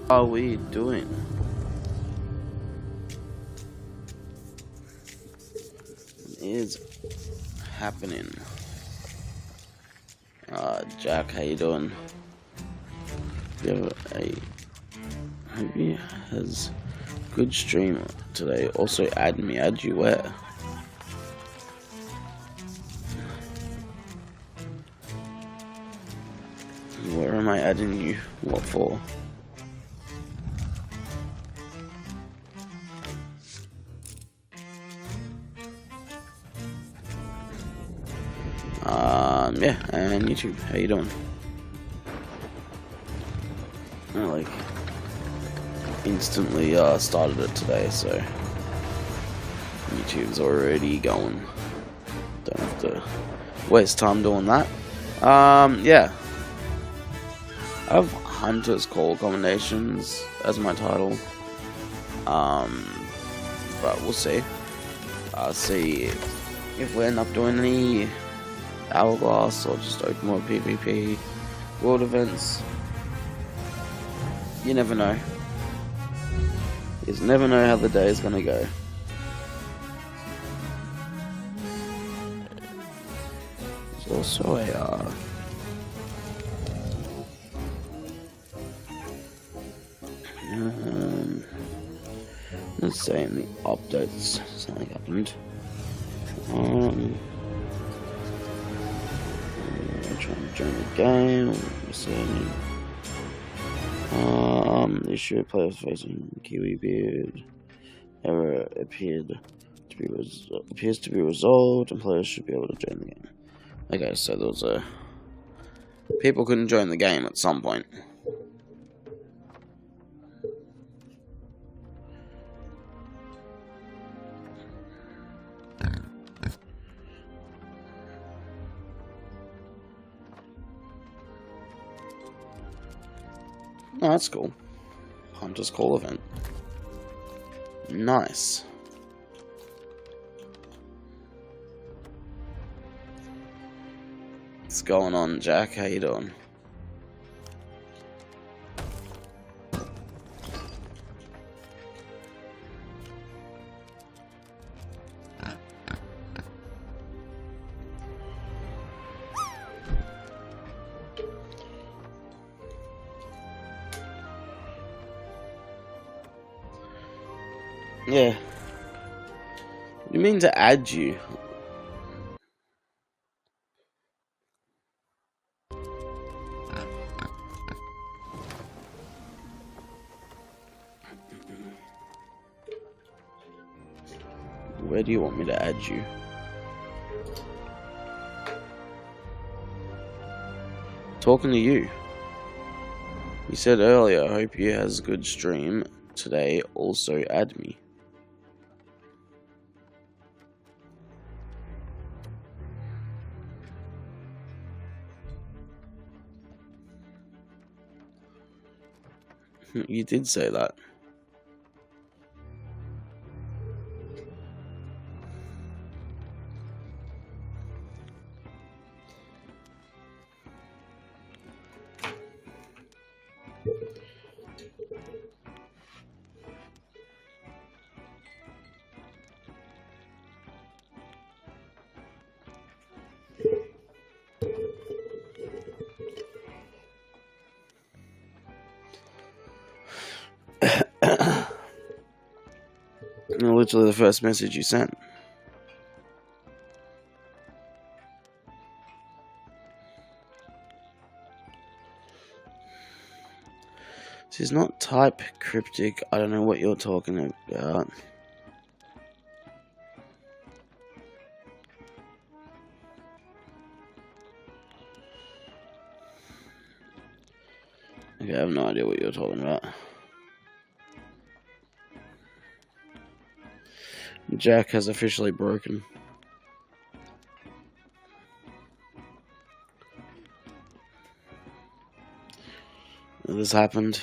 Are we doing? Is happening. Jack, how you doing? You have a hope he has good stream today. Also, add me. Add you where? Where am I adding you? What for? Yeah, and YouTube, how you doing? I like instantly started it today, so YouTube's already going. Don't have to waste time doing that. Yeah. I have Hunter's Call combinations as my title. But we'll see. I'll see if we end up doing any Hourglass or just open world PvP world events. You never know. You just never know how the day is gonna go. There's also a let's say in the updates something happened. Trying to join the game. Issue of players facing Kiwi Beard. Error appears to be resolved, and players should be able to join the game. Okay, so there was a people couldn't join the game at some point. Oh, that's cool. Hunter's Call event. Nice. What's going on, Jack? How you doing? Yeah. You mean to add you? Where do you want me to add you? Talking to you. You said earlier, I hope you has a good stream today. Also add me. You did say that. Literally the first message you sent. This is not type cryptic. I don't know what you're talking about. Okay, I have no idea what you're talking about. Jack has officially broken. This happened.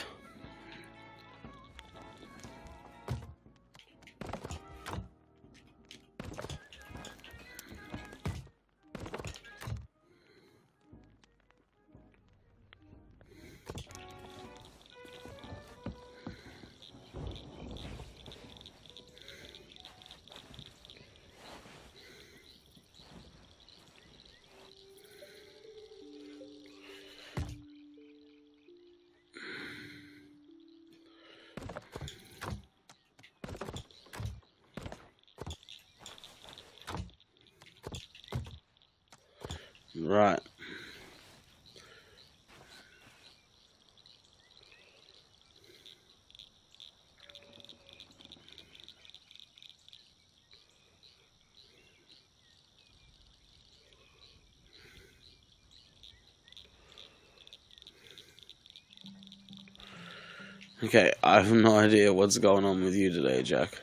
Right. Okay, I have no idea what's going on with you today, Jack.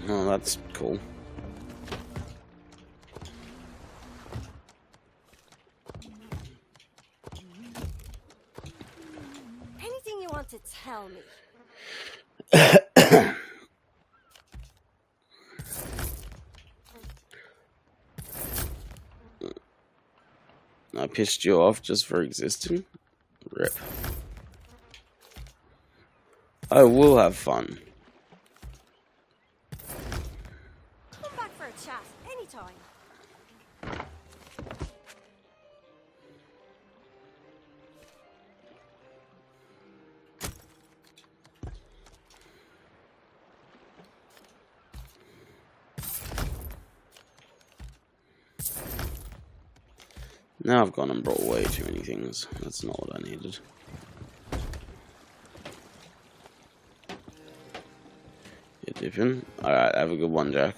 Oh, that's cool. Anything you want to tell me? I pissed you off just for existing? Rip. I will have fun. Come back for a chat anytime. Now I've gone and brought way too many things. That's not what I needed. You're dipping? Alright, have a good one, Jack.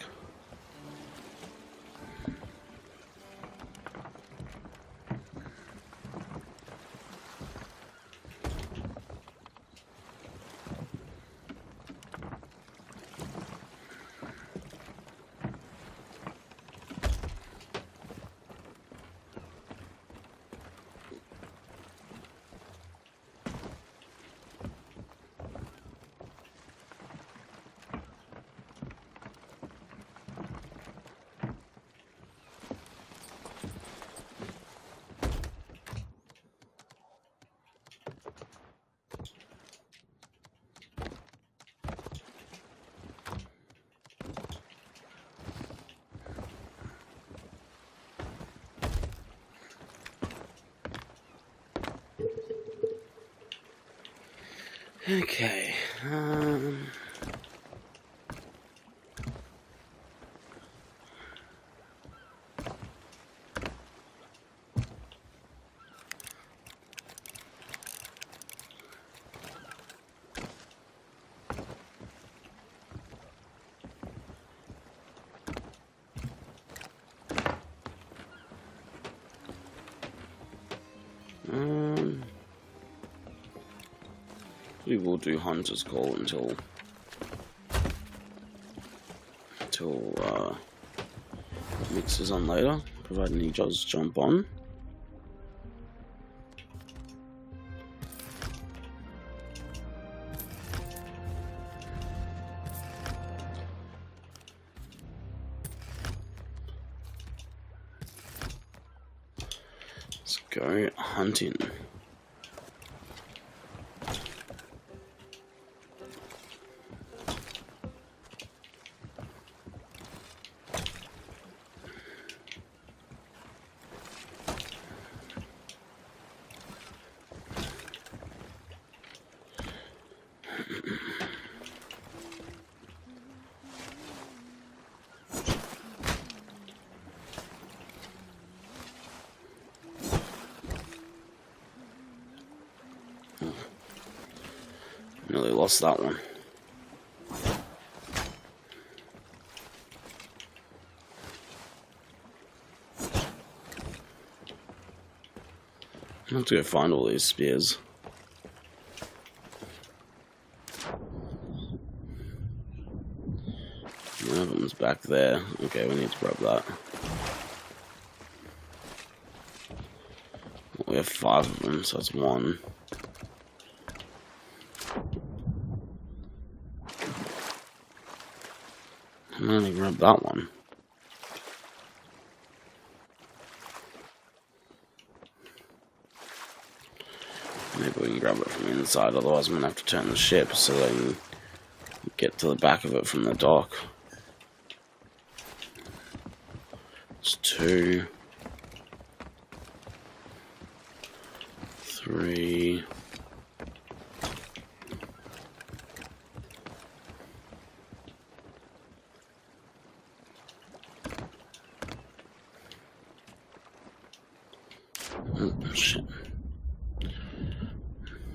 Okay. We will do Hunter's Call until Mix is on later, providing he does jump on. Let's go hunting. Nearly lost that one. I have to go find all these spears. One of them's back there. Okay, we need to grab that. We have 5 of them, so that's 1. I'm gonna grab that one. Maybe we can grab it from the inside, otherwise I'm going to have to turn the ship so that I can get to the back of it from the dock. It's 2, 3. Oh, shit.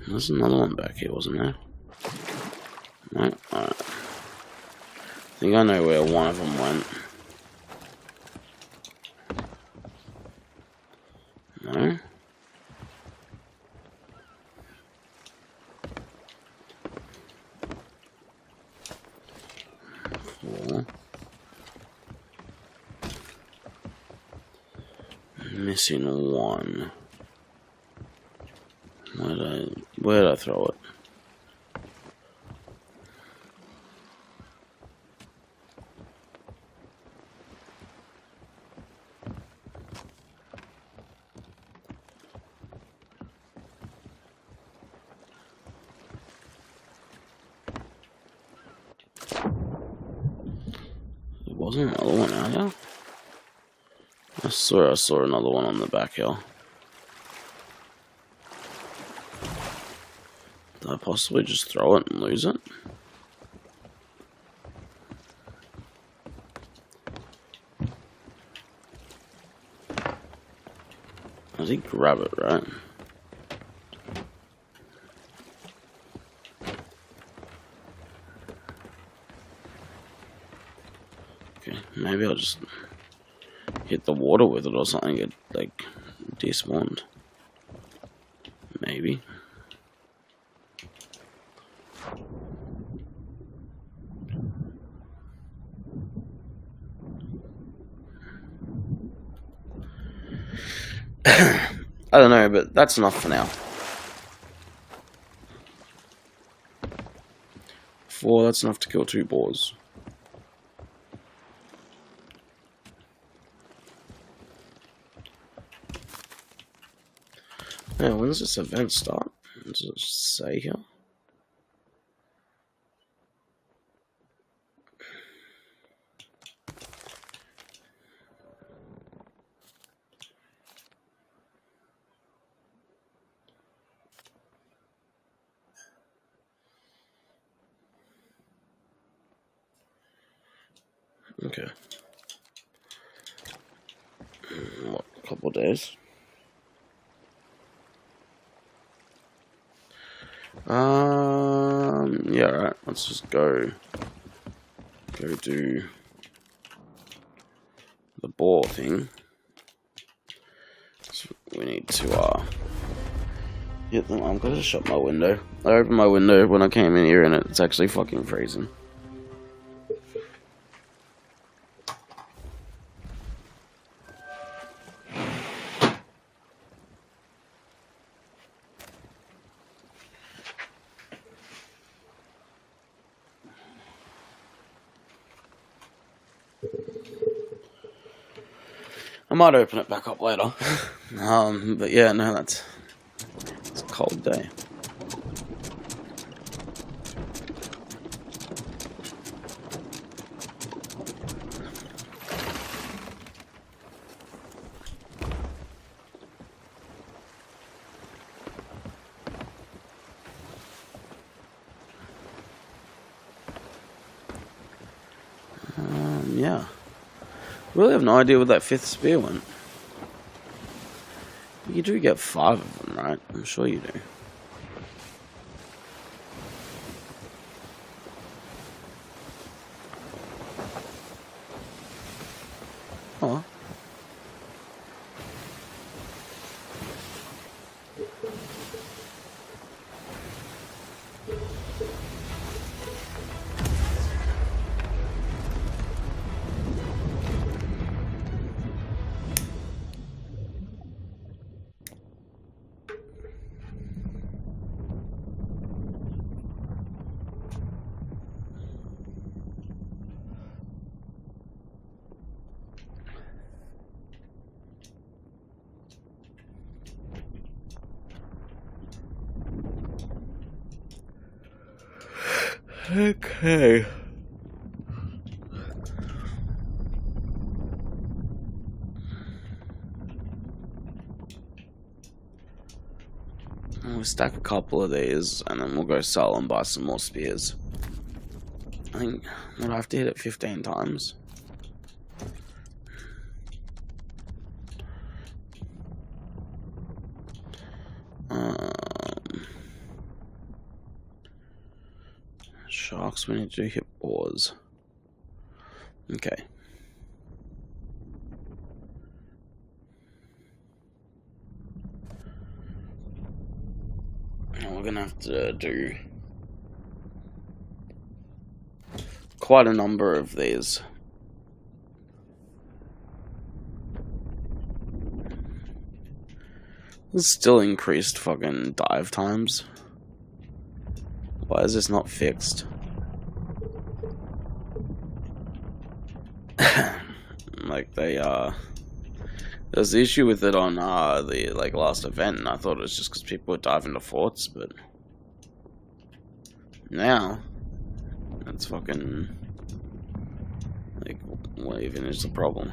There's another one back here, wasn't there? No? Alright. I think I know where one of them went. No? Four. Missing one. Where did I throw it? There wasn't another one out here? I swear I saw another one on the back hill. Did I possibly just throw it and lose it? I did grab it, right? Okay, maybe I'll just hit the water with it or something, get like despawned. Maybe. I don't know, but that's enough for now. 4, that's enough to kill 2 boars. Now, when does this event start? Does it say here? Okay. What, a couple of days? Yeah, alright, let's just go do the boar thing. So we need to, hit them. I'm gonna shut my window. I opened my window when I came in here and it's actually fucking freezing. I might open it back up later. But yeah, no, it's a cold day. Yeah. Really have no idea where that 5th spear went. You do get 5 of them, right? I'm sure you do. Oh. Okay. We'll stack a couple of these, and then we'll go sell and buy some more spears. I think we'll have to hit it 15 times. Sharks, we need to hit oars. Okay. Now we're gonna have to do quite a number of these. This still increased fucking dive times. Why is this not fixed? Like there's the issue with it on the last event, and I thought it was just because people were diving to forts, but now it's fucking like, what even is the problem?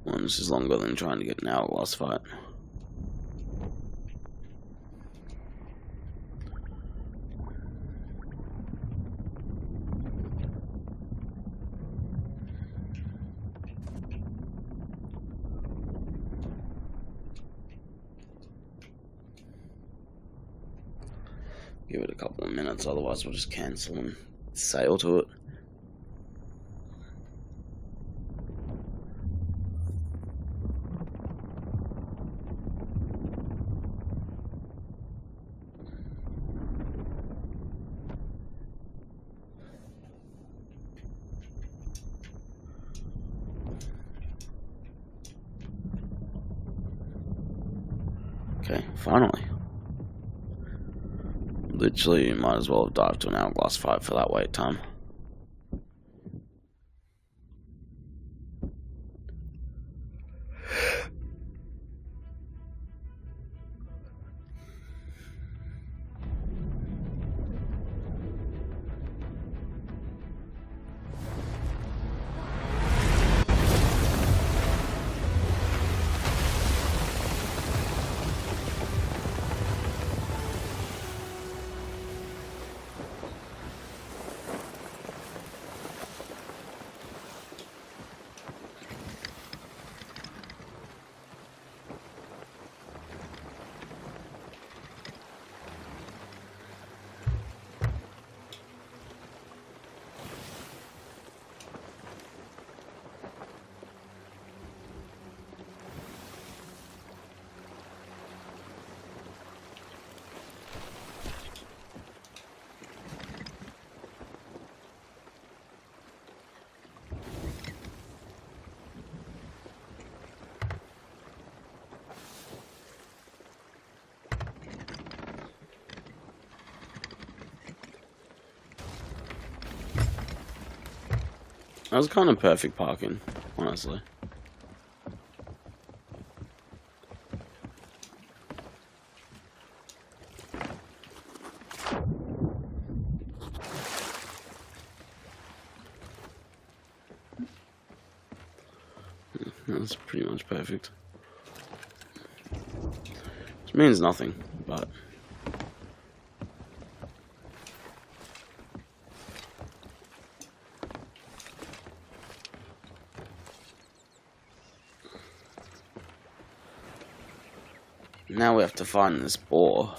Well, this is longer than trying to get an Hourglass fight. Give it a couple of minutes, otherwise we'll just cancel and sail to it. Okay, finally. Literally, you might as well have dived to an Hourglass fight for that wait time. That was kind of perfect parking, honestly. That's pretty much perfect. Which means nothing. but now we have to find this boar.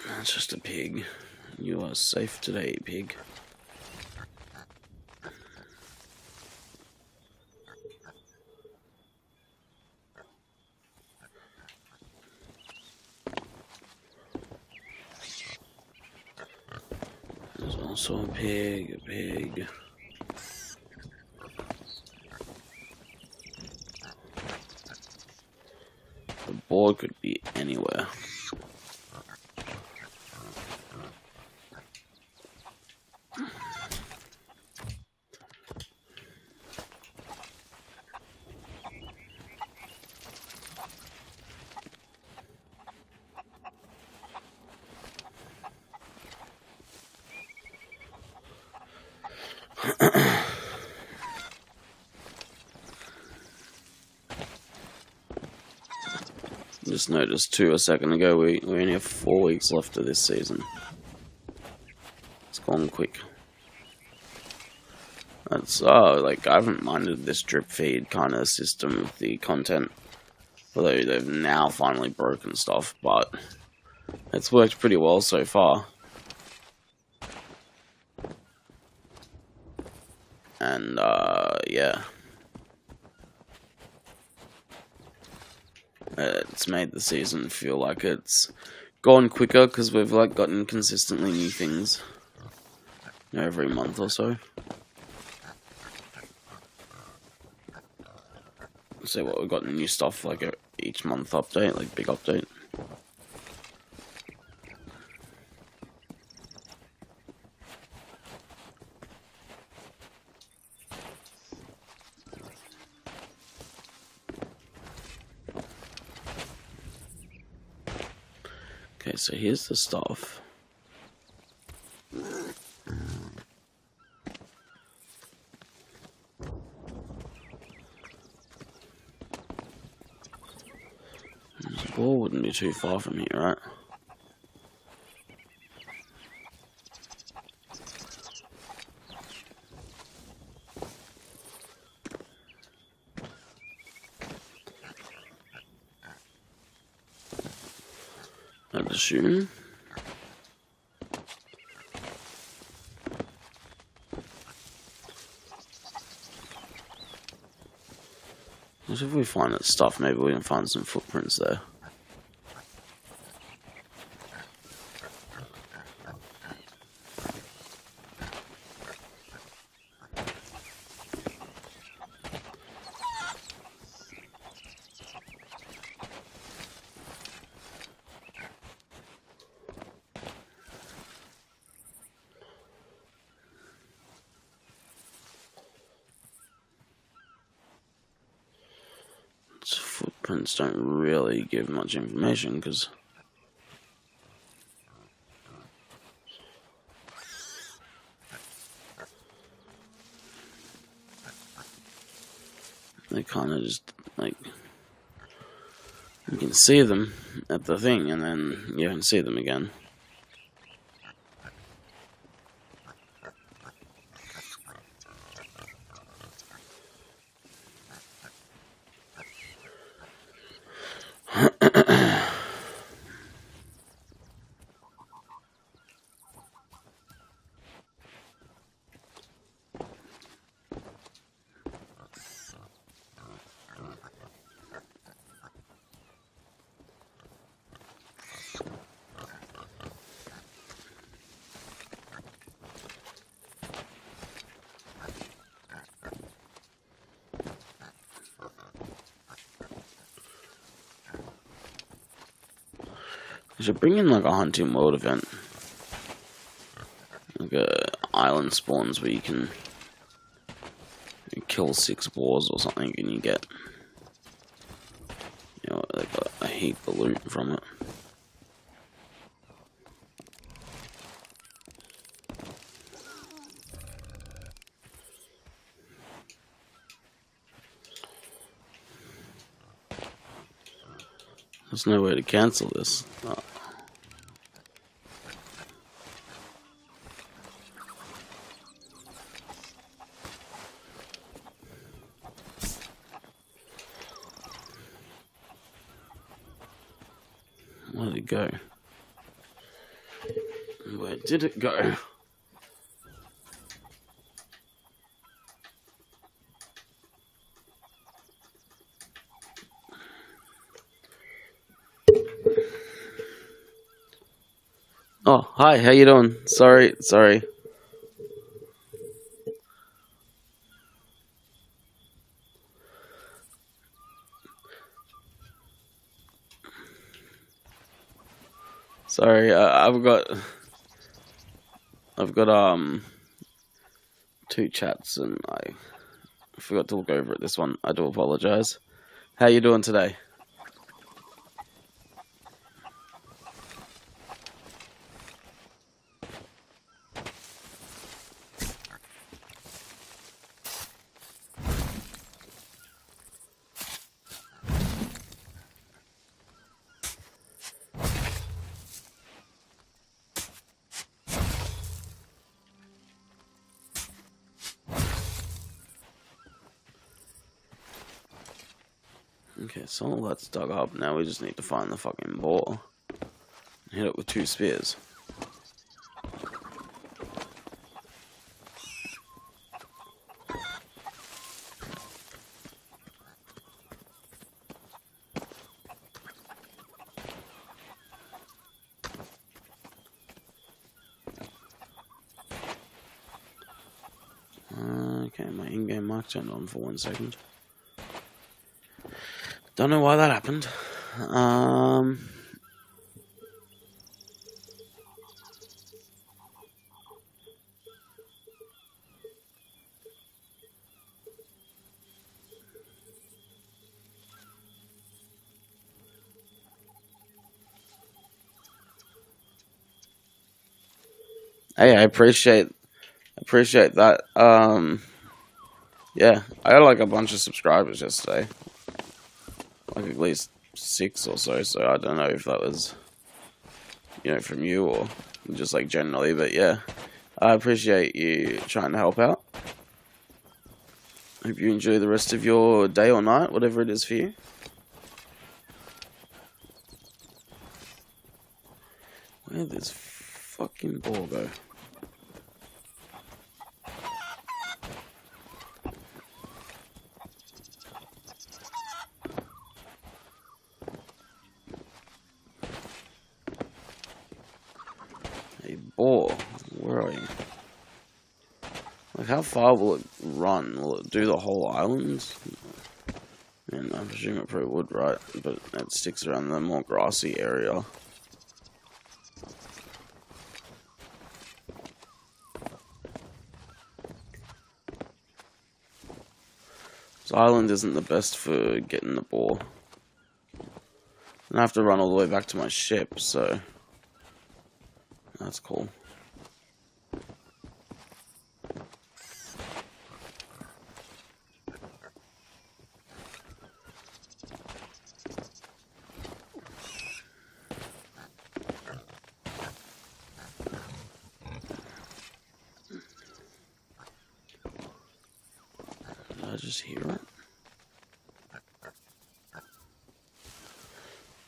That's just a pig. You are safe today, pig. There's also a pig, The boar could be anywhere. Just noticed too a second ago we only have 4 weeks left of this season. It's gone quick. That's like I haven't minded this drip feed kind of system with the content, although they've now finally broken stuff, but it's worked pretty well so far. And yeah. It's made the season feel like it's gone quicker because we've like gotten consistently new things every month or so. So what, we've got new stuff like each month update, like big update. Okay, so here's the stuff. The ball wouldn't be too far from here, right? I'd assume. What if we find that stuff? Maybe we can find some footprints there. Footprints don't really give much information because they kind of just like you can see them at the thing and then you can see them again. I should bring in like a hunting world event, like island spawns where you can kill 6 boars or something and you get, you know, like a heap of loot from it. There's no way to cancel this. Oh. Where did it go? Where did it go? Oh, hi, how you doing? Sorry. Sorry, I've got two chats and I forgot to look over at this one. I do apologize. How you doing today? Okay, so all that's dug up. Now we just need to find the fucking boar. Hit it with 2 spears. Okay, my in-game mic turned on for 1 second. Don't know why that happened. Hey, I appreciate that. Yeah, I got like a bunch of subscribers yesterday, like at least 6 or so. So I don't know if that was, from you or just like generally, but yeah, I appreciate you trying to help out. Hope you enjoy the rest of your day or night, whatever it is for you. Where did this fucking ball go? Hey, boar, where are you? Like, how far will it run? Will it do the whole island? And I presume it probably would, right? But it sticks around the more grassy area. This island isn't the best for getting the boar. And I have to run all the way back to my ship, so that's cool. Did I just hear it?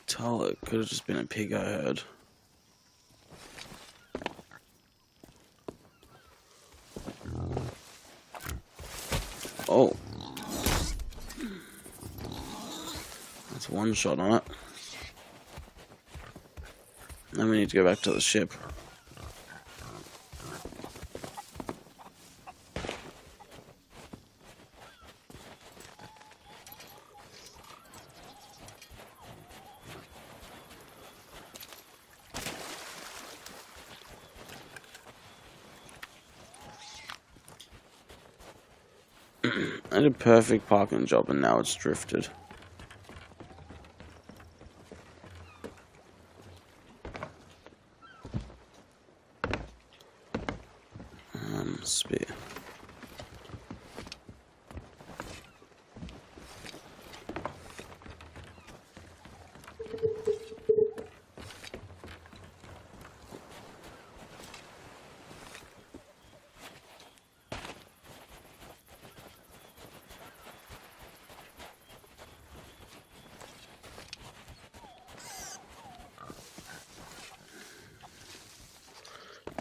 Tell it could have just been a pig I heard. Oh. That's one shot on it. Then we need to go back to the ship. I did a perfect parking job and now it's drifted. Spear.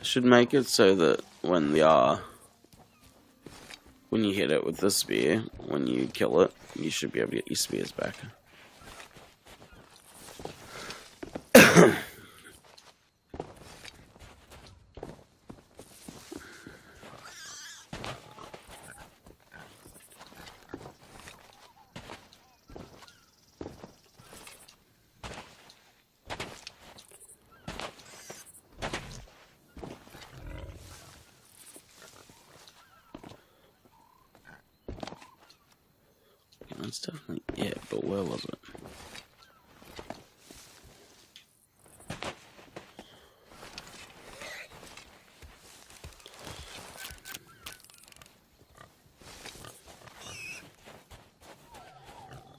Should make it so that when you hit it with the spear, when you kill it, you should be able to get your spears back. That's definitely it, but where was it?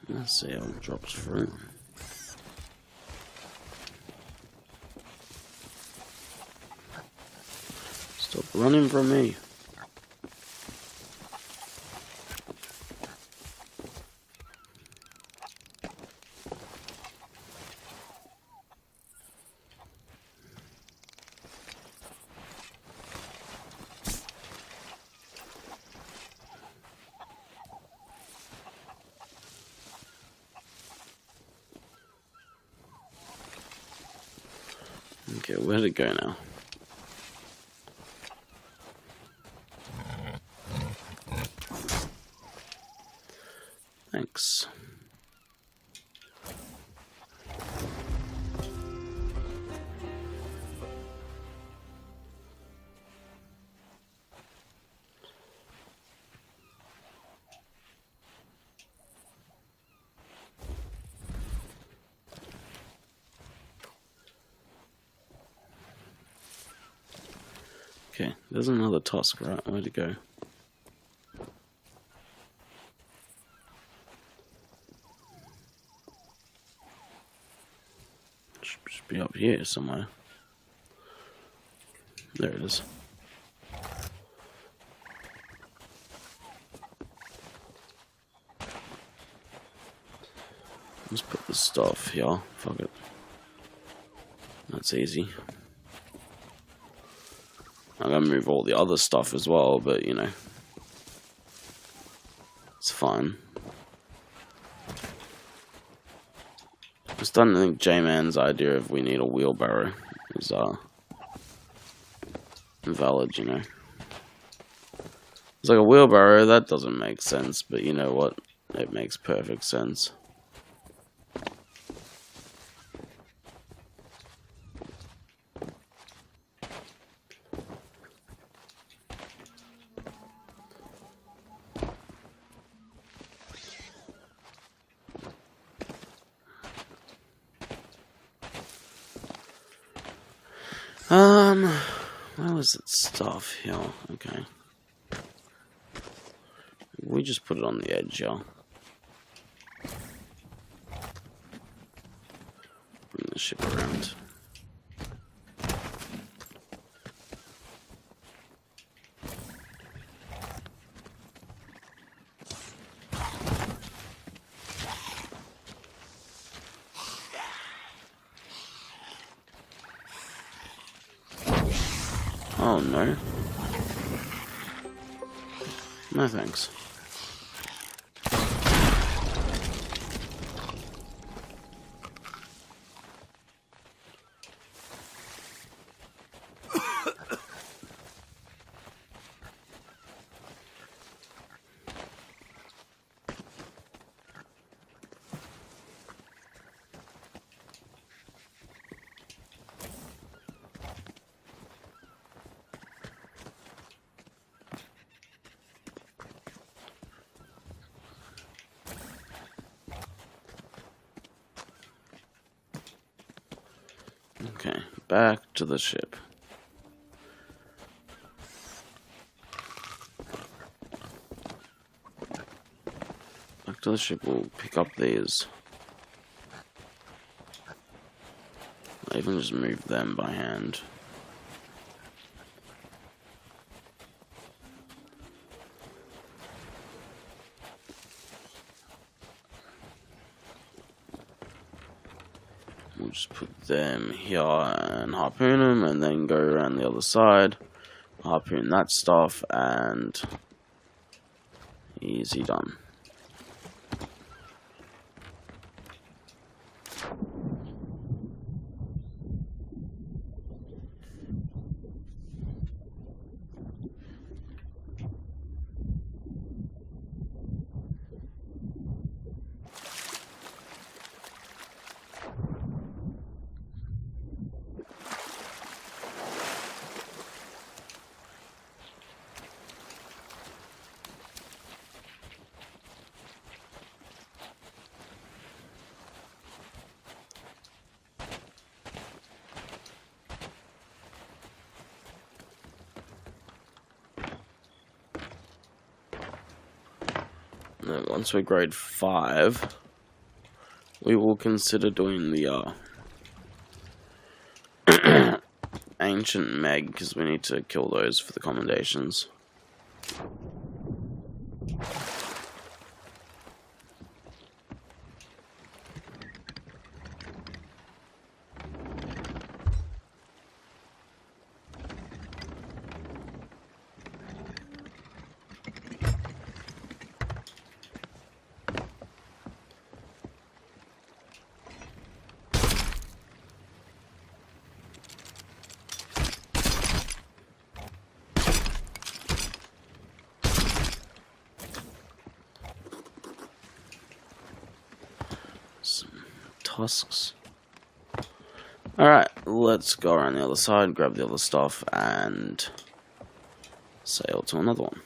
Let's see how it drops through. Stop running from me. Okay, where'd it go now? Thanks. Okay, there's another tusk, right? Where'd it go? Should be up here somewhere. There it is. Let's put the stuff here. Fuck it. That's easy. I'm gonna move all the other stuff as well, but you know, it's fine. I just don't think J-Man's idea of we need a wheelbarrow is valid, you know. It's like a wheelbarrow, that doesn't make sense, but you know what? It makes perfect sense. Where was it stuff here? Okay. We just put it on the edge, yeah. Bring the ship around. Oh no. No thanks. Okay, back to the ship. Back to the ship, we'll pick up these. I'll even just move them by hand. We'll We'll just put them here and harpoon them, and then go around the other side, harpoon that stuff, and easy done. Now, once we're grade 5, we will consider doing the ancient meg, because we need to kill those for the commendations. Tusks. Alright, let's go around the other side, grab the other stuff, and sail to another one.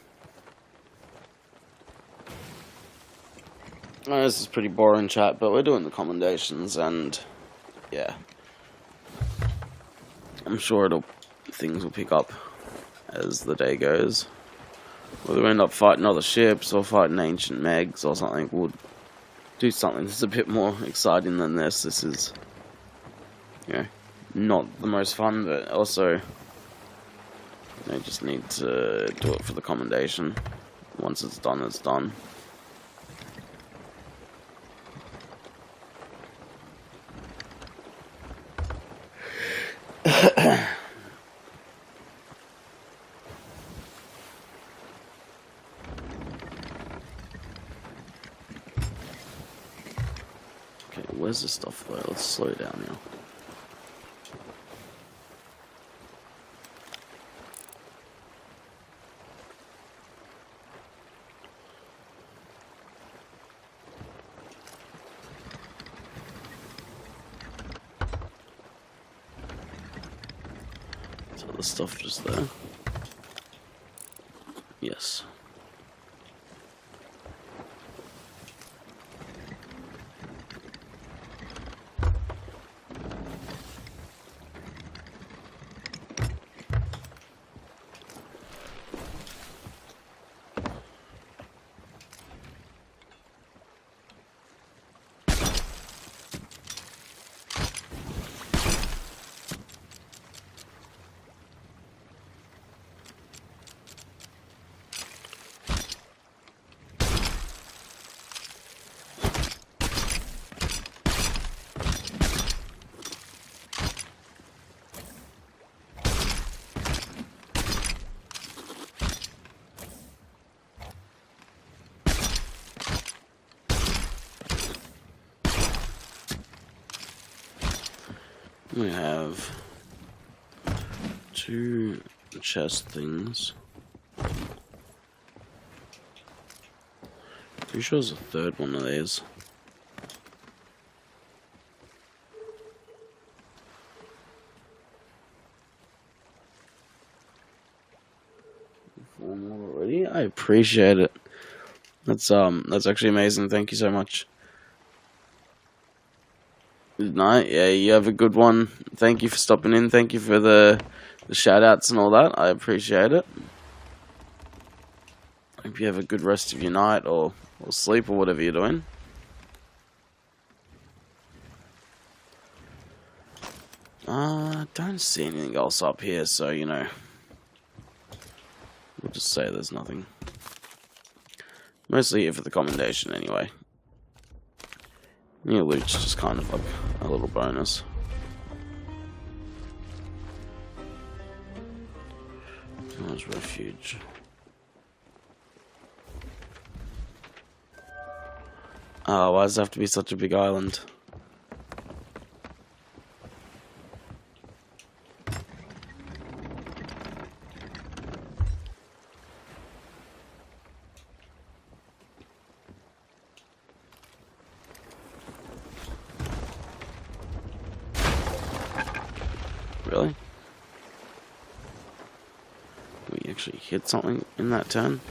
This is pretty boring chat, but we're doing the commendations, and yeah, I'm sure things will pick up as the day goes. Whether we end up fighting other ships or fighting ancient megs or something, we'll do something that's a bit more exciting than this. This is, you know, not the most fun, but also, you just need to do it for the commendation. Once it's done, it's done. Where's the stuff though? Let's slow down now. So the stuff just there. Yes. We have 2 chest things. Pretty sure there's a third one of these. Four more already? I appreciate it. That's actually amazing. Thank you so much. Good night. Yeah, you have a good one. Thank you for stopping in. Thank you for the shout outs and all that. I appreciate it. Hope you have a good rest of your night or sleep or whatever you're doing. Don't see anything else up here, so you know, we'll just say there's nothing. Mostly here for the commendation anyway. Yeah, loot's just kind of like a little bonus. There's refuge. Oh, why does it have to be such a big island? Really? We actually hit something in that turn?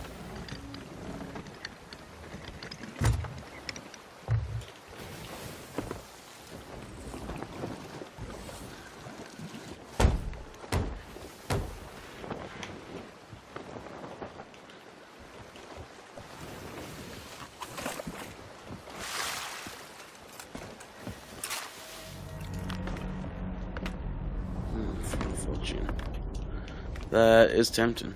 Fortune. That is tempting.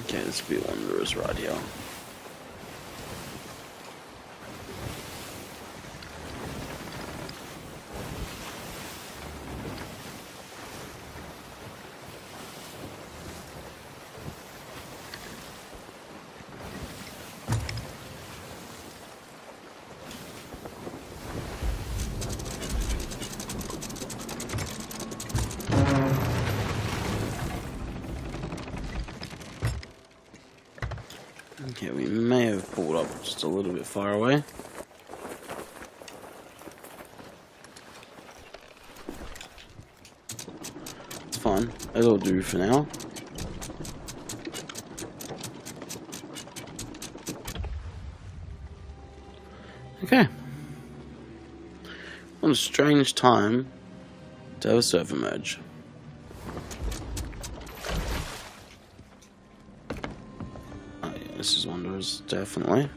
Okay, this would be Wanderer's right here. Okay, we may have pulled up just a little bit far away. It's fine. It'll do for now. Okay. What a strange time to have a server merge. Oh yeah, this is Wanderers, definitely.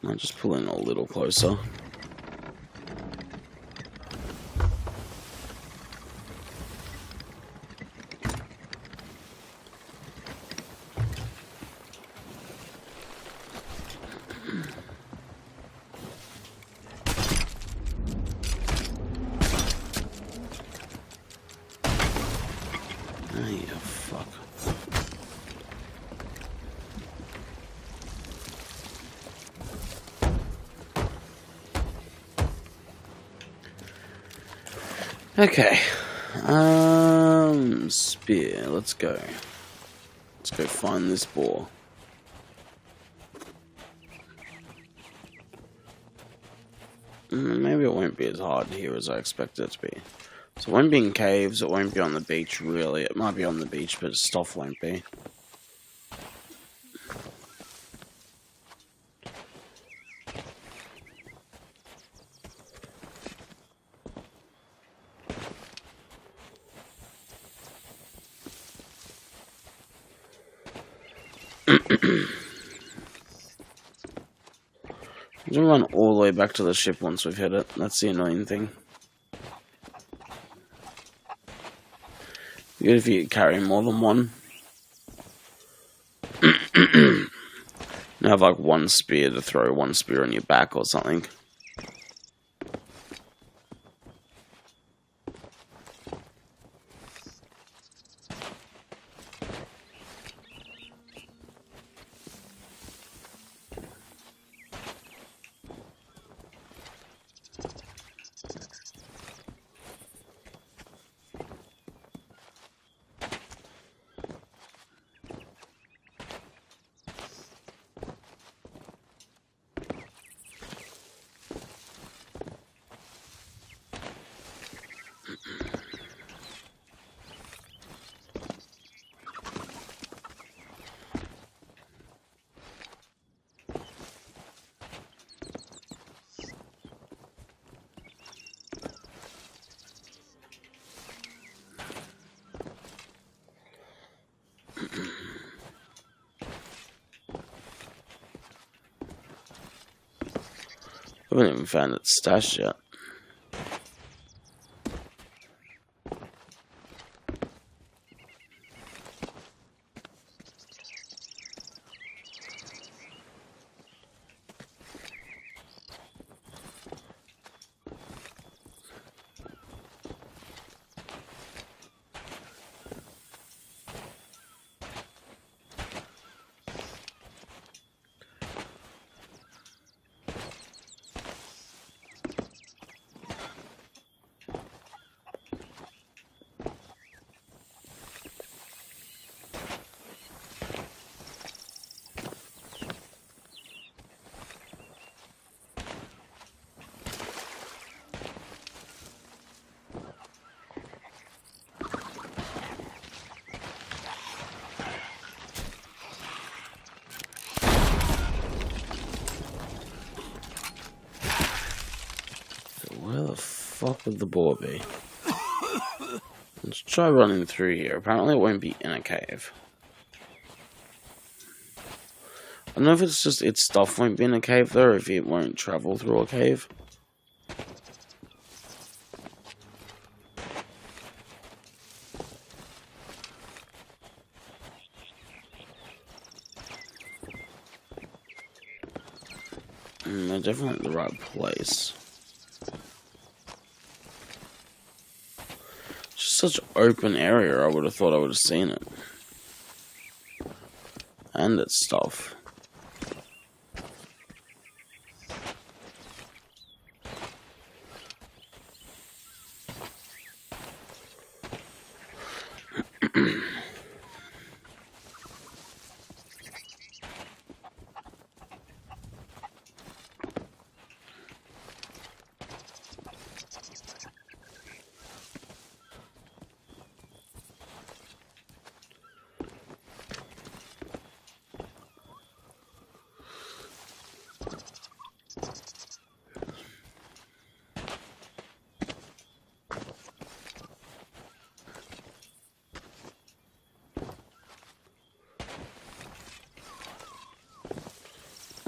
I'll just pull in a little closer. Oh, yeah, fuck. Okay. Spear. Let's go. Let's go find this boar. Maybe it won't be as hard here as I expected it to be. So it won't be in caves, it won't be on the beach really. It might be on the beach, but stuff won't be. I'm gonna run all the way back to the ship once we've hit it. That's the annoying thing. Good if you carry more than one. You have like one spear to throw, one spear on your back or something. I haven't even found its stash yet. Where the fuck would the boar be? Let's try running through here. Apparently it won't be in a cave. I don't know if it's just its stuff won't be in a cave though, or if it won't travel through a cave. They're definitely at the right place. Just such an open area, I would have thought I would have seen it. And its stuff.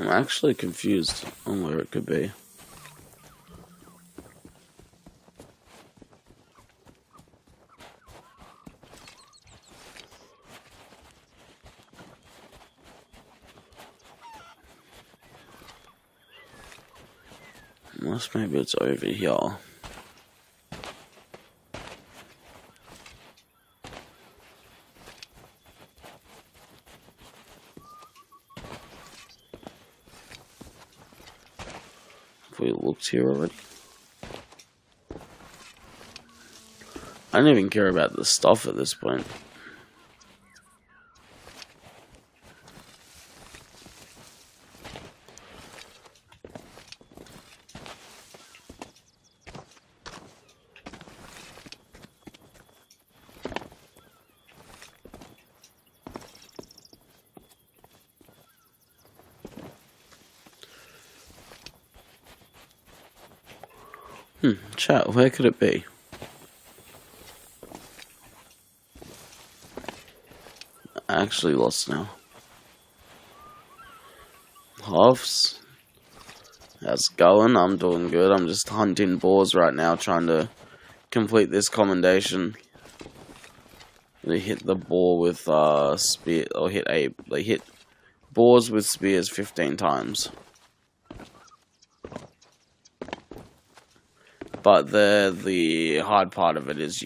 I'm actually confused on where it could be. Unless maybe it's over here. Have we looked here already? I don't even care about the stuff at this point. Chat, where could it be? I actually lost now. Hoffs. How's it going? I'm doing good. I'm just hunting boars right now, trying to complete this commendation. They hit the boar with spear, or they hit boars with spears 15 times. But the hard part of it is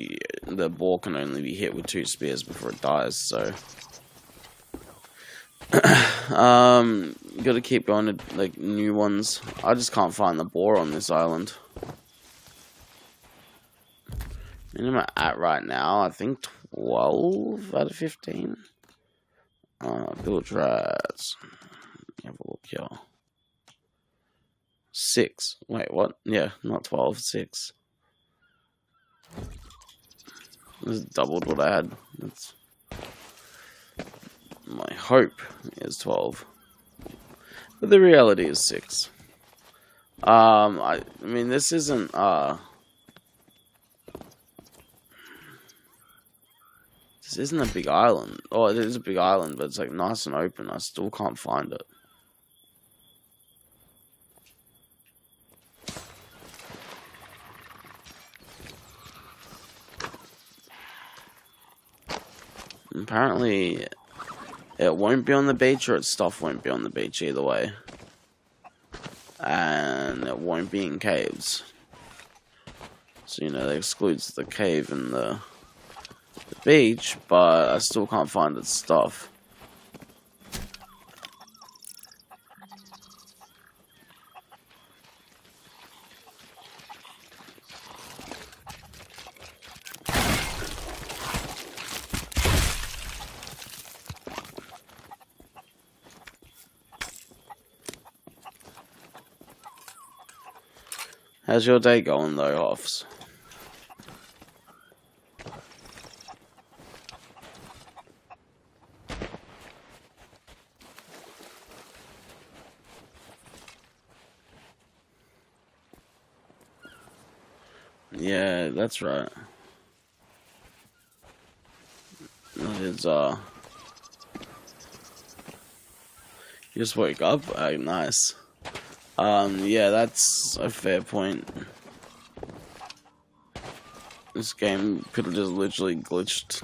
the boar can only be hit with 2 spears before it dies, so gotta keep going to like new ones. I just can't find the boar on this island. And I'm at right now, I think 12 out of 15. Build rats. Have a look here. 6. Wait, what? Yeah, not 12, 6. This doubled what I had. That's my hope is 12. But the reality is 6. I mean, this isn't, this isn't a big island. Oh, it is a big island, but it's like nice and open. I still can't find it. Apparently, it won't be on the beach, or its stuff won't be on the beach either way. And it won't be in caves. So, you know, that excludes the cave and the beach, but I still can't find its stuff. How's your day going though, Hoffs? Yeah, that's right. That is, you just wake up? Oh, nice. Yeah, that's a fair point. This game could have just literally glitched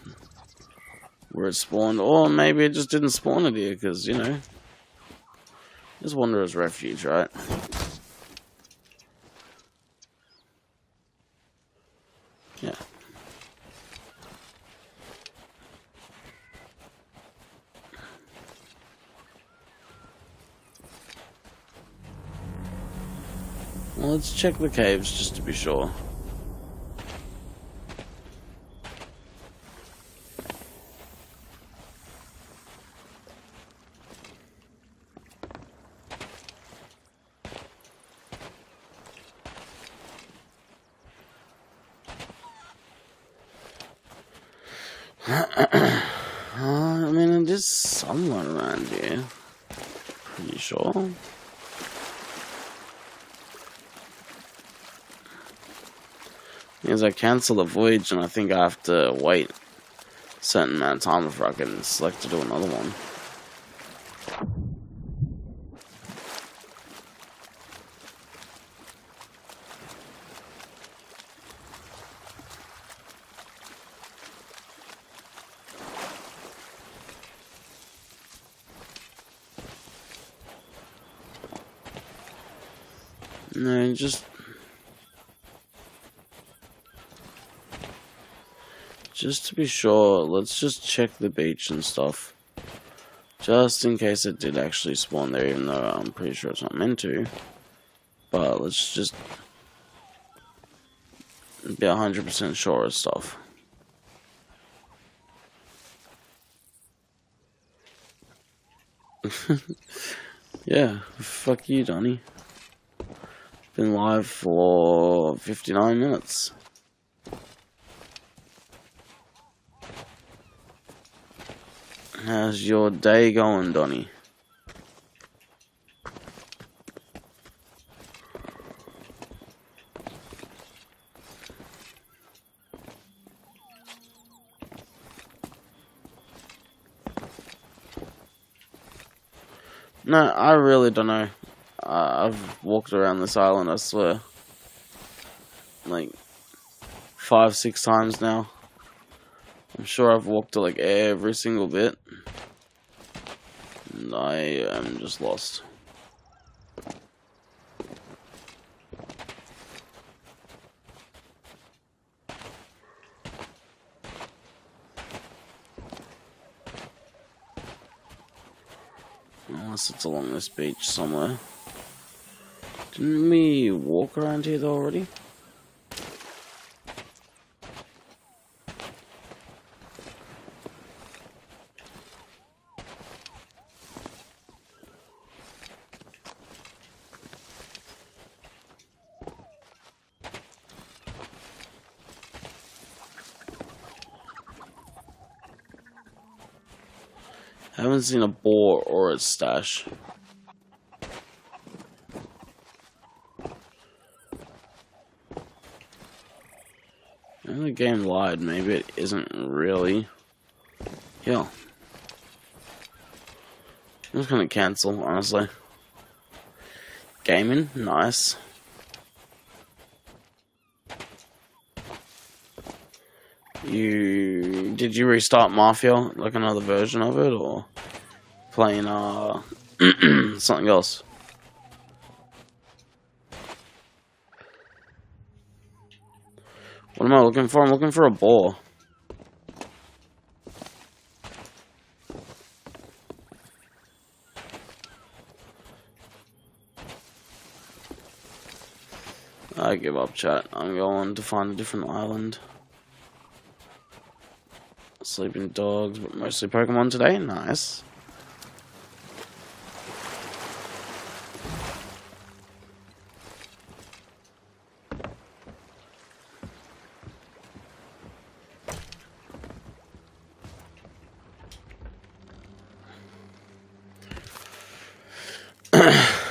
where it spawned, or maybe it just didn't spawn it here, because, you know, just Wanderer's Refuge, right? Yeah. Well, let's check the caves just to be sure. I mean, it is somewhere around here. Pretty sure. Because I cancel the voyage, and I think I have to wait a certain amount of time before I can select to do another one. No, just to be sure, let's just check the beach and stuff. Just in case it did actually spawn there, even though I'm pretty sure it's not meant to. But let's just be 100% sure of stuff. Yeah, fuck you, Donnie. Been live for 59 minutes. How's your day going, Donnie? No, I really don't know. I've walked around this island, I swear, like 5-6 times now. I'm sure I've walked to like every single bit, and I am just lost. Unless it's along this beach somewhere. Didn't we walk around here though already? I haven't seen a boar or a stash. Maybe the game lied. Maybe it isn't really. Yeah. I'm just gonna cancel, honestly. Gaming? Nice. Did you restart Mafia, like another version of it, or playing something else? What am I looking for? I'm looking for a boar. I give up, chat. I'm going to find a different island. Sleeping dogs, but mostly Pokemon today. Nice.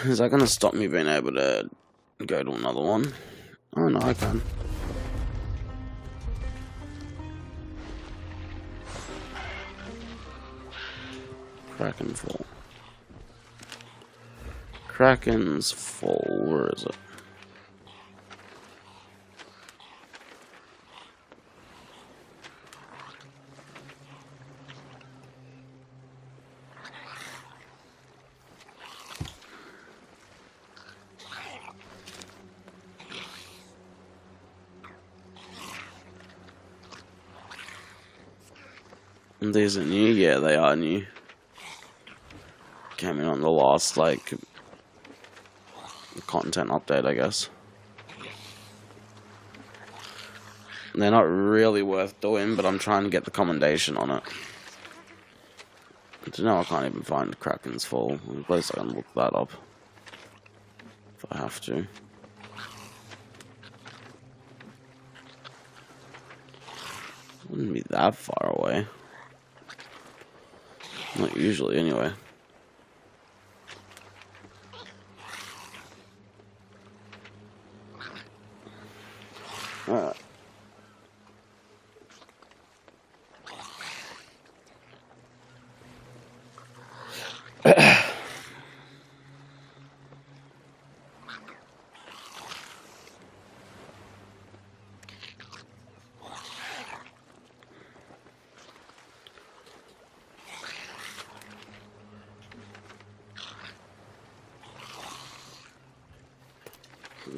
Is that going to stop me being able to go to another one? Oh no, I can. Kraken Fall. Kraken's Fall, where is it? These are new? Yeah, they are new. Came in on the last, like, content update, I guess. They're not really worth doing, but I'm trying to get the commendation on it. No, I can't even find Kraken's Fall. At least I can look that up. If I have to. Wouldn't be that far away. Not usually, anyway. Alright.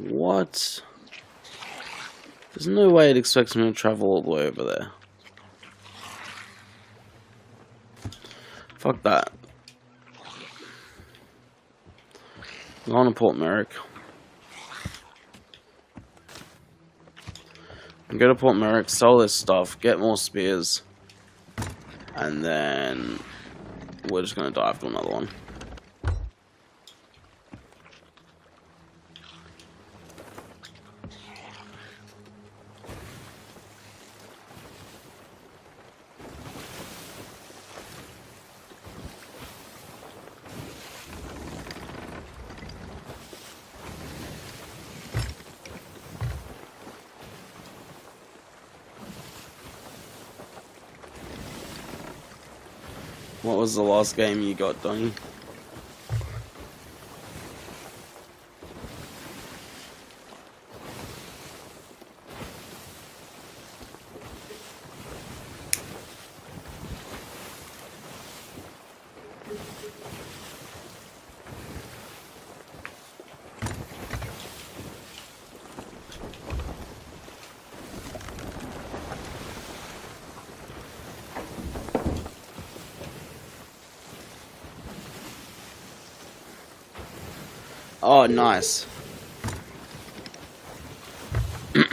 What? There's no way it expects me to travel all the way over there. Fuck that. I'm going to Port Merrick. Go to Port Merrick, sell this stuff, get more spears, and then we're just going to dive to another one. What was the last game you got, Donnie? Oh, nice. This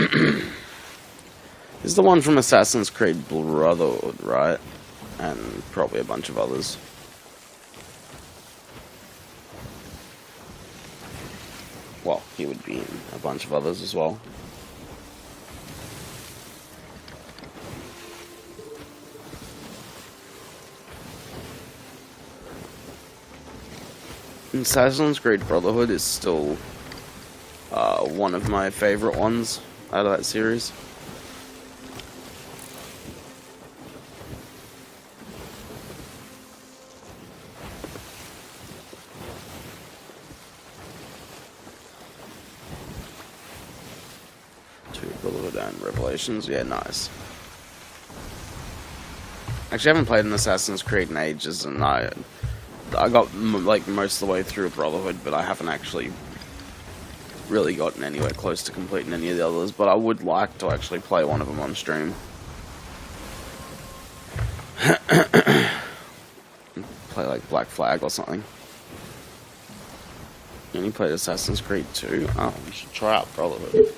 is the one from Assassin's Creed Brotherhood, right? And probably a bunch of others. Well, he would be in a bunch of others as well. Assassin's Creed Brotherhood is still one of my favorite ones out of that series. Brotherhood and Revelations, yeah, nice. Actually, I haven't played an Assassin's Creed in ages, and I got like most of the way through Brotherhood, but I haven't actually really gotten anywhere close to completing any of the others. But I would like to actually play one of them on stream. Play like Black Flag or something. You only played Assassin's Creed 2? Oh, you should try out Brotherhood.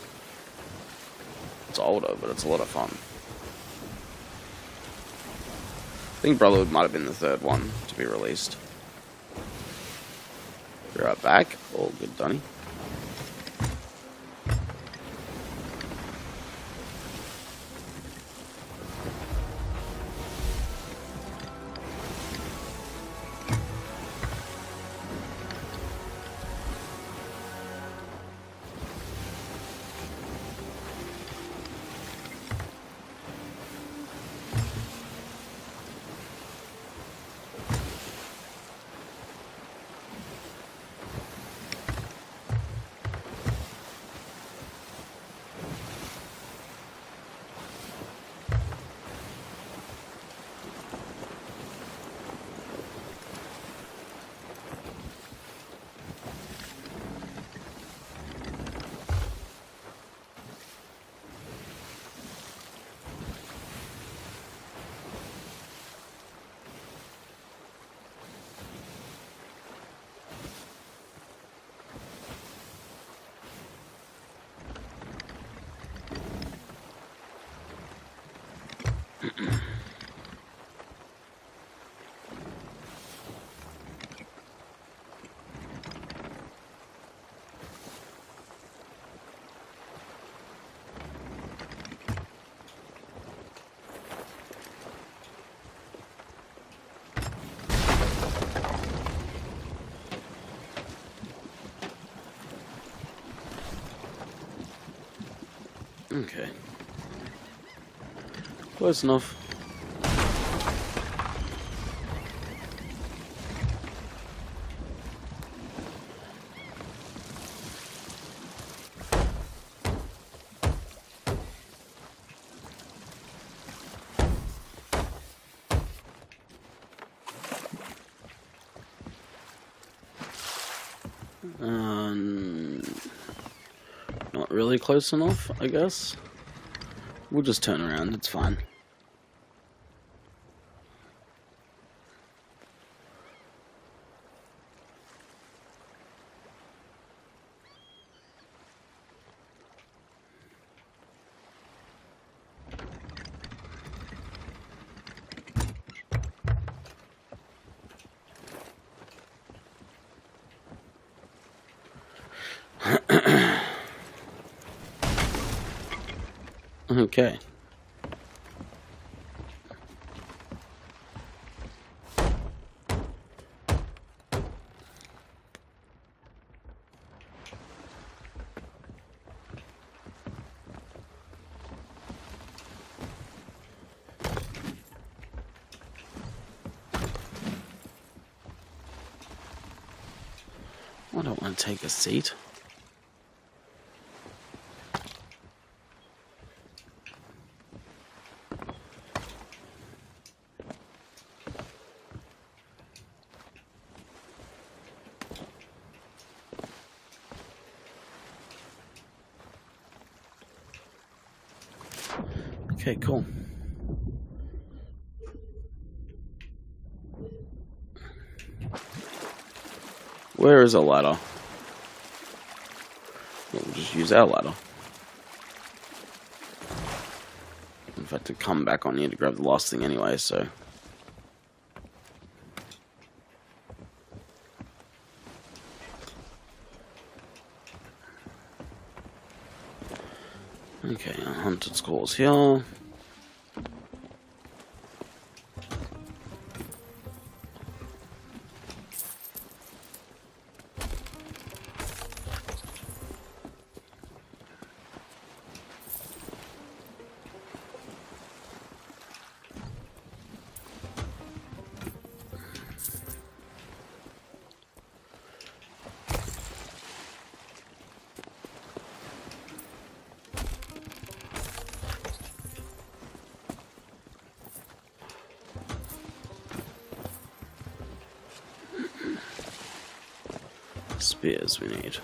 It's older, but it's a lot of fun. I think Brotherhood might have been the third one to be released. Be right back. All good, Donny. Okay. Close enough. Not really close enough, I guess. We'll just turn around, it's fine. Okay. I don't want to take a seat. Okay, cool. Where is a ladder? We'll just use our ladder. In fact, to come back on here to grab the last thing anyway, so. Okay, hunted scores here. spears we need.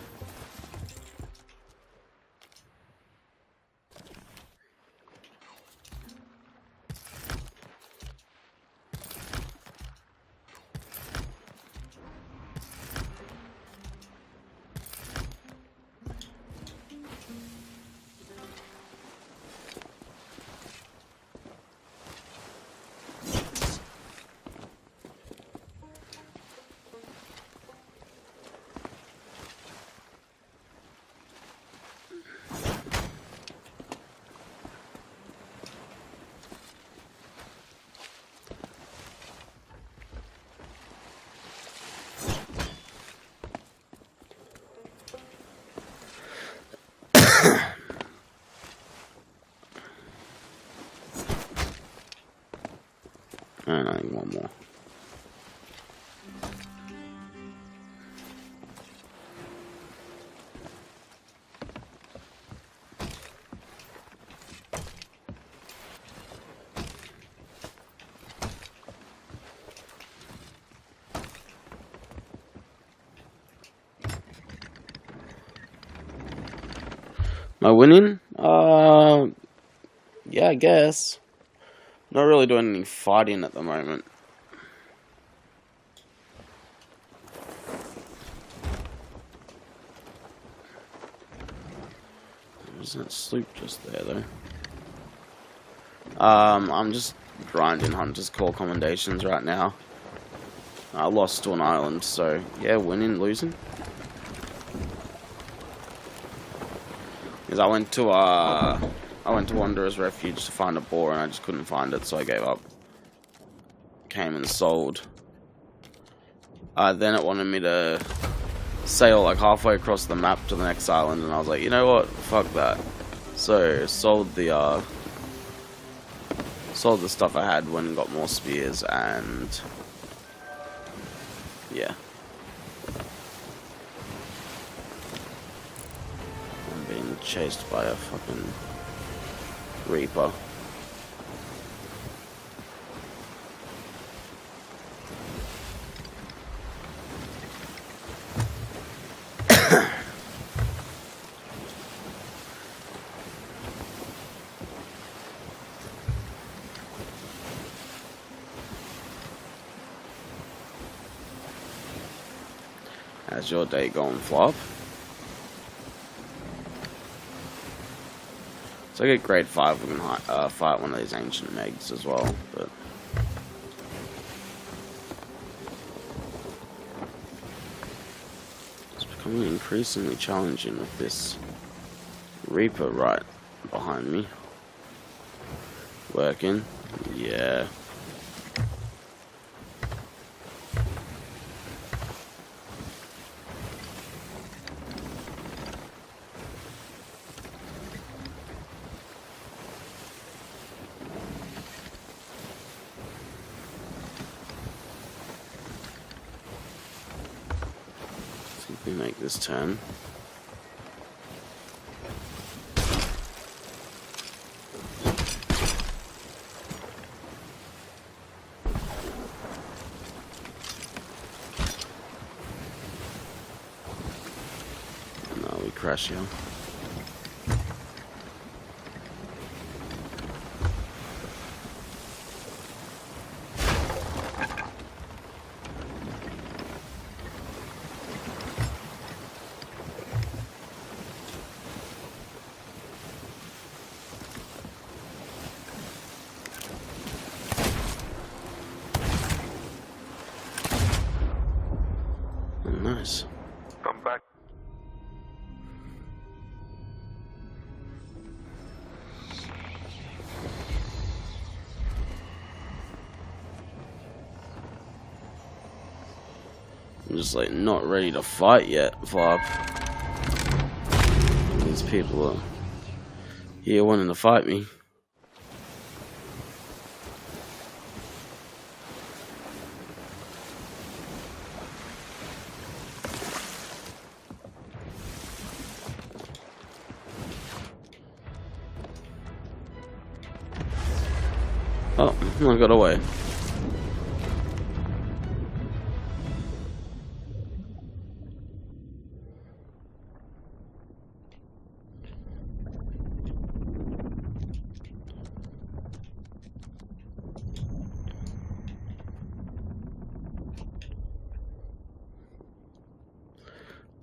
And I need one more. Am I winning? Yeah, I guess. Not really doing any fighting at the moment. There's that sloop just there, though. I'm just grinding Hunter's Core commendations right now. I lost to an island, so yeah, winning, losing. Because I went to Wanderer's Refuge to find a boar, and I just couldn't find it, so I gave up. Came and sold. Then it wanted me to sail like halfway across the map to the next island, and I was like, you know what, fuck that. So sold the stuff I had, went and got more spears, and yeah. I'm being chased by a fucking Reaper. How's your day going, Flop? So I get grade 5, we can fight one of these ancient megs as well, but it's becoming increasingly challenging with this Reaper right behind me. Working, yeah. We make this turn. No, we crash here. Nice. Come back. I'm just like not ready to fight yet, Flop. These people are here wanting to fight me. Oh, I got away.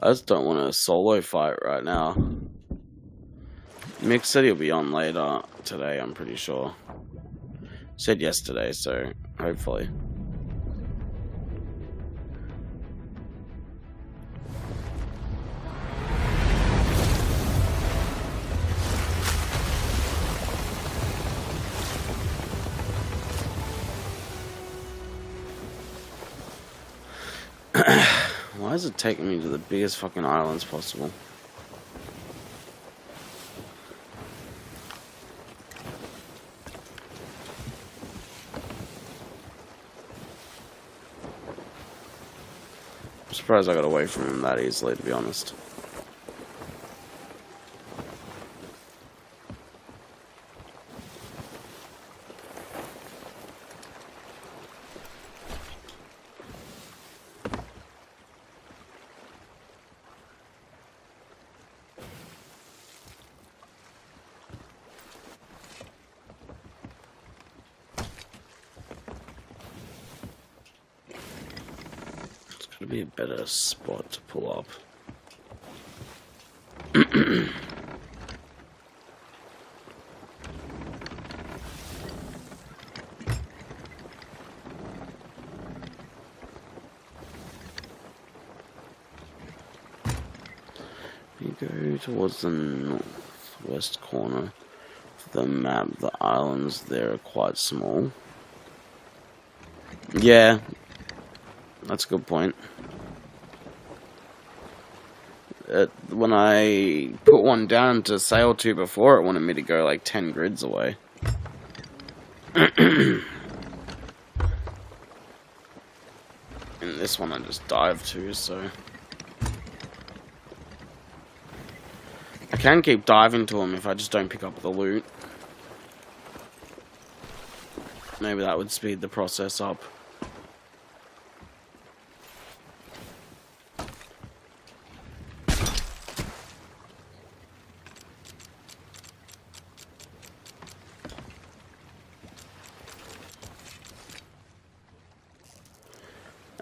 I just don't want a solo fight right now. Mick said he'll be on later today, I'm pretty sure. Said yesterday, so hopefully. Why is it taking me to the biggest fucking islands possible? I'm surprised I got away from him that easily, to be honest. Be a better spot to pull up. You go towards the northwest corner of the map. The islands there are quite small. Yeah, that's a good point. When I put one down to sail to before, it wanted me to go like 10 grids away. And this one I just dived to, so... I can keep diving to them if I just don't pick up the loot. Maybe that would speed the process up.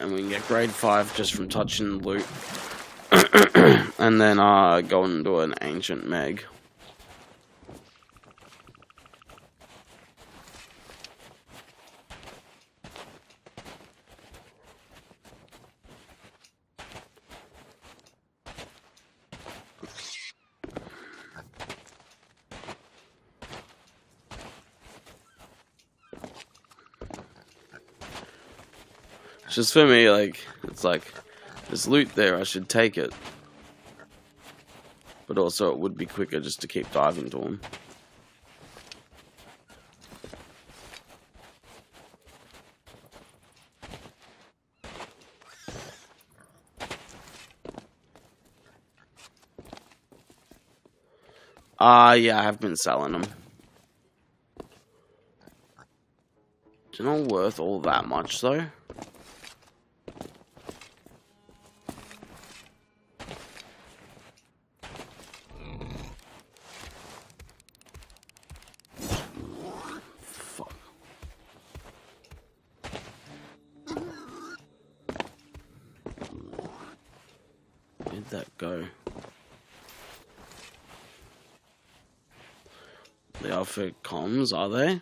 And we can get grade 5 just from touching the loot. And then go into an ancient meg. Just for me, like, it's like, there's loot there, I should take it. But also it would be quicker just to keep diving to them. Yeah, I have been selling them. They're not worth all that much, though. Where'd that go? They are for comms, are they?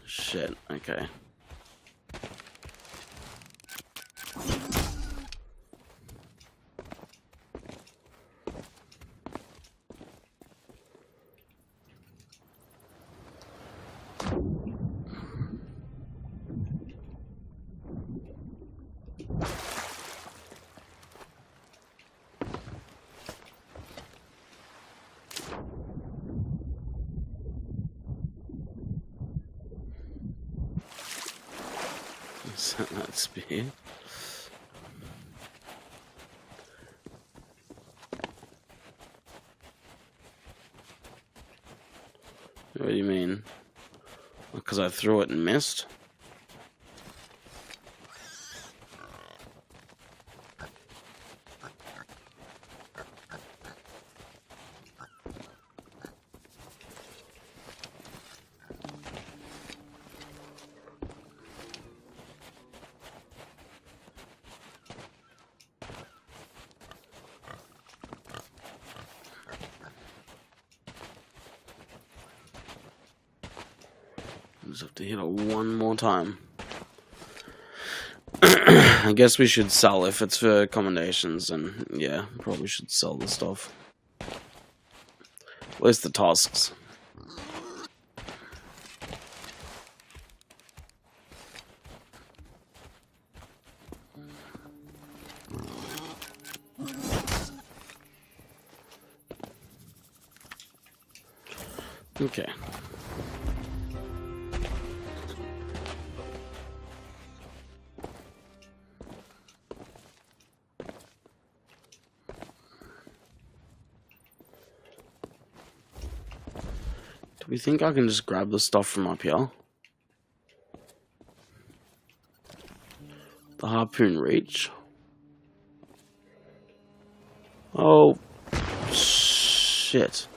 Shit, okay. Set that speed. What do you mean? Because I threw it and missed? just have to hit it one more time. I guess we should sell if it's for accommodations, and yeah, probably should sell the stuff. Where's the tasks? Okay. Do we think I can just grab the stuff from up here? The harpoon reach? Oh, shit.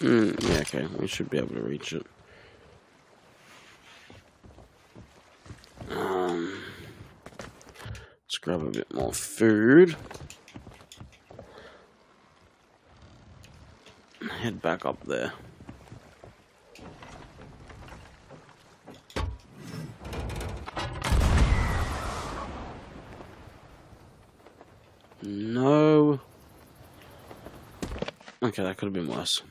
Yeah, okay, we should be able to reach it. Let's grab a bit more food. Head back up there. No. Okay, that could have been worse.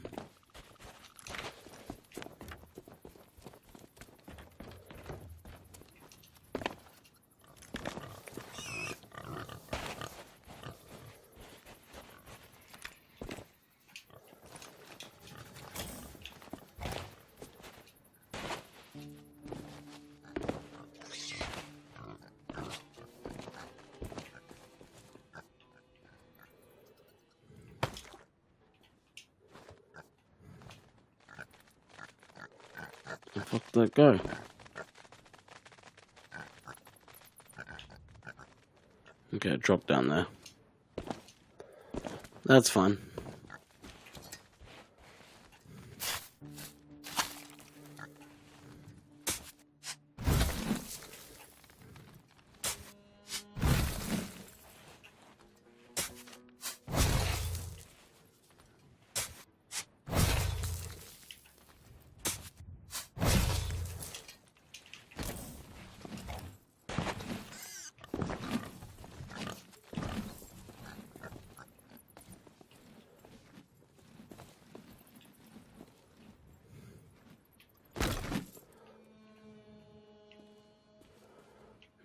Where the fuck did that go? Okay, drop down there. That's fine.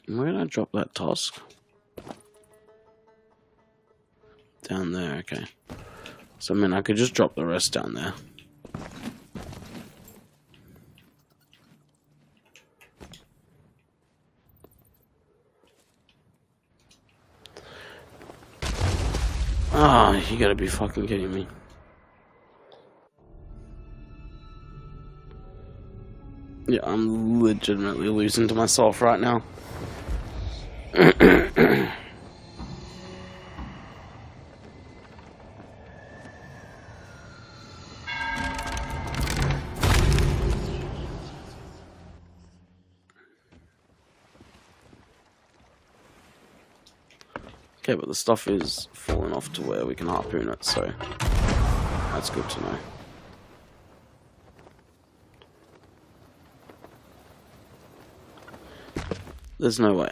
Where did I drop that task? Down there, okay. So, I mean, I could just drop the rest down there. Ah, you gotta be fucking kidding me. Yeah, I'm legitimately losing to myself right now. Okay, but the stuff is falling off to where we can harpoon it, so that's good to know. There's no way.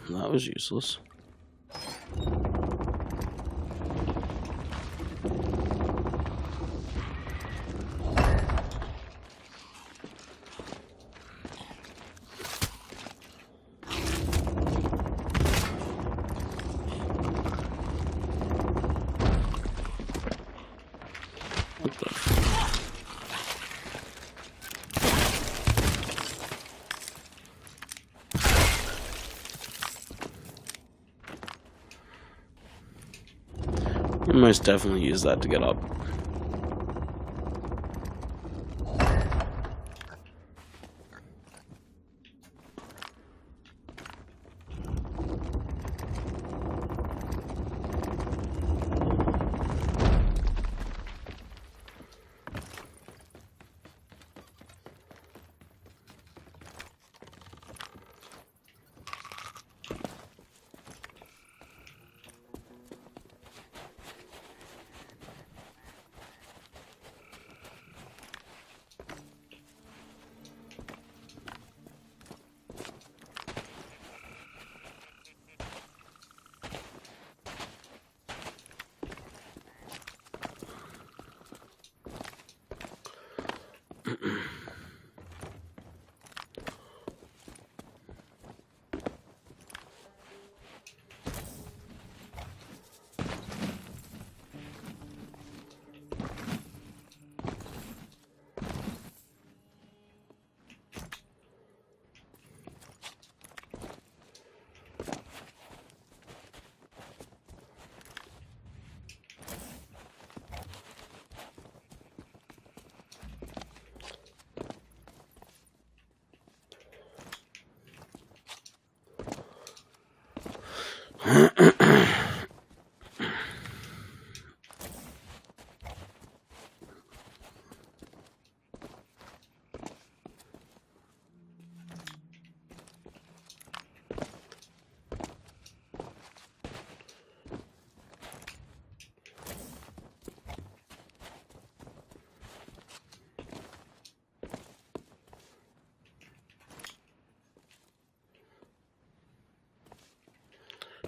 That was useless. can most definitely use that to get up.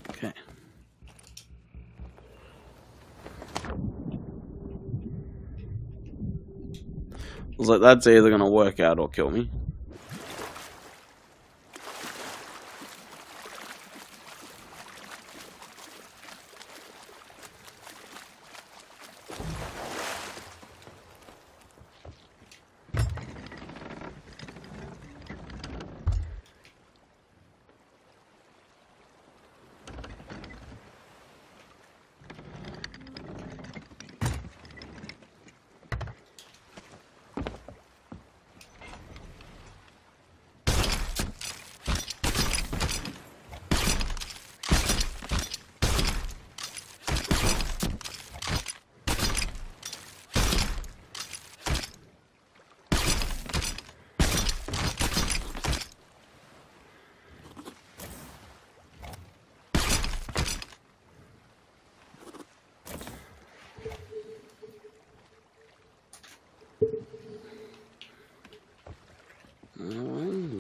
Okay. I was like, that's either gonna work out or kill me.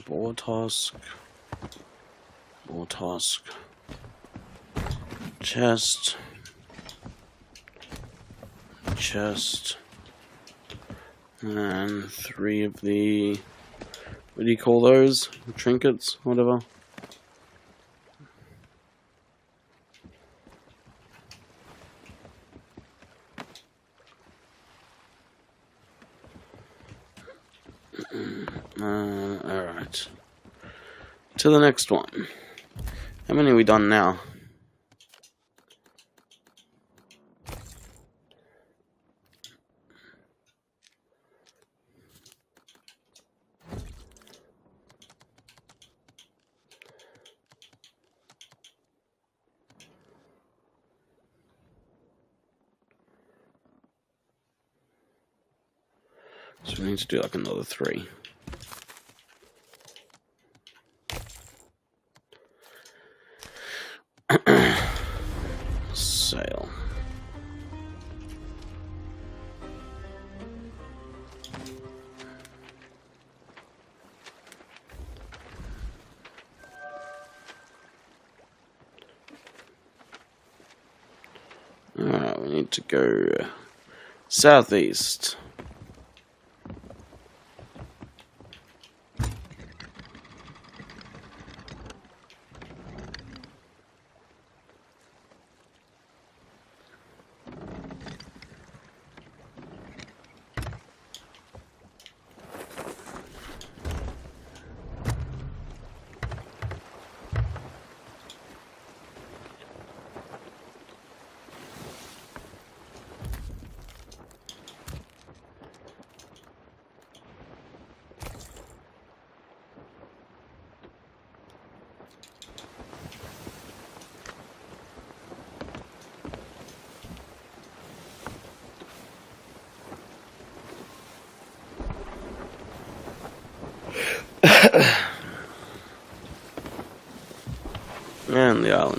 Boar task. Boar task. Chest. Chest. And 3 of the... what do you call those? Trinkets? Whatever. Alright. To the next one. How many are we done now? So we need to do like another 3. Sail. Alright, we need to go southeast.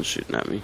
Someone's shooting at me.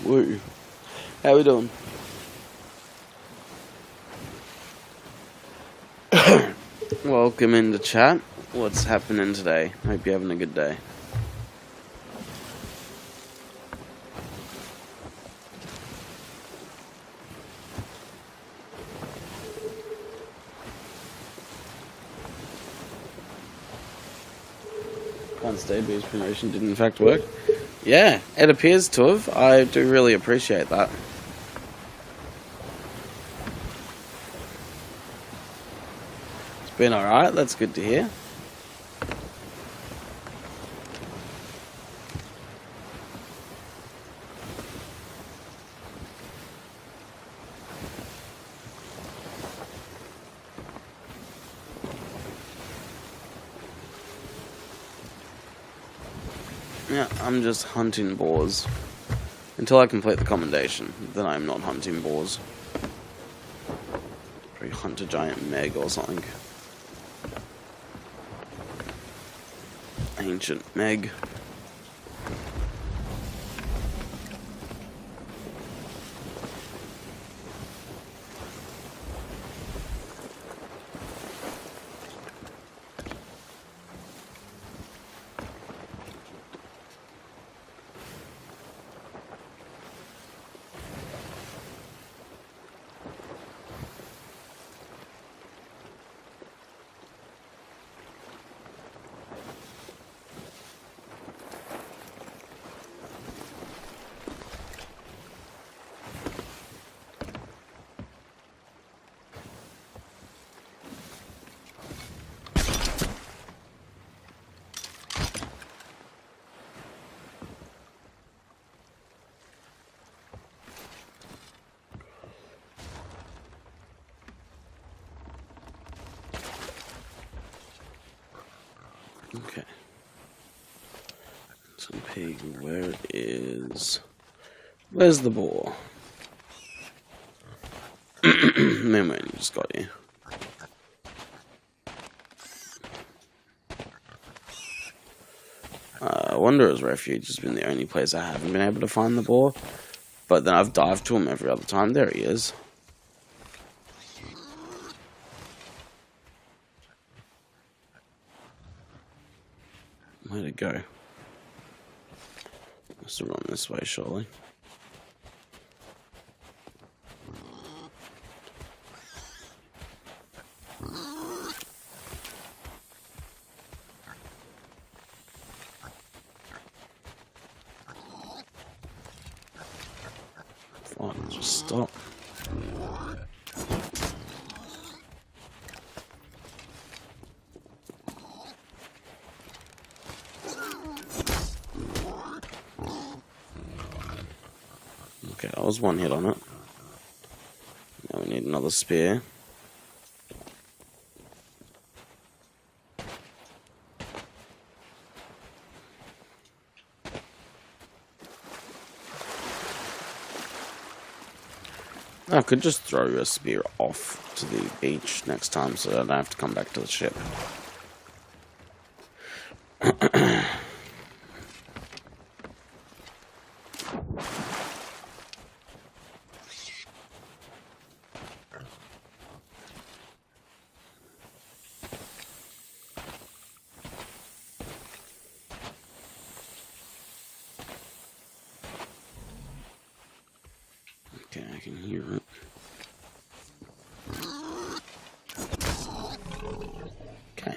Woo. How we doing? Welcome into chat. What's happening today? Hope you're having a good day. Can't stay, B's promotion did in fact work. Yeah, it appears to have. I do really appreciate that. It's been alright, that's good to hear. Yeah, I'm just hunting boars. Until I complete the commendation, then I'm not hunting boars. Probably hunt a giant meg or something. Ancient meg. Okay. Some pig, where's the boar? Man, wait, just got you. Wanderer's Refuge has been the only place I haven't been able to find the boar. But then I've dived to him every other time. There he is. Where'd it go? Must have run this way, surely. Fine, just stop. Okay, that was one hit on it. Now we need another spear. I could just throw a spear off to the beach next time so that I don't have to come back to the ship. Okay, I can hear it. Okay.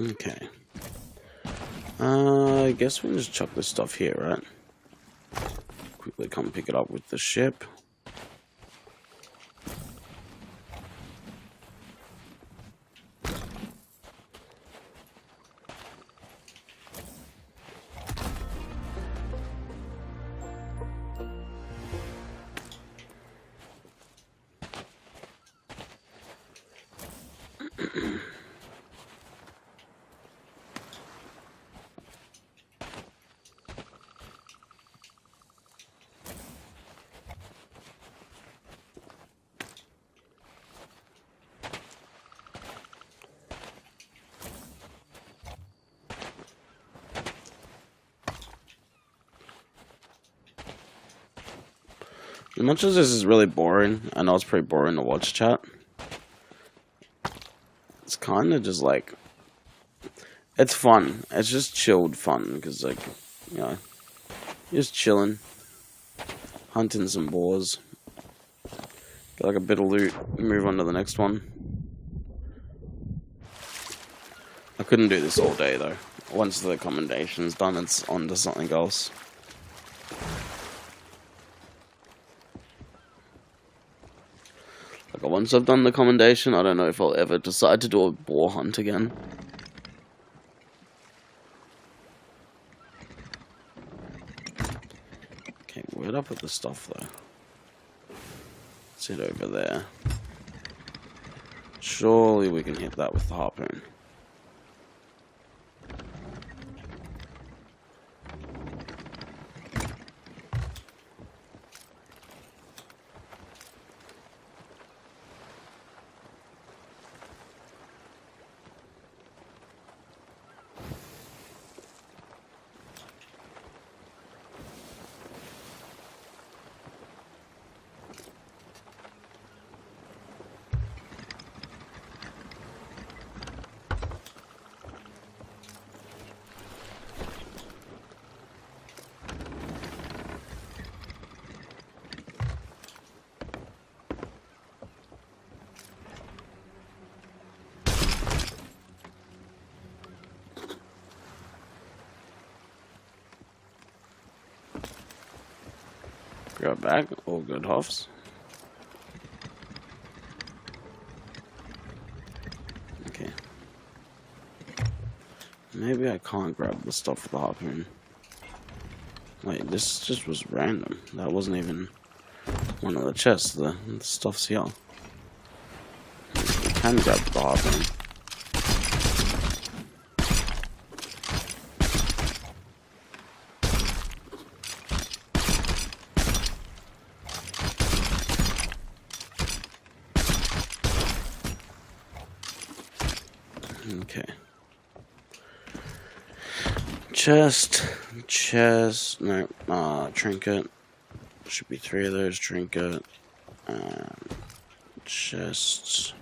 Okay. I guess we can just chuck this stuff here, right? Quickly come pick it up with the ship. As much as this is really boring, I know it's pretty boring to watch, chat. It's kind of just like, it's fun. It's just chilled fun because, like, you know, just chilling, hunting some boars, get like a bit of loot, move on to the next one. I couldn't do this all day though. Once the commendation's done, it's on to something else. Like, once I've done the commendation, I don't know if I'll ever decide to do a boar hunt again. Okay, where'd I put the stuff though? Let's hit over there. Surely we can hit that with the harpoon. Go back, all good, Hoffs. Okay. Maybe I can't grab the stuff with the harpoon. Wait, this just was random. That wasn't even one of the chests. The stuff's here. I can grab the harpoon. Okay. Chest, no, trinket. Should be 3 of those, trinket. Chests.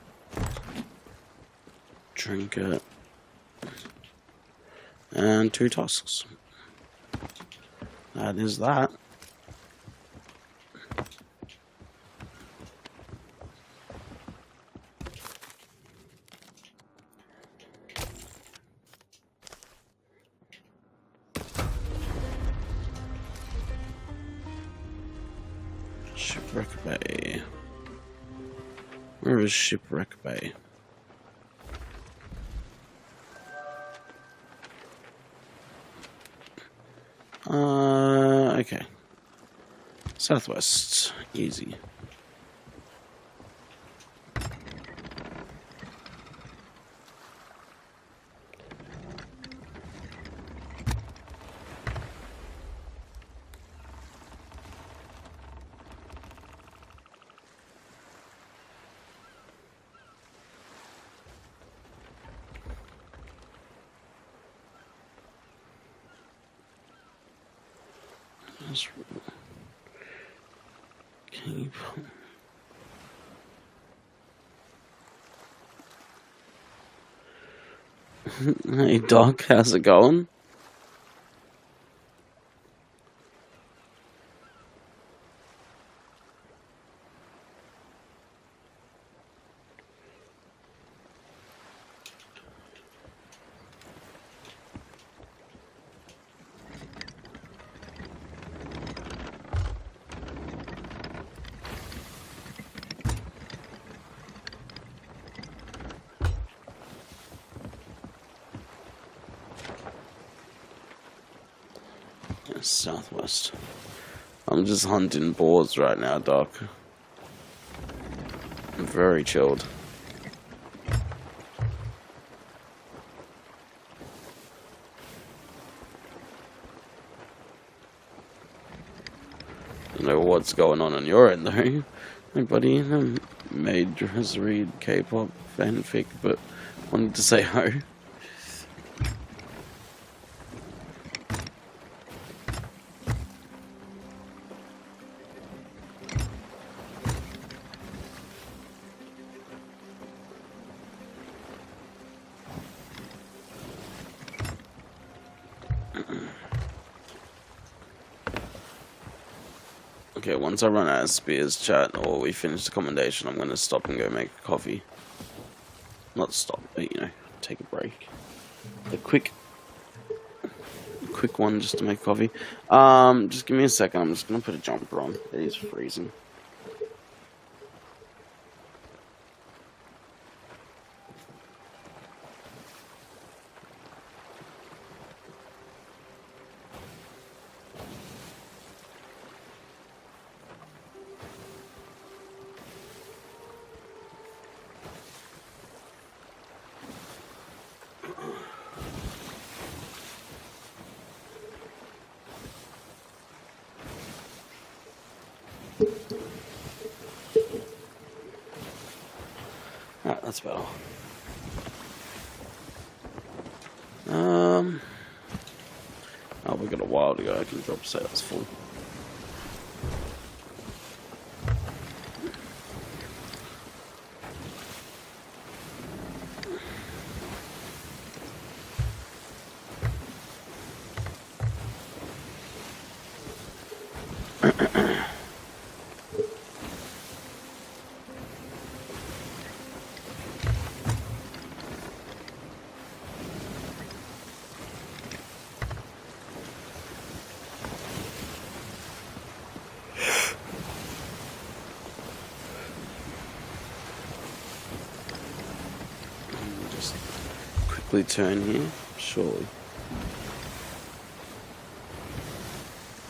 Trinket. And 2 tusks. That is that. Shipwreck Bay. Where is Shipwreck Bay? Okay. Southwest. Easy. Keep. Hey Doc, how's it going? southwest. I'm just hunting boars right now, Doc. I'm very chilled. I don't know what's going on your end, though. Hey, buddy, made us read K-pop fanfic, but wanted to say ho. Okay, once I run out of spears, chat, or we finish the commendation, I'm gonna stop and go make a coffee. Not stop, but you know, take a break. A quick one just to make coffee. Just give me a second. I'm just gonna put a jumper on. It is freezing. Alright, that's better. Oh, we've got a while to go. I can drop sales full. Turn here, surely.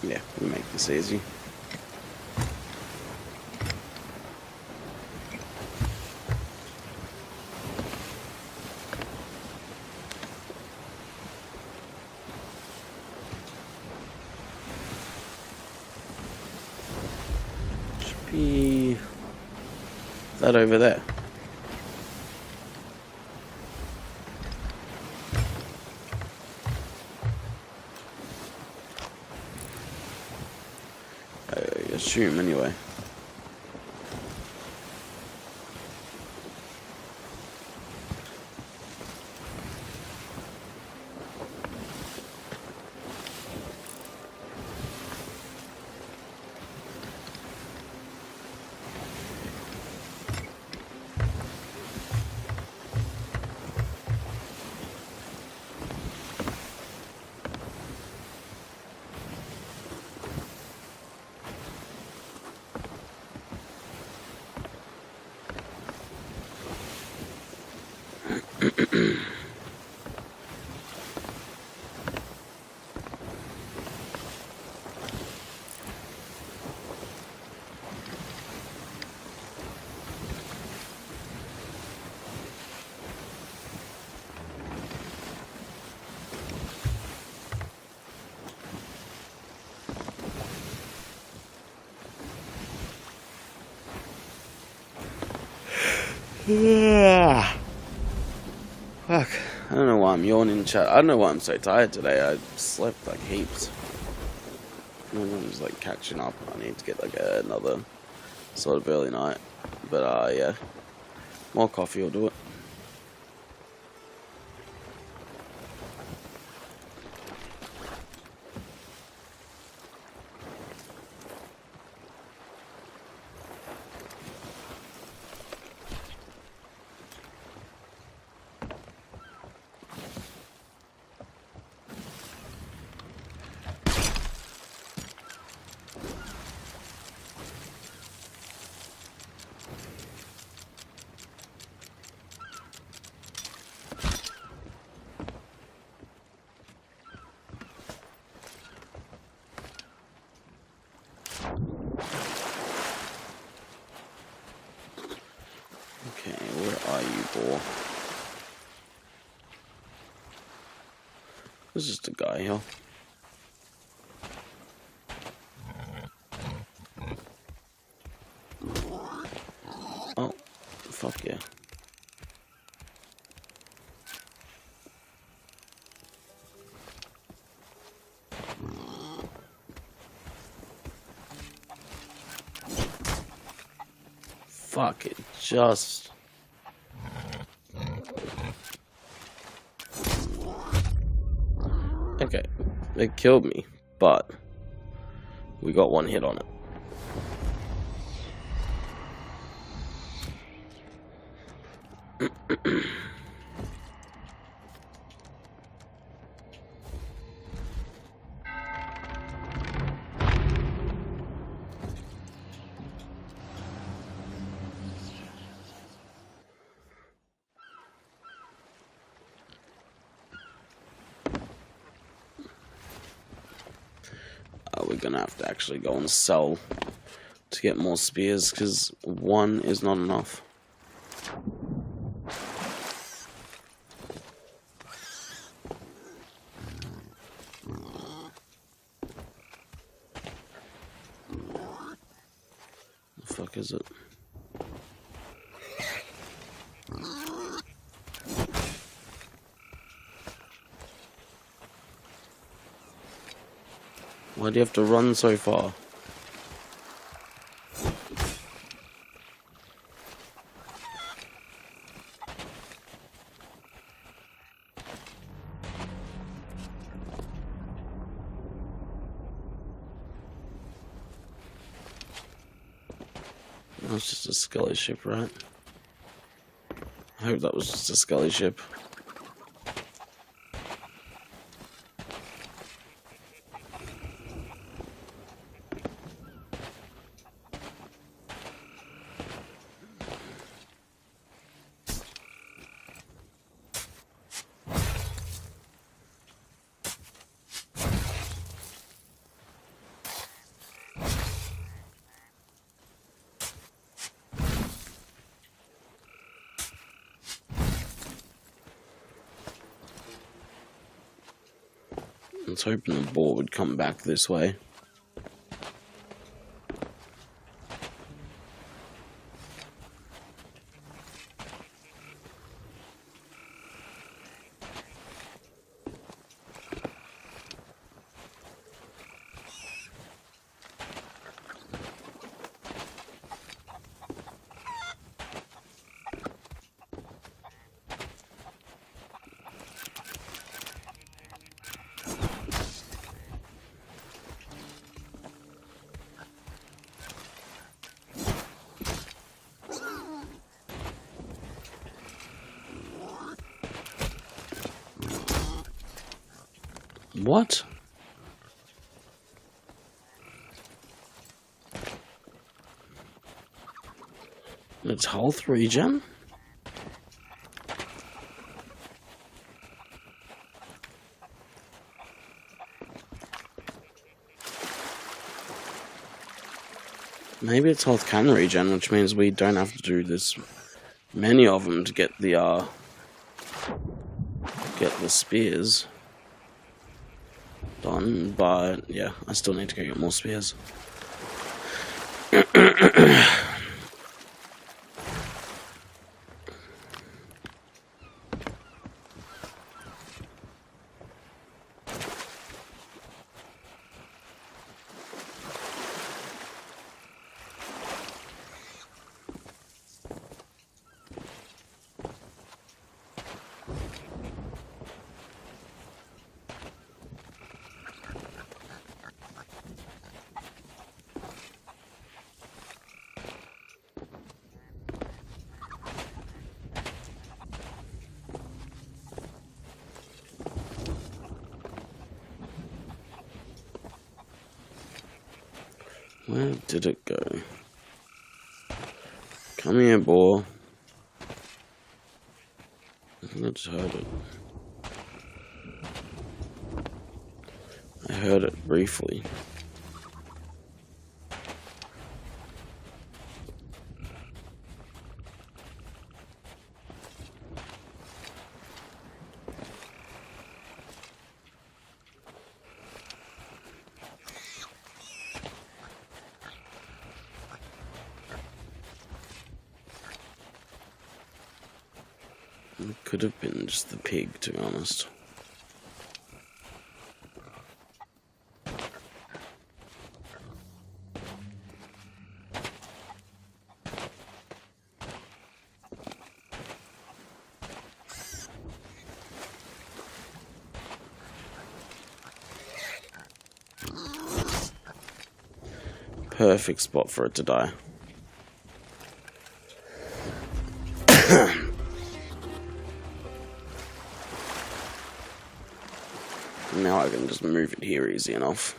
Yeah, we make this easy. Should be that over there. Assume anyway. Yeah. Fuck. I don't know why I'm yawning, chat. I don't know why I'm so tired today. I slept like heaps. I'm just like catching up. I need to get like another sort of early night. But yeah. More coffee will do it. boar. There's just a guy here. Oh, fuck yeah. Fuck it, just... Okay, it killed me, but we got one hit on it. We're gonna have to actually go and sell to get more spears, because one is not enough. The fuck is it? Why do you have to run so far? That's just a scully ship, right? I hope that was just a scully ship. I was hoping the boar would come back this way. What? It's health regen? Maybe its health can regen, which means we don't have to do this many of them to get the spears done, but yeah, I still need to go get more spears. Where did it go? Come here, boar. I think I just heard it. I heard it briefly. It could have been just the pig, to be honest. Perfect spot for it to die. Now I can just move it here easy enough.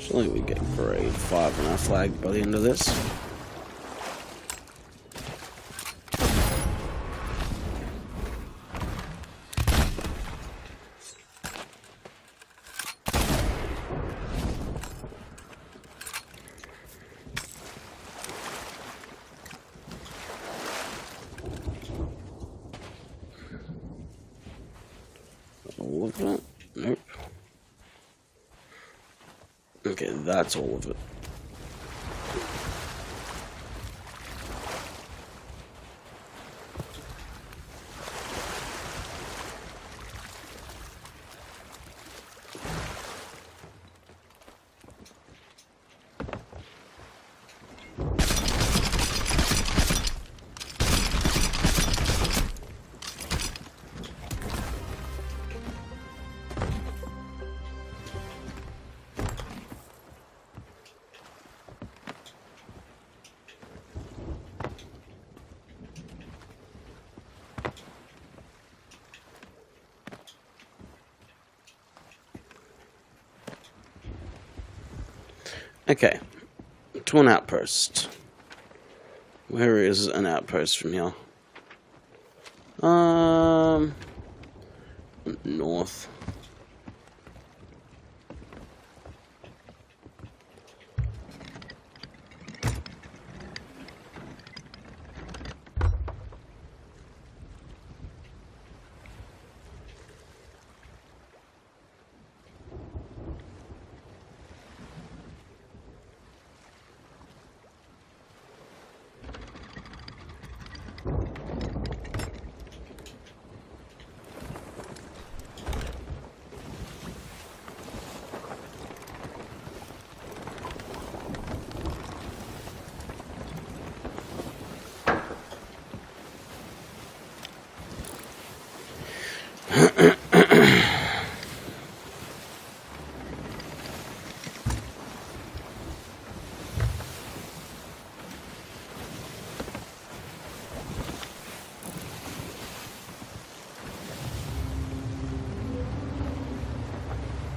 Surely we get grade 5 on our flag by the end of this. All of that? Nope. Okay, that's all of it. Okay, to an outpost. Where is an outpost from here? North.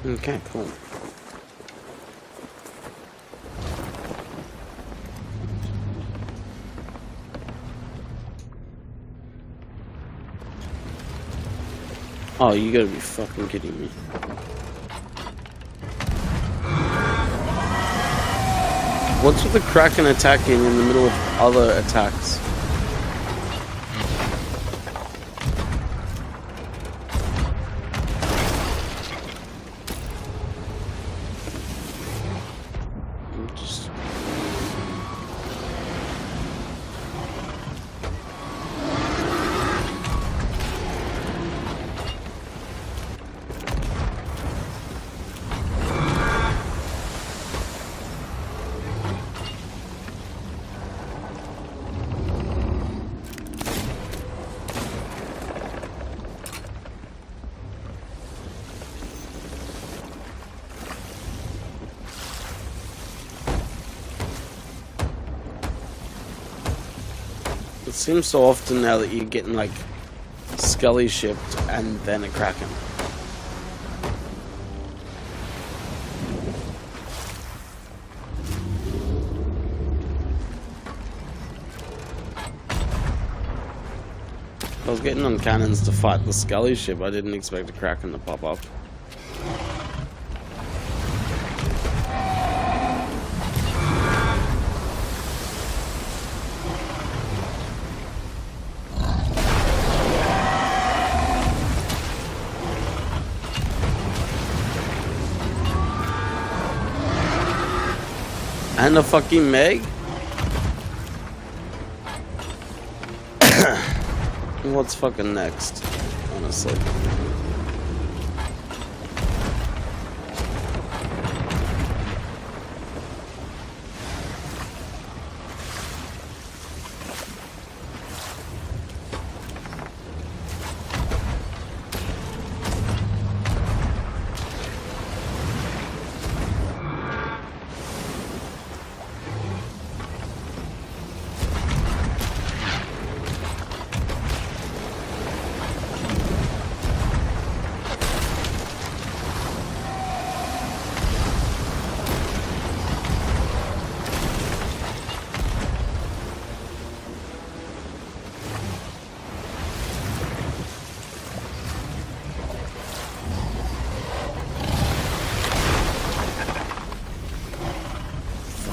Okay, cool. Oh, you gotta be fucking kidding me. What's with the Kraken attacking in the middle of other attacks? It seems so often now that you're getting like Scully shipped and then a Kraken. I was getting on cannons to fight the Scully ship. I didn't expect a Kraken to pop up. And a fucking Meg? What's fucking next? Honestly.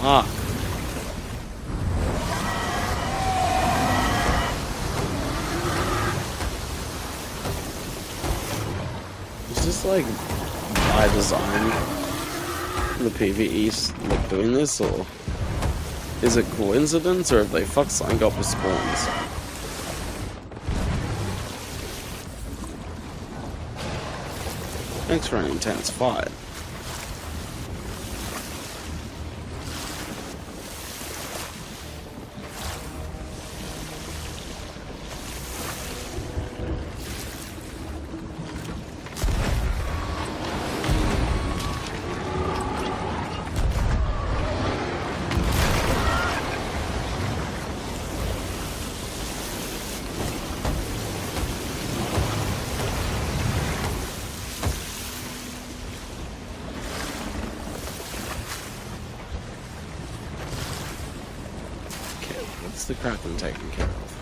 Fuck. Is this like by design? The PvE's like doing this, or is it coincidence, or have they fucked something up with spawns? Thanks for an intense fight. What's the Kraken taken care of?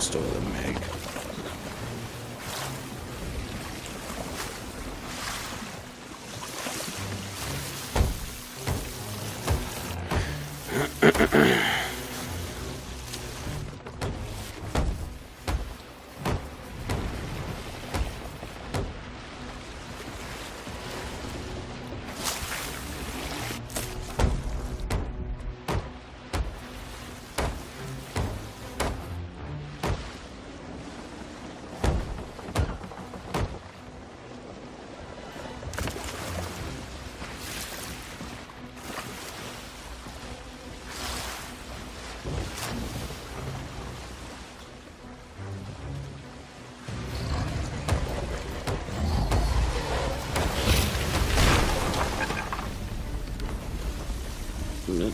store the Meg.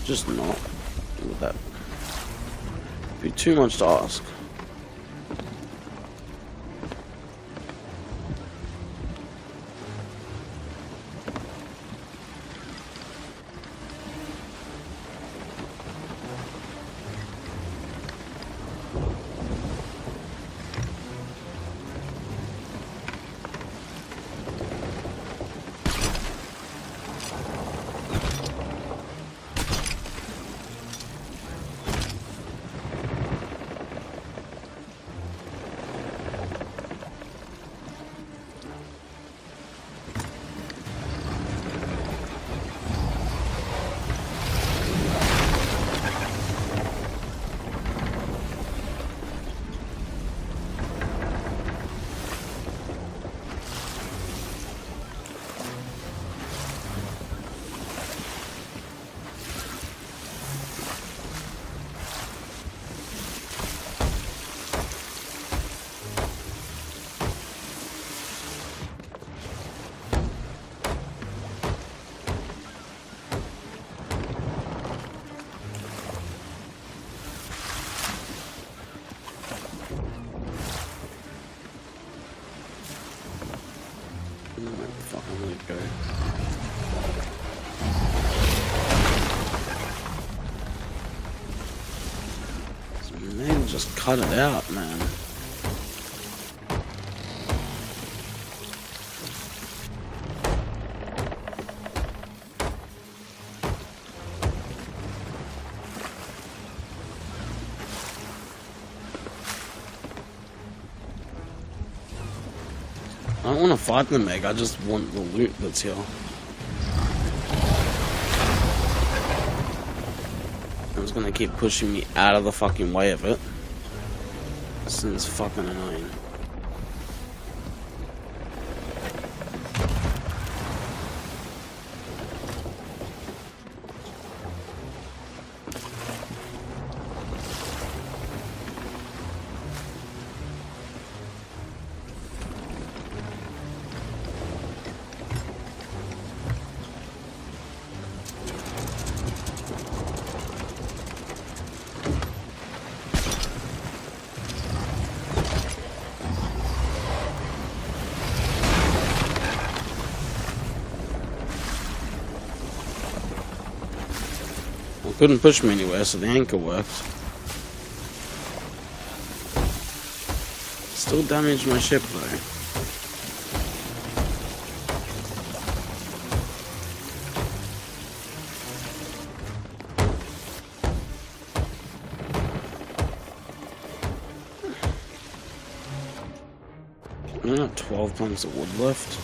Just not with that. Be too much to ask. Man, just cut it out, man. I don't want to fight the Meg, I just want the loot that's here. It's gonna keep pushing me out of the fucking way of it. This thing's fucking annoying. Couldn't push me anywhere, so the anchor worked. Still damaged my ship though. I only have 12 planks of wood left.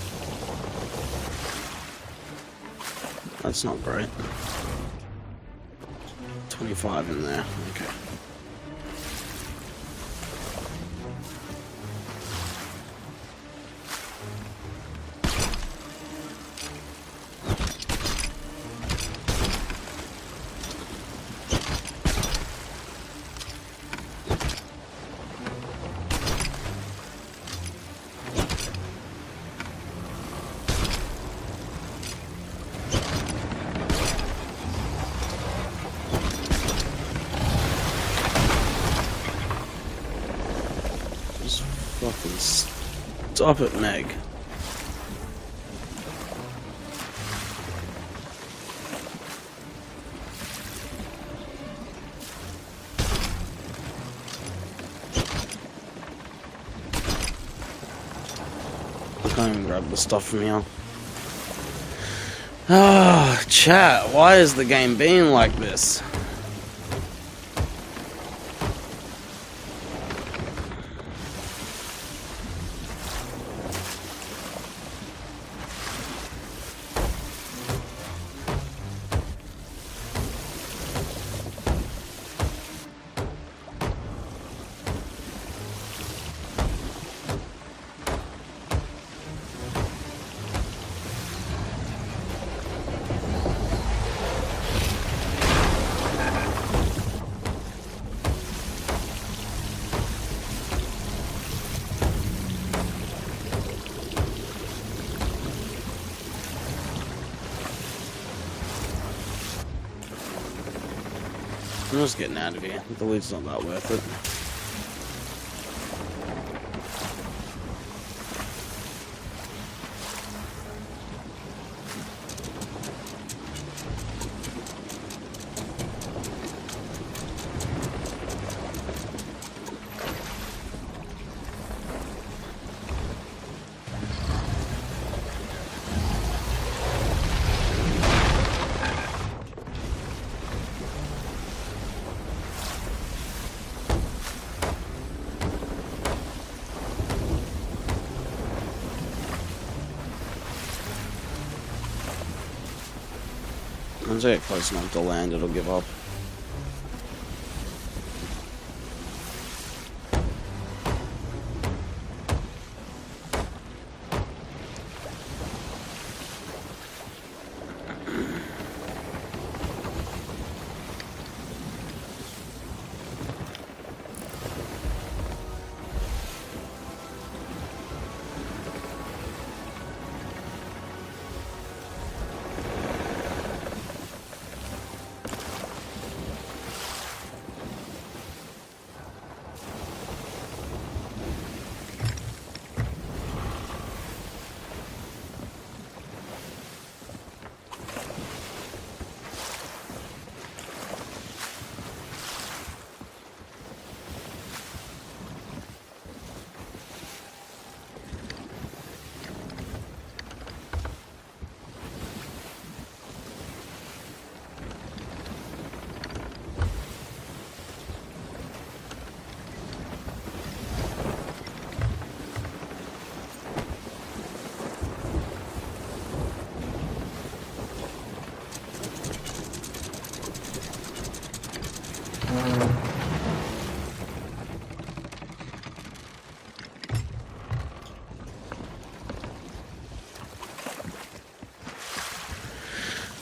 That's not great. 25 in there, okay. Fucking stop it, Meg. and grab the stuff from here. Ah, chat, why is the game being like this? I'm just getting out of here. The loot's not that worth it. Once I get close enough to land, it'll give up.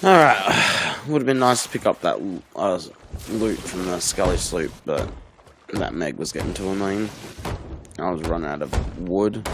Alright, would have been nice to pick up that loot from the Scully sloop, but that Meg was getting too annoying. I was running out of wood.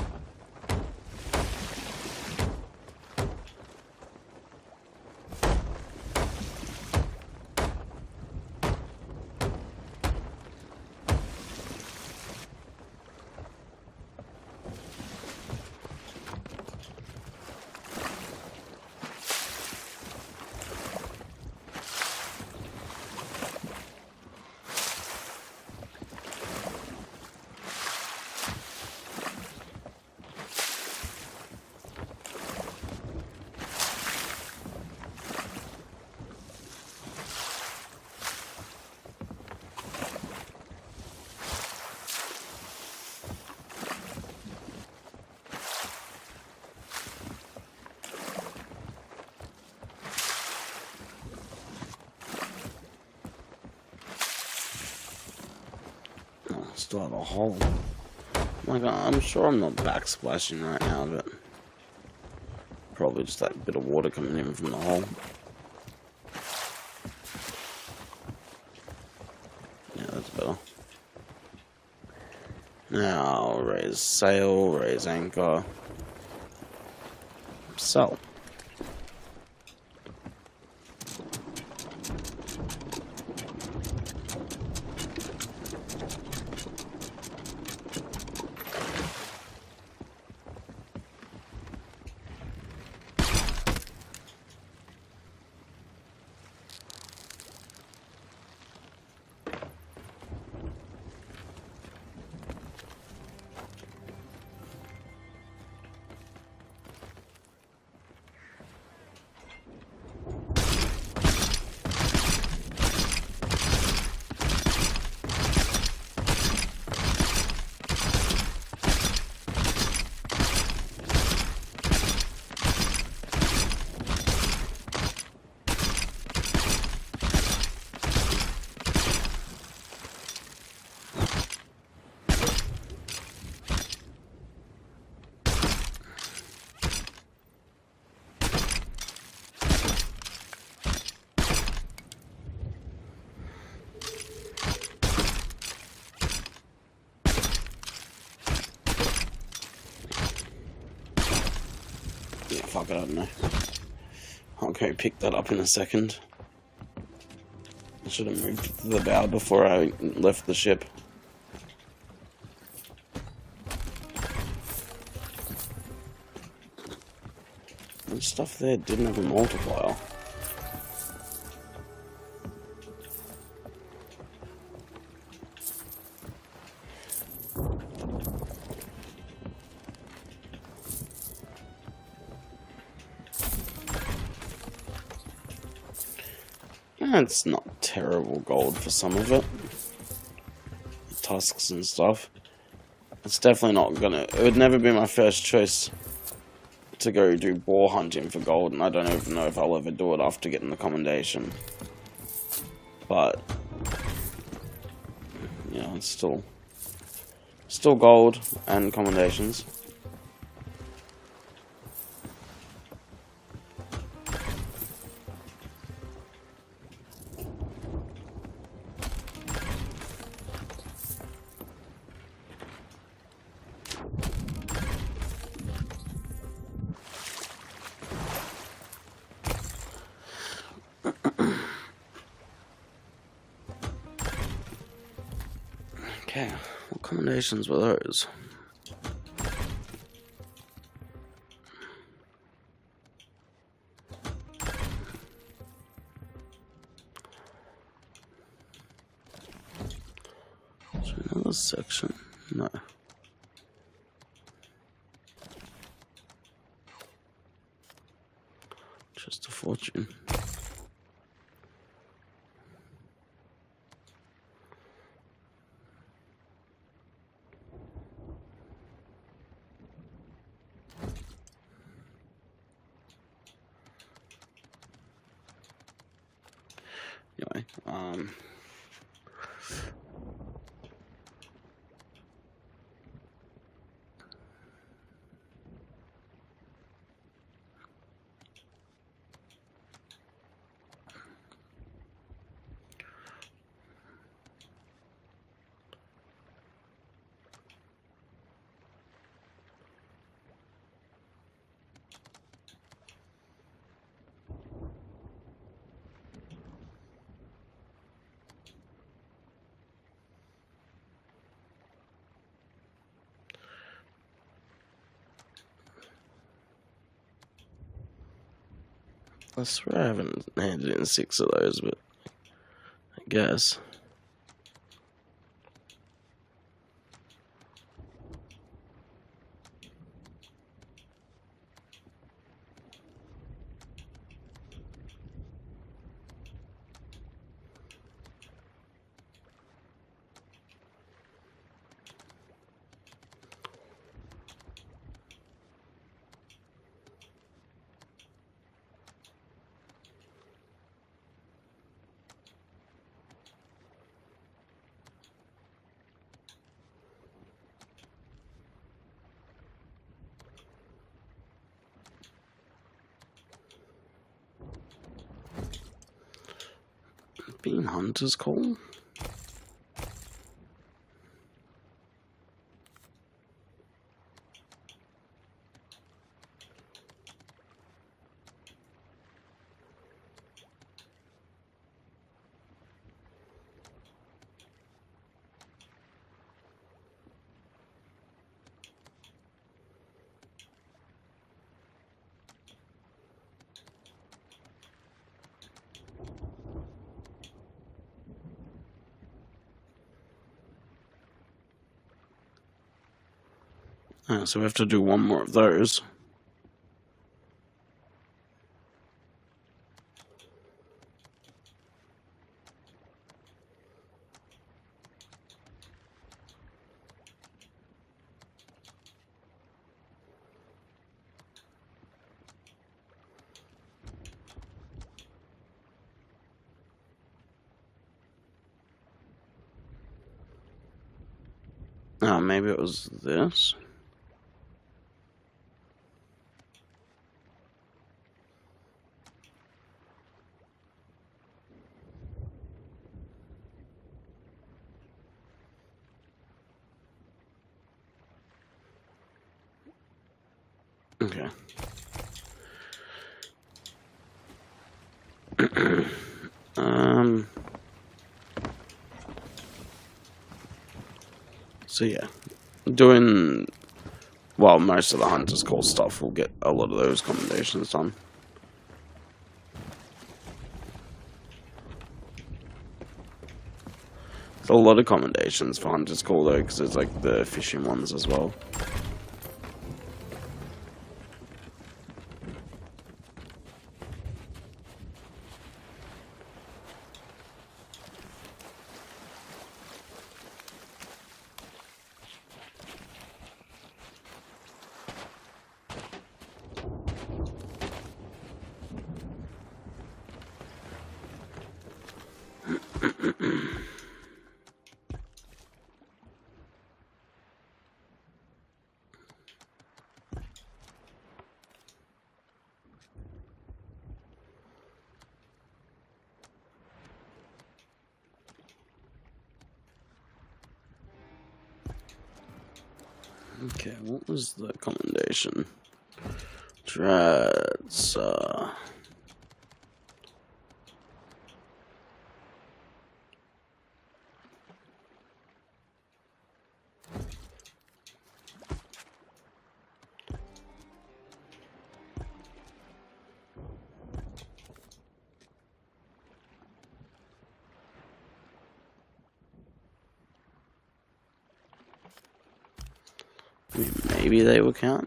Still have a hole. Like, I'm sure I'm not backsplashing right now, but probably just that bit of water coming in from the hole. Yeah, that's better. Now, raise sail, raise anchor, sell. fuck it, I don't know. I'll go pick that up in a second. I should have moved to the bow before I left the ship. And stuff there didn't have a multiplier. It's not terrible gold for some of it. Tusks and stuff. It's definitely not gonna... It would never be my first choice to go do boar hunting for gold, and I don't even know if I'll ever do it after getting the commendation. But... yeah, it's still gold and commendations. Okay, what combinations were those? Is there another section? No. Just a fortune. Anyway, I swear I haven't handed in 6 of those, but I guess. Bean Hunter's Call? So we have to do one more of those. Oh, maybe it was this. Okay. So yeah, doing well. Most of the Hunter's Call stuff will get a lot of those commendations done. There's a lot of commendations for Hunter's Call though, because there's like the fishing ones as well. Okay, what was the commendation? Dreads, I mean, maybe they will count.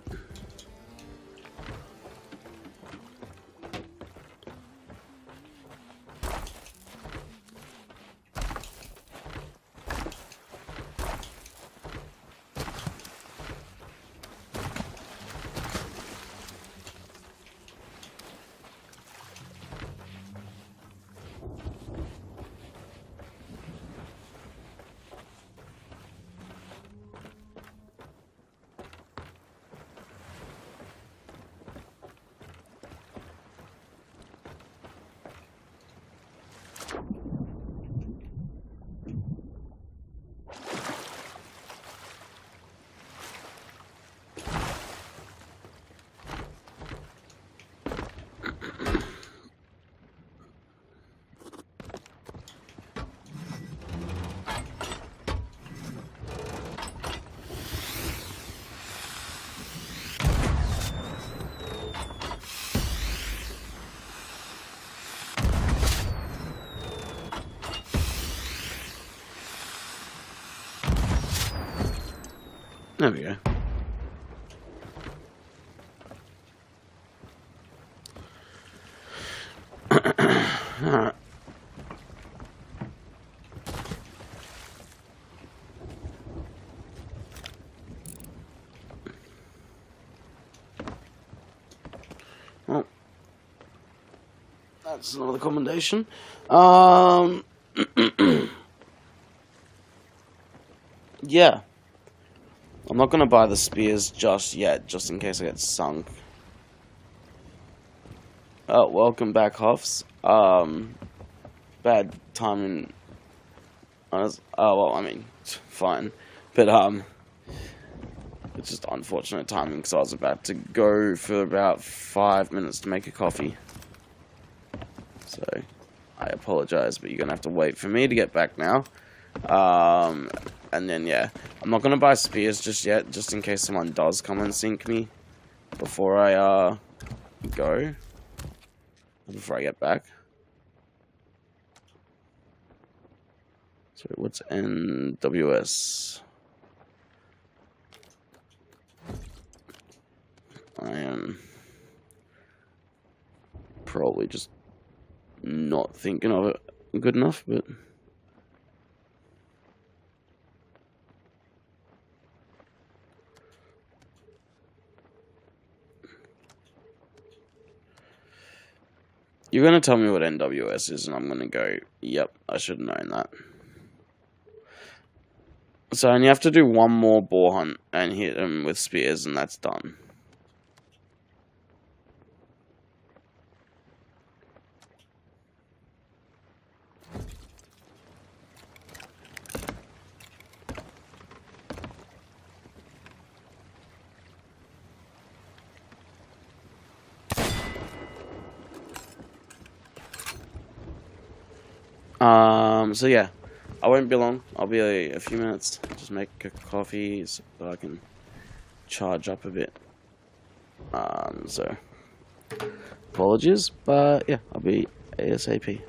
There we go. Alright. Well, that's another commendation. Yeah. I'm not gonna buy the spears just yet, just in case I get sunk. Oh, welcome back, Huffs. Bad timing. Oh, well, I mean, fine. But, it's just unfortunate timing, because I was about to go for about 5 minutes to make a coffee. So, I apologize, but you're gonna have to wait for me to get back now. And then, yeah, I'm not gonna buy spears just yet, just in case someone does come and sink me before I, go. Before I get back. So, what's NWS? I am probably just not thinking of it good enough, but... You're going to tell me what NWS is, and I'm going to go, yep, I should have known that. So, and you have to do one more boar hunt and hit them with spears, and that's done. So yeah, I won't be long. I'll be a few minutes. Just make a coffee so I can charge up a bit. So apologies, but yeah, I'll be ASAP.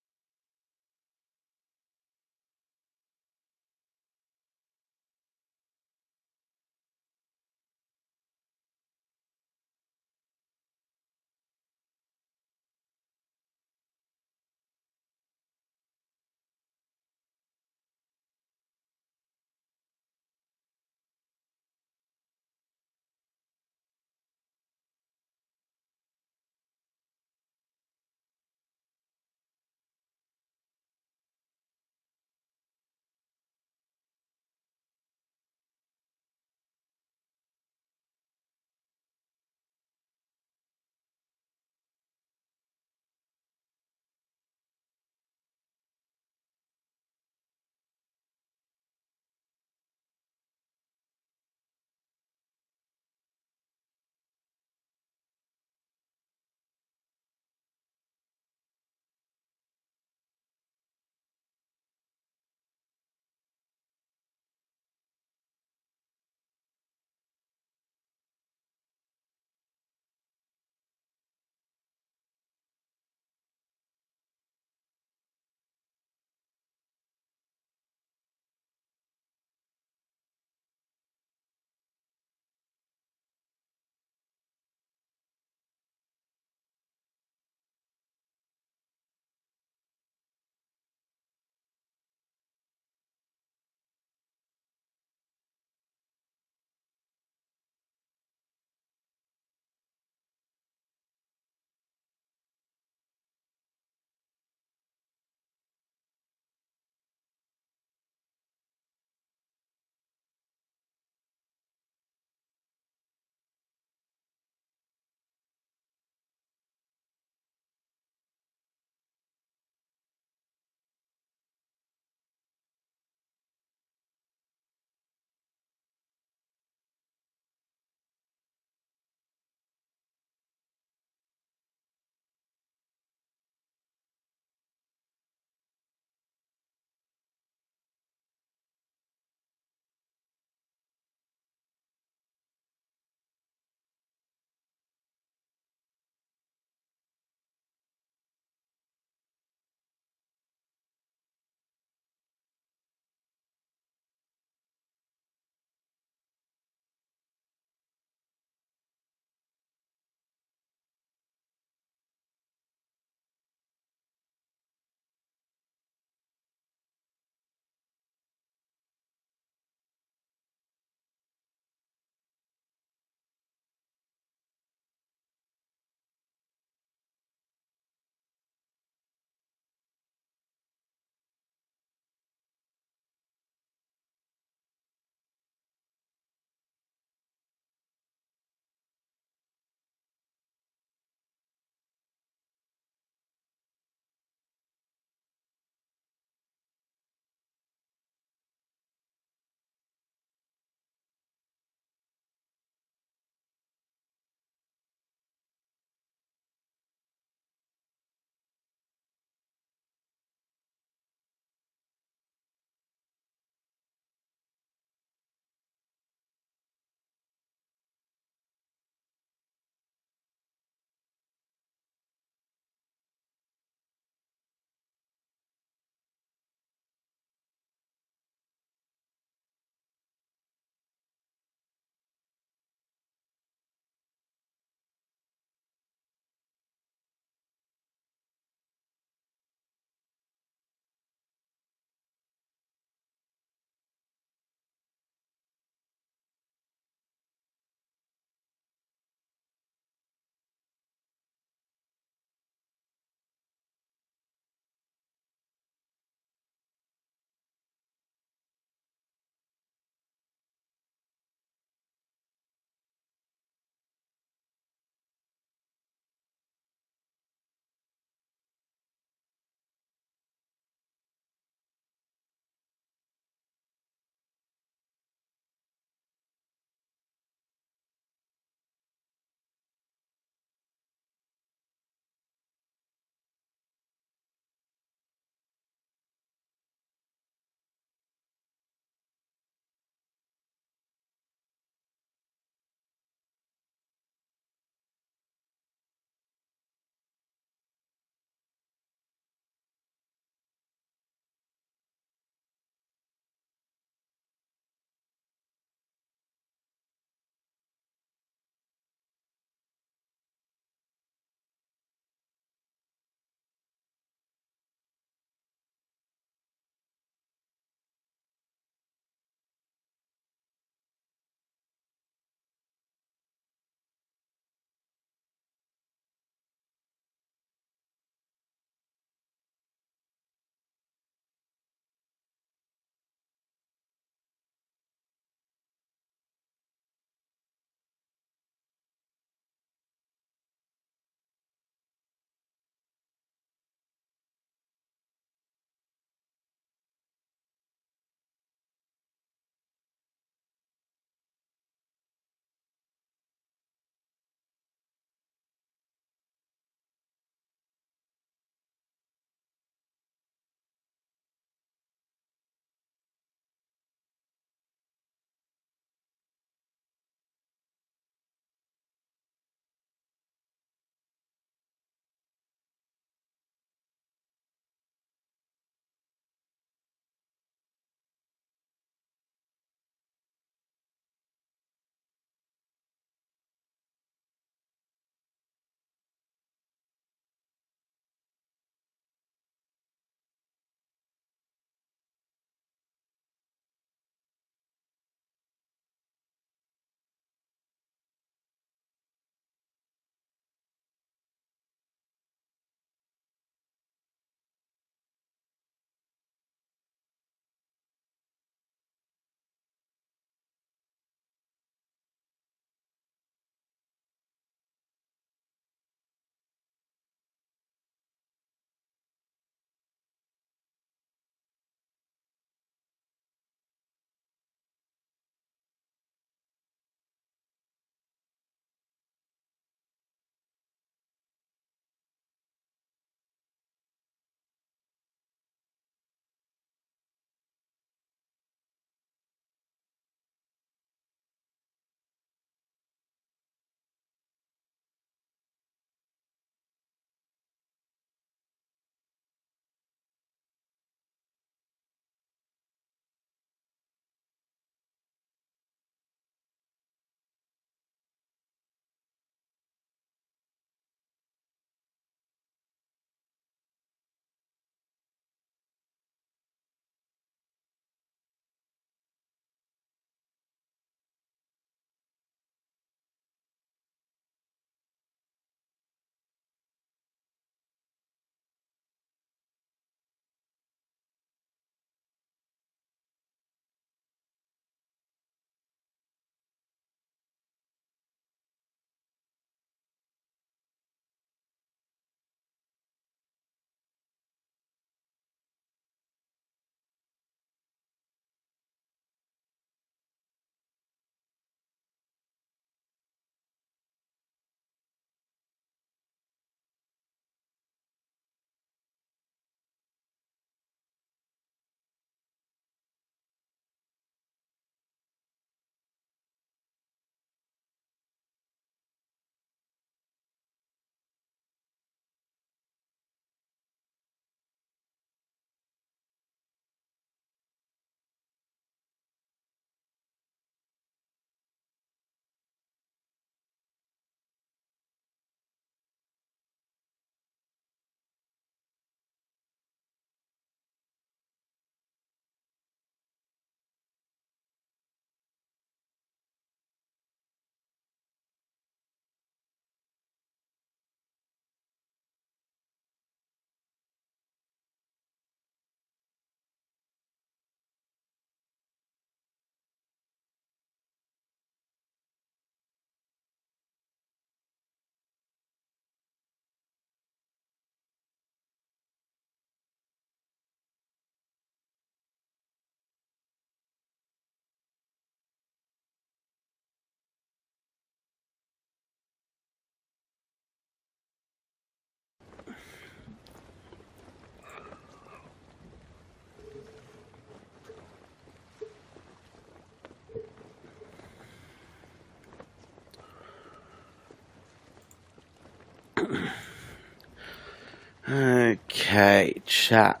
Okay, chat.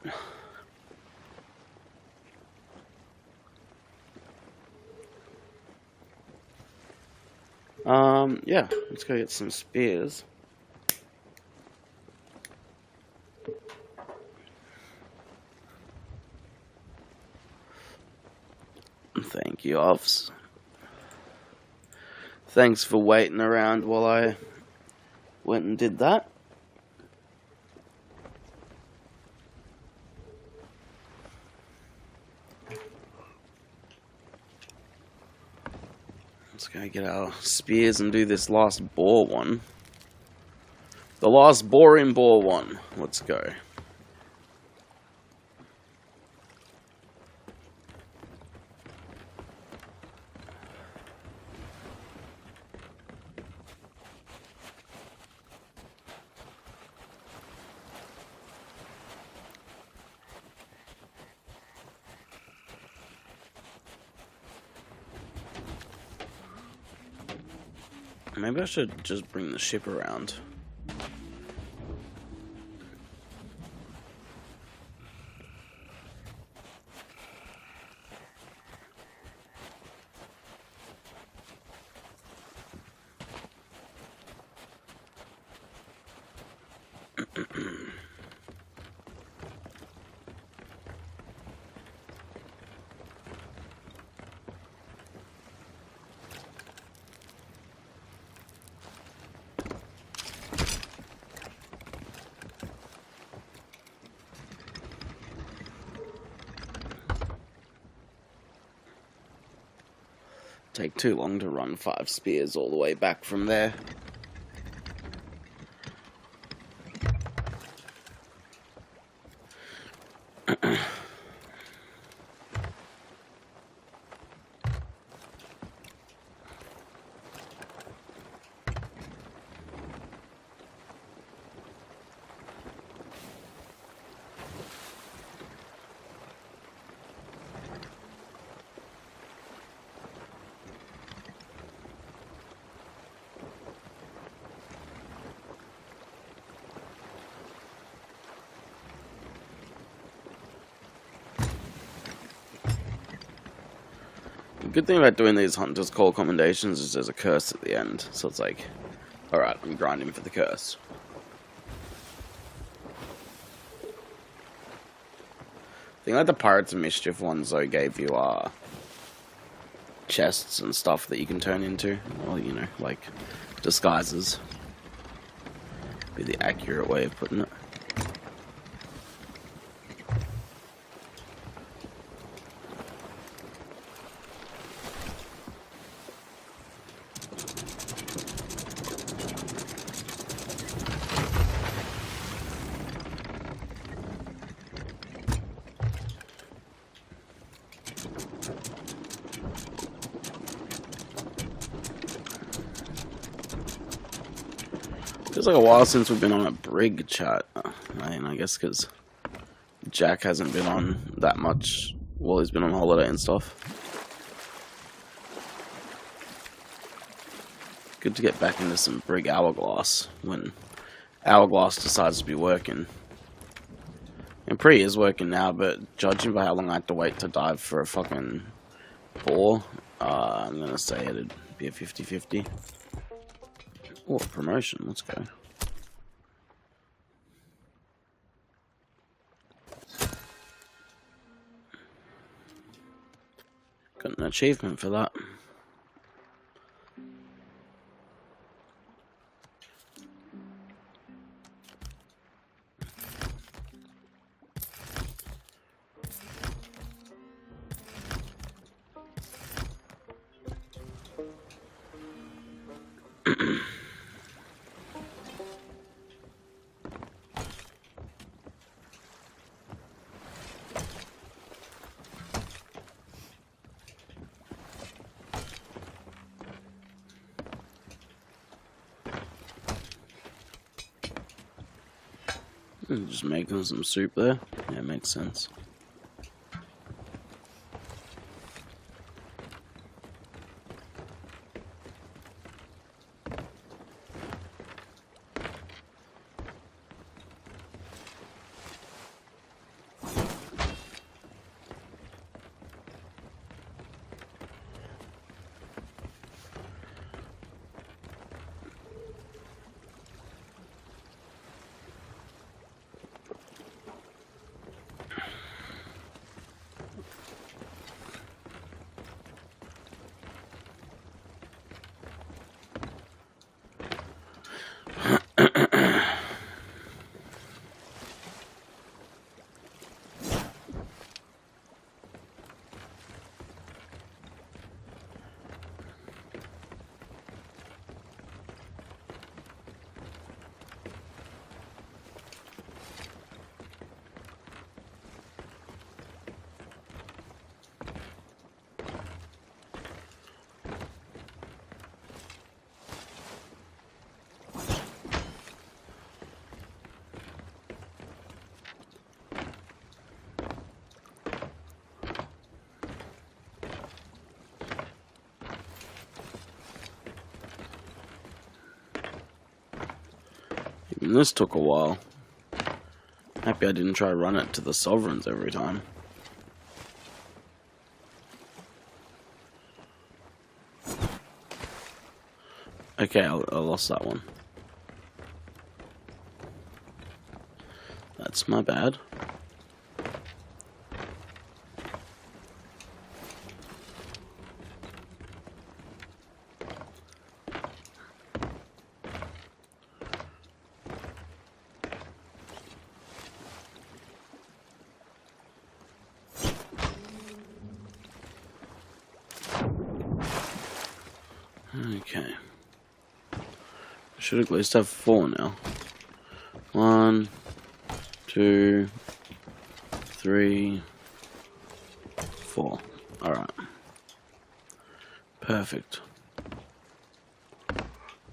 Yeah, let's go get some spears. Thank you, Offs. Thanks for waiting around while I went and did that. Let's go get our spears and do this last boar one. The last boring boar one. Let's go. Maybe I should just bring the ship around. Take too long to run 5 spears all the way back from there. The good thing about doing these Hunter's Call commendations is there's a curse at the end. So it's like, alright, I'm grinding for the curse. I think like the Pirates of Mischief ones though gave you chests and stuff that you can turn into. Or, you know, like disguises. Be the accurate way of putting it. Feels like a while since we've been on a brig, chat. I guess because Jack hasn't been on that much while he's been on holiday and stuff. Good to get back into some brig Hourglass when Hourglass decides to be working. And Pre is working now, but judging by how long I had to wait to dive for a fucking boar, I'm gonna say it'd be a 50-50. Oh, promotion, let's go. Got an achievement for that. Just making some soup there. Yeah, makes sense. Even this took a while. Happy I didn't try to run it to the sovereigns every time. Okay, I lost that one. That's my bad. Okay. Should at least have 4 now. 1, 2, 3, 4. Alright. Perfect.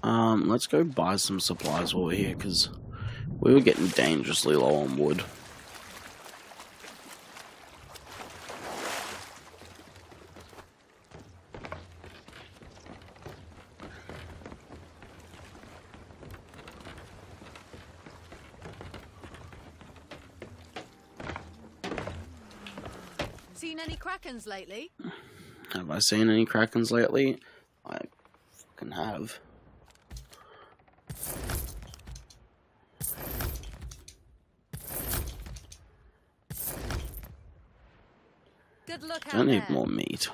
Let's go buy some supplies while we're here, because we were getting dangerously low on wood. Seen any krakens lately? Have I seen any krakens lately? I fucking have. Good look out Don't need there. more meat.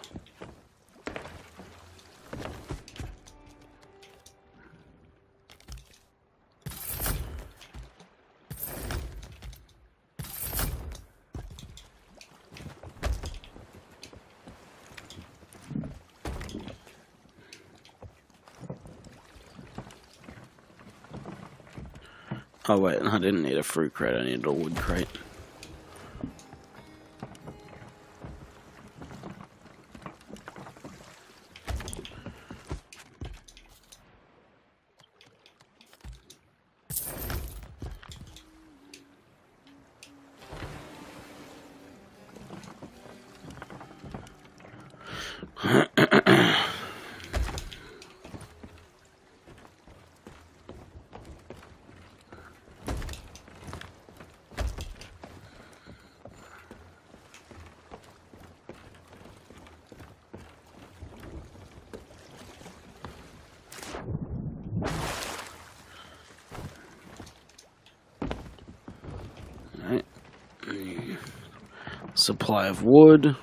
Oh wait, I didn't need a fruit crate, I needed a wood crate. Alright. Supply of wood.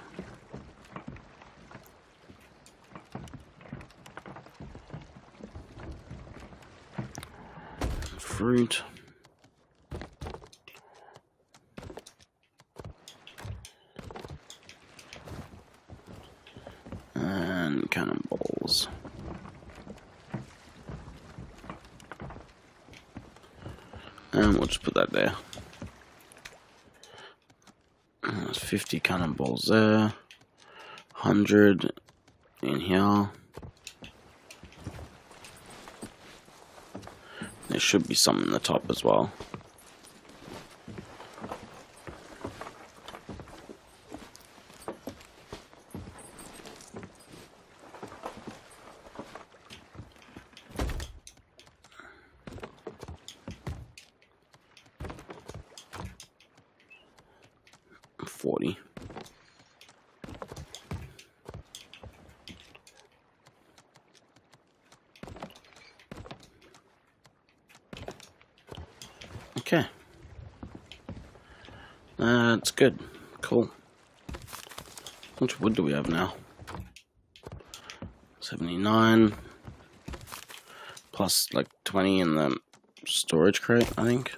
Fruit. And cannonballs. And we'll just put that there. There's 50 cannonballs there. 100 in here. There should be some in the top as well. $40. Okay. That's good. Cool. How much wood do we have now? 79. Plus like 20 in the storage crate, I think.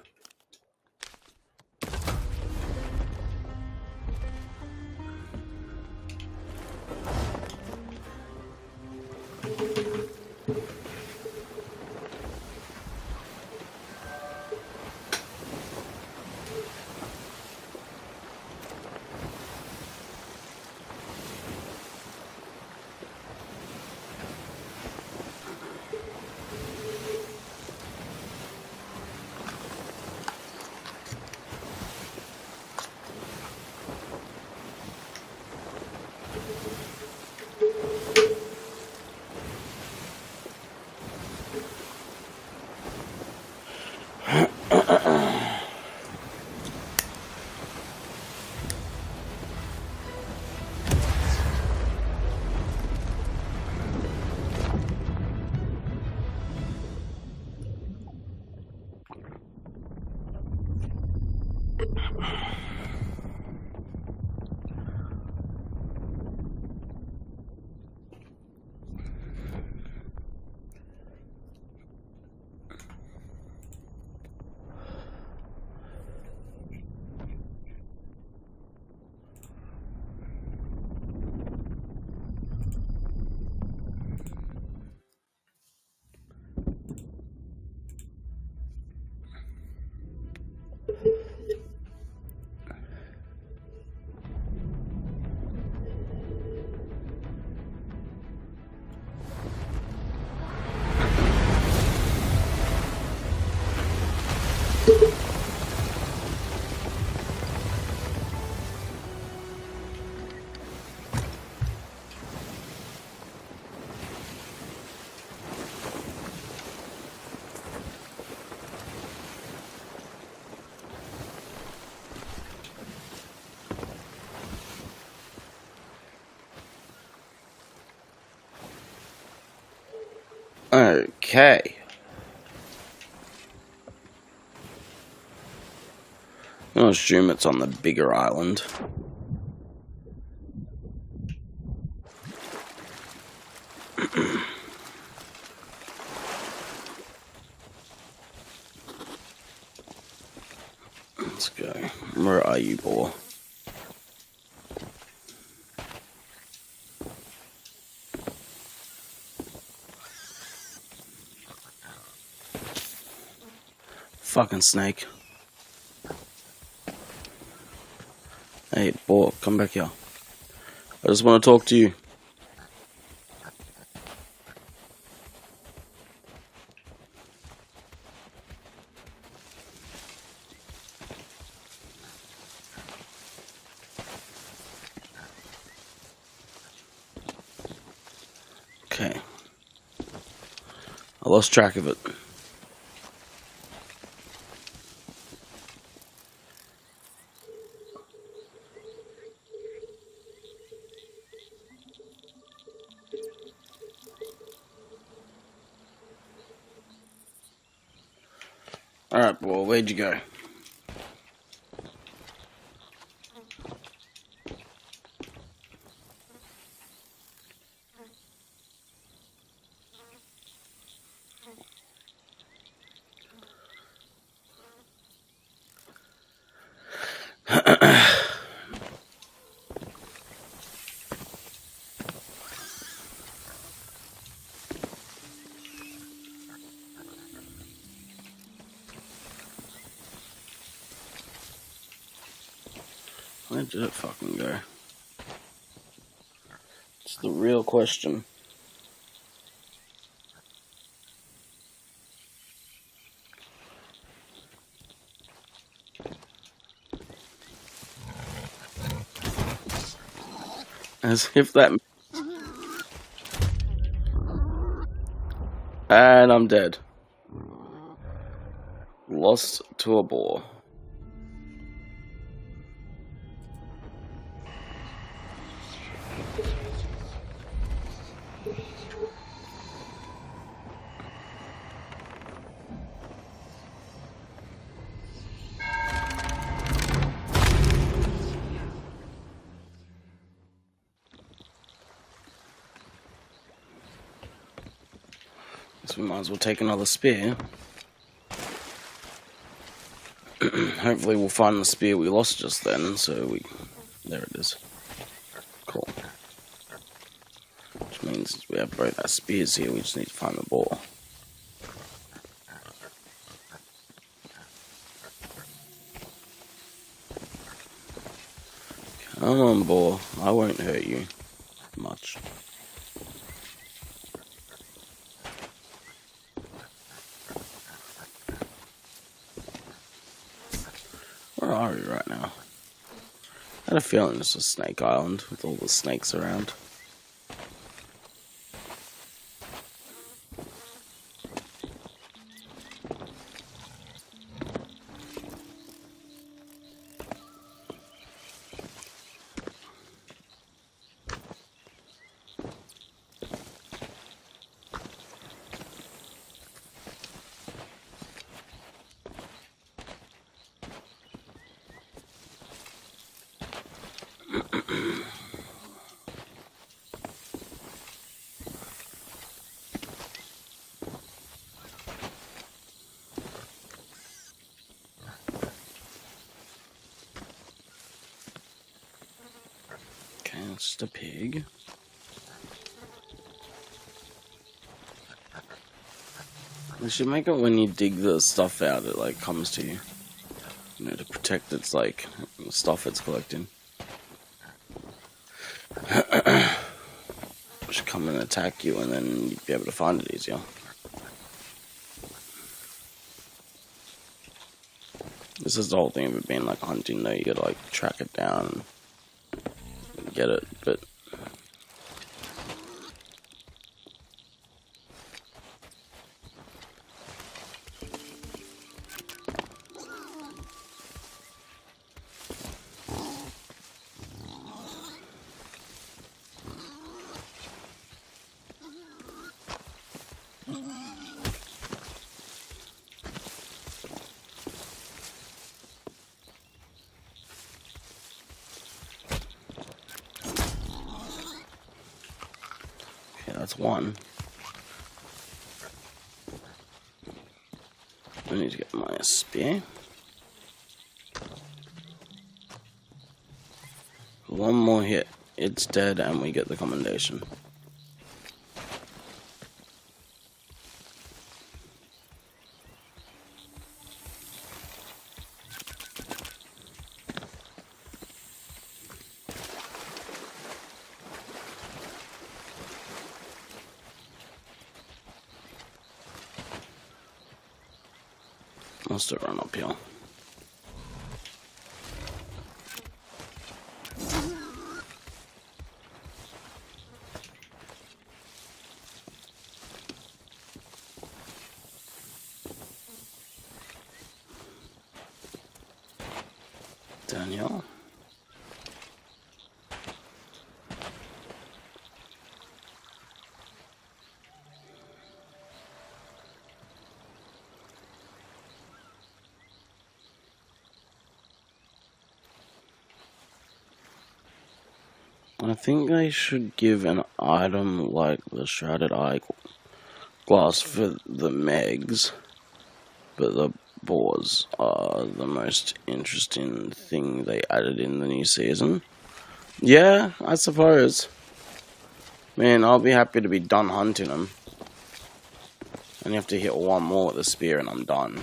Okay. I'm gonna assume it's on the bigger island. Let's go. Where are you, boy? Fucking snake. Hey, boy, come back here. I just want to talk to you. Okay. I lost track of it. Alright, boy, where'd you go? Where did it fucking go? It's the real question. As if that... And I'm dead. Lost to a boar. So we might as well take another spear. Hopefully we'll find the spear we lost just then, so we... There it is. Cool. Which means we have both our spears here, we just need to find the boar. Come on, boar. I won't hurt you much. Where are we right now? I had a feeling it's a snake island with all the snakes around. Okay, it's just a pig. They should make it when you dig the stuff out, it like comes to you. You know, to protect its like stuff it's collecting. Should come and attack you, and then you'd be able to find it easier. This is the whole thing of it being like hunting, though. You gotta like track it down and get it, but That's one. I need to get my spear. One more hit, it's dead, and we get the commendation. Must have run up here. Down here. I think I should give an item like the Shrouded Eyeglass for the Megs, but the boars are the most interesting thing they added in the new season. Yeah, I suppose. Man, I'll be happy to be done hunting them. And you have to hit one more with the spear and I'm done.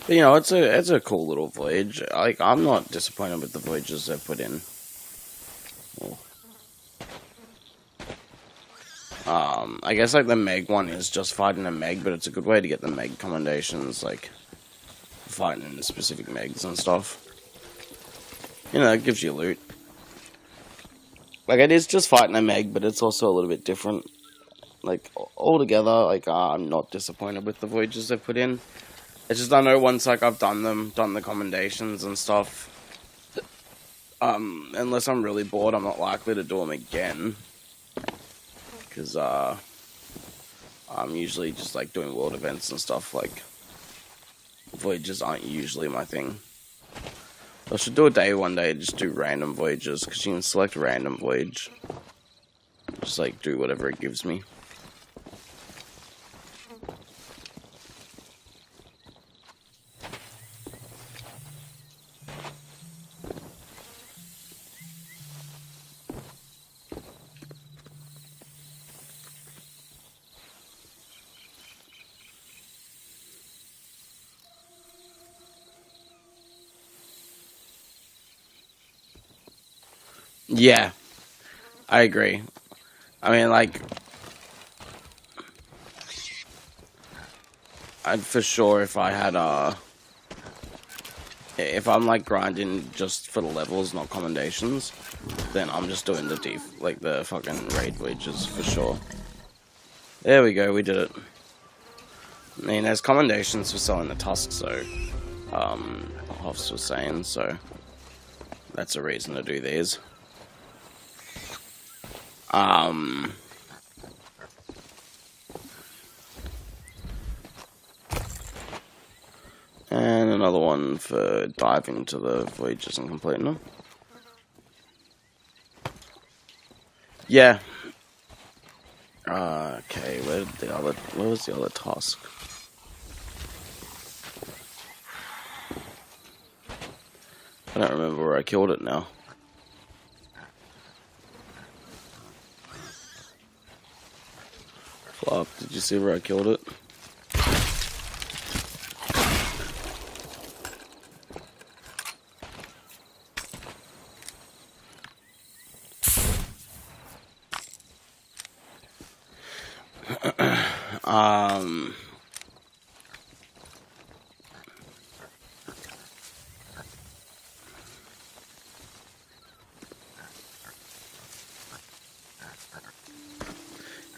But, you know, it's a cool little voyage. Like, I'm not disappointed with the voyages they've put in. I guess, like, the Meg one is just fighting a Meg, but it's a good way to get the Meg commendations, like, fighting specific Megs and stuff. You know, it gives you loot. Like, it is just fighting a Meg, but it's also a little bit different. Like, altogether, like, I'm not disappointed with the voyages they've put in. It's just, I know once, like, I've done the commendations and stuff, unless I'm really bored, I'm not likely to do them again. Because, I'm usually just, like, doing world events and stuff, like, voyages aren't usually my thing. I should do a day one day, just do random voyages, because you can select random voyage. Just, like, do whatever it gives me. Yeah, I agree. I mean, like, I'd for sure if I had, if I'm, like, grinding just for the levels, not commendations, then I'm just doing the the fucking raid voyages for sure. There we go, we did it. I mean, there's commendations for selling the tusks, though, Hoffs was saying, so that's a reason to do these. And another one for diving to the voyages and completing them. Yeah. Okay, where was the other task? I don't remember where I killed it now. Fuck, did you see where I killed it?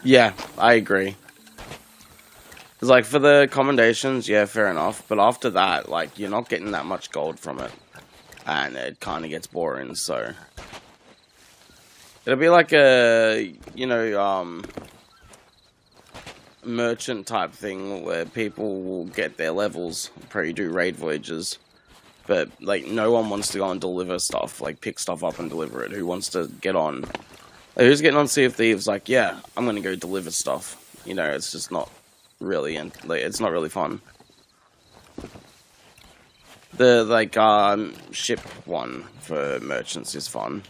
Yeah, I agree. It's like, for the commendations, yeah, fair enough. But after that, like, you're not getting that much gold from it. And it kind of gets boring, so... It'll be like a, you know, merchant type thing where people will get their levels before you do raid voyages. But, like, no one wants to go and deliver stuff, like, pick stuff up and deliver it. Who wants to get on Like, who's getting on Sea of Thieves? Like, yeah, I'm gonna go deliver stuff. You know, it's just not really, like, it's not really fun. The like ship one for merchants is fun.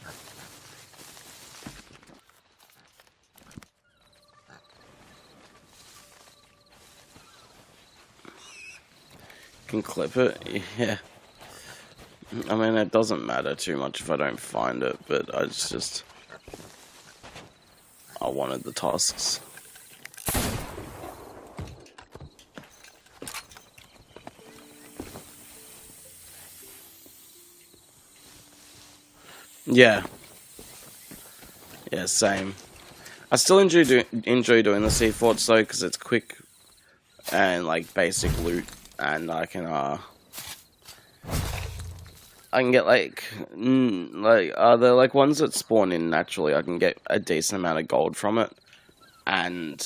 Can clip it, yeah. I mean, it doesn't matter too much if I don't find it, but I wanted the tasks. Yeah. Yeah, same. I still enjoy doing the sea forts though, because it's quick and like basic loot, and I can get like they're like ones that spawn in naturally. I can get a decent amount of gold from it, and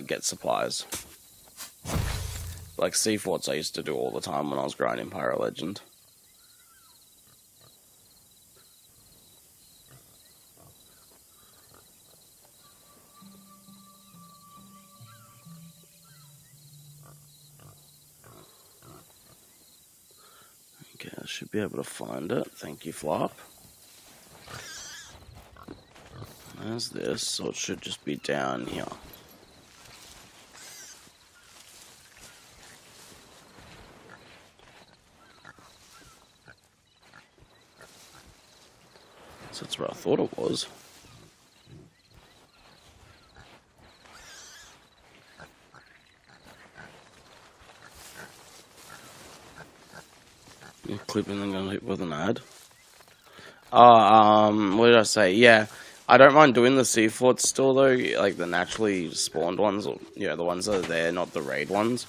get supplies. Like sea forts I used to do all the time when I was grinding Pyro Legend. Okay, I should be able to find it. Thank you, Flop. There's this, so it should just be down here. So that's where I thought it was. You're clipping and gonna hit with an ad. What did I say? Yeah, I don't mind doing the sea forts still though, like the naturally spawned ones, or the ones that are there, not the raid ones.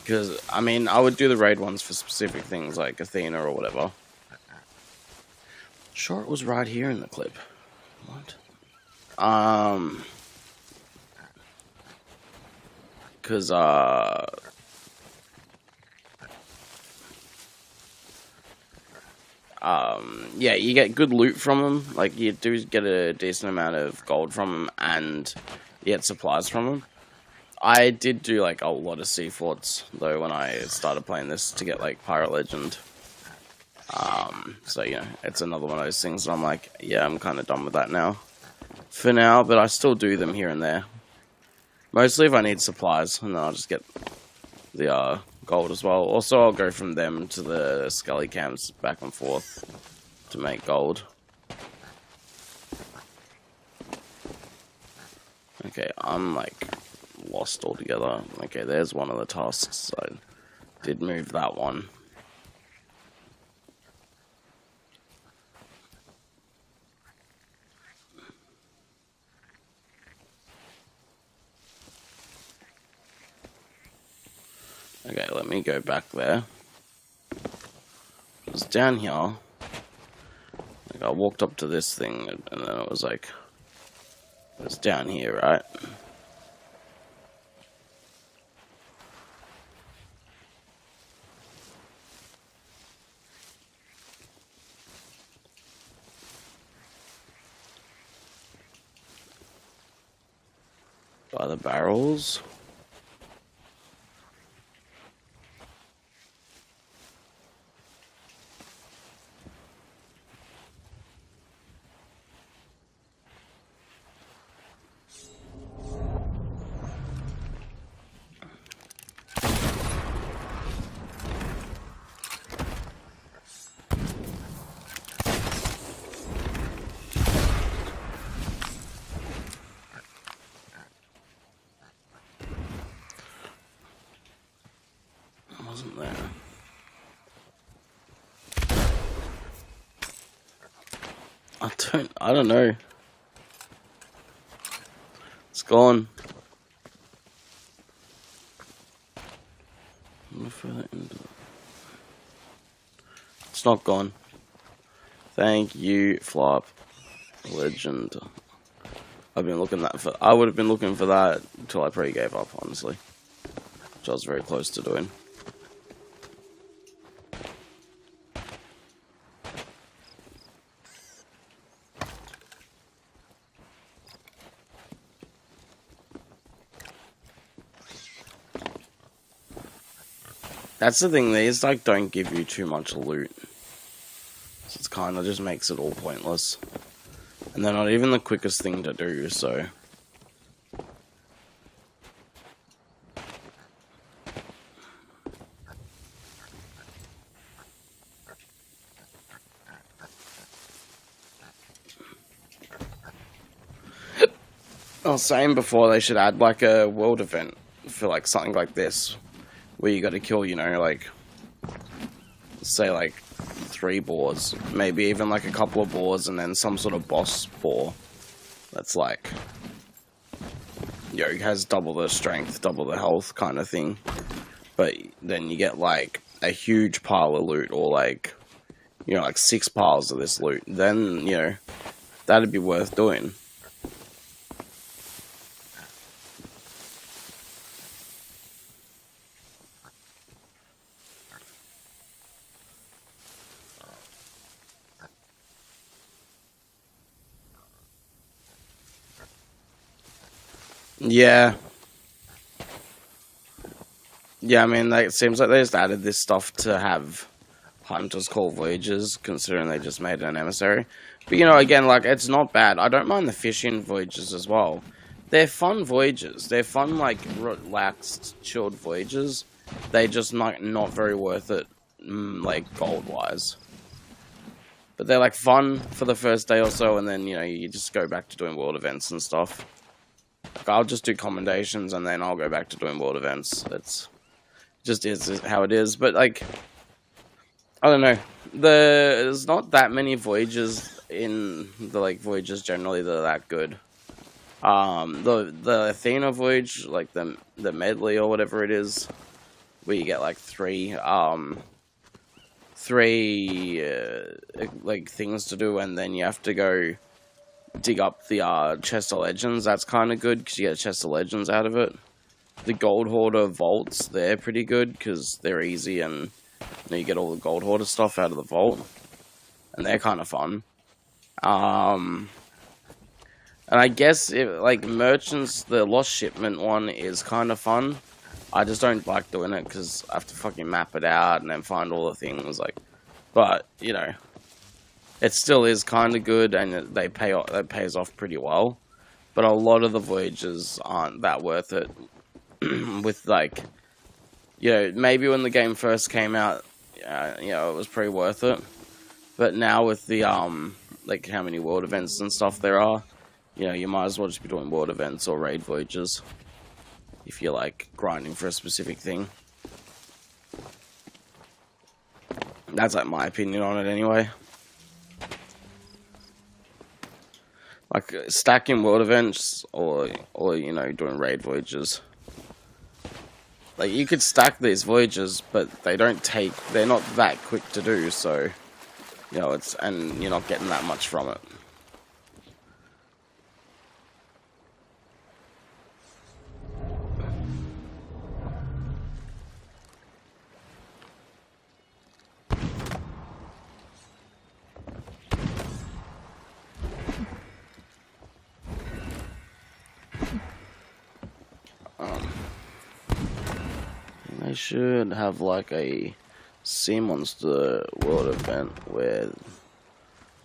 Because I mean, I would do the raid ones for specific things like Athena or whatever. Sure, it was right here in the clip. What? Because yeah, you get good loot from them. Like, you do get a decent amount of gold from them, and you get supplies from them. I did do, like, a lot of sea forts, though, when I started playing this to get, like, Pirate Legend. So, it's another one of those things that I'm like, yeah, I'm kind of done with that now. For now, but I still do them here and there. Mostly if I need supplies, and then I'll just get the, gold as well. Also, I'll go from them to the Scully camps back and forth to make gold. Okay, I'm like lost altogether. Okay, there's one of the tasks. I did move that one. Okay, let me go back there. It was down here. Like, I walked up to this thing, and then it was like, it's down here, right? By the barrels. Wasn't there? I don't know. It's gone. It's not gone. Thank you, Flop Legend. I would have been looking for that until I probably gave up, honestly. Which I was very close to doing. That's the thing, these like don't give you too much loot. So it's kind of just makes it all pointless. And they're not even the quickest thing to do, so... I was saying before they should add like a world event for like something like this. Where you gotta kill, you know, like... say like 3 boars, maybe even like a couple of boars, and then some sort of boss boar that's like, you know, has double the strength, double the health kind of thing. But then you get like a huge pile of loot, or like, you know, like 6 piles of this loot. Then, you know, that'd be worth doing. Yeah. Yeah, I mean, like, it seems like they just added this stuff to have hunters call voyages, considering they just made an emissary. But, you know, again, like, it's not bad. I don't mind the fishing voyages as well. They're fun voyages. They're fun, like, relaxed, chilled voyages. They're just not very worth it, like, gold-wise. But they're, like, fun for the first day or so, and then, you know, you just go back to doing world events and stuff. Like, I'll just do commendations, and then I'll go back to doing world events. It's just is how it is. But, like, I don't know. There's not that many voyages in the, like, voyages generally that are that good. The Athena voyage, like, the medley or whatever it is, where you get, like, three like, things to do, and then you have to go dig up the chest of legends. That's kind of good because you get a chest of legends out of it. The gold hoarder vaults, they're pretty good because they're easy, and you know, you get all the gold hoarder stuff out of the vault, and they're kind of fun. And I guess like merchants, the lost shipment one is kind of fun. I just don't like doing it because I have to fucking map it out and then find all the things, like. But you know, it still is kind of good, and that pays off pretty well. But a lot of the voyages aren't that worth it. With, like, you know, maybe when the game first came out, you know, it was pretty worth it. But now with the like how many world events and stuff there are, you know, you might as well just be doing world events or raid voyages if you're like grinding for a specific thing. That's like my opinion on it anyway. Like stacking world events or you know, doing raid voyages. Like, you could stack these voyages, but they're not that quick to do, so, you know, and you're not getting that much from it. They should have like a sea monster world event where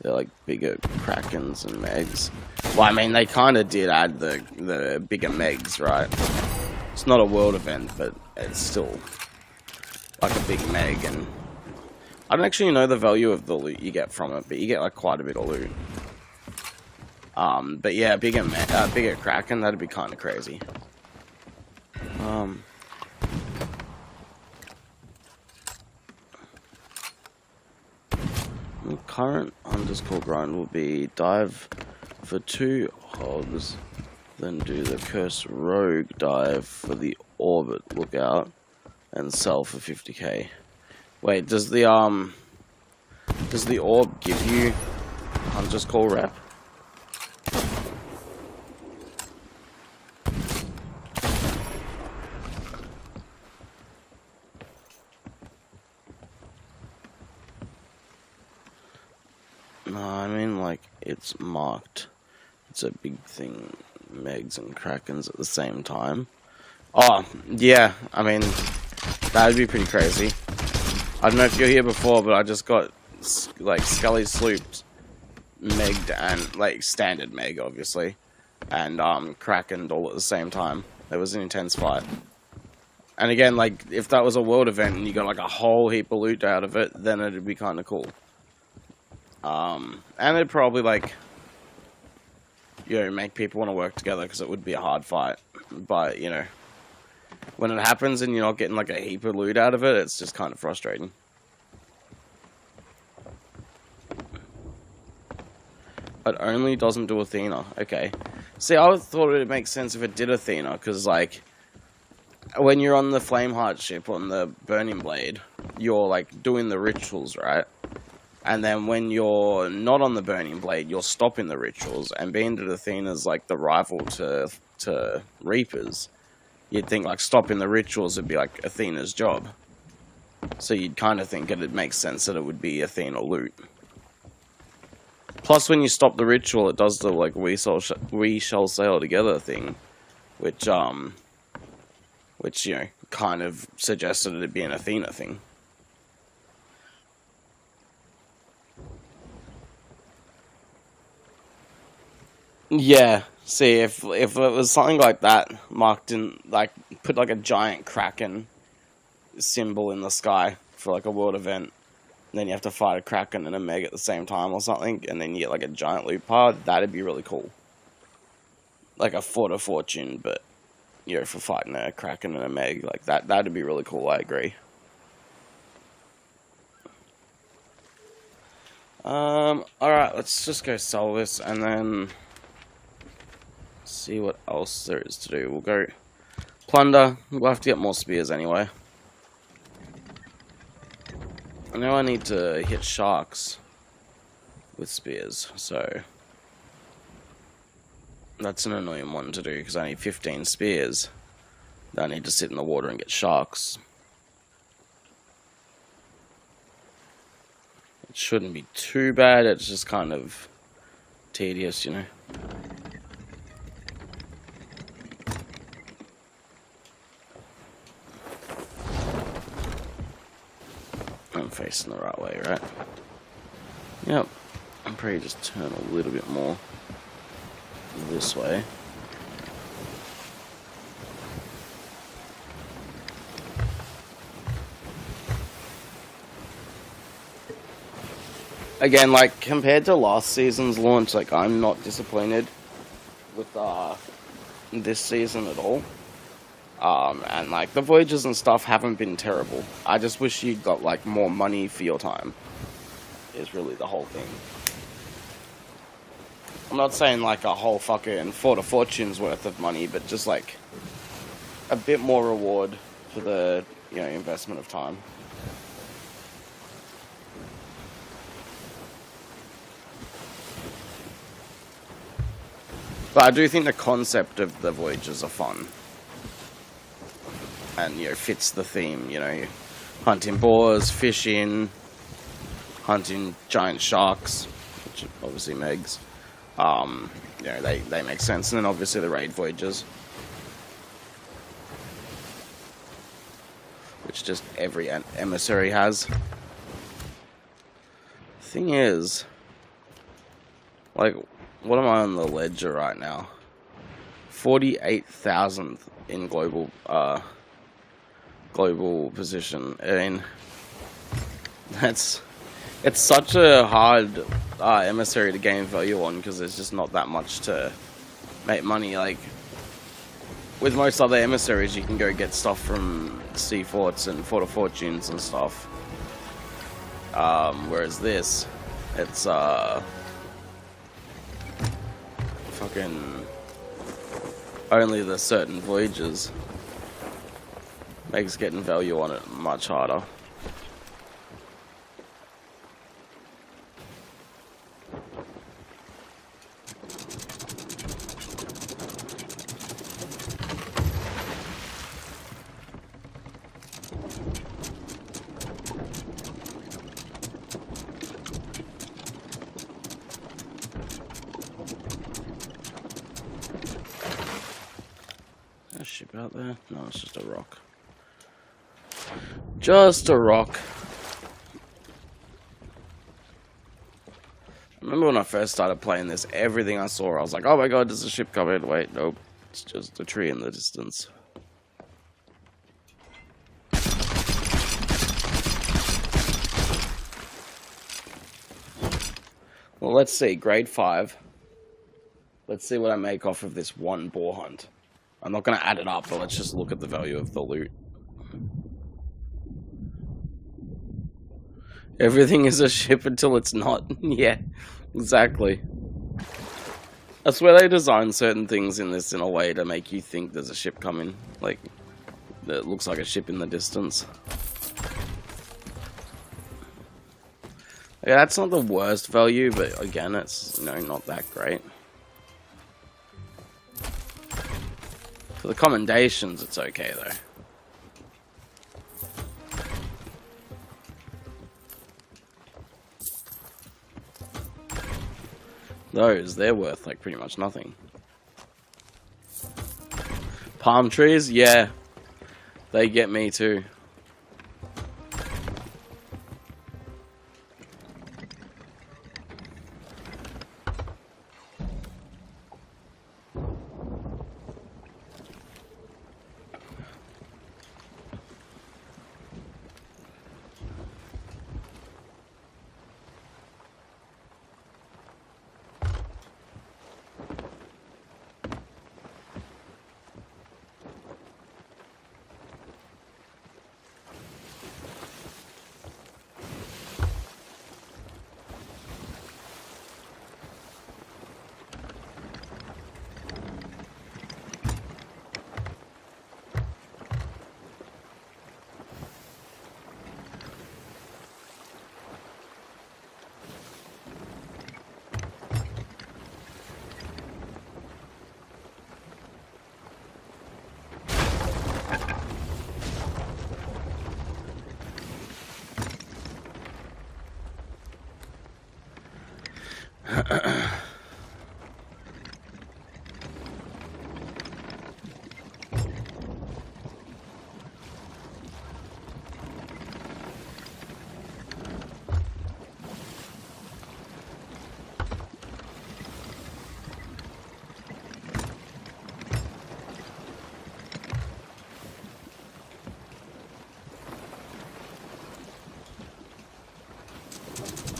they're like bigger krakens and megs. Well, I mean, they kind of did add the bigger megs, right? It's not a world event, but it's still like a big meg, and I don't actually know the value of the loot you get from it, but you get like quite a bit of loot. But yeah, bigger kraken, that'd be kind of crazy. Current underscore grind will be dive for 2 hogs, then do the curse rogue dive for the orbit lookout, and sell for 50k. Wait, does the orb give you underscore rep? No, I mean, like, it's marked. It's a big thing, megs and krakens at the same time. Oh, yeah, I mean, That'd be pretty crazy. I don't know if you're here before, but I just got like Scully slooped, megged, and like standard meg, obviously, and Krakened all at the same time. It was an intense fight. And again, like if that was a world event and you got like a whole heap of loot out of it, then it'd be kind of cool. And it'd probably like, you know, make people want to work together because it would be a hard fight. But you know, when it happens and you're not getting like a heap of loot out of it, it's just kind of frustrating. It only doesn't do Athena. Okay. See, I thought it would make sense if it did Athena, because like when you're on the Flameheart ship on the Burning Blade, you're like doing the rituals, right? And then when you're not on the Burning Blade, you're stopping the rituals. And being that Athena's like the rival to Reapers, you'd think like stopping the rituals would be like Athena's job. So you'd kind of think it makes sense that it would be Athena loot. Plus, when you stop the ritual, it does the like we shall sail together thing, which you know kind of suggested it'd be an Athena thing. Yeah. See, if it was something like that, marked in like put like a giant Kraken symbol in the sky for like a world event. And then you have to fight a Kraken and a Meg at the same time or something, and then you get like a giant loot pod. That'd be really cool. Like a Fort of Fortune, but you know, for fighting a Kraken and a Meg, like that'd be really cool. I agree. Alright, let's just go sell this and then see what else there is to do. We'll go plunder. We'll have to get more spears anyway. I know I need to hit sharks with spears, so that's an annoying one to do because I need 15 spears. Then I need to sit in the water and get sharks. It shouldn't be too bad, it's just kind of tedious, you know. I'm facing the right way, right? Yep. I'm probably just turn a little bit more this way. Again, like, compared to last season's launch, like, I'm not disappointed with this season at all. And like the voyages and stuff haven't been terrible. I just wish you got like more money for your time. Is really the whole thing. I'm not saying like a whole fucking Fort of Fortune's worth of money, but just like a bit more reward for the, you know, investment of time. But I do think the concept of the voyages are fun. And, you know, fits the theme, you know, hunting boars, fishing, hunting giant sharks, which are obviously Megs. You know, they make sense. And then obviously the raid voyages, which just every emissary has. Thing is, like, what am I on the ledger right now? 48,000th in global position. I mean, it's such a hard emissary to gain value on because there's just not that much to make money. Like with most other emissaries, you can go get stuff from sea forts and Fort of Fortunes and stuff. Whereas this, it's fucking only the certain voyages. Makes getting value on it much harder. Is there a ship out there? No, it's just a rock. Just a rock. I remember when I first started playing this, everything I saw, I was like, oh my god, there's a ship coming. Wait, nope. It's just a tree in the distance. Well, let's see. Grade 5. Let's see what I make off of this one boar hunt. I'm not going to add it up, but let's just look at the value of the loot. Everything is a ship until it's not. Yeah, exactly. I swear they design certain things in this in a way to make you think there's a ship coming. Like, that looks like a ship in the distance. Yeah, that's not the worst value, but again, it's, you know, not that great. For the commendations, it's okay, though. Those, they're worth, like, pretty much nothing. Palm trees? Yeah. They get me, too.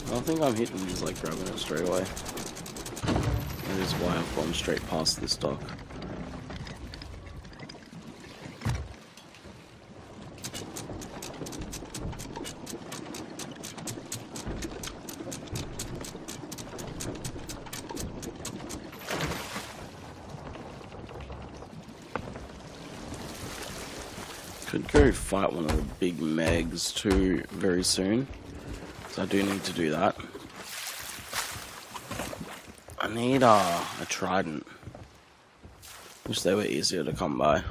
I don't think I'm hitting these like grabbing it straight away. That is why I've gone straight past this dock. Could go fight one of the big megs too very soon. I do need to do that. I need a trident. Wish they were easier to come by.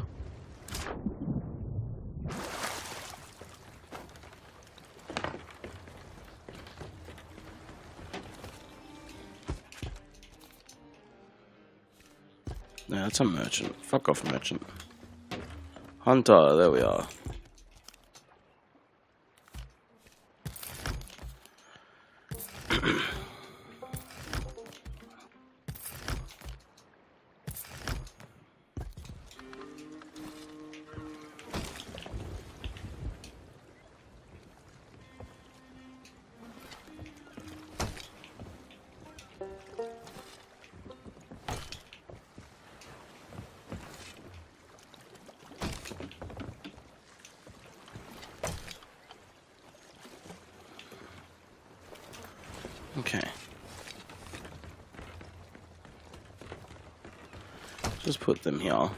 No, that's a merchant. Fuck off, merchant. Hunter, there we are. Okay. Just put them here.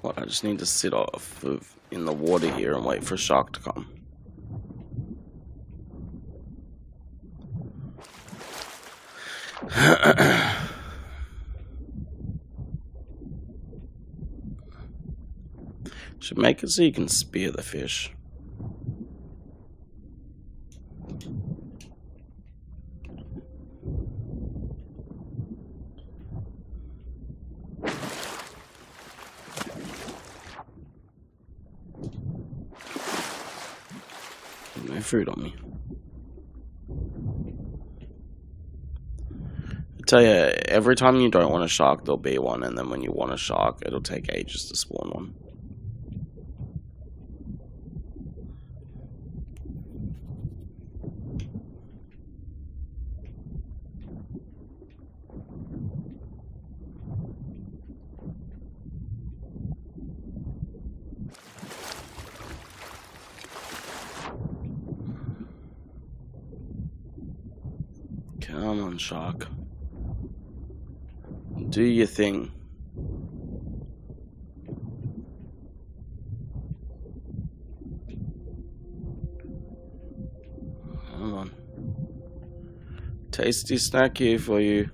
What, I just need to sit off in the water here and wait for a shark to come. Should make it so you can spear the fish. No food on me. I tell you, every time you don't want a shark, there'll be one, and then when you want a shark, it'll take ages to spawn one. Come on, shark. Do your thing. Come on. Tasty snack here for you.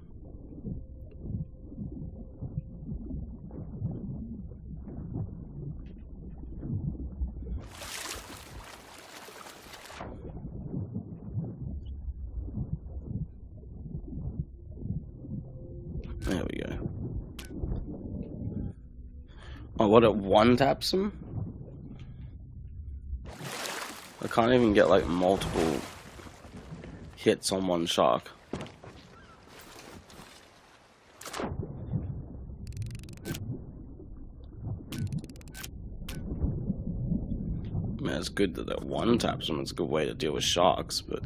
There we go. Oh, what, it one taps him? I can't even get like multiple hits on one shark. I mean, it's good that it one taps him. It's a good way to deal with sharks, but...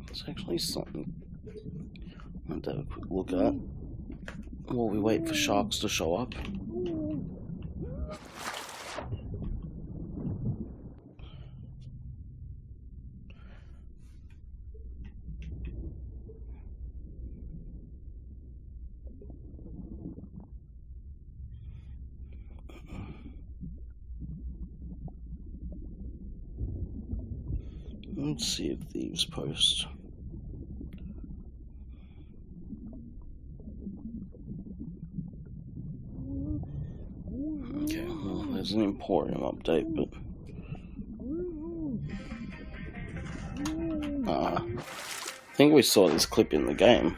It's actually something I want to have a quick look at while we wait for sharks to show up. Let's see if Thieves post. Okay, well, there's an Emporium update, but I think we saw this clip in the game.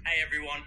Hey everyone,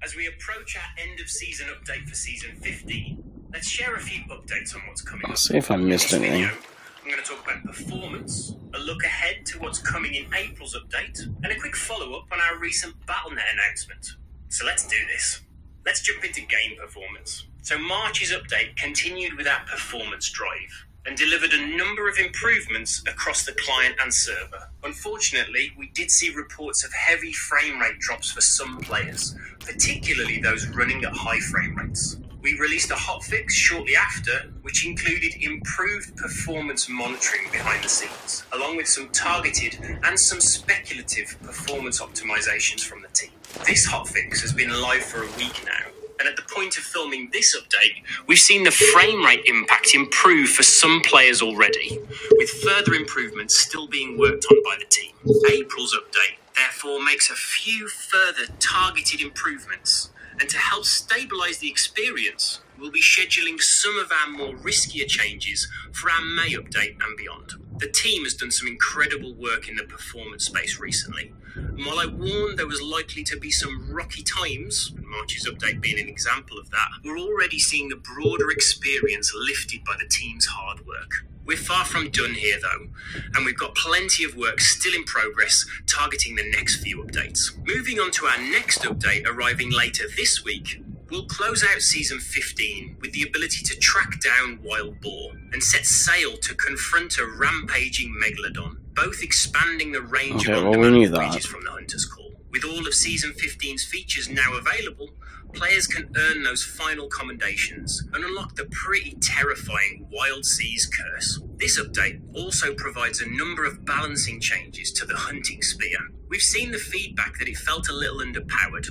as we approach our end of season update for season 15, let's share a few updates on what's coming up. I'll see if I missed In this anything. video, I'm going to talk about performance, a look ahead to what's coming in April's update, and a quick follow-up on our recent BattleNet announcement. So let's do this. Let's jump into game performance. So March's update continued with our performance drive and delivered a number of improvements across the client and server. Unfortunately, we did see reports of heavy frame rate drops for some players, particularly those running at high frame rates. We released a hotfix shortly after, which included improved performance monitoring behind the scenes, along with some targeted and some speculative performance optimizations from the team. This hotfix has been live for a week now, and at the point of filming this update, we've seen the frame rate impact improve for some players already, with further improvements still being worked on by the team. April's update, therefore, makes a few further targeted improvements, and to help stabilize the experience, we'll be scheduling some of our more riskier changes for our May update and beyond. The team has done some incredible work in the performance space recently, and while I warned there was likely to be some rocky times, March's update being an example of that, we're already seeing the broader experience lifted by the team's hard work. We're far from done here though, and we've got plenty of work still in progress targeting the next few updates. Moving on to our next update arriving later this week, we'll close out Season 15 with the ability to track down wild boar and set sail to confront a rampaging megalodon, both expanding the range of undemanded creatures from the Hunter's Call. With all of Season 15's features now available, players can earn those final commendations and unlock the pretty terrifying Wild Seas curse. This update also provides a number of balancing changes to the hunting spear. We've seen the feedback that it felt a little underpowered.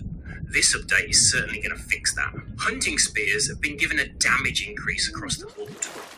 This update is certainly going to fix that. Hunting spears have been given a damage increase across the board,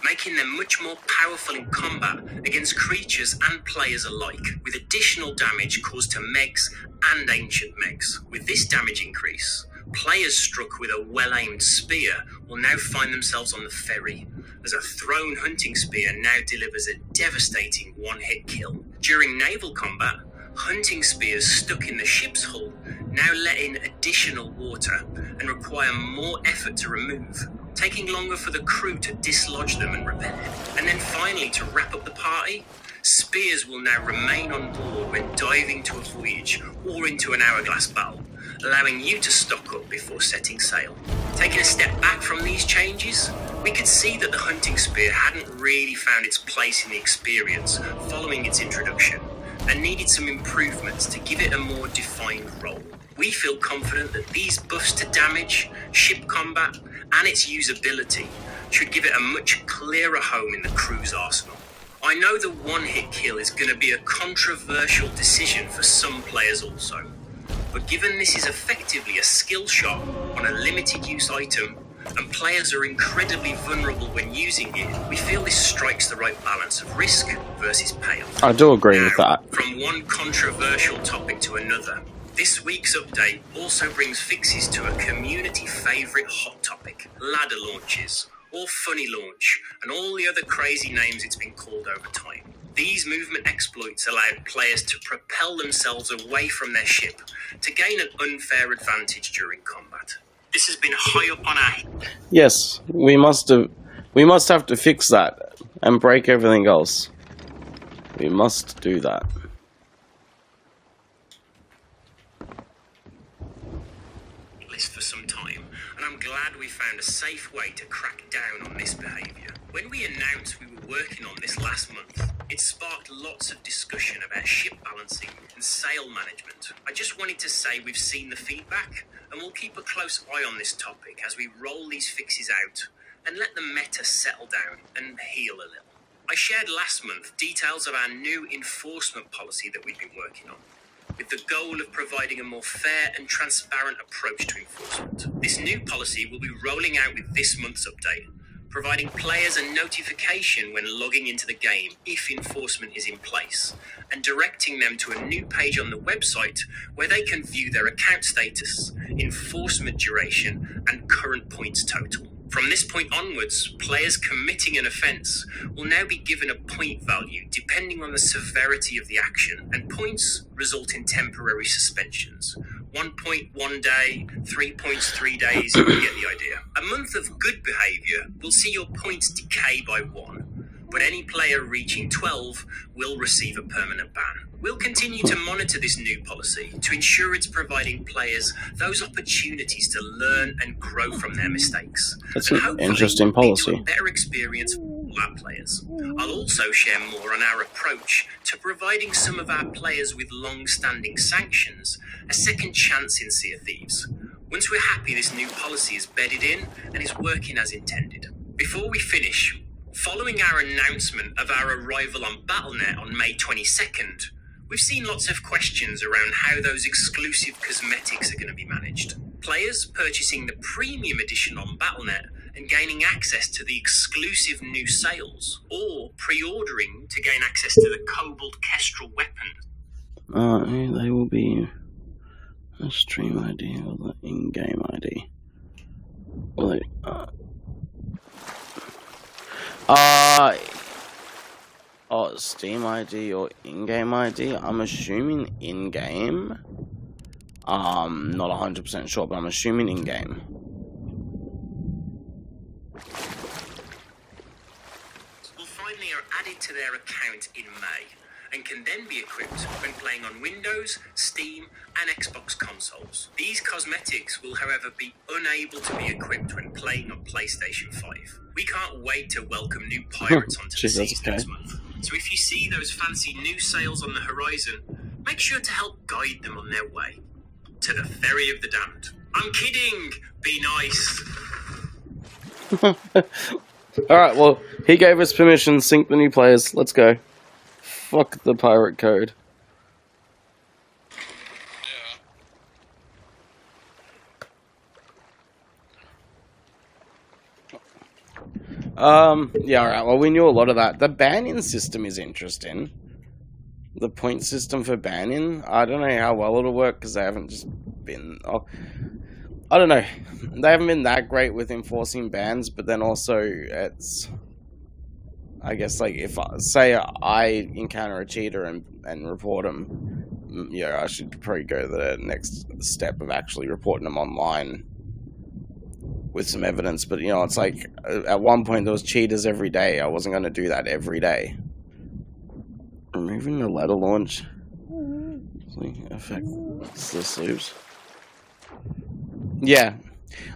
making them much more powerful in combat against creatures and players alike, with additional damage caused to Megs and Ancient Megs. With this damage increase, players struck with a well-aimed spear will now find themselves on the ferry, as a thrown hunting spear now delivers a devastating one-hit kill. During naval combat, hunting spears stuck in the ship's hull now let in additional water and require more effort to remove, taking longer for the crew to dislodge them and repair. And then finally, to wrap up the party, spears will now remain on board when diving to a voyage or into an hourglass battle, allowing you to stock up before setting sail. Taking a step back from these changes, we could see that the hunting spear hadn't really found its place in the experience following its introduction, and needed some improvements to give it a more defined role. We feel confident that these buffs to damage, ship combat, and its usability should give it a much clearer home in the crew's arsenal. I know the one-hit kill is going to be a controversial decision for some players also, but given this is effectively a skill shot on a limited use item, and players are incredibly vulnerable when using it, we feel this strikes the right balance of risk versus payoff. I do agree with that. From one controversial topic to another, this week's update also brings fixes to a community favourite hot topic, ladder launches, or funny launch, and all the other crazy names it's been called over time. These movement exploits allowed players to propel themselves away from their ship to gain an unfair advantage during combat. This has been high up on our... Yes, we must have to fix that and break everything else. We must do that. List for some time, and I'm glad we found a safe way to crack down on this behaviour. When we announced we were working on this last month, it sparked lots of discussion about ship balancing and sail management. I just wanted to say we've seen the feedback, and we'll keep a close eye on this topic as we roll these fixes out and let the meta settle down and heal a little. I shared last month details of our new enforcement policy that we've been working on, with the goal of providing a more fair and transparent approach to enforcement. This new policy will be rolling out with this month's update, providing players a notification when logging into the game if enforcement is in place, and directing them to a new page on the website where they can view their account status, enforcement duration, and current points total. From this point onwards, players committing an offence will now be given a point value depending on the severity of the action, and points result in temporary suspensions. 1 point 1 day, 3 points 3 days, you get the idea. A month of good behaviour will see your points decay by 1, but any player reaching 12 will receive a permanent ban. We'll continue to monitor this new policy to ensure it's providing players those opportunities to learn and grow from their mistakes. That's an interesting policy. A better experience for all our players. I'll also share more on our approach to providing some of our players with long-standing sanctions a second chance in Sea of Thieves. once we're happy this new policy is bedded in and is working as intended. Before we finish, following our announcement of our arrival on Battle.net on May 22nd, we've seen lots of questions around how those exclusive cosmetics are going to be managed. Players purchasing the premium edition on Battle.net and gaining access to the exclusive new sales, or pre-ordering to gain access to the Cobalt Kestrel weapon. They will be a stream ID or the in-game ID. Or they, Steam ID or in-game ID? I'm assuming in-game. Not 100% sure, but I'm assuming in-game. Will finally are added to their account in May, and can then be equipped when playing on Windows, Steam, and Xbox consoles. These cosmetics will, however, be unable to be equipped when playing on PlayStation 5. We can't wait to welcome new pirates onto the seas next month. So if you see those fancy new sales on the horizon, make sure to help guide them on their way to the Ferry of the Damned. I'm kidding! Be nice! Alright, well, he gave us permission, sync the new players, let's go. Fuck the pirate code. Yeah, alright, well, we knew a lot of that. The banning system is interesting. The point system for banning, I don't know how well it'll work, because they haven't just been... I don't know. They haven't been that great with enforcing bans, but then also, it's... I guess, like, if, say, I encounter a cheater and report him, yeah, I should probably go the next step of actually reporting them online with some evidence. But, you know, it's like, at one point there was cheaters every day. I wasn't going to do that every day. Removing the ladder launch affects the sloops. Yeah.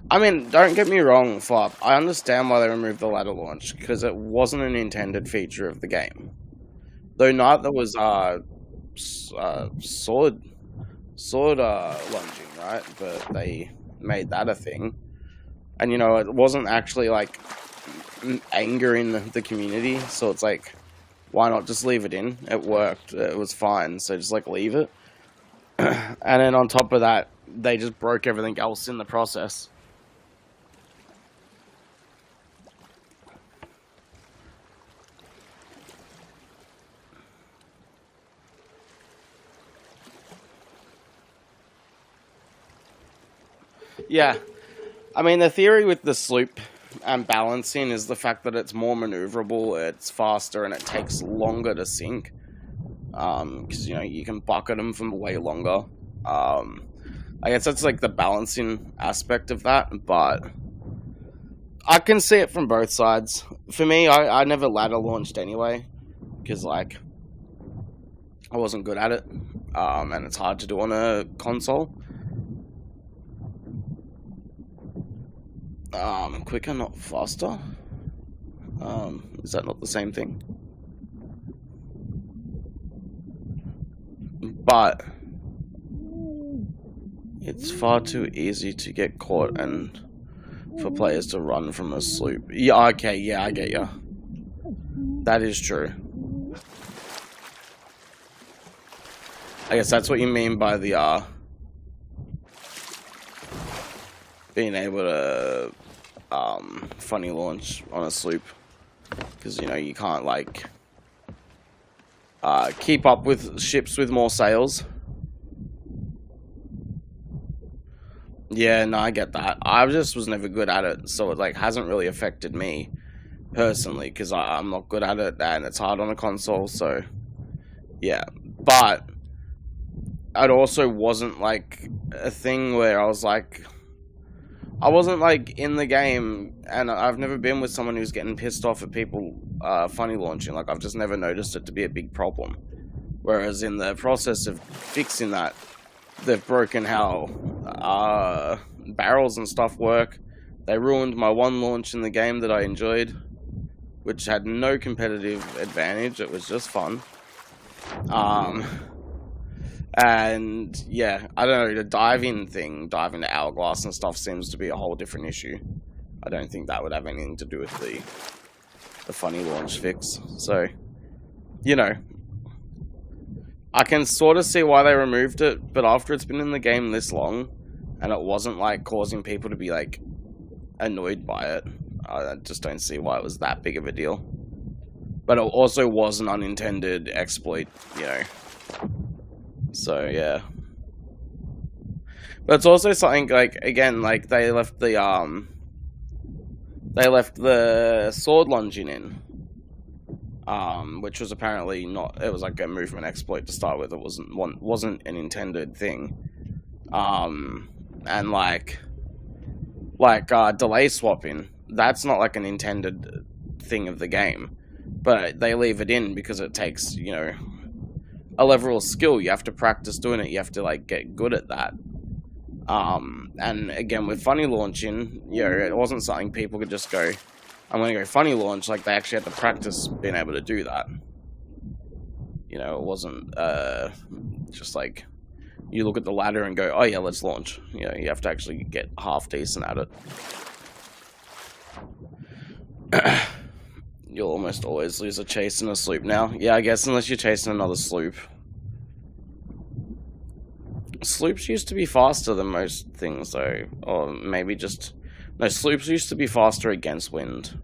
I mean, don't get me wrong, Flop. I understand why they removed the ladder launch, because it wasn't an intended feature of the game. Though neither was sword lunging, right? But they made that a thing. And, you know, it wasn't actually, like, angering the community, so it's like, why not just leave it in? It worked. It was fine, so just, like, leave it. And then on top of that, they just broke everything else in the process. Yeah. I mean, the theory with the sloop and balancing is the fact that it's more maneuverable, it's faster, and it takes longer to sink. Because, you know, you can bucket them for way longer. I guess that's, like, the balancing aspect of that, but I can see it from both sides. For me, I never ladder launched anyway, because, like, I wasn't good at it, and it's hard to do on a console. Quicker, not faster. Is that not the same thing? But it's far too easy to get caught and for players to run from a sloop. Yeah, okay, yeah, I get ya. That is true. I guess that's what you mean by the, being able to, funny launch on a sloop. Because, you know, you can't, like, keep up with ships with more sails. Yeah, no, I get that. I just was never good at it, so it, like, hasn't really affected me, personally, because I'm not good at it, and it's hard on a console, so, yeah. But it also wasn't, like, a thing where I was, like... I wasn't, like, in the game, and I've never been with someone who's getting pissed off at people funny launching. Like, I've just never noticed it to be a big problem. Whereas in the process of fixing that, they've broken how barrels and stuff work. They ruined my one launch in the game that I enjoyed, which had no competitive advantage. It was just fun. And yeah, I don't know, the diving to Hourglass and stuff seems to be a whole different issue. I don't think that would have anything to do with the funny launch fix. So, you know, I can sort of see why they removed it, but after it's been in the game this long, and it wasn't like causing people to be like annoyed by it, I just don't see why it was that big of a deal. But it also was an unintended exploit, you know. So yeah. But it's also something like, again, like they left the sword lunging in. Which was apparently not, it was like a movement exploit to start with. It wasn't an intended thing. And like delay swapping, that's not like an intended thing of the game, but they leave it in because it takes, you know, a level of skill. You have to practice doing it. You have to like get good at that. And again, with funny launching, you know, it wasn't something people could just go, I'm gonna go funny launch. Like, they actually had to practice being able to do that. You know, it wasn't just like you look at the ladder and go, oh yeah, let's launch. You know, you have to actually get half decent at it. You'll almost always lose a chase in a sloop now. Yeah, I guess unless you're chasing another sloop. Sloops used to be faster than most things, though. Or maybe just... No, sloops used to be faster against wind.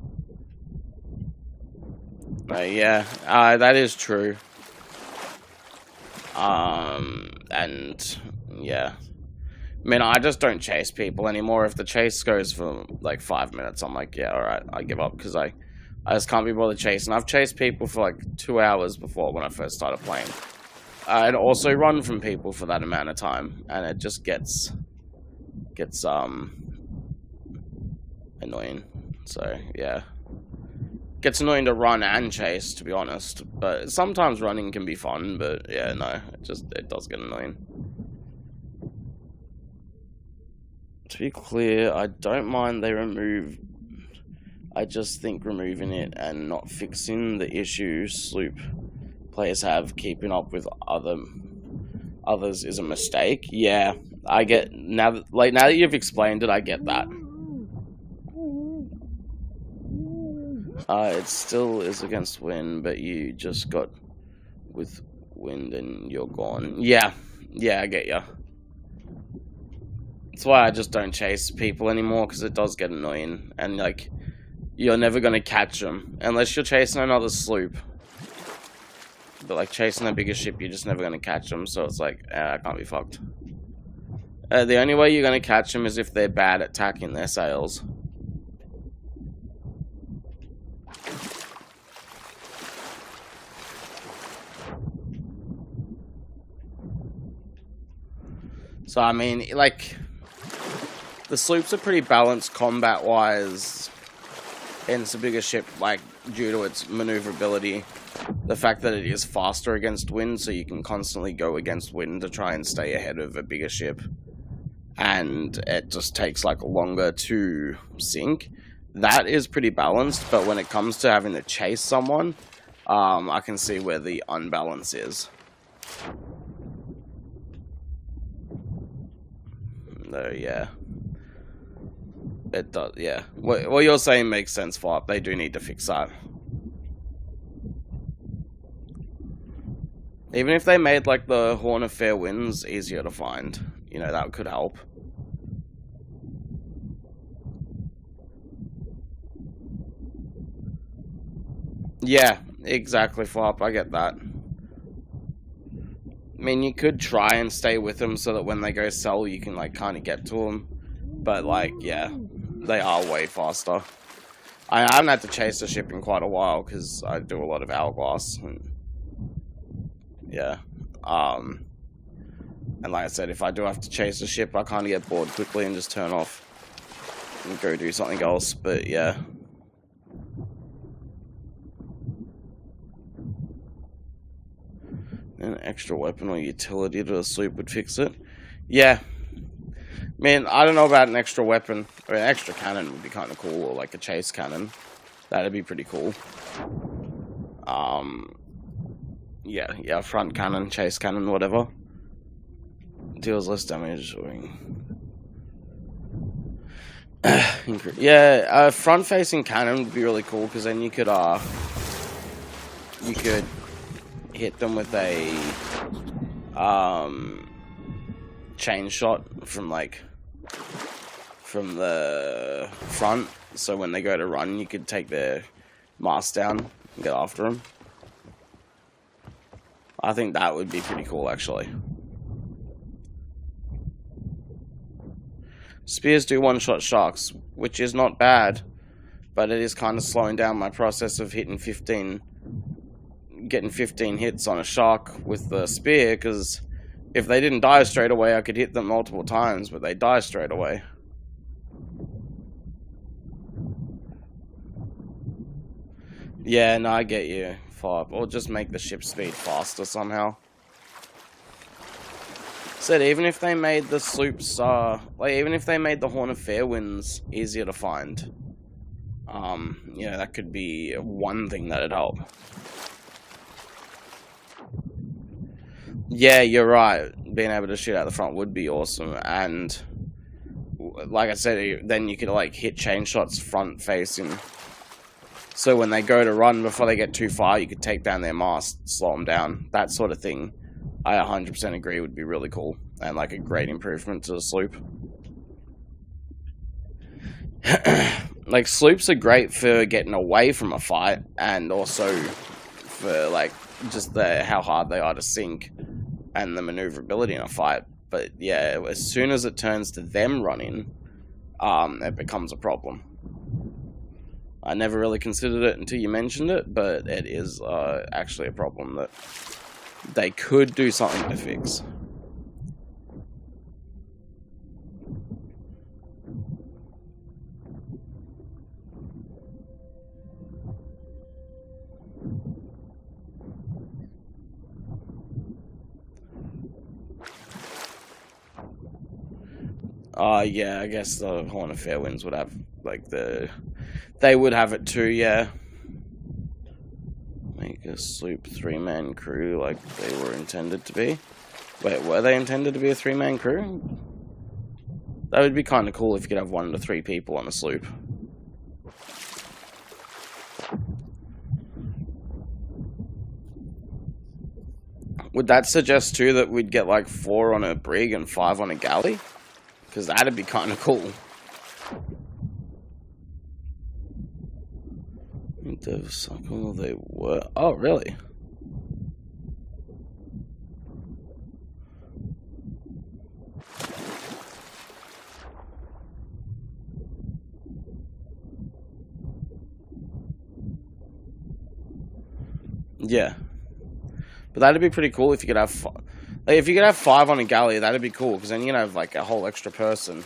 Yeah, that is true. And... yeah. I mean, I just don't chase people anymore. If the chase goes for, like, 5 minutes, I'm like, yeah, alright, I give up, because I just can't be bothered chasing. I've chased people for, like, 2 hours before when I first started playing. I'd also run from people for that amount of time, and it just gets annoying. So yeah, gets annoying to run and chase, to be honest. But sometimes running can be fun. But yeah, no, it does get annoying. To be clear, I don't mind they remove. I just think removing it and not fixing the issue sloop players have keeping up with others is a mistake. Yeah, I get now that you've explained it, I get that. It still is against wind, but you just got with wind and you're gone. Yeah, I get ya. That's why I just don't chase people anymore, because it does get annoying, and like you're never gonna catch them unless you're chasing another sloop. But like chasing a bigger ship, you're just never going to catch them, so it's like, I can't be fucked. The only way you're going to catch them is if they're bad at tacking their sails. So, I mean, like, the sloops are pretty balanced combat-wise, and it's a bigger ship, like, due to its maneuverability. The fact that it is faster against wind, so you can constantly go against wind to try and stay ahead of a bigger ship. And it just takes, like, longer to sink. That is pretty balanced, but when it comes to having to chase someone, I can see where the unbalance is. No, yeah. It does, yeah. What you're saying makes sense, Flop. They do need to fix that. Even if they made, like, the Horn of Fair Winds easier to find, you know, that could help. Yeah, exactly, Flop, I get that. I mean, you could try and stay with them so that when they go sell, you can, like, kind of get to them. But, like, yeah, they are way faster. I haven't had to chase the ship in quite a while, because I do a lot of Hourglass, and... yeah, and like I said, if I do have to chase a ship, I kind of get bored quickly and just turn off and go do something else, but yeah. An extra weapon or utility to a sloop would fix it. Yeah. I mean, I don't know about an extra weapon, or an extra cannon would be kind of cool, or like a chase cannon. That'd be pretty cool. Yeah, front cannon, chase cannon, whatever. Deals less damage. Yeah, a front-facing cannon would be really cool because then you could hit them with a chain shot from the front, so when they go to run, you could take their mast down and get after them. I think that would be pretty cool, actually. Spears do one-shot sharks, which is not bad, but it is kind of slowing down my process of getting 15 hits on a shark with the spear, because if they didn't die straight away, I could hit them multiple times, but they die straight away. Yeah, no, I get you. 5, or just make the ship speed faster somehow. Said even if they made the sloops, even if they made the Horn of Fair Winds easier to find, yeah, that could be one thing that'd help. Yeah, you're right. Being able to shoot out the front would be awesome, and like I said, then you could like hit chain shots front facing. So when they go to run, before they get too far, you could take down their mast, slow them down, that sort of thing. I 100% agree would be really cool, and like a great improvement to the sloop. Like, sloops are great for getting away from a fight, and also for like just how hard they are to sink and the maneuverability in a fight. But yeah, as soon as it turns to them running, it becomes a problem. I never really considered it until you mentioned it, but it is actually a problem that they could do something to fix. Yeah, I guess the Horn of Fair Winds would have, like, they would have it too, yeah. Make a sloop 3-man crew like they were intended to be. Wait, were they intended to be a 3-man crew? That would be kind of cool if you could have 1 to 3 people on a sloop. Would that suggest too that we'd get like 4 on a brig and 5 on a galley? Because that'd be kind of cool. They were. Oh, really? Yeah. But that'd be pretty cool if you could have... Like, if you could have 5 on a galley, that'd be cool, because then you can have, like, a whole extra person.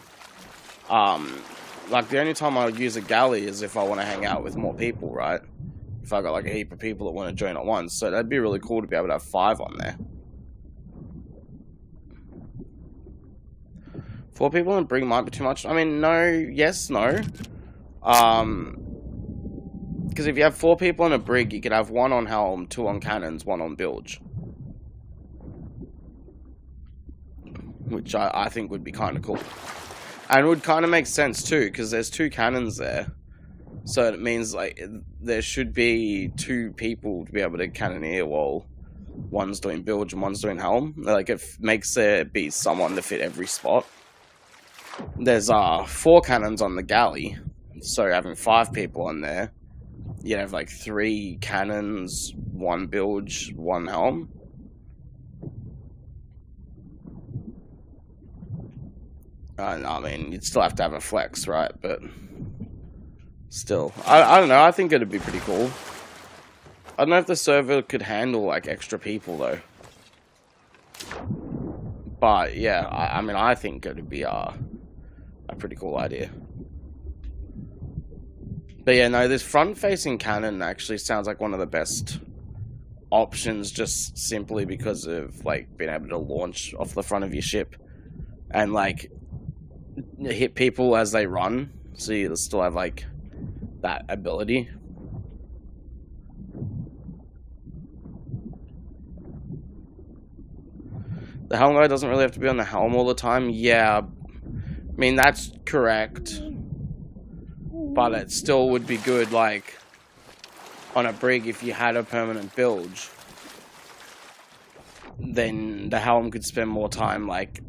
Like, the only time I would use a galley is if I want to hang out with more people, right? If I got, like, a heap of people that want to join at once. So that'd be really cool to be able to have 5 on there. 4 people and bring might be too much. I mean, no, yes, no. Because if you have 4 people in a brig, you could have 1 on helm, 2 on cannons, 1 on bilge. Which I think would be kind of cool. And it would kind of make sense too, because there's 2 cannons there. So it means, like, there should be 2 people to be able to cannoneer while one's doing bilge and one's doing helm. Like, it makes there be someone to fit every spot. There's 4 cannons on the galley, so having 5 people on there, you'd have like 3 cannons, 1 bilge, 1 helm. I mean, you'd still have to have a flex, right? But still, I don't know. I think it'd be pretty cool. I don't know if the server could handle like extra people though. But yeah, I mean, I think it'd be a pretty cool idea. But yeah, no, this front-facing cannon actually sounds like one of the best options, just simply because of like being able to launch off the front of your ship and like hit people as they run, so you still have like that ability. The helm guy doesn't really have to be on the helm all the time. Yeah, I mean, that's correct. But it still would be good, like, on a brig, if you had a permanent bilge. Then the helm could spend more time, like,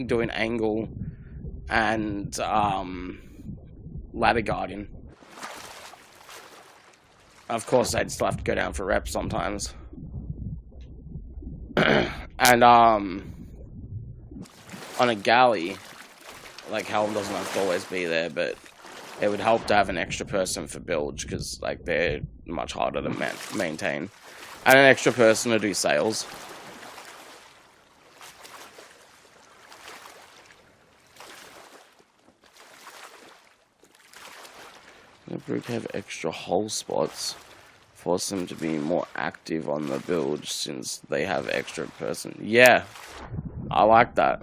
doing angle and ladder guardian. Of course, they'd still have to go down for reps sometimes. And on a galley, like, helm doesn't have to always be there, but it would help to have an extra person for bilge, because, like, they're much harder to maintain. And an extra person to do sails. The brig have extra hull spots, force them to be more active on the bilge since they have extra person. Yeah, I like that.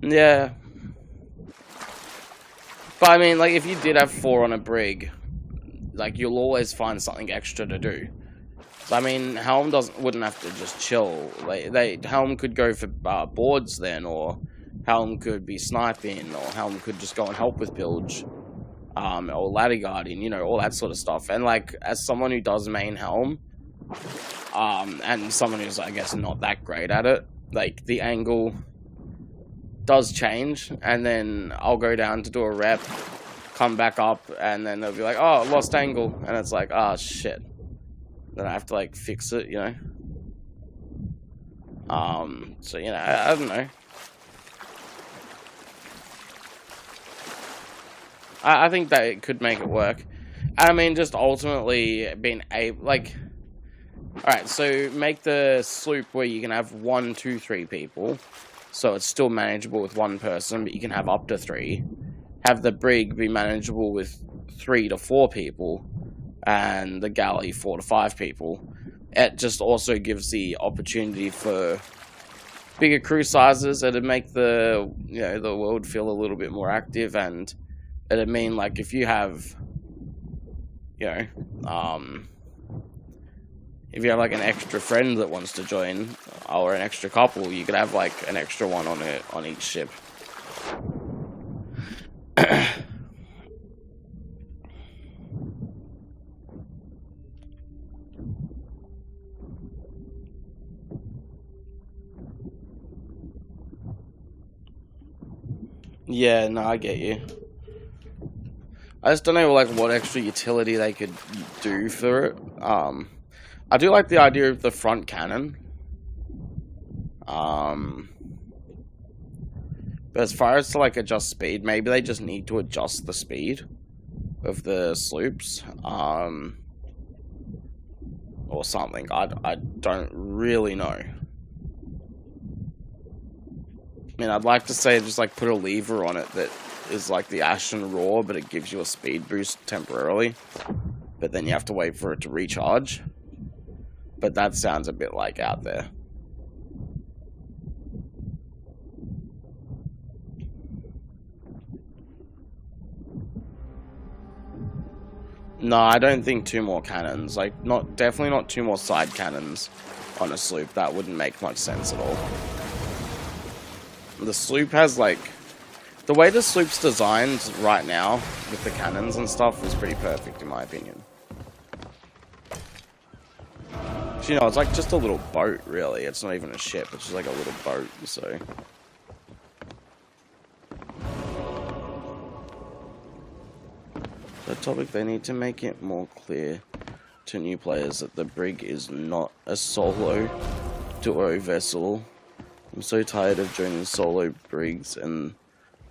Yeah. But I mean, like, if you did have 4 on a brig, like, you'll always find something extra to do. So, I mean, helm wouldn't have to just chill. Helm could go for boards then, or helm could be sniping, or helm could just go and help with bilge, or ladder guarding, you know, all that sort of stuff. And, like, as someone who does main helm, and someone who's, I guess, not that great at it, like, the angle does change, and then I'll go down to do a rep, come back up, and then they'll be like, oh, lost angle, and it's like, oh, shit. Then I have to, like, fix it, you know? So, you know, I don't know. I think that it could make it work. I mean, just ultimately being able, like, alright, so make the sloop where you can have 1, 2, 3 people. So it's still manageable with 1 person, but you can have up to 3. Have the brig be manageable with 3 to 4 people, and the galley 4 to 5 people. It just also gives the opportunity for bigger crew sizes. It'd make the, you know, the world feel a little bit more active, and it'd mean, like, if you have, you know, if you have, like, an extra friend that wants to join, or an extra couple, you could have, like, an extra one on each ship. Yeah, no, I get you. I just don't know, like, what extra utility they could do for it. I do like the idea of the front cannon. But as far as to, like, adjust speed, maybe they just need to adjust the speed of the sloops. Or something. I don't really know. I mean, I'd like to say just, like, put a lever on it that is like the Ashen Roar, but it gives you a speed boost temporarily. But then you have to wait for it to recharge. But that sounds a bit, like, out there. No, I don't think 2 more cannons. Like, definitely not 2 more side cannons on a sloop. That wouldn't make much sense at all. The sloop has, like, the way the sloop's designed right now with the cannons and stuff is pretty perfect in my opinion. So, you know, it's like just a little boat, really. It's not even a ship. It's just like a little boat, so. The topic, they need to make it more clear to new players that the brig is not a solo duo vessel. I'm so tired of joining solo brigs and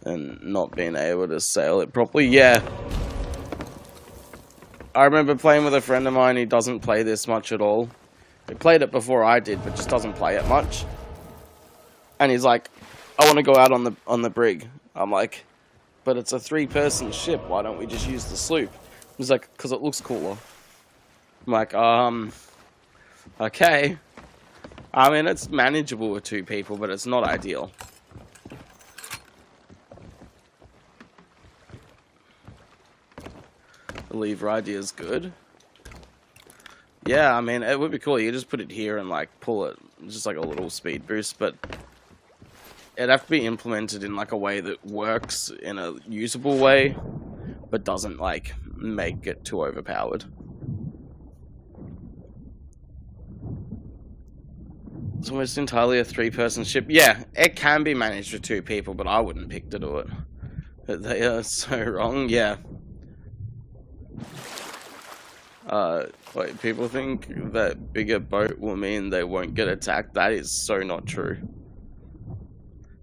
not being able to sail it properly. Yeah. I remember playing with a friend of mine who doesn't play this much at all. He played it before I did, but just doesn't play it much. And he's like, I want to go out on the brig. I'm like, but it's a 3-person ship. Why don't we just use the sloop? He's like, because it looks cooler. I'm like, okay. I mean, it's manageable with 2 people, but it's not ideal. The lever idea is good. Yeah, I mean, it would be cool. You just put it here and, like, pull it. Just like a little speed boost, but it'd have to be implemented in, like, a way that works in a usable way, but doesn't, like, make it too overpowered. It's almost entirely a 3-person ship. Yeah, it can be managed with 2 people, but I wouldn't pick to do it. But they are so wrong, yeah. Wait, people think that bigger boat will mean they won't get attacked. That is so not true.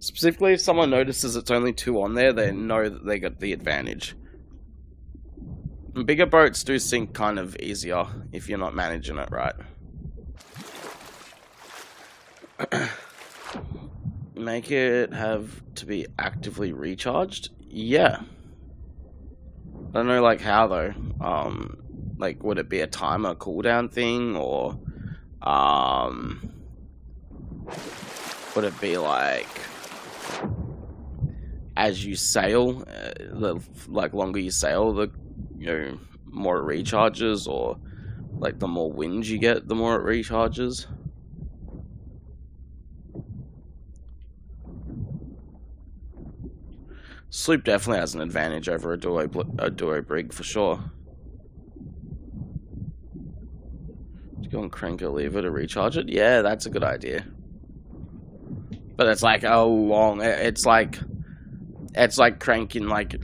Specifically, if someone notices it's only 2 on there, they know that they got the advantage. And bigger boats do sink kind of easier if you're not managing it right. Make it have to be actively recharged? Yeah. I don't know, like, how, though. Like, would it be a timer cooldown thing, or, would it be, like, as you sail, the, like, longer you sail, the, you know, more it recharges, or, like, the more wind you get, the more it recharges? Sloop definitely has an advantage over a duo brig, for sure. Go and crank a lever to recharge it. Yeah, that's a good idea. But it's like a long. It's like cranking like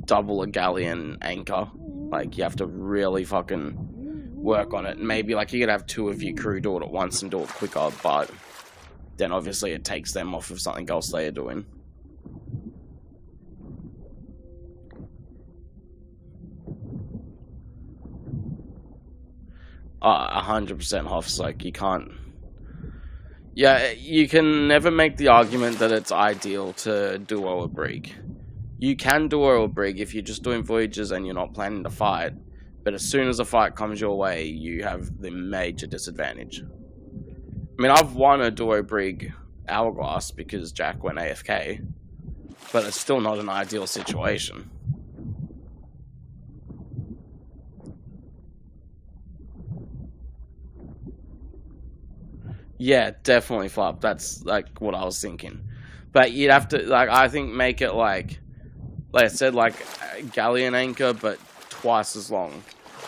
double a galleon anchor. Like you have to really fucking work on it. Maybe like you could have 2 of your crew do it at once and do it quicker, but then obviously it takes them off of something else they are doing. Oh, 100% Hoff's, like, you can't... Yeah, you can never make the argument that it's ideal to duo a brig. You can duo a brig if you're just doing voyages and you're not planning to fight, but as soon as a fight comes your way, you have the major disadvantage. I mean, I've won a duo brig Hourglass because Jack went AFK, but it's still not an ideal situation. Yeah, definitely flop. That's like what I was thinking. But you'd have to, like, I think make it like I said, like a galleon anchor, but twice as long.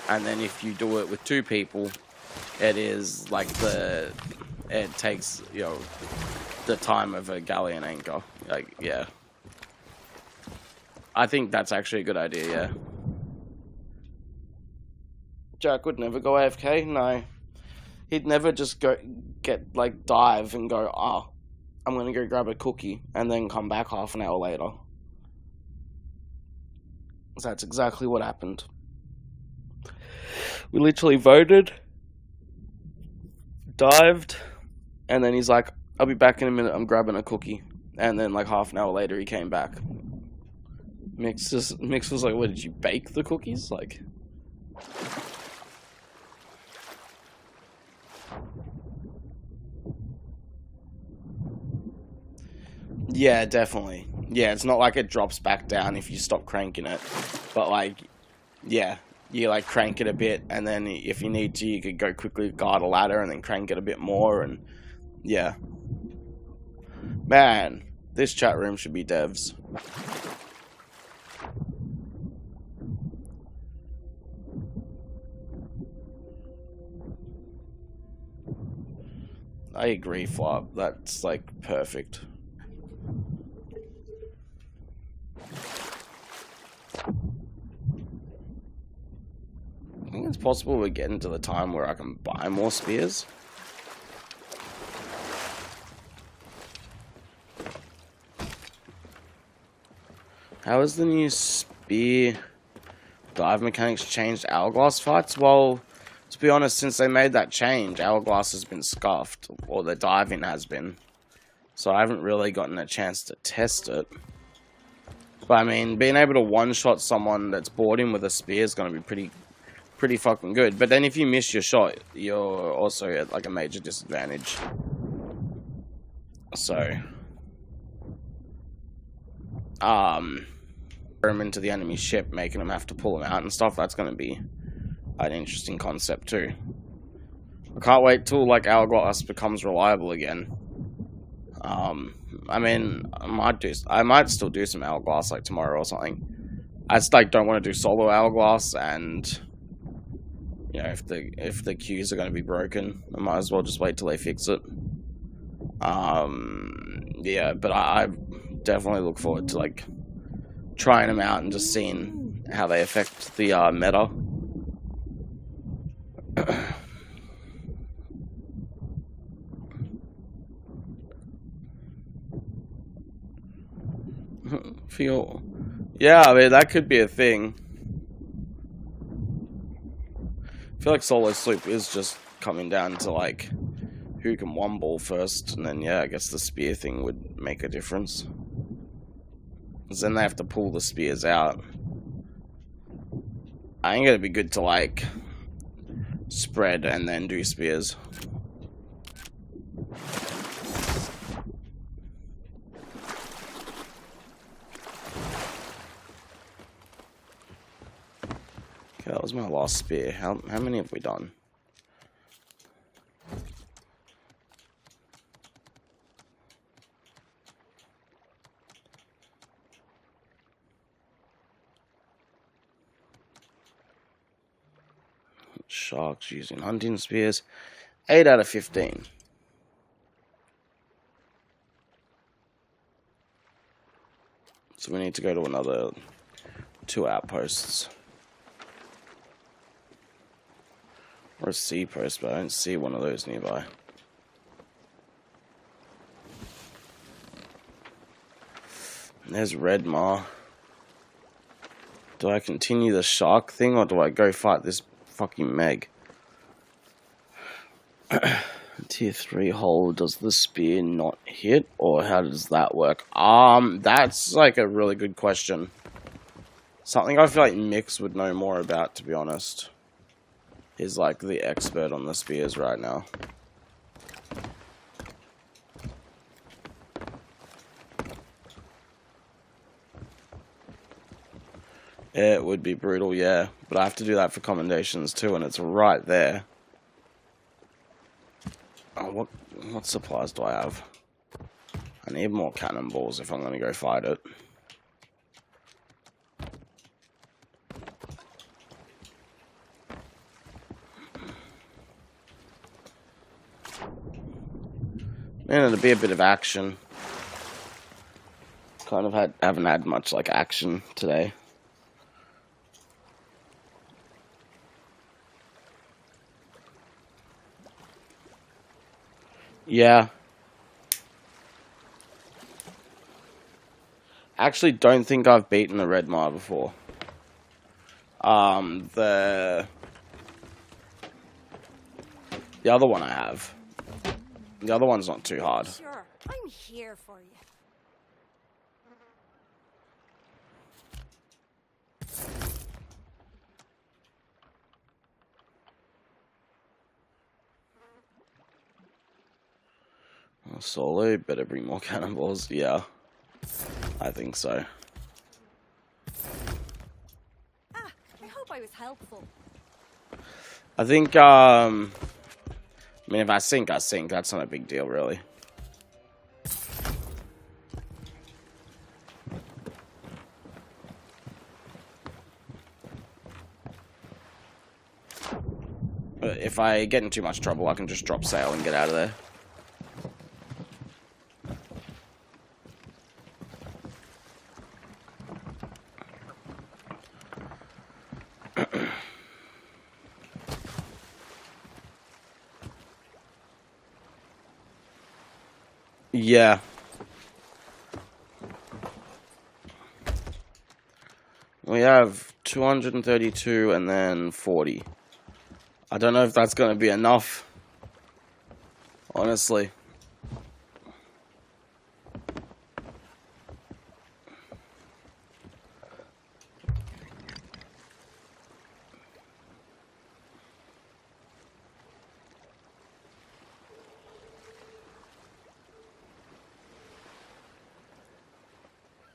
And then if you do it with 2 people, it is like it takes, you know, the time of a galleon anchor. Like, yeah. I think that's actually a good idea, yeah. Jack would never go AFK, no. He'd never just dive and go, oh, I'm gonna go grab a cookie, and then come back half an hour later. So that's exactly what happened. We literally voted, dived, and then he's like, I'll be back in a minute, I'm grabbing a cookie. And then like half an hour later he came back. Mix was like, what, did you bake the cookies? Like... Yeah, definitely. Yeah, it's not like it drops back down if you stop cranking it. But, like, yeah, you, like, crank it a bit, and then if you need to, you could go quickly guard a ladder and then crank it a bit more, and, yeah. Man, this chat room should be devs. I agree, Flop. That's, like, perfect. I think it's possible we're getting to the time where I can buy more spears. How has the new spear dive mechanics changed Hourglass fights? Well, to be honest, since they made that change, Hourglass has been scuffed, or the diving has been. So I haven't really gotten a chance to test it. But I mean, being able to one-shot someone that's boarding with a spear is going to be pretty fucking good. But then if you miss your shot, you're also at like a major disadvantage. So, them into the enemy ship, making them have to pull them out and stuff. That's going to be an interesting concept too. I can't wait till like Hourglass becomes reliable again. I mean, I might still do some Hourglass like tomorrow or something. I just like don't want to do solo Hourglass, and you know, if the queues are going to be broken, I might as well just wait till they fix it. Yeah, but I definitely look forward to like trying them out and just seeing how they affect the meta. Yeah, I mean that could be a thing. I feel like solo sloop is just coming down to like who can one ball first, and then yeah, I guess the spear thing would make a difference. Because then they have to pull the spears out. I think it'd be good to like spread and then do spears. Okay, that was my last spear. How many have we done? Sharks using hunting spears. 8 out of 15. So we need to go to another 2 outposts. Or a sea post, but I don't see one of those nearby. And there's Redmar. Do I continue the shark thing, or do I go fight this fucking Meg? Tier 3 hole, does the spear not hit, or how does that work? That's like a really good question. Something I feel like Mix would know more about, to be honest. He's like the expert on the spears right now. It would be brutal, yeah. But I have to do that for commendations too, and it's right there. Oh, what supplies do I have? I need more cannonballs if I'm going to go fight it. Man, it'll be a bit of action. Kind of haven't had much like action today. Yeah. Actually, don't think I've beaten the Redmar before. The other one I have. The other one's not too hard. Sure, I'm here for you. Solo, better bring more cannonballs. Yeah, I think so. I hope I was helpful. I think, I mean, if I sink, I sink. That's not a big deal, really. But if I get in too much trouble, I can just drop sail and get out of there. Yeah. We have 232 and then 40. I don't know if that's going to be enough. Honestly.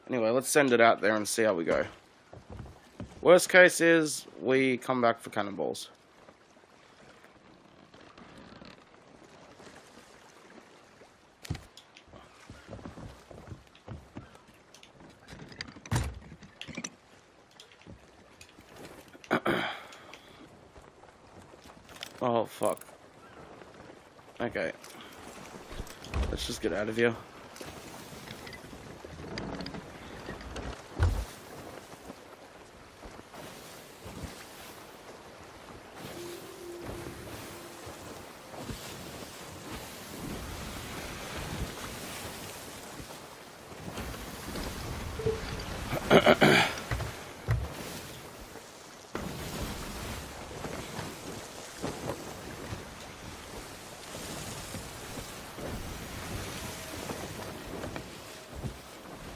Anyway, let's send it out there and see how we go. Worst case is we come back for cannonballs. Oh, fuck. Okay. Let's just get out of here.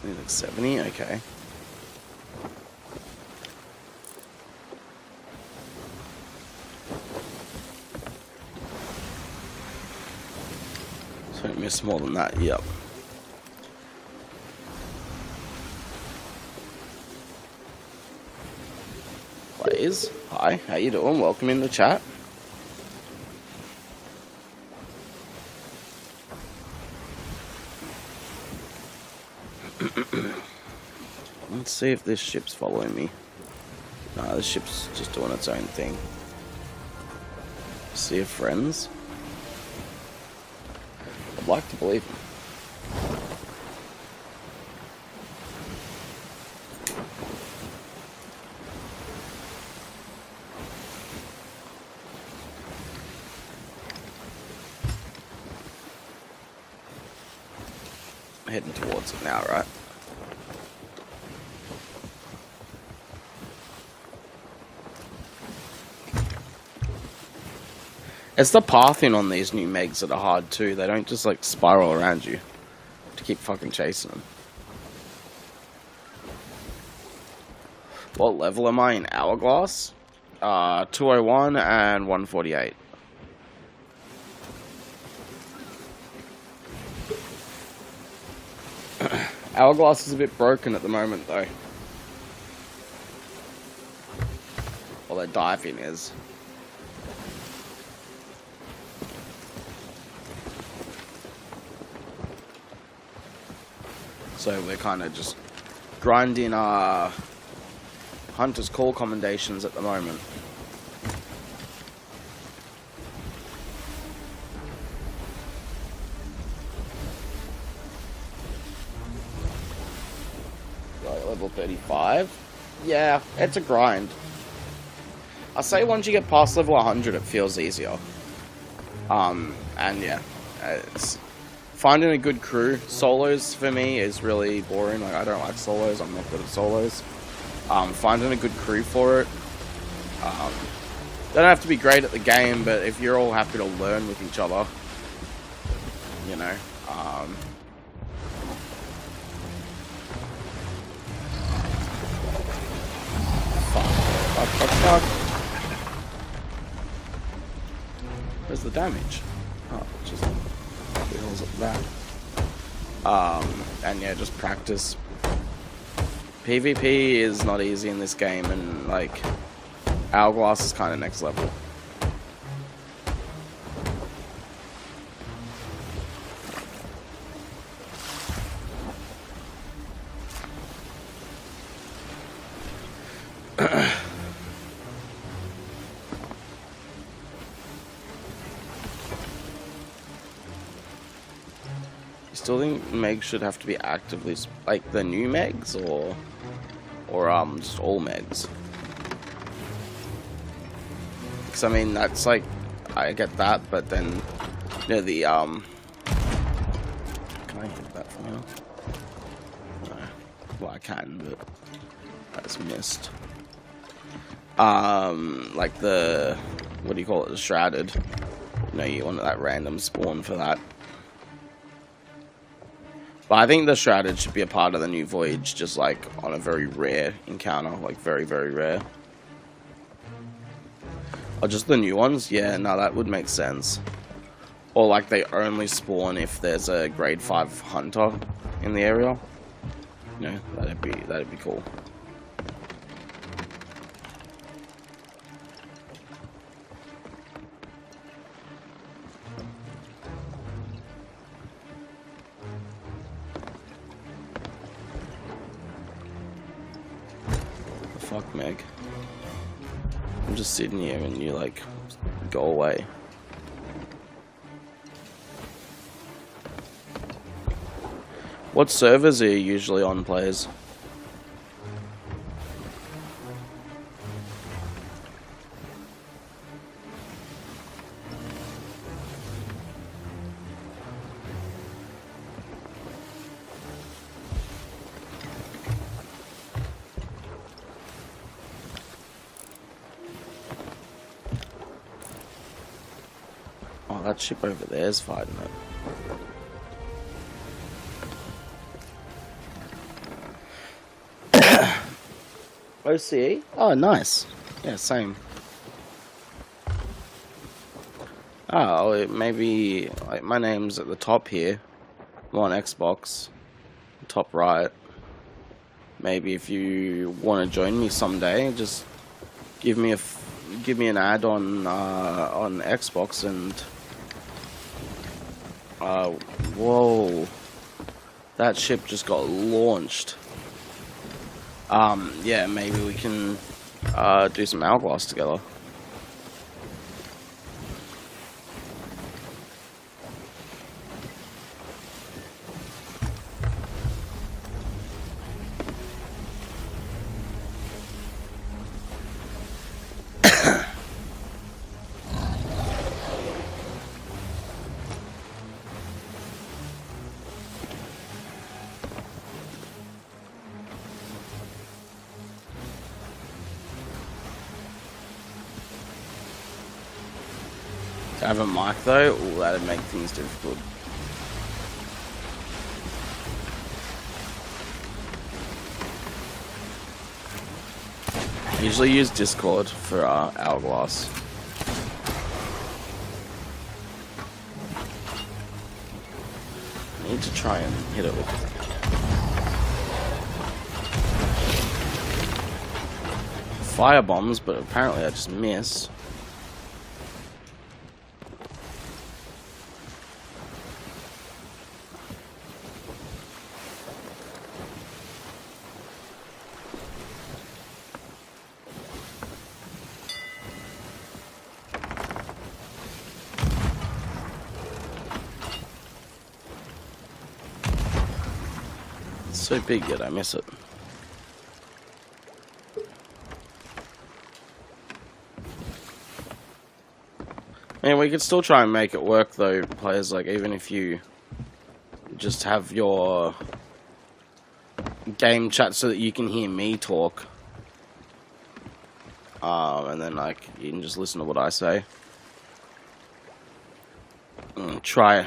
Like 70, okay. So don't miss more than that, yep. Blaze, hi, how you doing? Welcome in the chat. Let's see if this ship's following me. Nah, this ship's just doing its own thing. Sea of Friends? I'd like to believe him. Heading towards it now, right? It's the pathing on these new megs that are hard too. They don't just like spiral around you to keep fucking chasing them. What level am I in Hourglass? 201 and 148. Hourglass is a bit broken at the moment though. Well, their diving is. So we're kind of just grinding our Hunter's Call commendations at the moment. Like level 35. Yeah, it's a grind. I say once you get past level 100 it feels easier. And yeah, it's finding a good crew. Solos for me is really boring. Like I don't like solos. I'm not good at solos. Finding a good crew for it. Don't have to be great at the game, but if you're all happy to learn with each other, you know. Fuck. Where's the damage? Oh, just wheels at that. And yeah, just practice. PvP is not easy in this game, and like Hourglass is kind of next level. Still think Megs should have to be actively like the new Megs or just all Megs? Because I mean that's like I get that, but then you know the can I hit that from here? No. Well I can, but I just missed. Like the what do you call it? The shrouded. You know you want that random spawn for that. But I think the shrouded should be a part of the new voyage, just like on a very rare encounter, like very, very rare. Or just the new ones? Yeah, no, that would make sense. Or like they only spawn if there's a grade 5 hunter in the area. You know, that'd be cool. The fuck, Meg? I'm just sitting here and you like go away. What servers are you usually on, players? Oh, that ship over there is fighting it. OCE? Oh, nice. Yeah, same. Oh, it maybe like my name's at the top here. I'm on Xbox, top right. Maybe if you want to join me someday, just give me an ad on Xbox and whoa, that ship just got launched. Yeah, maybe we can do some Hourglass together. To have a mic though, ooh, that'd make things difficult. I usually use Discord for Hourglass. I need to try and hit it with fire bombs, but apparently I just miss. So big yet I miss it. Man, we could still try and make it work though, players, like even if you just have your game chat so that you can hear me talk. And then like you can just listen to what I say. And try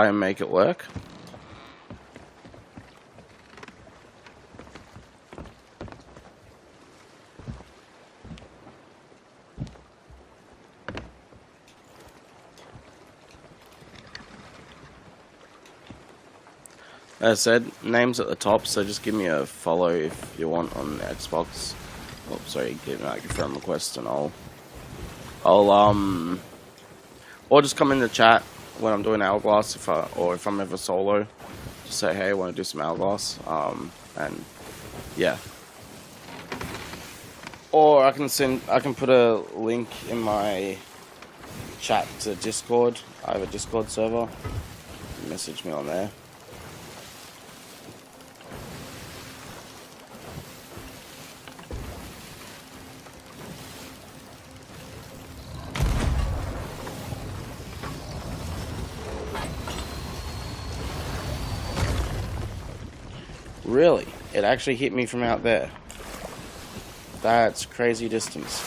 and make it work. As I said, name's at the top, so just give me a follow if you want on Xbox. Oh, sorry, give me like a friend request and I'll or just come in the chat when I'm doing Hourglass if I'm ever solo. Just say, hey, I want to do some Hourglass. And yeah. Or I can put a link in my chat to Discord. I have a Discord server. Message me on there. Really? It actually hit me from out there. That's crazy distance.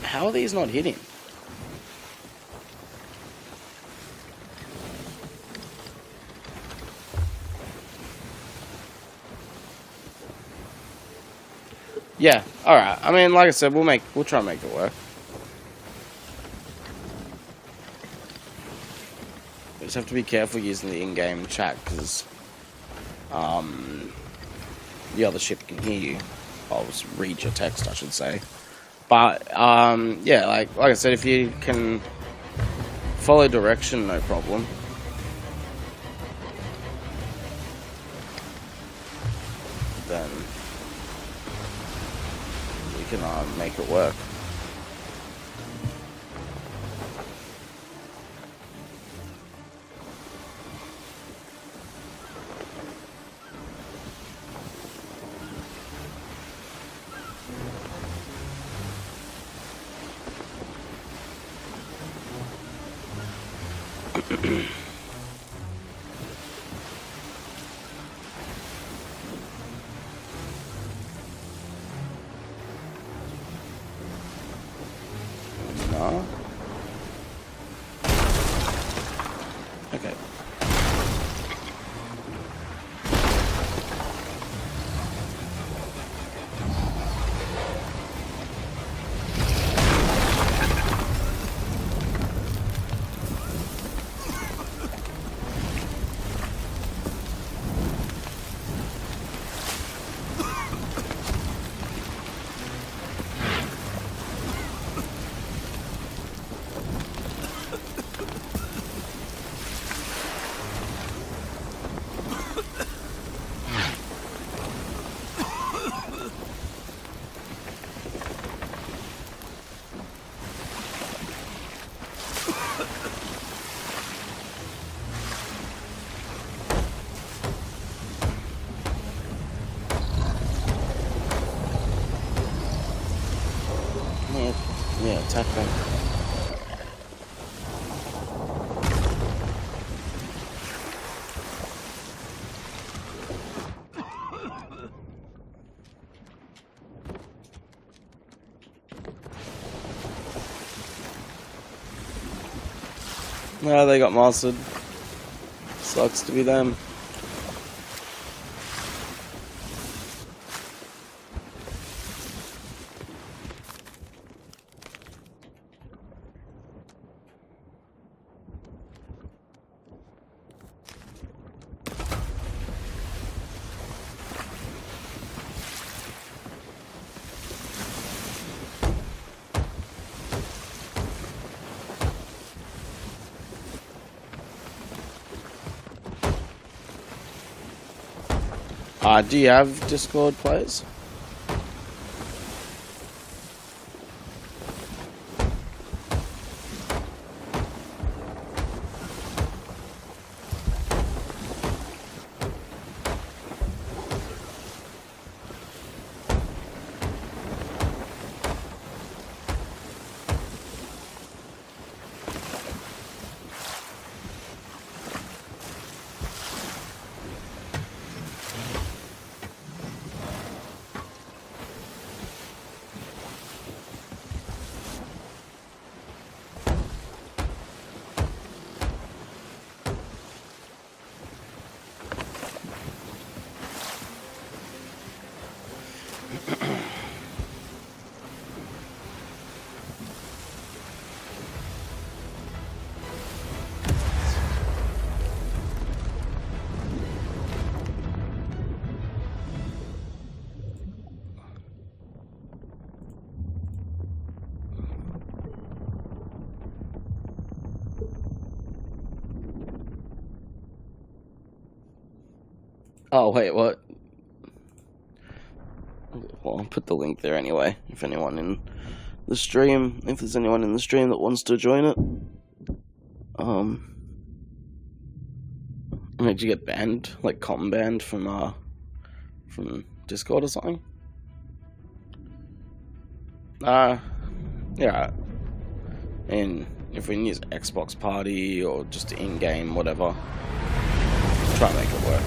How are these not hitting? Yeah, alright. I mean, like I said, we'll try and make it work. just have to be careful using the in-game chat, because the other ship can hear you. I'll just read your text, I should say. But yeah, like I said, if you can follow direction, no problem. Then we can make it work. No. Okay. Yeah, attack them. No, they got mastered. Sucks to be them. Do you have Discord players? Oh, wait, what? Well, I'll put the link there anyway, if there's anyone in the stream that wants to join it. Did you get banned, like banned from Discord or something? Yeah. And if we can use Xbox Party or just in-game, whatever, try and make it work.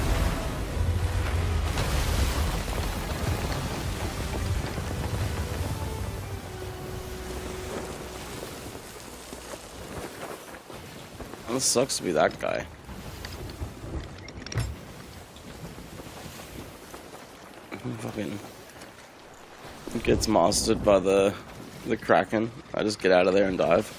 It sucks to be that guy. Fucking gets mastered by the Kraken. I just get out of there and dive.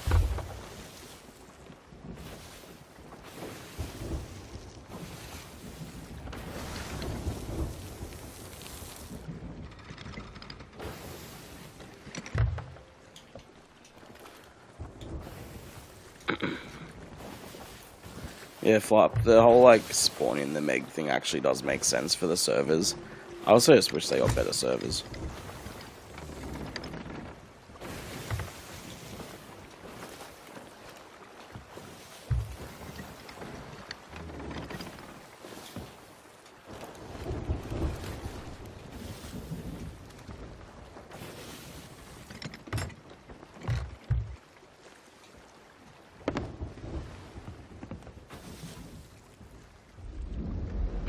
Yeah, Flop, the whole like spawning the Meg thing actually does make sense for the servers. I also just wish they got better servers.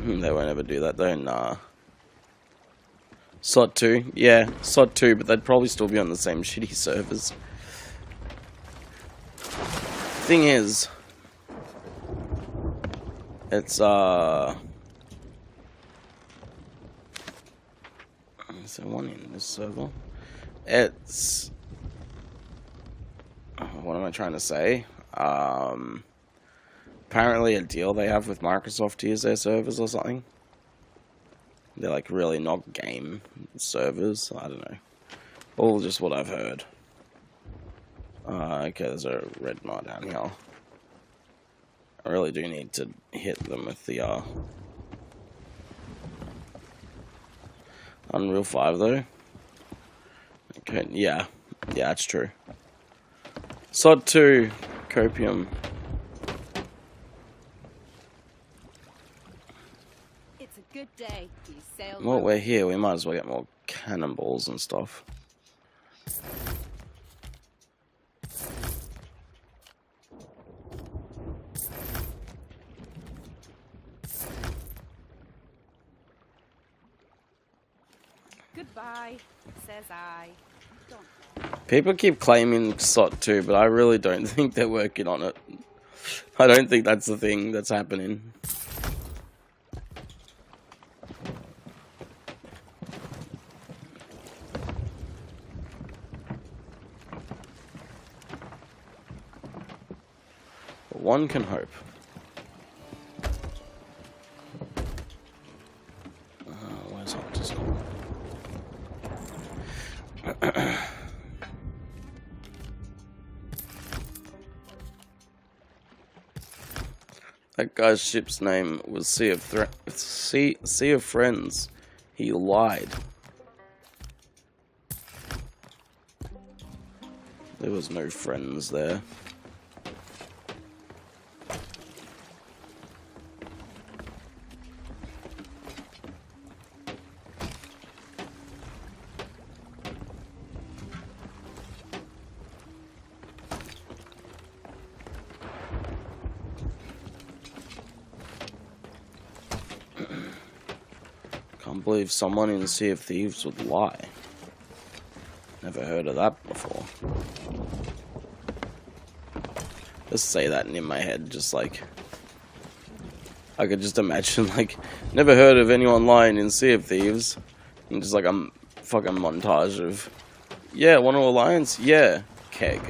They won't ever do that though, nah. SOT 2, yeah, SOT 2, but they'd probably still be on the same shitty servers. Thing is, it's, is there one in this server? It's, what am I trying to say? Apparently a deal they have with Microsoft to use their servers or something. They're like really not game servers, I don't know. All just what I've heard. Okay, there's a red knot down here. I really do need to hit them with the Unreal 5 though. Okay, yeah, that's true. SOD 2, Copium. It's a good day. You sailed Well, we're here, we might as well get more cannonballs and stuff. Goodbye, says I. Don't. People keep claiming SOT 2, but I really don't think they're working on it. I don't think that's the thing that's happening. But one can hope. Where's Hunter's gone? That guy's ship's name was Sea of Friends. He lied. There was no friends there. Can't believe someone in Sea of Thieves would lie. Never heard of that before. Just say that in my head, just like... I could just imagine, like, never heard of anyone lying in Sea of Thieves. And just like a fucking montage of... Yeah, want to alliance? Yeah. Keg.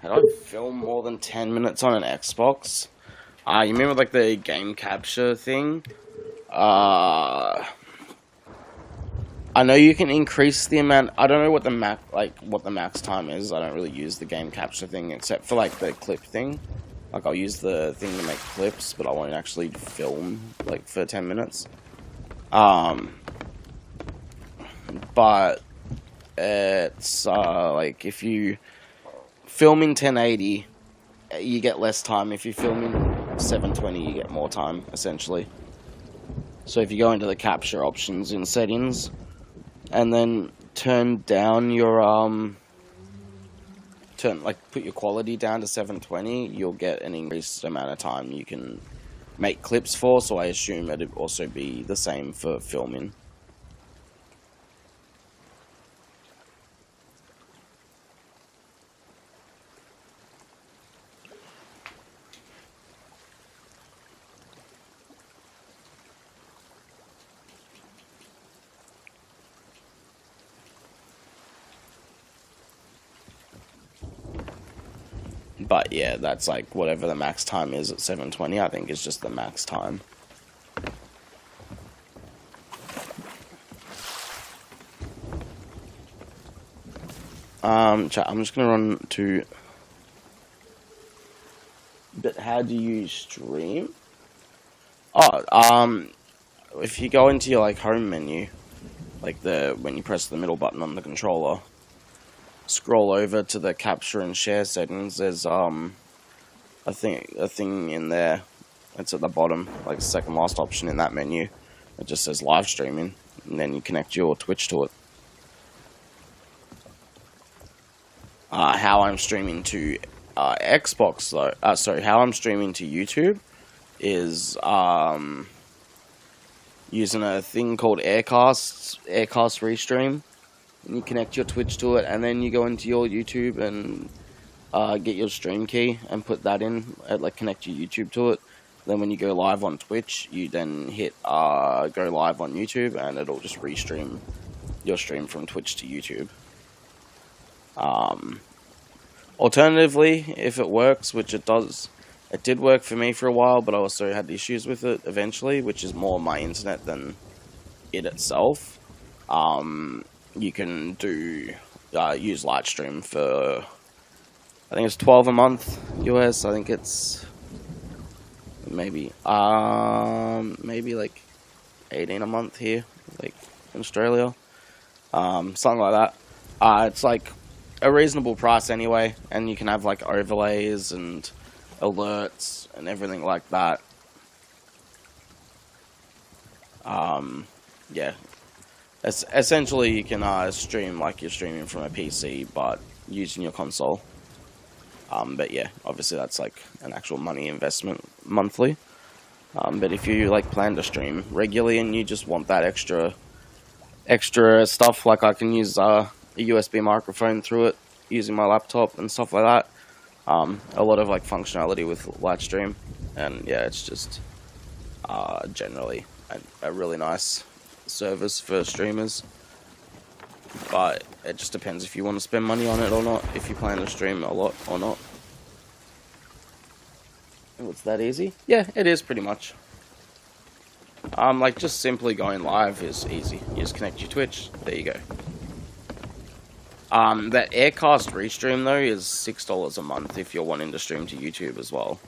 Had I filmed more than 10 minutes on an Xbox? You remember like the game capture thing? I know you can increase the amount. I don't know what the max time is. I don't really use the game capture thing except for like the clip thing. Like I'll use the thing to make clips, but I won't actually film like for 10 minutes. But it's like if you film in 1080, you get less time. If you film in 720, you get more time, essentially. So if you go into the capture options in settings, and then turn down your, put your quality down to 720, you'll get an increased amount of time you can make clips for, so I assume it'd also be the same for filming. But yeah, that's like whatever the max time is at 720. I think is just the max time. Chat, I'm just gonna run to. But how do you stream? Oh, if you go into your like home menu, like when you press the middle button on the controller, scroll over to the capture and share settings. There's a thing in there. It's at the bottom, like the second last option in that menu. It just says live streaming, and then you connect your Twitch to it. How I'm streaming to Xbox though, sorry, how I'm streaming to YouTube is using a thing called Aircast Restream. And you connect your Twitch to it, and then you go into your YouTube and get your stream key and put that in, like connect your YouTube to it. Then when you go live on Twitch, you then hit go live on YouTube, and it'll just restream your stream from Twitch to YouTube. Alternatively, if it works, which it does, it did work for me for a while, but I also had issues with it eventually, which is more my internet than it itself. You can do use Lightstream for, I think it's 12 a month US. I think it's maybe like 18 a month here, like in Australia, something like that. It's like a reasonable price anyway, and you can have like overlays and alerts and everything like that. Yeah, essentially you can stream like you're streaming from a PC, but using your console. But yeah, obviously that's like an actual money investment monthly. But if you like plan to stream regularly and you just want that extra stuff, like I can use a USB microphone through it using my laptop and stuff like that. A lot of like functionality with Lightstream, and yeah, it's just generally a really nice service for streamers. But it just depends if you want to spend money on it or not, if you plan to stream a lot or not. Oh, it's that easy? Yeah, it is pretty much. Like just simply going live is easy. You just connect your Twitch, there you go. That Aircast Restream though is $6 a month if you're wanting to stream to YouTube as well.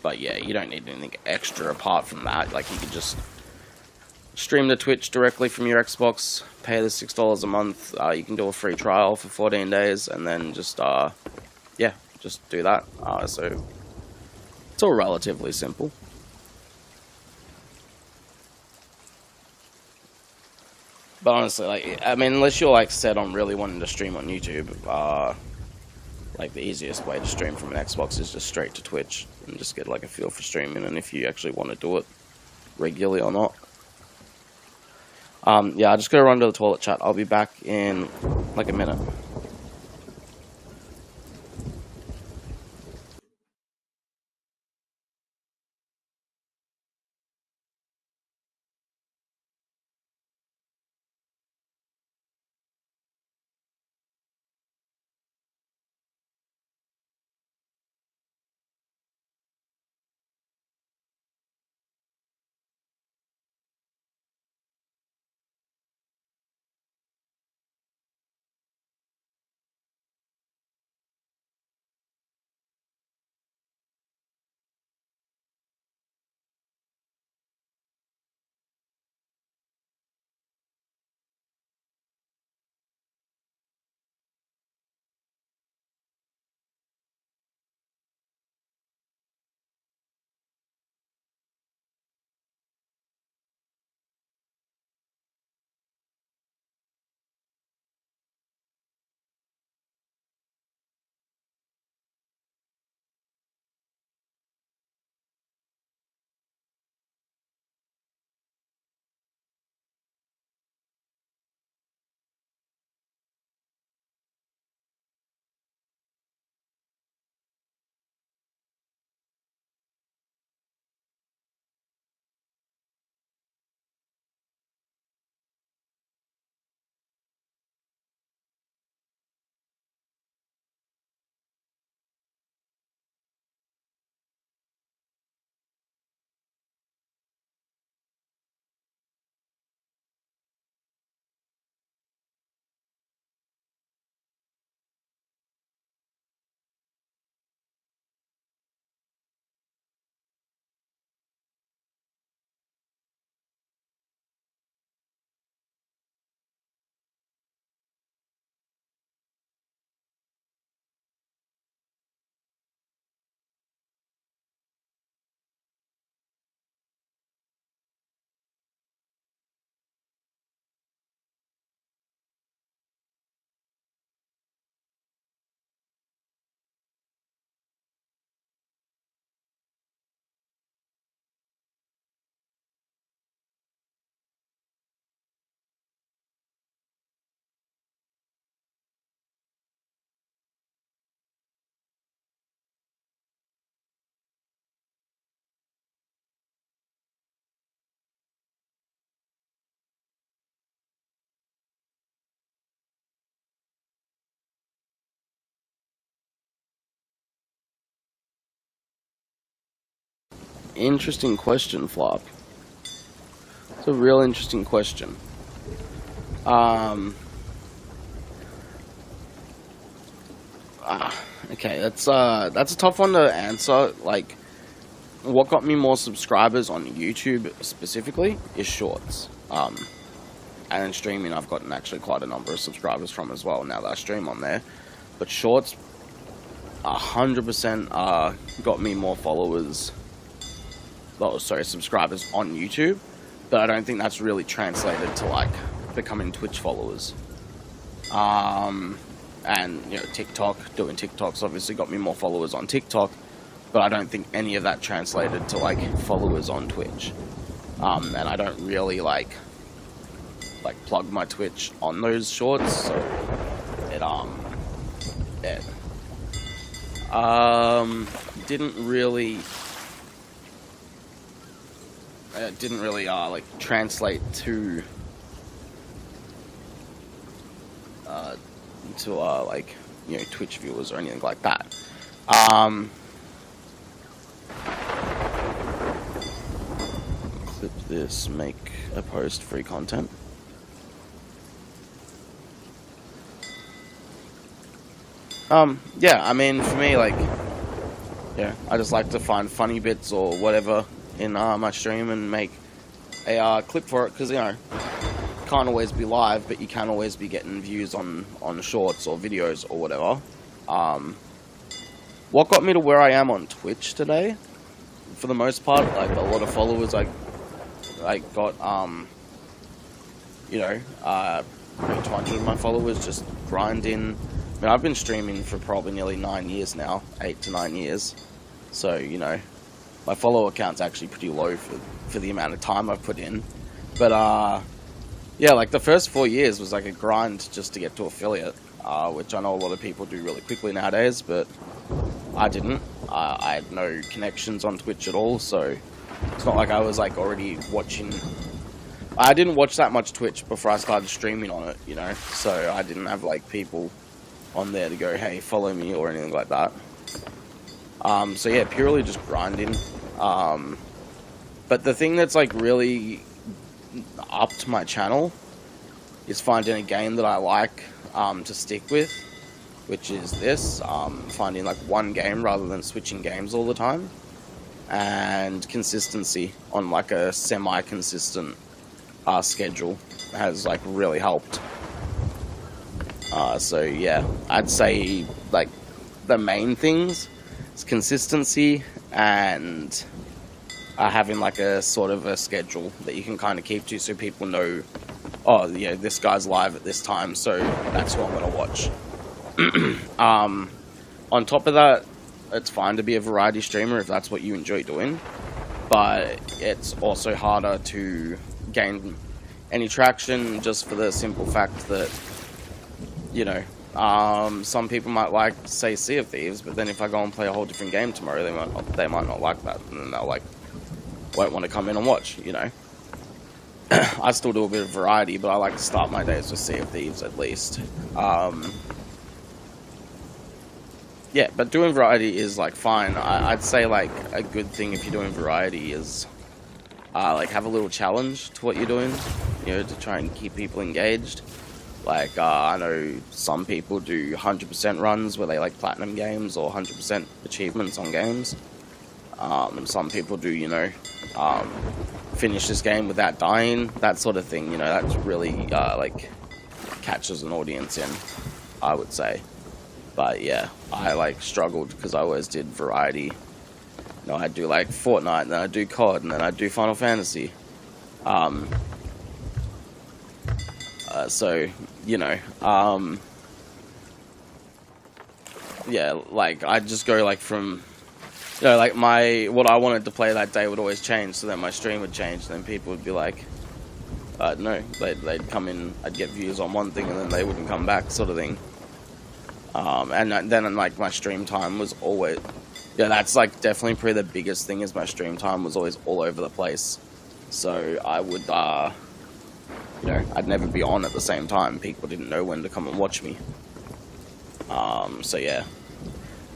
But yeah, you don't need anything extra apart from that. Like you can just stream to Twitch directly from your Xbox, pay the $6 a month. You can do a free trial for 14 days, and then just yeah, just do that. So it's all relatively simple. But honestly, like, I mean, unless you're like set on really wanting to stream on YouTube, like the easiest way to stream from an Xbox is just straight to Twitch and just get like a feel for streaming, and if you actually want to do it regularly or not. Yeah, I just gotta run to the toilet, chat. I'll be back in like a minute. interesting question, Flop. It's a real interesting question. Okay, that's a tough one to answer. Like, what got me more subscribers on YouTube specifically is shorts. And in streaming, I've gotten actually quite a number of subscribers from as well now that I stream on there. But shorts, 100% got me more followers. Oh, sorry, subscribers on YouTube. But I don't think that's really translated to like becoming Twitch followers. And you know, TikTok, doing TikToks obviously got me more followers on TikTok. But I don't think any of that translated to like followers on Twitch. And I don't really like plug my Twitch on those shorts, so it didn't really like translate to like, you know, Twitch viewers or anything like that. Clip this, make a post, free content. Yeah, I mean, for me, like, yeah, I just like to find funny bits or whatever in my stream and make a clip for it, because, you know, can't always be live, but you can always be getting views on shorts or videos or whatever. What got me to where I am on Twitch today, for the most part, like, a lot of followers I got, you know, 200 of my followers just grinding. I mean, I've been streaming for probably nearly 9 years now, 8 to 9 years. So, you know, my follower count's actually pretty low for the amount of time I've put in. But, yeah, like the first 4 years was like a grind just to get to affiliate, which I know a lot of people do really quickly nowadays, but I didn't. I had no connections on Twitch at all, so it's not like I was like already watching. I didn't watch that much Twitch before I started streaming on it, you know, so I didn't have like people on there to go, hey, follow me or anything like that. So yeah, purely just grinding. But the thing that's like really upped my channel is finding a game that I like to stick with, which is this. Finding like one game rather than switching games all the time, and consistency on like a semi-consistent schedule has like really helped. So yeah, I'd say like the main things is consistency and having like a sort of a schedule that you can kind of keep to, so people know, oh yeah, this guy's live at this time, so that's what I'm gonna watch. On top of that, it's fine to be a variety streamer if that's what you enjoy doing, but it's also harder to gain any traction just for the simple fact that, you know, some people might like, say, Sea of Thieves, but then if I go and play a whole different game tomorrow, they might not like that, and then they'll like won't want to come in and watch, you know. I still do a bit of variety, but I like to start my days with Sea of Thieves at least. Yeah, but doing variety is like fine. I'd say like a good thing if you're doing variety is like have a little challenge to what you're doing, you know, to try and keep people engaged. Like, I know some people do 100% runs where they like platinum games or 100% achievements on games. And some people do, you know, finish this game without dying, that sort of thing, you know, that's really, like, catches an audience in, I would say. But, yeah, I, like, struggled because I always did variety. You know, I'd do, like, Fortnite, and then I'd do COD, and then I'd do Final Fantasy. So, you know, yeah, like, I'd just go, like, from, you know, like, what I wanted to play that day would always change, so then my stream would change, and then people would be like, no, they'd come in, I'd get views on one thing, and then they wouldn't come back, sort of thing. And then, like, my stream time was always, yeah, that's, like, definitely probably the biggest thing, is my stream time was always all over the place. So, I would, you know, I'd never be on at the same time. People didn't know when to come and watch me. So yeah,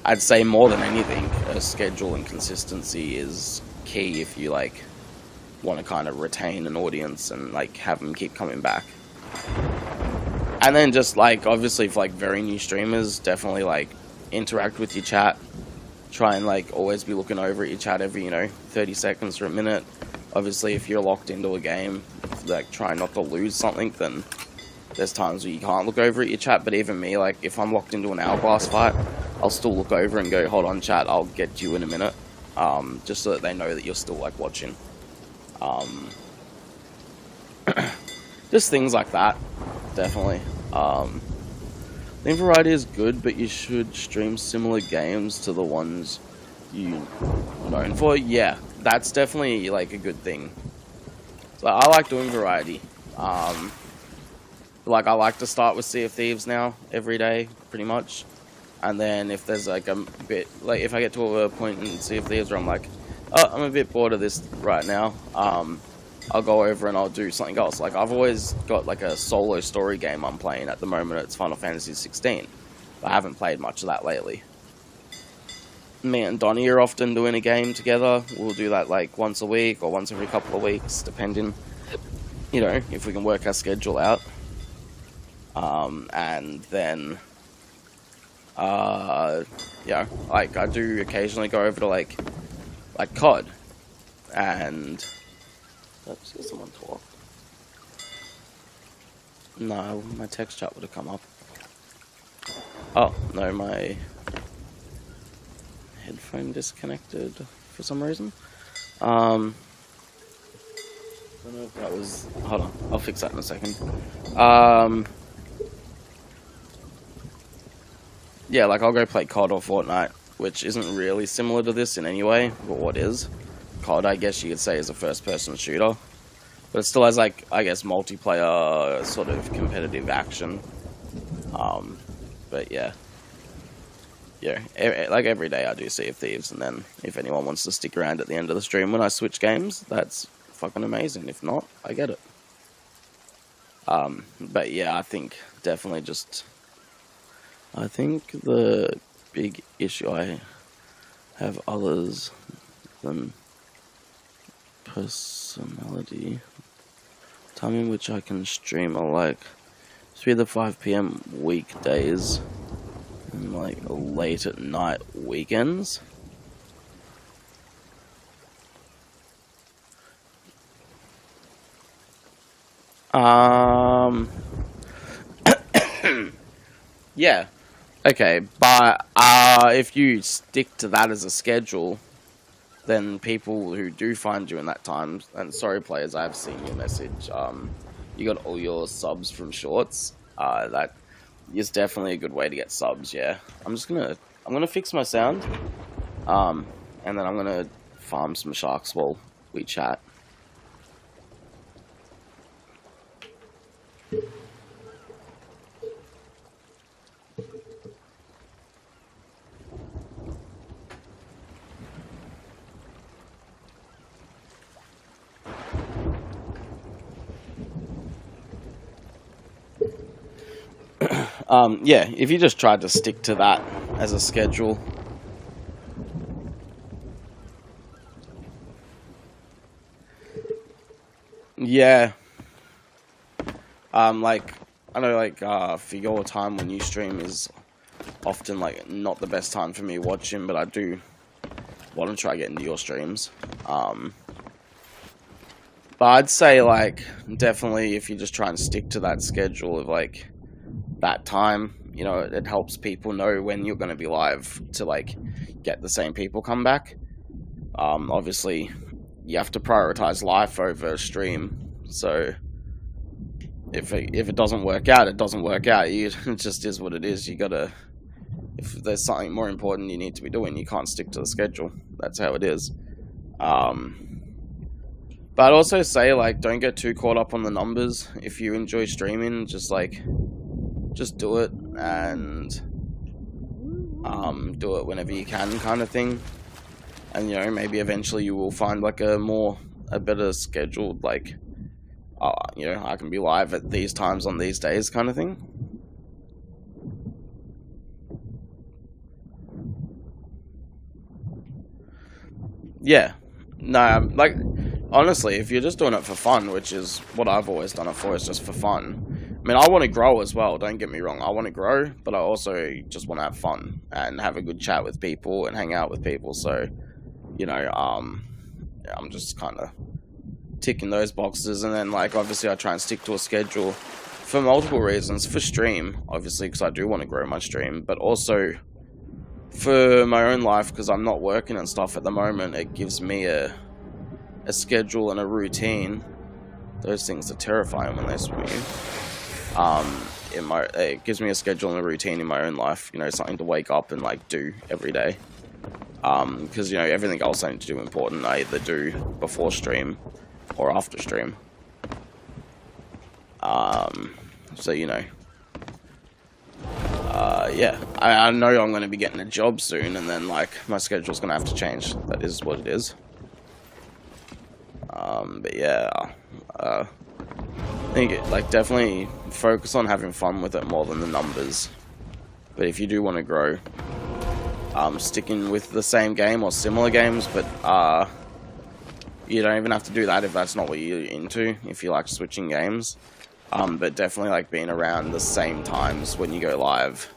I'd say more than anything, a schedule and consistency is key if you like want to kind of retain an audience and like have them keep coming back. And then just like obviously for like very new streamers, definitely like interact with your chat. Try and like always be looking over at your chat every 30 seconds or a minute. Obviously if you're locked into a game, like try not to lose something, then there's times where you can't look over at your chat. But even me, like if I'm locked into an Hourglass fight, I'll still look over and go, hold on chat, I'll get you in a minute, just so that they know that you're still like watching. Just things like that, definitely. I think variety is good, but you should stream similar games to the ones you known for. Yeah, that's definitely like a good thing. So I like doing variety. Like I like to start with Sea of Thieves now every day, pretty much. And then if there's like a bit, like if I get to a point in Sea of Thieves where I'm like, oh, I'm a bit bored of this right now, I'll go over and I'll do something else. Like I've always got like a solo story game I'm playing at the moment. It's Final Fantasy 16. I haven't played much of that lately. Me and Donnie are often doing a game together. We'll do that like once a week or once every couple of weeks, depending, if we can work our schedule out. And then, like I do occasionally go over to like COD, and let's get someone talk. No, my text chat would have come up. Oh no, my headphone disconnected for some reason. I don't know if that was. Hold on, I'll fix that in a second. Yeah, like I'll go play COD or Fortnite, which isn't really similar to this in any way, but what is? COD, I guess you could say, is a first-person shooter, but it still has like, I guess, multiplayer sort of competitive action. But yeah, like every day I do Sea of Thieves, and then if anyone wants to stick around at the end of the stream when I switch games, that's fucking amazing. If not, I get it. But yeah, I think definitely just. I think the big issue I have others than personality. Time in which I can stream are like 3 to 5 PM weekdays and like late at night weekends. Yeah. Okay, but if you stick to that as a schedule, then people who do find you in that time, and sorry players, I've seen your message, you got all your subs from shorts, that is definitely a good way to get subs, yeah. I'm gonna fix my sound, and then I'm gonna farm some sharks while we chat. Yeah, if you just tried to stick to that as a schedule. Yeah. Like, I know, like, for your time when you stream is often, like, not the best time for me watching, but I do want to try getting to your streams. But I'd say, like, definitely if you just try and stick to that schedule of, like, that time, it helps people know when you're going to be live to, like, get the same people come back. Obviously, you have to prioritize life over stream, so if it doesn't work out, it doesn't work out. It just is what it is. You gotta, if there's something more important you need to be doing, you can't stick to the schedule. That's how it is. But I'd also say, like, don't get too caught up on the numbers. If you enjoy streaming, just do it, and do it whenever you can, kind of thing. And maybe eventually you will find like a better scheduled, like, I can be live at these times on these days, kind of thing. Yeah, No, like, honestly, if you're just doing it for fun, which is what I've always done it for, is just for fun. I mean, I want to grow as well, don't get me wrong. I want to grow, but I also just want to have fun and have a good chat with people and hang out with people. So, you know, yeah, I'm just kind of ticking those boxes. And then, like, obviously I try and stick to a schedule for multiple reasons. For stream, obviously, because I do want to grow my stream, but also for my own life, because I'm not working and stuff at the moment. It gives me a schedule and a routine. Those things are terrifying when they swim you. It gives me a schedule and a routine in my own life, you know, something to wake up and like do every day. Because you know, everything else I need to do important, I either do before stream or after stream. So you know, yeah, I know I'm going to be getting a job soon, and then like my schedule's going to have to change. That is what it is. But yeah, I think like definitely focus on having fun with it more than the numbers. But if you do want to grow, sticking with the same game or similar games, but you don't even have to do that if that's not what you're into. If you like switching games, but definitely like being around the same times when you go live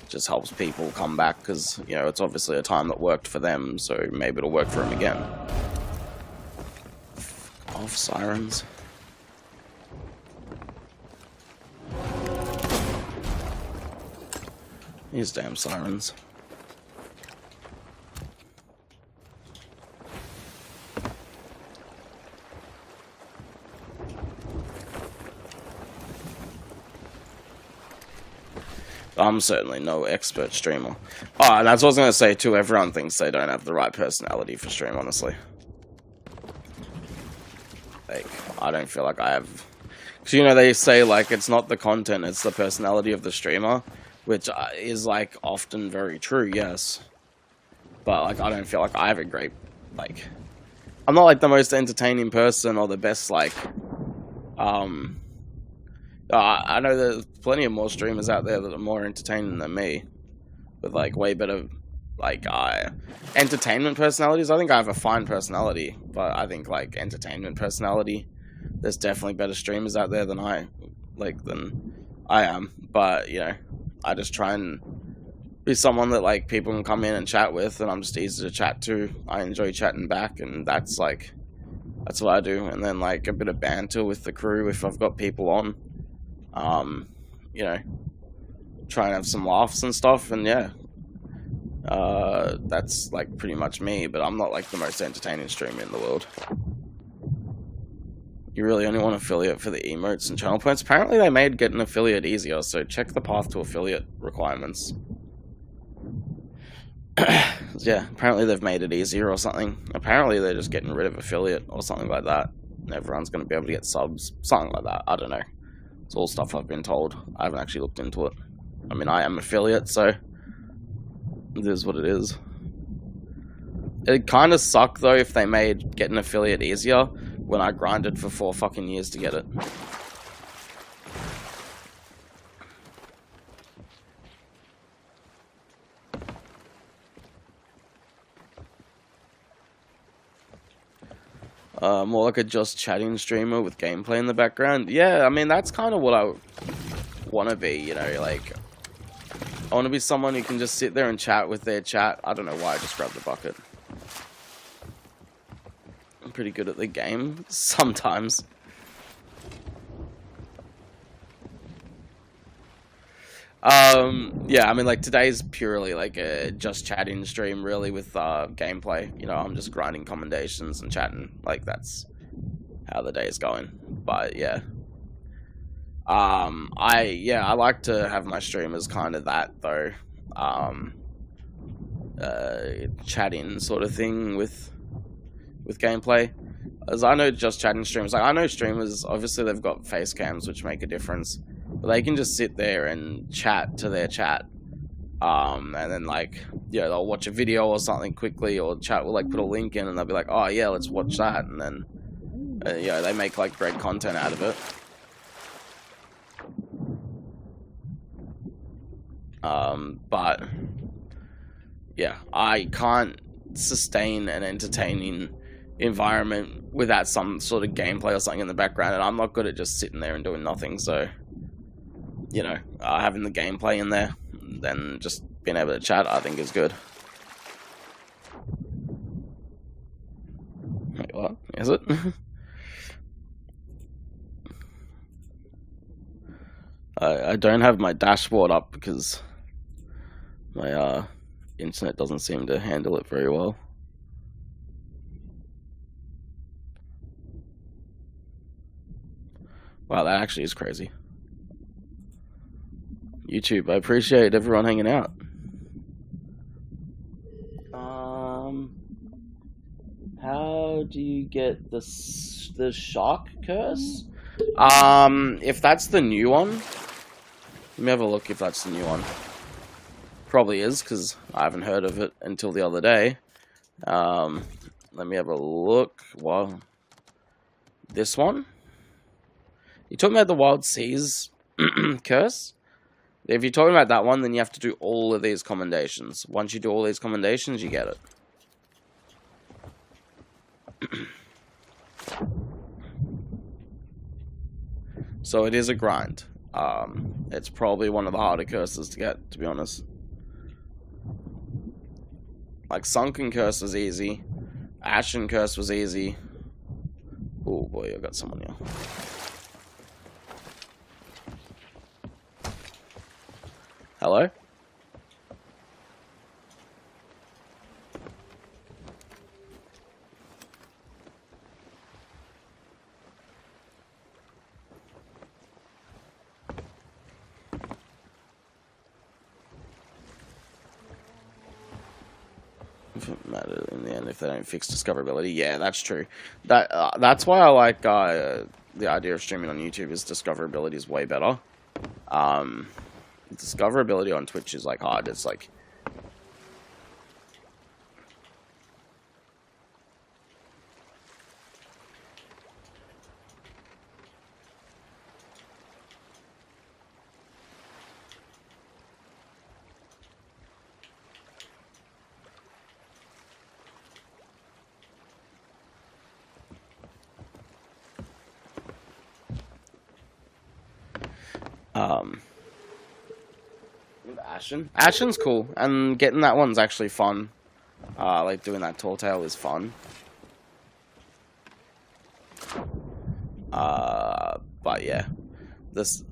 just helps people come back, because you know it's obviously a time that worked for them, so maybe it'll work for them again. Off sirens. These damn sirens. I'm certainly no expert streamer. Oh, and that's what I was going to say too. Everyone thinks they don't have the right personality for stream, honestly. Like, I don't feel like I have... Because, you know, they say, like, it's not the content, it's the personality of the streamer. Which is, like, often very true, yes. But, like, I don't feel like I have a great, like... I'm not, like, the most entertaining person or the best, like... I know there's plenty of more streamers out there that are more entertaining than me. With, like, way better, like, entertainment personalities. I think I have a fine personality. But I think, like, entertainment personality... There's definitely better streamers out there than I am. But, you know... I just try and be someone that, like, people can come in and chat with, and I'm just easy to chat to. I enjoy chatting back, and that's, like, that's what I do. And then, like, a bit of banter with the crew if I've got people on. You know, try and have some laughs and stuff, and yeah. That's, like, pretty much me, but I'm not, like, the most entertaining streamer in the world. You really only want affiliate for the emotes and channel points? Apparently they made getting affiliate easier, so check the path to affiliate requirements. Yeah, apparently they've made it easier or something. Apparently they're just getting rid of affiliate or something like that. And everyone's going to be able to get subs. Something like that. I don't know. It's all stuff I've been told. I haven't actually looked into it. I mean, I am affiliate, so it is what it is. It'd kind of suck, though, if they made getting affiliate easier when I grinded for 4 fucking years to get it. More like a just chatting streamer with gameplay in the background. Yeah, I mean, that's kind of what I want to be, you know, like... I want to be someone who can just sit there and chat with their chat. I don't know why I just grabbed the bucket. I'm pretty good at the game, sometimes. Yeah, I mean, like, today's purely, like, a just chatting stream, really, with, gameplay. You know, I'm just grinding commendations and chatting. Like, that's how the day is going. But, yeah. I like to have my streamers kind of that, though. Chatting sort of thing with gameplay. As I know, just chatting streamers, like, I know streamers, obviously they've got face cams, which make a difference, but they can just sit there and chat to their chat, and then, like, yeah, they'll watch a video or something quickly, or chat will, like, put a link in, and they'll be like, oh yeah, let's watch that, and then, yeah, they make, like, great content out of it. But, yeah, I can't sustain an entertaining environment without some sort of gameplay or something in the background, and I'm not good at just sitting there and doing nothing. So, you know, having the gameplay in there, then just being able to chat, I think is good. Wait, what? Is it? I don't have my dashboard up because my internet doesn't seem to handle it very well. Wow, that actually is crazy. YouTube, I appreciate everyone hanging out. How do you get the shark curse? If that's the new one, let me have a look if that's the new one. Probably is, because I haven't heard of it until the other day. Let me have a look. Wow. This one? You're talking about the Wild Seas curse? If you're talking about that one, then you have to do all of these commendations. Once you do all these commendations, you get it. So it is a grind. It's probably one of the harder curses to get, to be honest. Like, Sunken Curse was easy. Ashen Curse was easy. Oh boy, I got someone here. Hello? Doesn't matter in the end if they don't fix discoverability. Yeah, that's true. That's why I like the idea of streaming on YouTube. Is discoverability is way better. Discoverability on Twitch is like hard. It's like Ashen's cool, and getting that one's actually fun. Like doing that tall tale is fun. But yeah, this.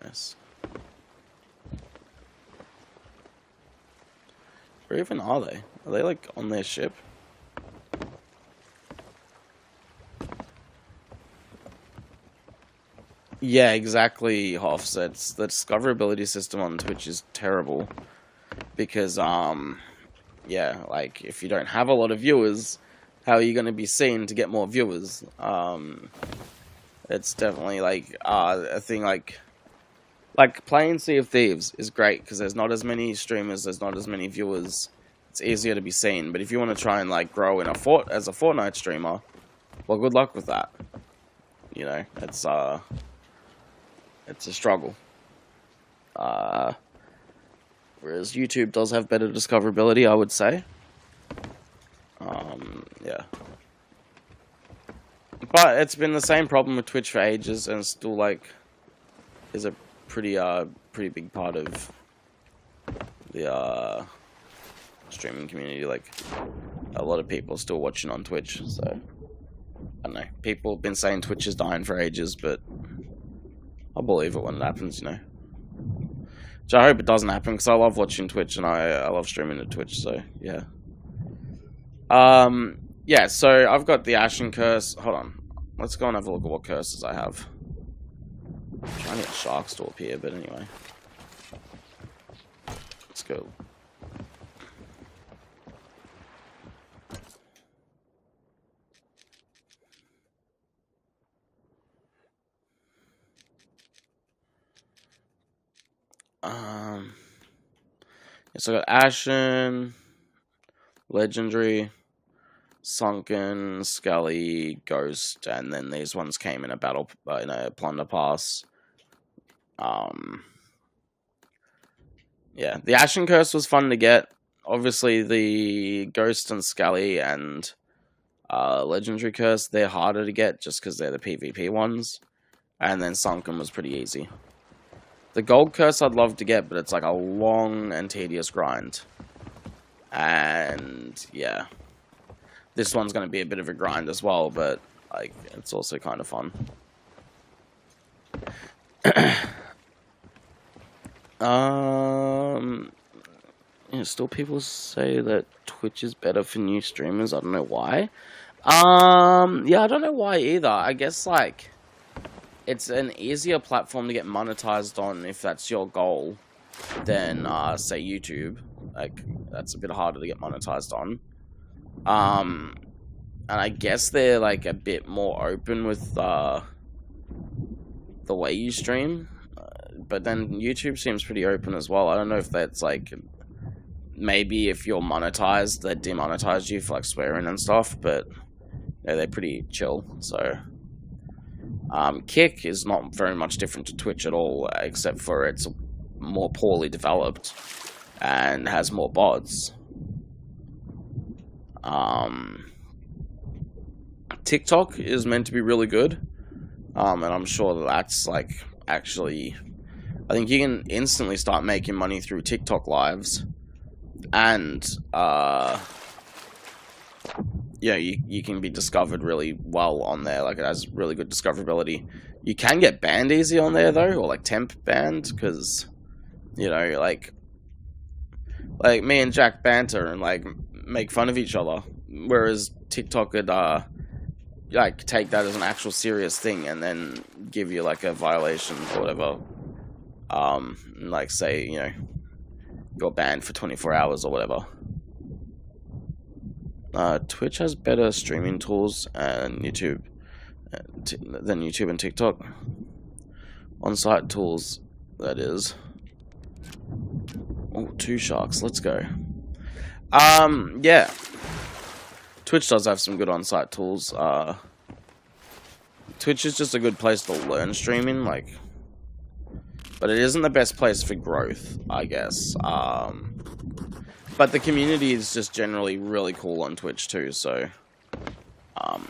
Nice. Where even are they? Are they like on their ship? Yeah, exactly, Offsets. The discoverability system on Twitch is terrible. Because, yeah, like, if you don't have a lot of viewers, how are you going to be seen to get more viewers? It's definitely, like, a thing, like playing Sea of Thieves is great, because there's not as many streamers, there's not as many viewers, it's easier to be seen. But if you want to try and, like, grow in as a Fortnite streamer, well, good luck with that. You know, it's a struggle. Whereas YouTube does have better discoverability, I would say. Yeah. But it's been the same problem with Twitch for ages, and still, like, is a pretty big part of the streaming community. Like, a lot of people are still watching on Twitch, so I don't know. People have been saying Twitch is dying for ages, but I'll believe it when it happens, you know. Which I hope it doesn't happen, because I love watching Twitch, and I love streaming to Twitch, so yeah. Yeah, so I've got the Ashen Curse. Hold on. Let's go and have a look at what curses I have. I'm trying to get sharks to appear, but anyway. Let's go. So I got Ashen, Legendary, Sunken, Scully, Ghost, and then these ones came in a battle, in a Plunder Pass. Yeah, the Ashen Curse was fun to get. Obviously, the Ghost and Scully and Legendary Curse, they're harder to get just because they're the PvP ones. And then Sunken was pretty easy. The Gold Curse I'd love to get, but it's like a long and tedious grind. And yeah, this one's going to be a bit of a grind as well, but like it's also kind of fun. Yeah, still people say that Twitch is better for new streamers. I don't know why. Yeah, I don't know why either. I guess like it's an easier platform to get monetized on if that's your goal than say YouTube. Like that's a bit harder to get monetized on. And I guess they're like a bit more open with the way you stream. But then YouTube seems pretty open as well. I don't know if that's like maybe if you're monetized, they demonetize you for like swearing and stuff, but yeah, they're pretty chill. So Kick is not very much different to Twitch at all, except for it's more poorly developed and has more bots. TikTok is meant to be really good, and I'm sure that that's like actually, I think you can instantly start making money through TikTok lives, and yeah, you can be discovered really well on there. Like it has really good discoverability. You can get banned easy on there though, or like temp banned, because you know, like me and Jack banter and like make fun of each other, whereas TikTok could like take that as an actual serious thing and then give you like a violation or whatever. Like say, you know, you're banned for 24 hours or whatever. Twitch has better streaming tools and YouTube than YouTube and TikTok. On-site tools, that is. Oh, 2 sharks. Let's go. Yeah. Twitch does have some good on-site tools. Twitch is just a good place to learn streaming, like, but it isn't the best place for growth, I guess. But the community is just generally really cool on Twitch too, so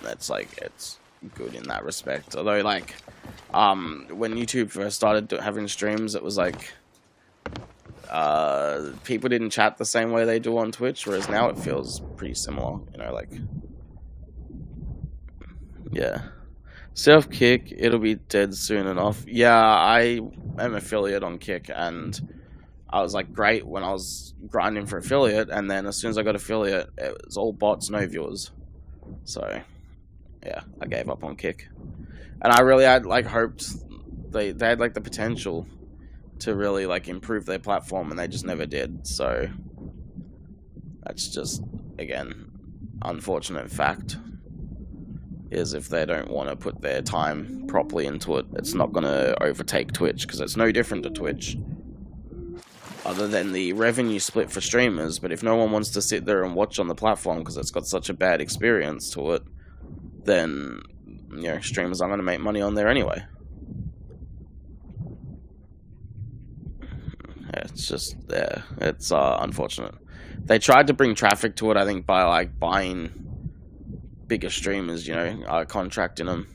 it's like it's good in that respect. Although, like, when YouTube first started having streams, it was like people didn't chat the same way they do on Twitch, whereas now it feels pretty similar. You know, like, yeah. Self Kick, it'll be dead soon enough. Yeah, I am affiliate on Kick, and I was like great when I was grinding for affiliate, and then as soon as I got affiliate, it was all bots, no viewers. So yeah, I gave up on Kick, and I really had like hoped they had like the potential to really like improve their platform, and they just never did. So that's just, again, unfortunate fact. Is if they don't want to put their time properly into it, it's not going to overtake Twitch, because it's no different to Twitch other than the revenue split for streamers. But if no one wants to sit there and watch on the platform because it's got such a bad experience to it, then, you know, streamers aren't going to make money on there anyway. Yeah, it's just, yeah, it's unfortunate. They tried to bring traffic to it, I think, by like buying bigger streamers, you know, contracting them,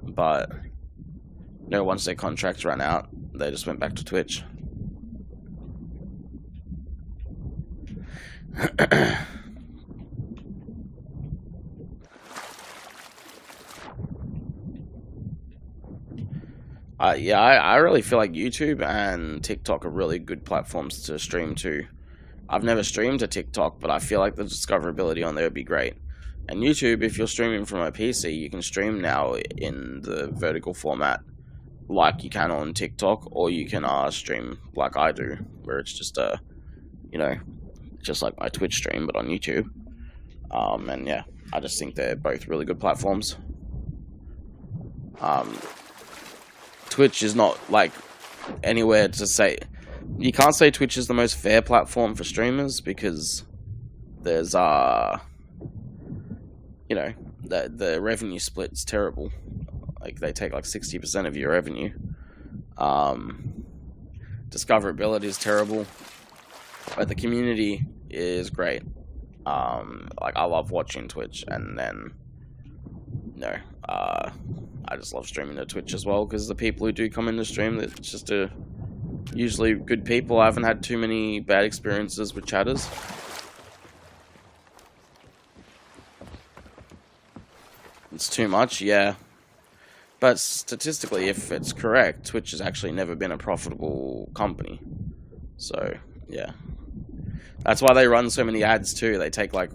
but you know, once their contracts ran out, they just went back to Twitch. Yeah, I really feel like YouTube and TikTok are really good platforms to stream to. I've never streamed to TikTok, but I feel like the discoverability on there would be great. And YouTube, if you're streaming from a PC, you can stream now in the vertical format like you can on TikTok, or you can stream like I do, where it's just you know, just like my Twitch stream, but on YouTube. And yeah, I just think they're both really good platforms. Twitch is not like anywhere to say, you can't say Twitch is the most fair platform for streamers because there's you know, the revenue split's terrible. Like they take like 60% of your revenue. Discoverability is terrible, but the community is great. Like I love watching Twitch, and then I just love streaming to Twitch as well because the people who do come in the stream, it's just usually good people. I haven't had too many bad experiences with chatters. It's too much, yeah. But statistically, if it's correct, Twitch has actually never been a profitable company. So, yeah. That's why they run so many ads too. They take like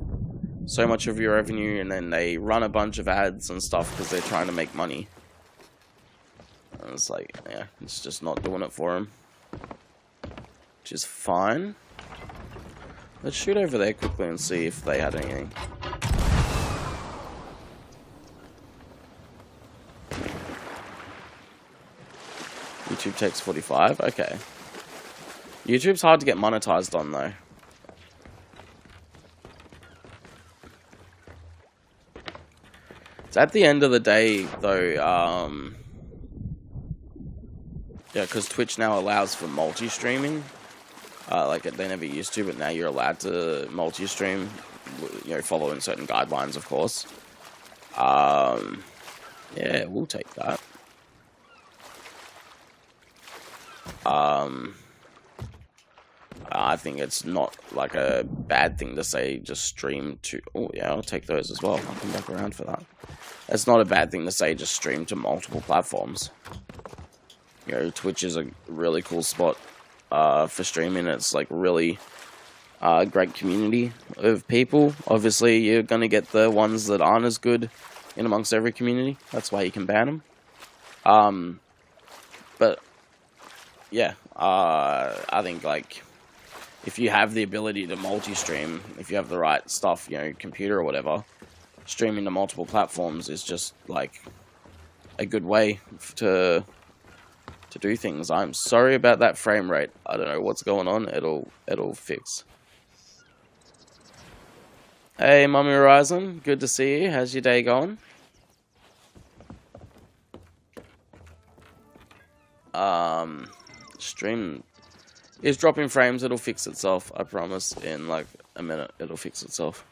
so much of your revenue and then they run a bunch of ads and stuff because they're trying to make money. And it's like, yeah, it's just not doing it for them. Which is fine. Let's shoot over there quickly and see if they had anything. YouTube takes 45. Okay. YouTube's hard to get monetized on though. It's at the end of the day though, yeah, because Twitch now allows for multi-streaming. Like they never used to, but now you're allowed to multi-stream, you know, following certain guidelines, of course. Yeah, we'll take that. I think it's not like a bad thing to say just stream to... Oh yeah, I'll take those as well. I'll come back around for that. It's not a bad thing to say just stream to multiple platforms. You know, Twitch is a really cool spot for streaming. It's like really great community of people. Obviously, you're going to get the ones that aren't as good in amongst every community. That's why you can ban them. But yeah, I think like if you have the ability to multi-stream, if you have the right stuff, you know, computer or whatever, streaming to multiple platforms is just like a good way to do things. I'm sorry about that frame rate. I don't know what's going on. It'll fix. Hey, Mummy Horizon, good to see you. How's your day going? Stream is dropping frames. It'll fix itself. I promise. In like a minute, it'll fix itself.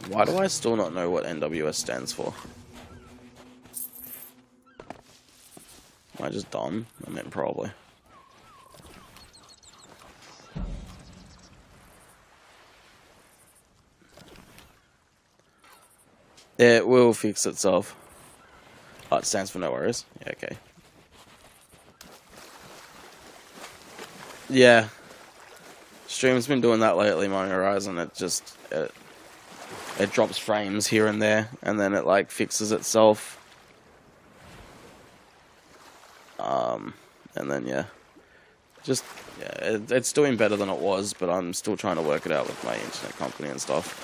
Why do I still not know what NWS stands for? Am I just dumb? I mean, probably. It will fix itself. Oh, it stands for no worries. Yeah, okay. Yeah. Stream's been doing that lately, my Horizon. It just... It drops frames here and there, and then it, like, fixes itself. And then, yeah. Just, yeah, it's doing better than it was, but I'm still trying to work it out with my internet company and stuff.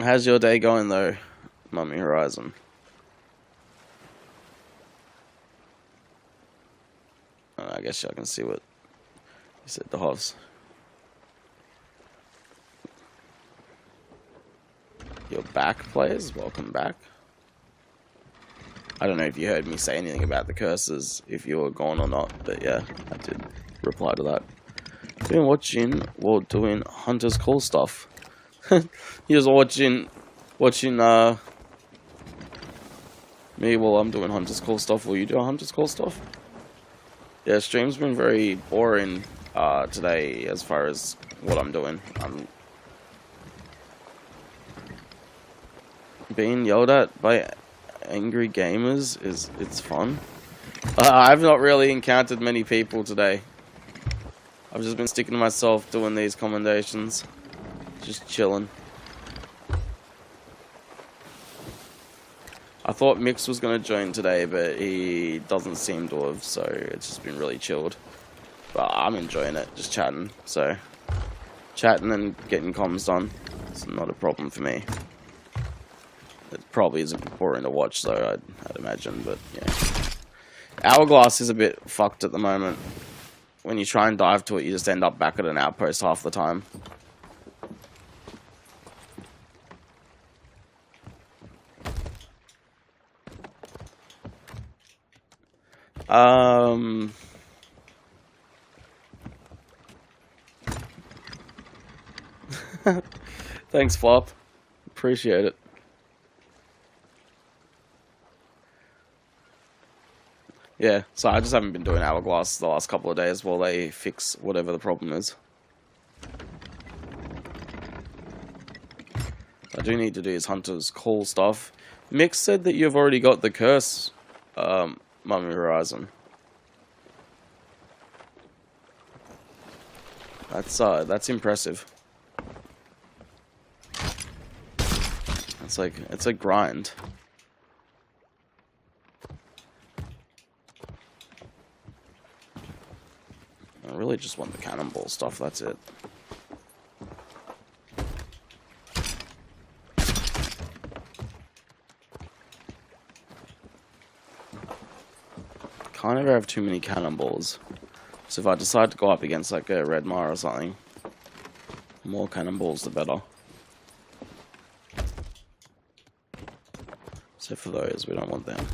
How's your day going though, Mummy Horizon? I guess I can see what you said, the Hoffs. You're back, players. Welcome back. I don't know if you heard me say anything about the curses, if you were gone or not, but yeah, I did reply to that. Been watching while doing Hunter's Call stuff. He was watching me while I'm doing Hunter's Call stuff. Will you do Hunter's Call stuff? Yeah, stream's been very boring today as far as what I'm doing. I'm being yelled at by angry gamers it's fun. I've not really encountered many people today. I've just been sticking to myself doing these commendations. Just chilling. I thought Mix was going to join today, but he doesn't seem to have, so it's just been really chilled. But I'm enjoying it, just chatting, so chatting and getting comms done. It's not a problem for me. It probably is a bit boring to watch, though, I'd imagine, but yeah. Hourglass is a bit fucked at the moment. When you try and dive to it, you just end up back at an outpost half the time. Thanks, Flop. Appreciate it. Yeah, so I just haven't been doing Hourglass the last couple of days while they fix whatever the problem is. I do need to do his Hunter's Call stuff. Mick said that you've already got the curse, Mummy Horizon. That's impressive. It's a grind. I really just want the cannonball stuff, that's it. Can't ever have too many cannonballs. So if I decide to go up against like a Red Mar or something, more cannonballs the better. Except for those, we don't want them.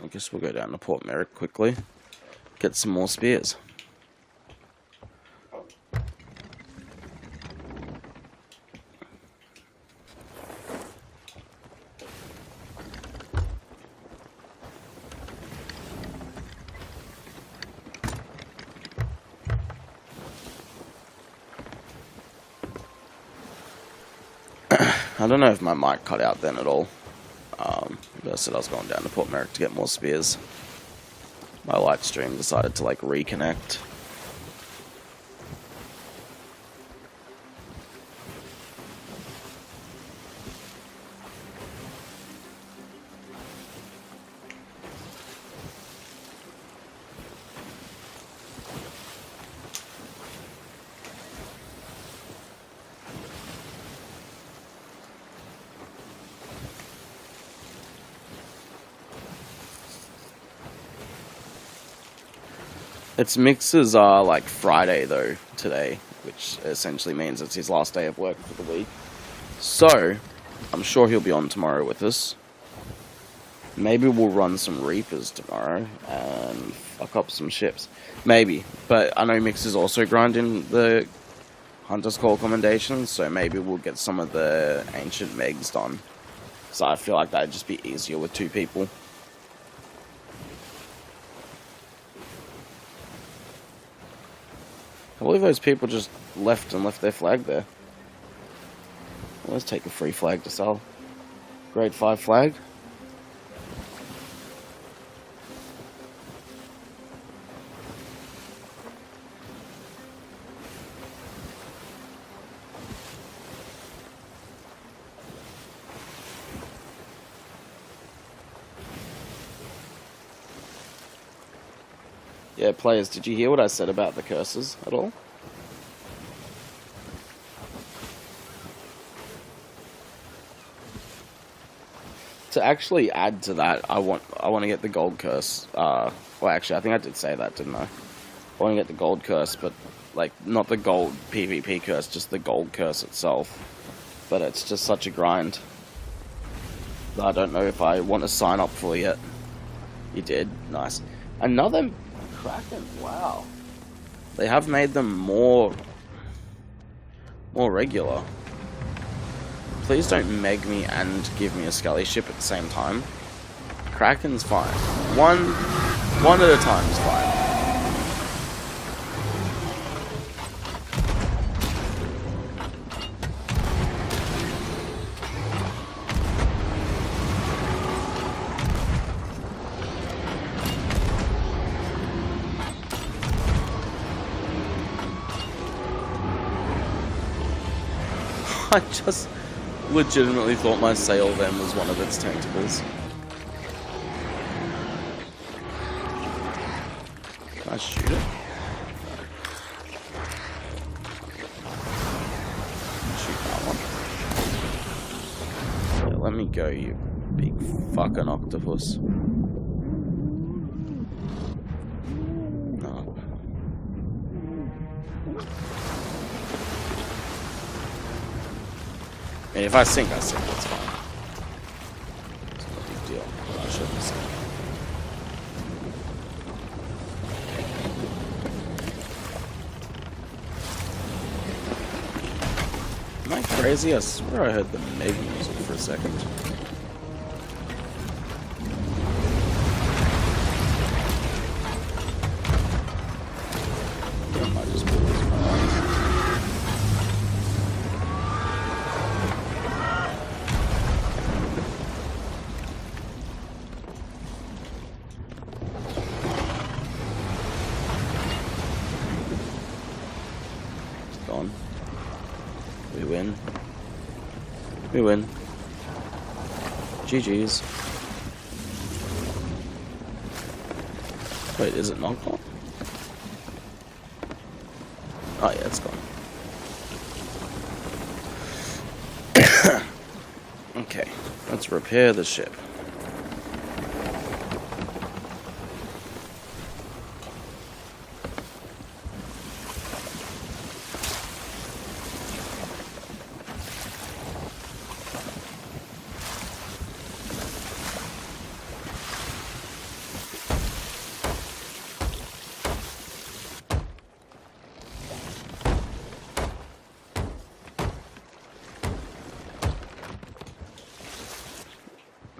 I guess we'll go down to Port Merrick quickly, get some more spears. I don't know if my mic cut out then at all. I said I was going down to Port Merrick to get more spears. My light stream decided to like reconnect. Its mixes are like Friday though today, which essentially means it's his last day of work for the week. So, I'm sure he'll be on tomorrow with us. Maybe we'll run some Reapers tomorrow and fuck up some ships. Maybe, but I know Mix is also grinding the Hunter's Call commendations, so maybe we'll get some of the Ancient Megs done. So I feel like that'd just be easier with two people. I believe those people just left their flag there. Well, let's take a free flag to sell. Grade 5 flag. Yeah, players, did you hear what I said about the curses at all? To actually add to that, I want to get the gold curse. Well, actually, I think I did say that, didn't I? I want to get the gold curse, but like not the gold PvP curse, just the gold curse itself. But it's just such a grind that I don't know if I want to sign up for yet. You did, nice. Another Kraken, wow. They have made them more regular. Please don't meg me and give me a Scully ship at the same time. Kraken's fine. One at a time is fine. I just legitimately thought my sail then was one of its tentacles. Can I shoot it? Shoot that one. Yeah, let me go, you big fucking octopus. No. I mean, if I sink, I sink. It's fine. It's not a big deal. But I shouldn't sink. Am I crazy? I swear I heard the Meg music for a second. Yeah, I might just lose my mind. It's gone. We win. We win. GG's. Wait, is it not gone? Oh yeah, it's gone. Okay, let's repair the ship.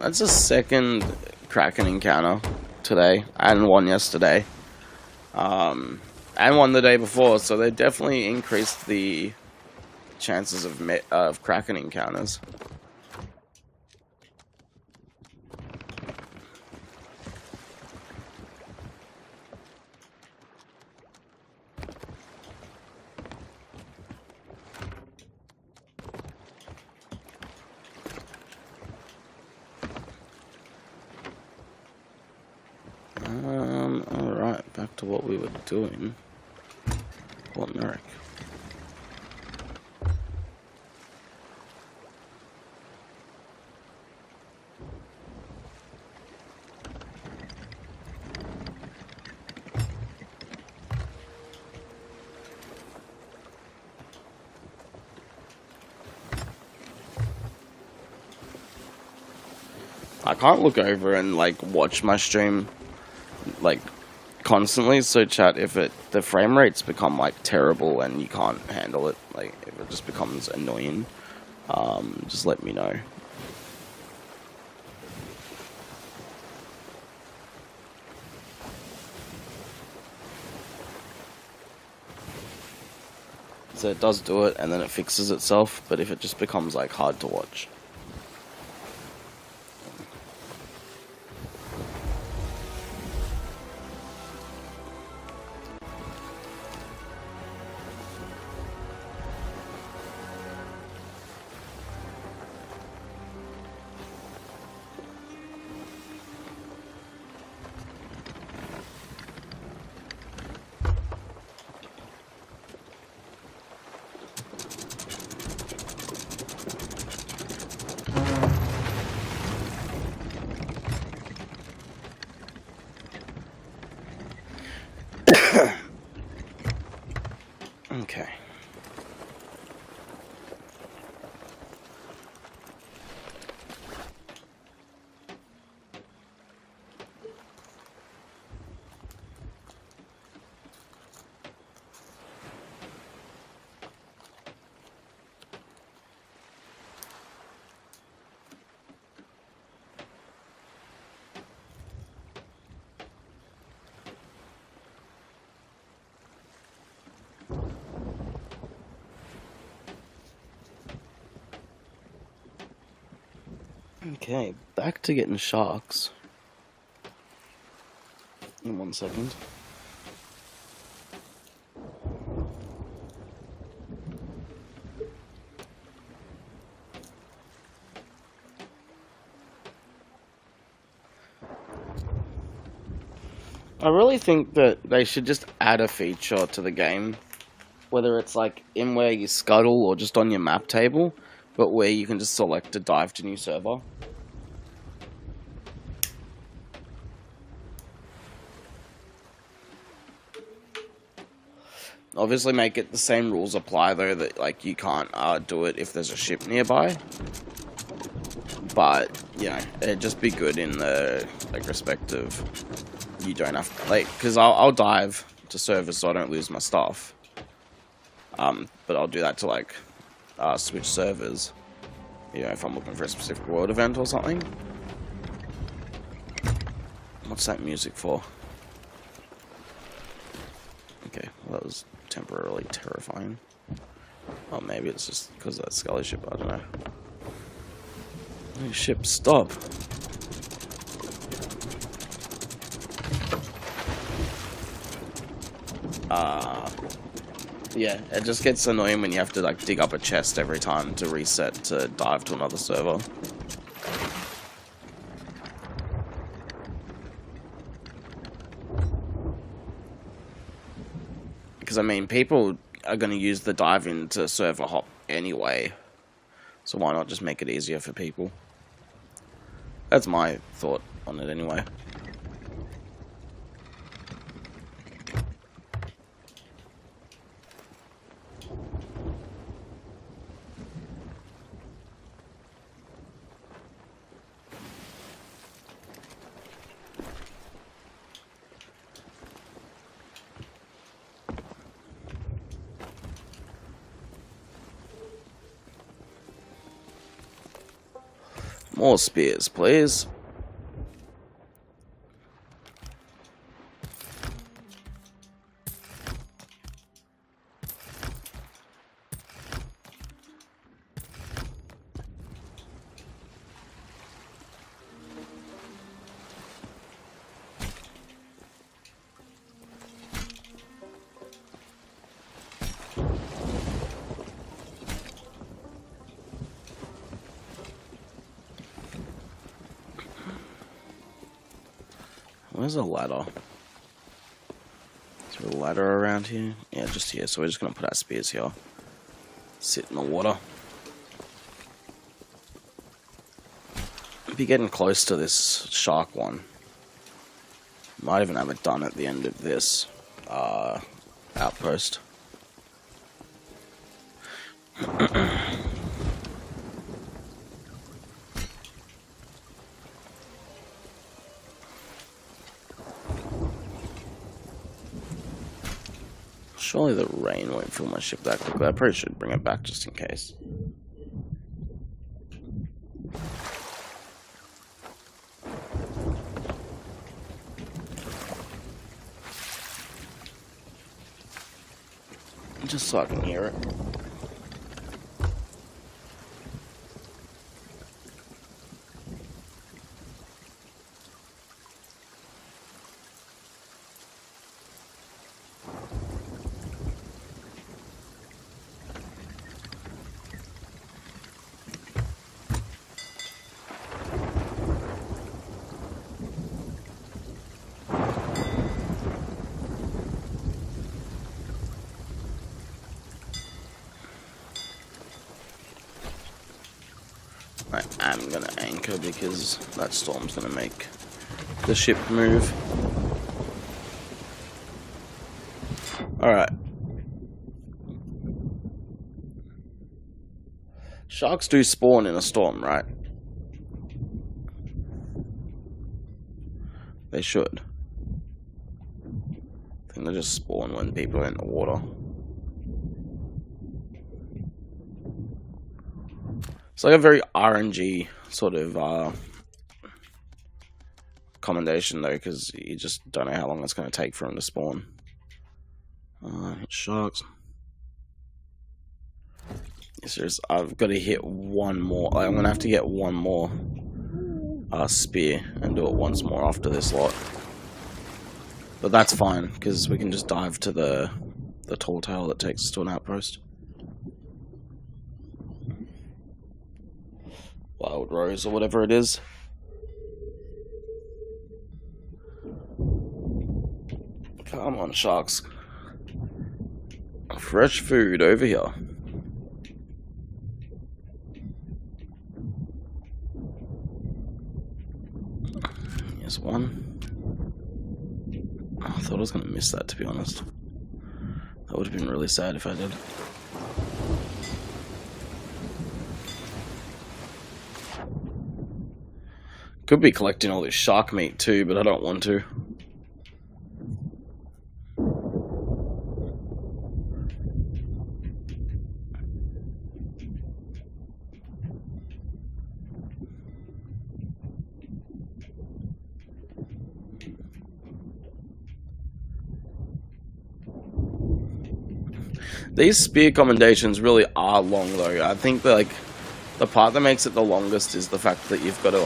That's a second Kraken encounter today, and one yesterday, and one the day before. So they definitely increased the chances of Kraken encounters. Alright, back to what we were doing. Port Merrick. I can't look over and like watch my stream like constantly, so chat, if the frame rates become like terrible and you can't handle it, like if it just becomes annoying, just let me know. So it does do it and then it fixes itself, but if it just becomes like hard to watch. Okay. Okay, back to getting sharks. In 1 second. I really think that they should just add a feature to the game, whether it's like in where you scuttle or just on your map table, but where you can just select to dive to new server. Obviously make it the same rules apply though, that like you can't do it if there's a ship nearby. But, you know, it'd just be good in the like respect of you don't have to, like, because I'll dive to servers so I don't lose my stuff. But I'll do that to like switch servers, you know, if I'm looking for a specific world event or something. What's that music for? Okay, well that was temporarily terrifying. Oh, maybe it's just because of that Scully ship, I don't know. Hey, ship, stop! Yeah, it just gets annoying when you have to like dig up a chest every time to reset to dive to another server. Because I mean, people are going to use the dive into server hop anyway, so why not just make it easier for people? That's my thought on it anyway. More spears, please. Where's a ladder? Is there a ladder around here? Yeah, just here. So we're just going to put our spears here. Sit in the water. Be getting close to this shark one. Might even have it done at the end of this outpost. Surely the rain won't fill my ship that quickly. I probably should bring it back just in case. Just so I can hear it. I am going to anchor because that storm's going to make the ship move. Alright. Sharks do spawn in a storm, right? They should. I think they just spawn when people are in the water. It's like a very RNG sort of commendation though, because you just don't know how long it's going to take for them to spawn. Sharks. Serious, I've got to hit one more. I'm going to have to get one more spear and do it once more after this lot. But that's fine, because we can just dive to the tall tale that takes us to an outpost. Wild Rose or whatever it is. Come on, sharks. Fresh food over here. Here's one. I thought I was going to miss that, to be honest. That would have been really sad if I did. Could be collecting all this shark meat too, but I don't want to. These spear commendations really are long, though. I think that, like, the part that makes it the longest is the fact that you've got to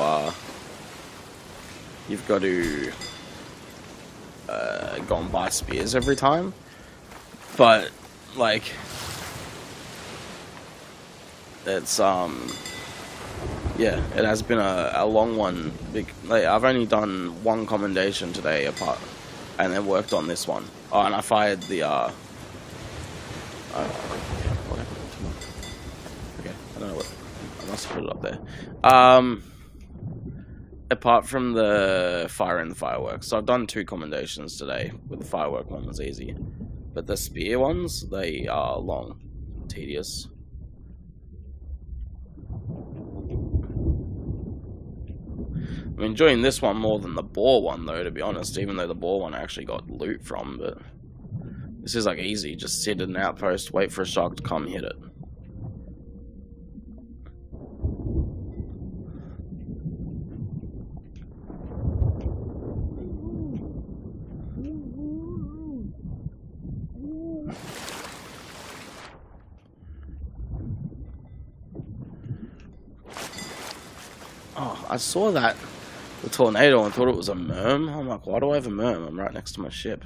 go and buy spears every time. But, like, it's yeah, it has been a long one. Like, I've only done one commendation today apart, and then worked on this one. Oh, and I fired the okay, I don't know what. I must have put it up there. Apart from the fire and the fireworks, so I've done 2 commendations today. With the firework one was easy, but the spear ones, they are long, tedious. I'm enjoying this one more than the boar one, though, to be honest. Even though the boar one I actually got loot from, but. This is like easy, just sit at an outpost, wait for a shark to come hit it. Oh, I saw that, the tornado, and thought it was a merm. I'm like, why do I have a merm? I'm right next to my ship.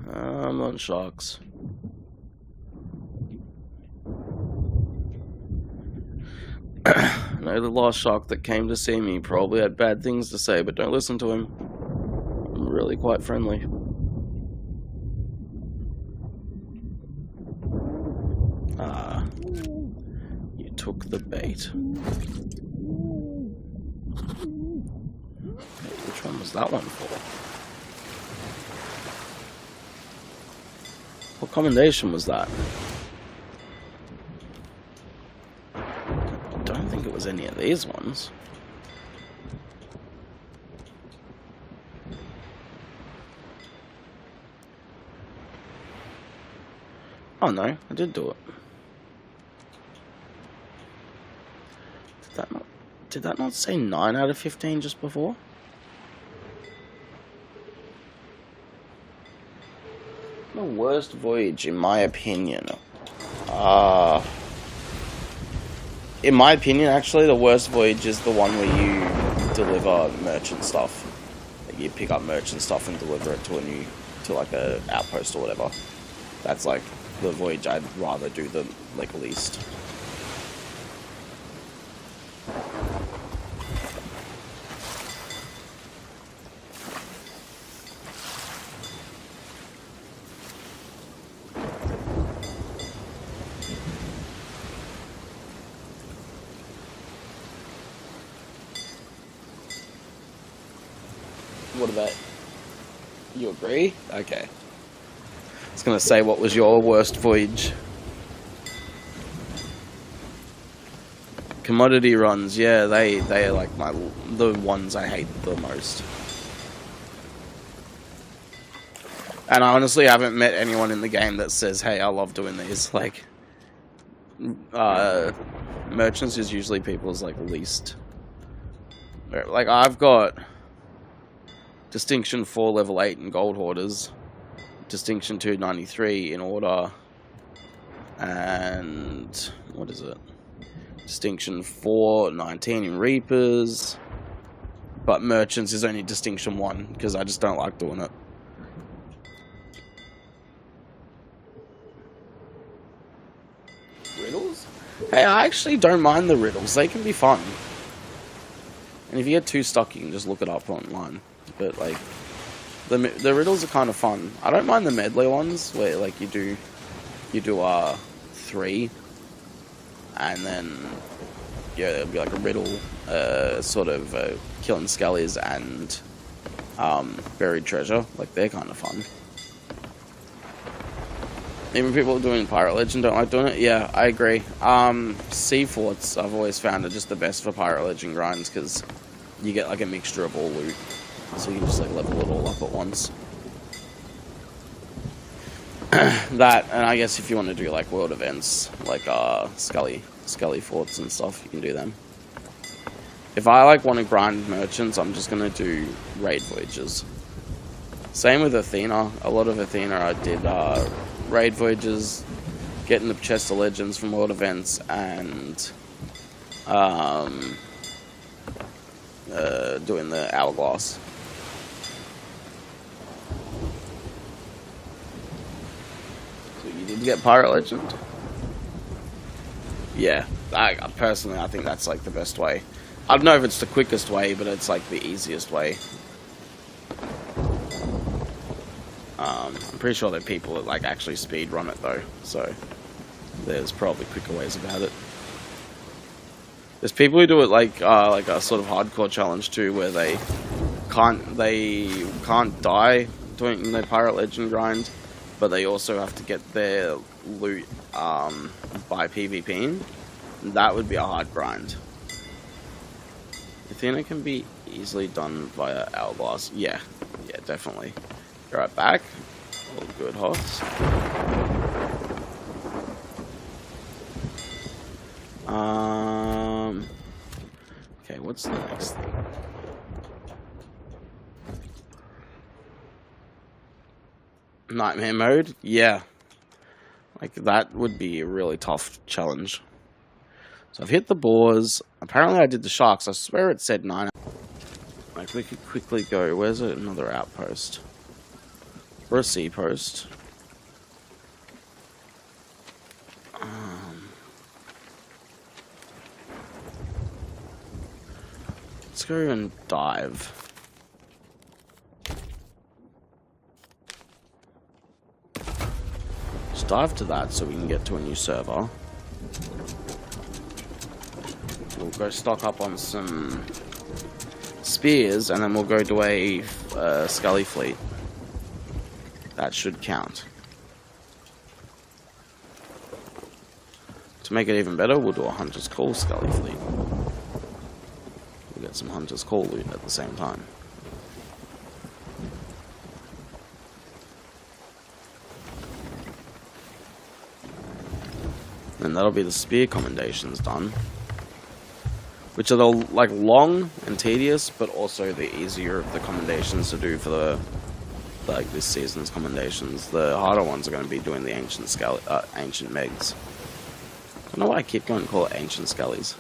I'm on sharks. I know the last shark that came to see me probably had bad things to say, but don't listen to him. I'm really quite friendly. Ah, you took the bait. Okay, which one was that one for? What commendation was that? I don't think it was any of these ones. Oh no, I did do it. Did that not say 9 out of 15 just before? The worst voyage, in my opinion. In my opinion, actually, the worst voyage is the one where you deliver merchant stuff. Like you pick up merchant stuff and deliver it to like a outpost or whatever. That's like the voyage I'd rather do the least. What about you? Agree? Okay. I was gonna say, what was your worst voyage? Commodity runs, yeah, they are like the ones I hate the most. And I honestly haven't met anyone in the game that says, hey, I love doing these. Like, merchants is usually people's like least. Like, I've got Distinction 4 level 8 in Gold Hoarders, Distinction 2 93 in Order, and what is it? Distinction 4 19 in Reapers, but Merchants is only Distinction 1 because I just don't like doing it. riddles? Hey, I actually don't mind the riddles. They can be fun. And if you get too stuck, you can just look it up online. But, like, the riddles are kind of fun. I don't mind the medley ones, where, like, you do 3, and then, yeah, there'll be, like, a riddle, sort of, killing skellies and, buried treasure. Like, they're kind of fun. Even people doing Pirate Legend don't like doing it. Yeah, I agree. Sea Forts, I've always found are just the best for Pirate Legend grinds, because you get, like, a mixture of all loot. So you can just, like, level it all up at once. That, and I guess if you want to do, like, world events, like, Scully Forts and stuff, you can do them. If I, like, want to grind merchants, I'm just going to do raid voyages. Same with Athena. A lot of Athena I did, raid voyages, getting the chest of legends from world events, and doing the Hourglass. So you did get Pirate Legend? Yeah, I think that's like the best way. I don't know if it's the quickest way, but it's like the easiest way. I'm pretty sure there are people that like actually speed run it though, so there's probably quicker ways about it. There's people who do it like a sort of hardcore challenge too, where they can't die doing their Pirate Legend grind, but they also have to get their loot by PvPing. That would be a hard grind. Athena can be easily done via Hourglass. Yeah, definitely. Be right back. All good, Hoss. Okay, what's the next thing? Nightmare mode? Yeah. Like, that would be a really tough challenge. So I've hit the boars. Apparently I did the sharks. I swear it said 9. Like, we could quickly go. Where's another outpost? Or a sea post. Let's go and dive. Just dive to that so we can get to a new server. We'll go stock up on some spears, and then we'll go to a Scully fleet. That should count. To make it even better, we'll do a Hunter's Call Scully fleet. We'll get some Hunter's Call loot at the same time. And that'll be the spear commendations done. Which are the like long and tedious, but also the easier of the commendations to do for the like this season's commendations. The harder ones are going to be doing the ancient megs. I don't know why I keep going to call it ancient skellies.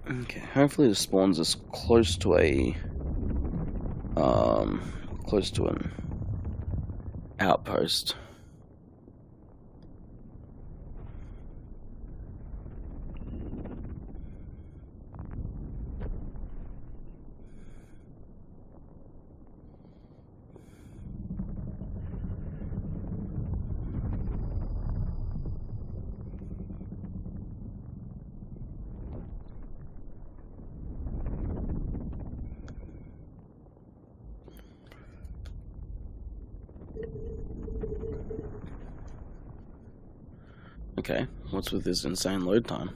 Okay, hopefully the spawns is close to an outpost. Okay, what's with this insane load time?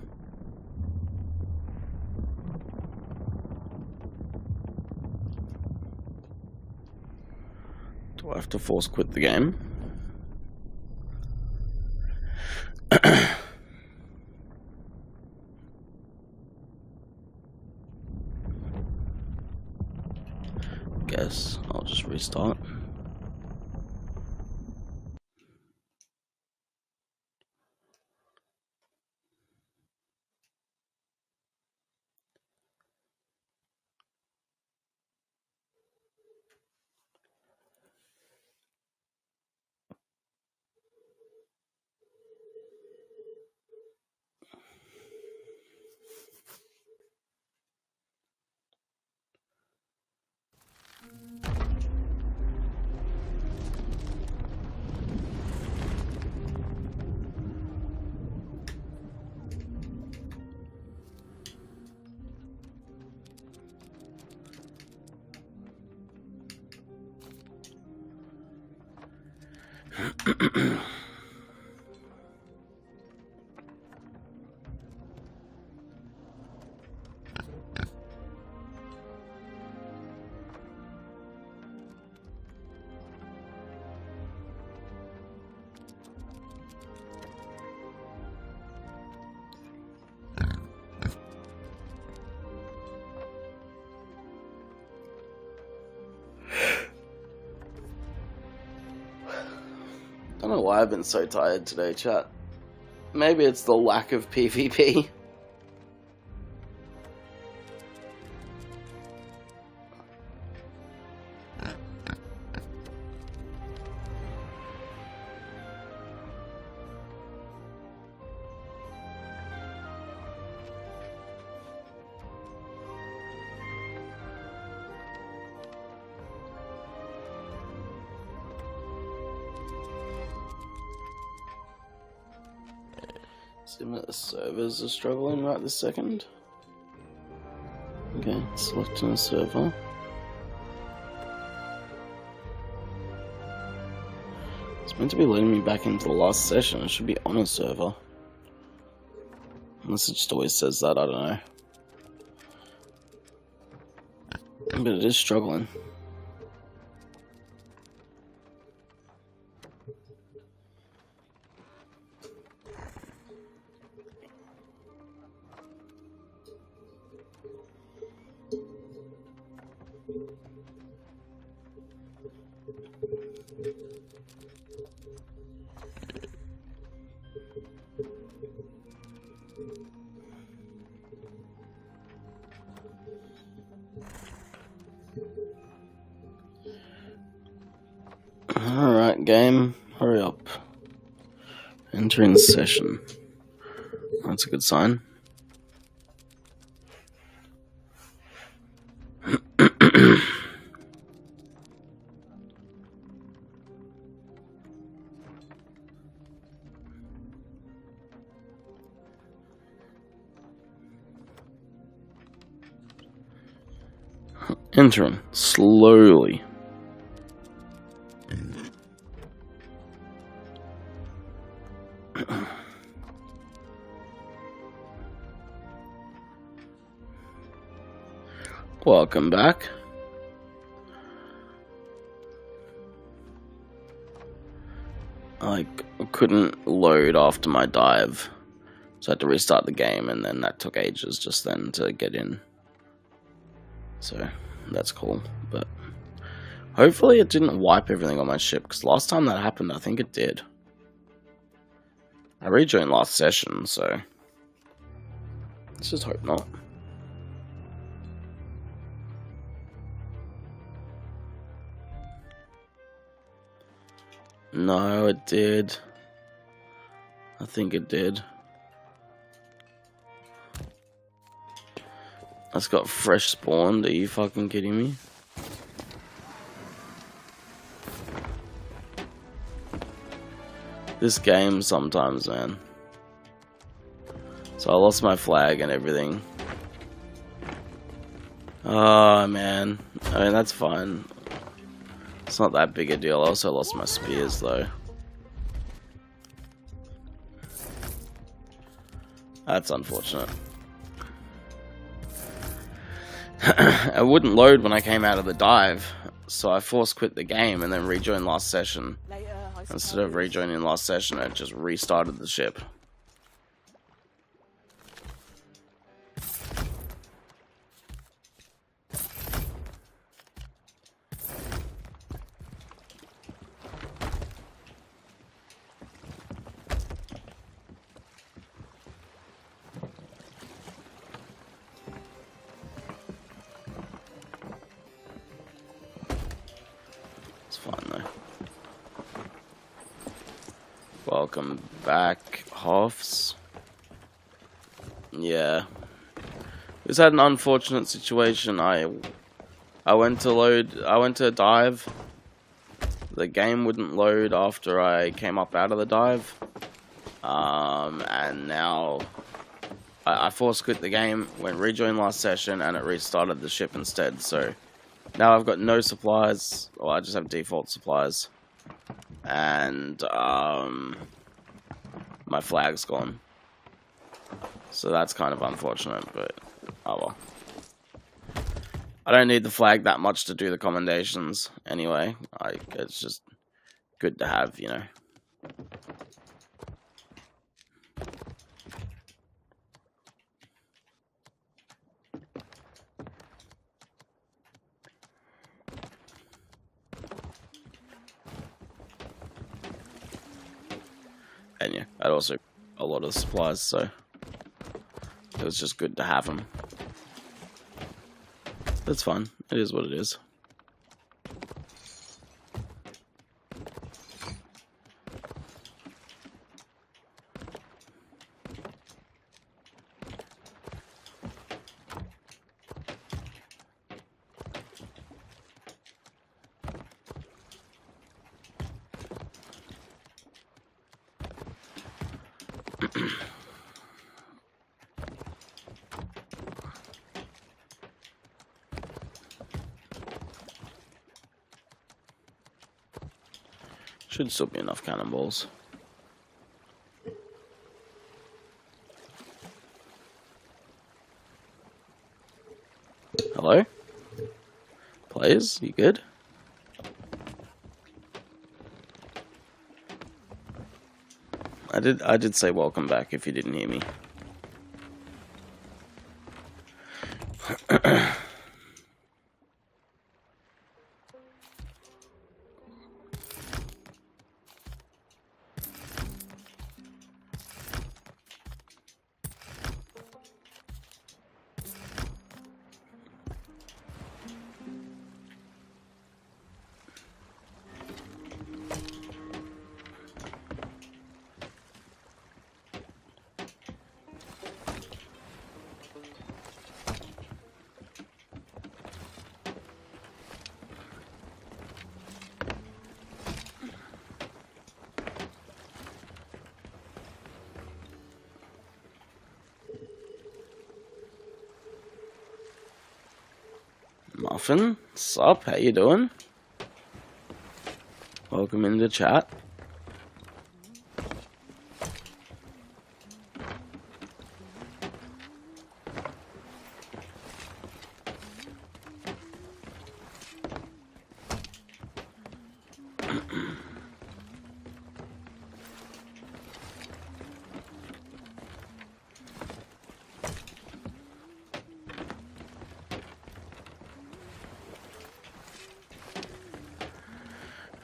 Do I have to force quit the game? Guess I'll just restart. I don't know why I've been so tired today, chat. Maybe it's the lack of PvP. Seems that the servers are struggling right this second. Okay, selecting a server. It's meant to be letting me back into the last session. It should be on a server. Unless it just always says that, I don't know. But it is struggling. Alright, game, hurry up. Entering session. That's a good sign. Entering slowly. Welcome back. I couldn't load after my dive, so I had to restart the game, and then that took ages just then to get in. So that's cool, but hopefully it didn't wipe everything on my ship, because last time that happened, I think it did. I rejoined last session, so let's just hope not. No, it did. I think it did. That's got fresh spawned. Are you fucking kidding me? This game sometimes, man. So I lost my flag and everything. Oh, man. I mean, that's fine. It's not that big a deal. I also lost my spears, though. That's unfortunate. It wouldn't load when I came out of the dive, so I force quit the game and then rejoined last session. Instead of rejoining last session, it just restarted the ship. It's fine though. Welcome back, Hoffs. Yeah. We've had an unfortunate situation. I went to dive. The game wouldn't load after I came up out of the dive. And now I force quit the game, went rejoin last session, and it restarted the ship instead. So now I've got no supplies. Well, I just have default supplies. And my flag's gone. So that's kind of unfortunate, but oh well. I don't need the flag that much to do the commendations anyway. It's just good to have, you know. And yeah, I'd also a lot of supplies, so it was just good to have them. That's fine. It is what it is. Should still be enough cannonballs. Hello? Players, you good? I did say welcome back if you didn't hear me. Muffin, sup? How you doing? Welcome into chat.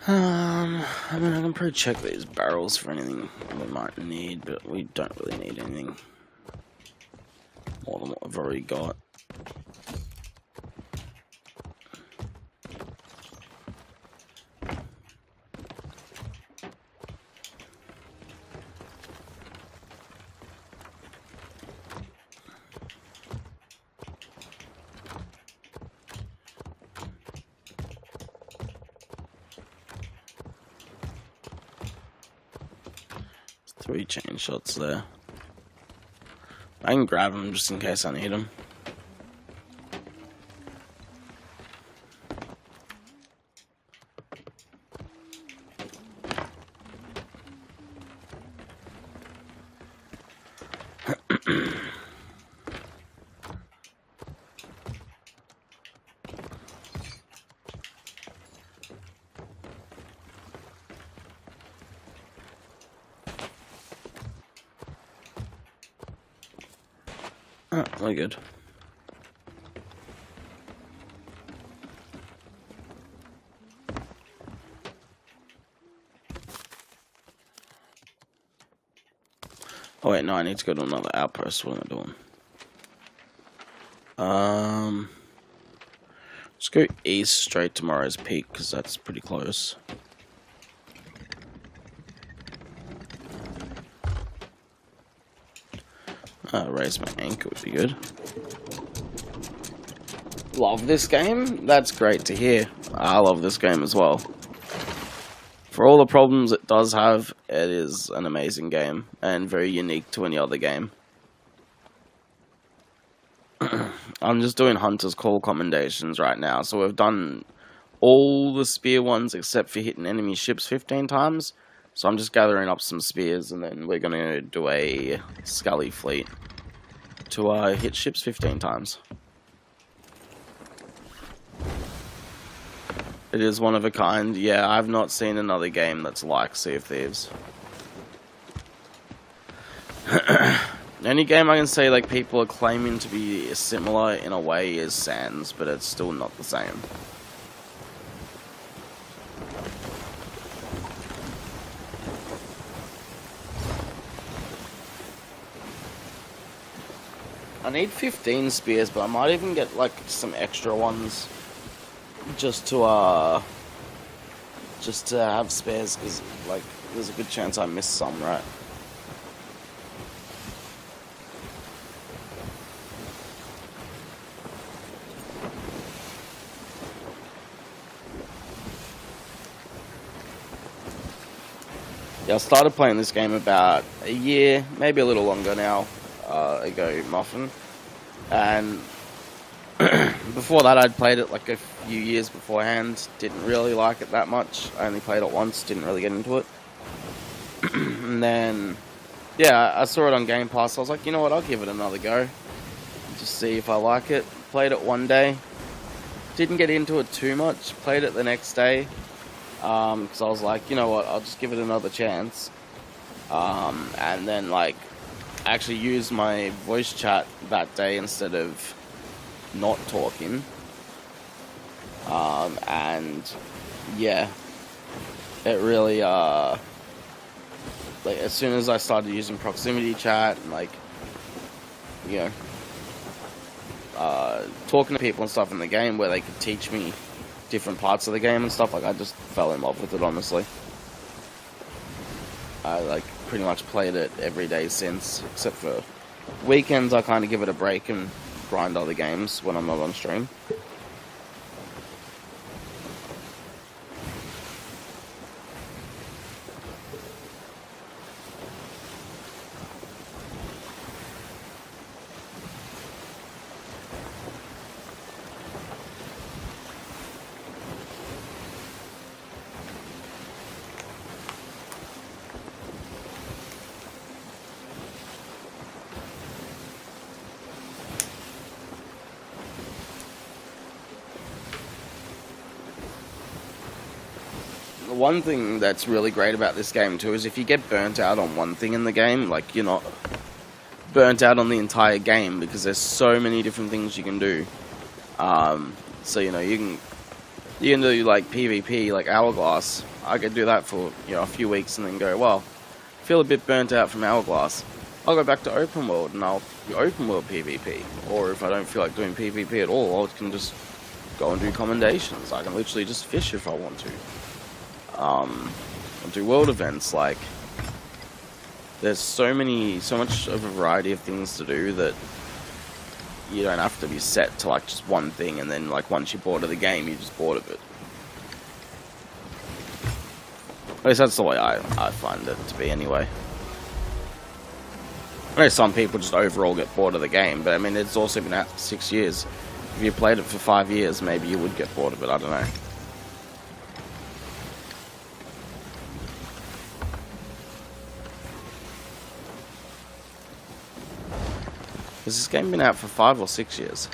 I mean, I can probably check these barrels for anything we might need, but we don't really need anything more than what I've already got. 3 chain shots there. I can grab them just in case I need them. We're good. Oh wait, no, I need to go to another outpost. What am I doing? Let's go east straight to Morrow's Peak, because that's pretty close. Raise my anchor would be good. Love this game? That's great to hear. I love this game as well. For all the problems it does have, it is an amazing game, and very unique to any other game. I'm just doing Hunter's Call commendations right now, so we've done all the spear ones except for hitting enemy ships 15 times. So I'm just gathering up some spears, and then we're going to do a Scully fleet to hit ships 15 times. It is one of a kind. Yeah, I've not seen another game that's like Sea of Thieves. The only game I can say like people are claiming to be similar in a way is Sands, but it's still not the same. I need 15 spears, but I might even get like some extra ones just to have spares, because like there's a good chance I missed some, right? Yeah, I started playing this game about a year, maybe a little longer now, ago, Muffin. And before that, I'd played it like a few years beforehand. Didn't really like it that much. I only played it once, didn't really get into it. And then, yeah, I saw it on Game Pass. I was like, you know what, I'll give it another go. Just see if I like it. Played it one day. Didn't get into it too much. Played it the next day. Because I was like, you know what, I'll just give it another chance. And then, like, actually used my voice chat that day instead of not talking. And, yeah, it really, like, as soon as I started using proximity chat and, like, you know, talking to people and stuff in the game where they could teach me different parts of the game and stuff, like, I just fell in love with it, honestly. I, like, pretty much played it every day since, except for weekends. I kind of give it a break and grind other games when I'm not on stream. One thing that's really great about this game too is if you get burnt out on one thing in the game, like, you're not burnt out on the entire game, because there's so many different things you can do. So, you know, you can do like PvP, like Hourglass. I could do that for, you know, a few weeks and then go, well, feel a bit burnt out from Hourglass. I'll go back to open world and I'll do open world PvP. Or if I don't feel like doing PvP at all, I can just go and do commendations. I can literally just fish if I want to. Do world events. Like, there's so much of a variety of things to do that you don't have to be set to like just one thing, and then like once you're bored of the game, you're just bored of it. At least that's the way I find it to be anyway. I know some people just overall get bored of the game, but I mean, it's also been out for 6 years. If you played it for 5 years, maybe you would get bored of it, I don't know. Has this game been out for 5 or 6 years?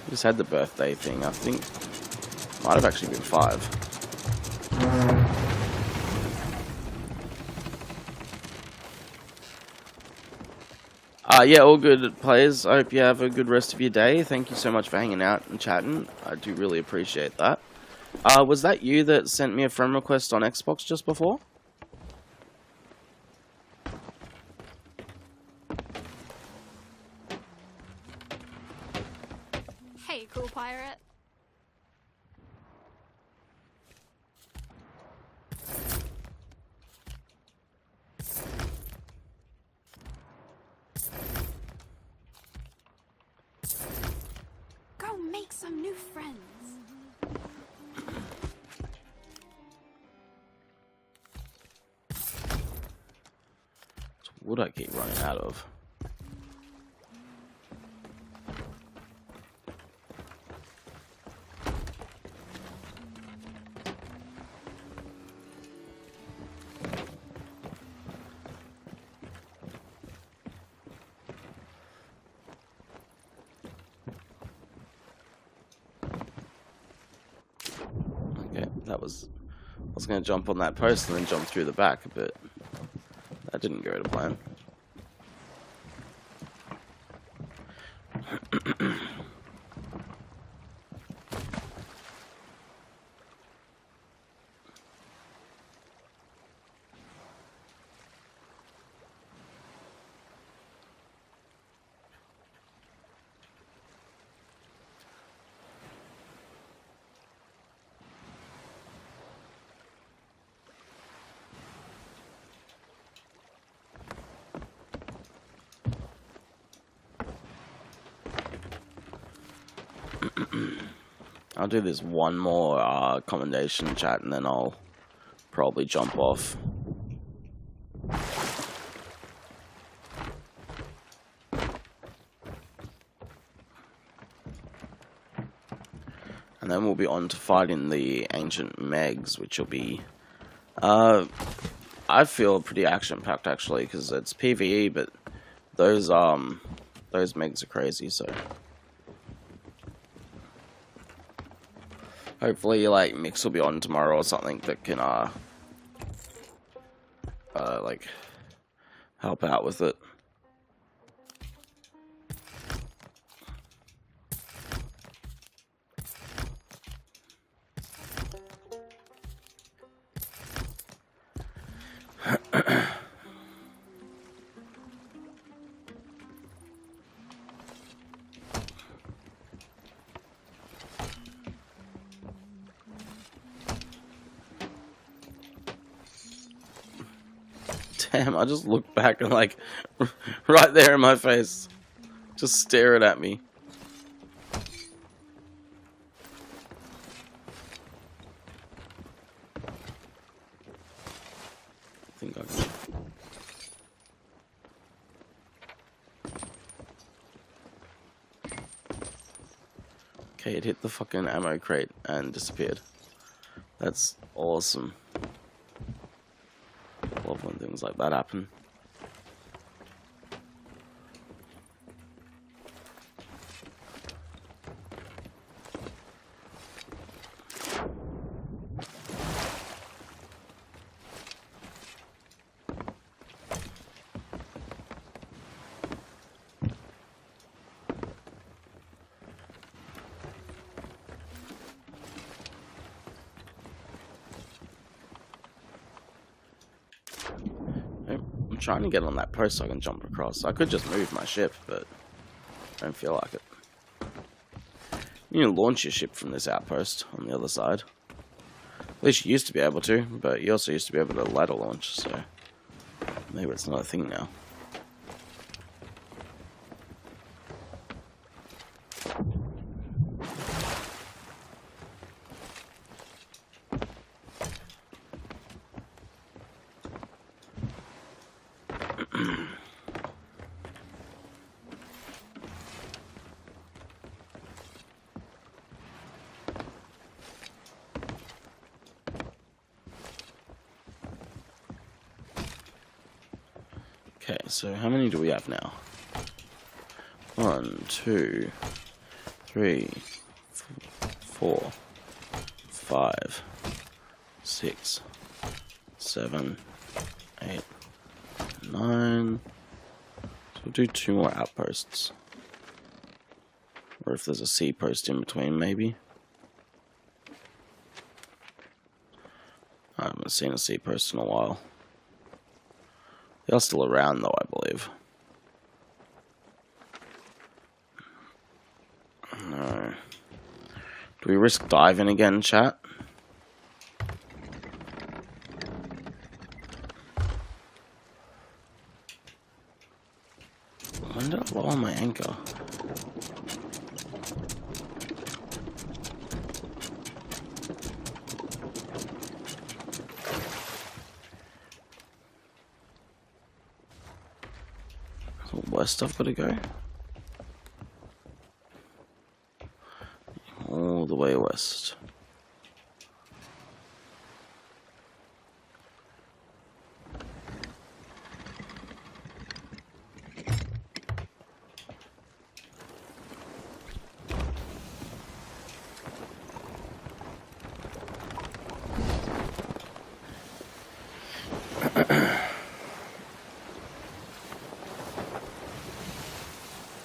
Just had the birthday thing, I think. Might have actually been 5. Yeah, all good, players. I hope you have a good rest of your day. Thank you so much for hanging out and chatting. I do really appreciate that. Was that you that sent me a friend request on Xbox just before? Hey, cool pirate. Go make some new friends. What would I keep running out of? Okay, that was... I was going to jump on that post and then jump through the back, but that didn't go to plan. I'll do this one more commendation chat and then I'll probably jump off. And then we'll be on to fighting the ancient Megs, which will be, I feel pretty action-packed actually, because it's PvE, but those Megs are crazy, so. Hopefully, like, Mix will be on tomorrow or something that can, like, help out with it. Damn, I just looked back and like, right there in my face, just staring at me. I think I can. Okay, it hit the fucking ammo crate and disappeared. That's awesome. Love when things like that happen. I'm trying to get on that post so I can jump across. I could just move my ship, but I don't feel like it. You can launch your ship from this outpost on the other side. At least you used to be able to, but you also used to be able to ladder launch, so maybe it's not a thing now. Okay, so how many do we have now? 1, 2, 3, 4, 5, 6, 7, 8, 9. So we'll do 2 more outposts. Or if there's a sea post in between, maybe. I haven't seen a sea post in a while. They are still around, though, I believe. No. Do we risk diving again, chat? When did I lower my anchor? West I've got to go? All the way west.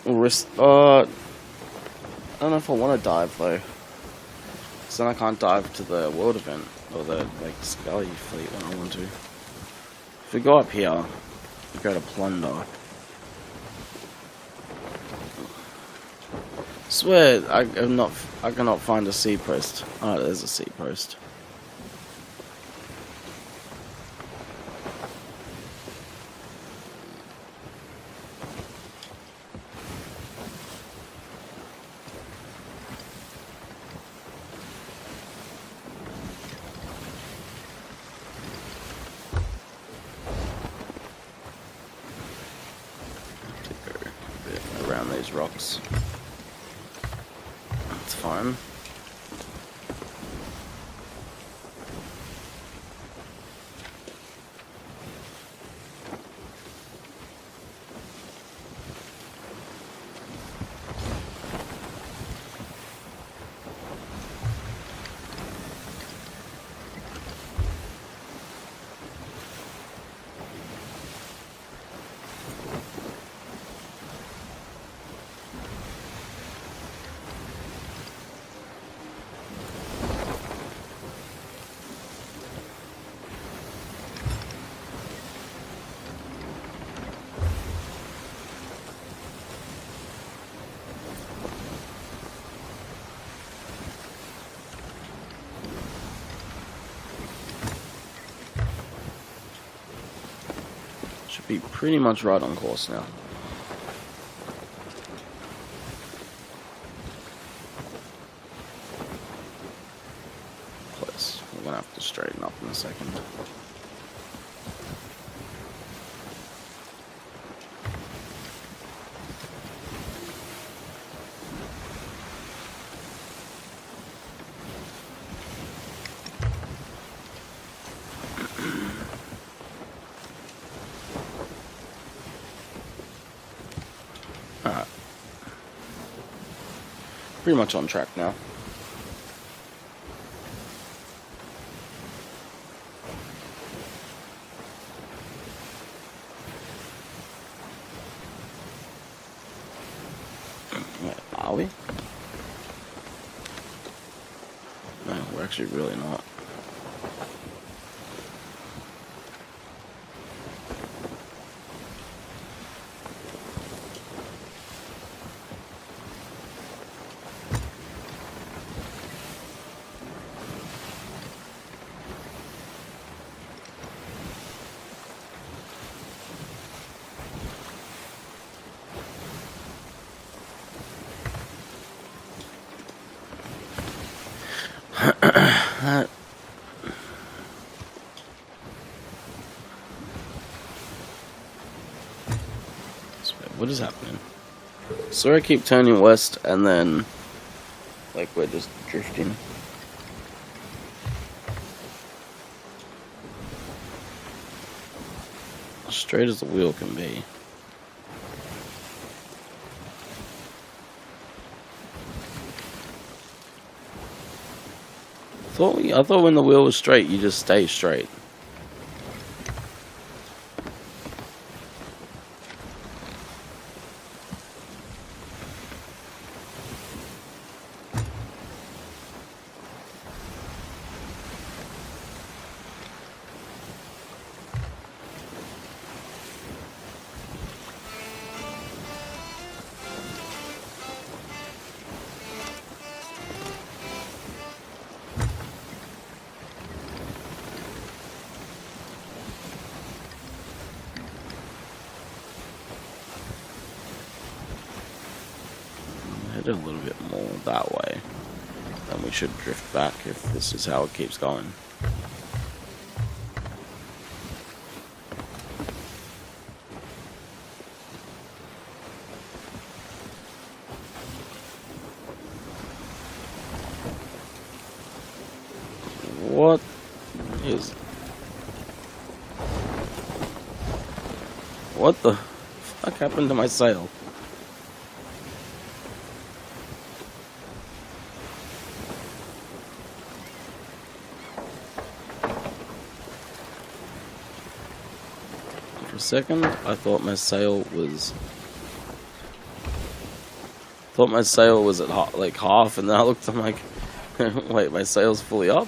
Risk. I don't know if I want to dive though. Because then I can't dive to the world event or the Scully fleet when I want to. If we go up here, we go to plunder. Swear, I cannot find a sea post. Oh, there's a sea post. Around these rocks. That's fine. Should be pretty much right on course now. Close. We're gonna have to straighten up in a second. Alright. Pretty much on track now. Wait, are we? No, we're actually really not. What is happening? So I keep turning west and then like we're just drifting. Straight as the wheel can be. I thought when the wheel was straight, you just stay straight. A little bit more that way, then we should drift back if this is how it keeps going. What is... What the fuck happened to my sail? For a second, I thought my sail was at like half, and then I looked, I'm like, wait, my sail's fully up?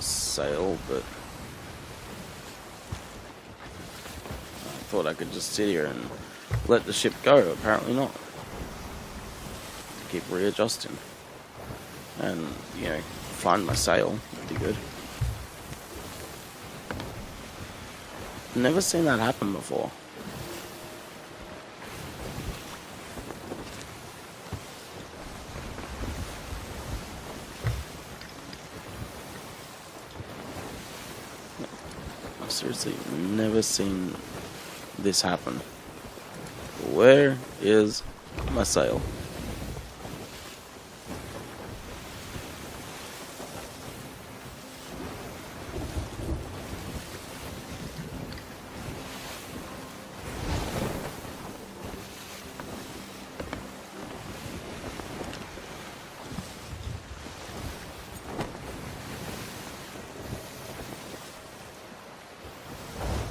Sail, but I thought I could just sit here and let the ship go. Apparently not. Keep readjusting and, you know, find my sail. That'd be good. Never seen that happen before. Seriously, never seen this happen. Where is my sail?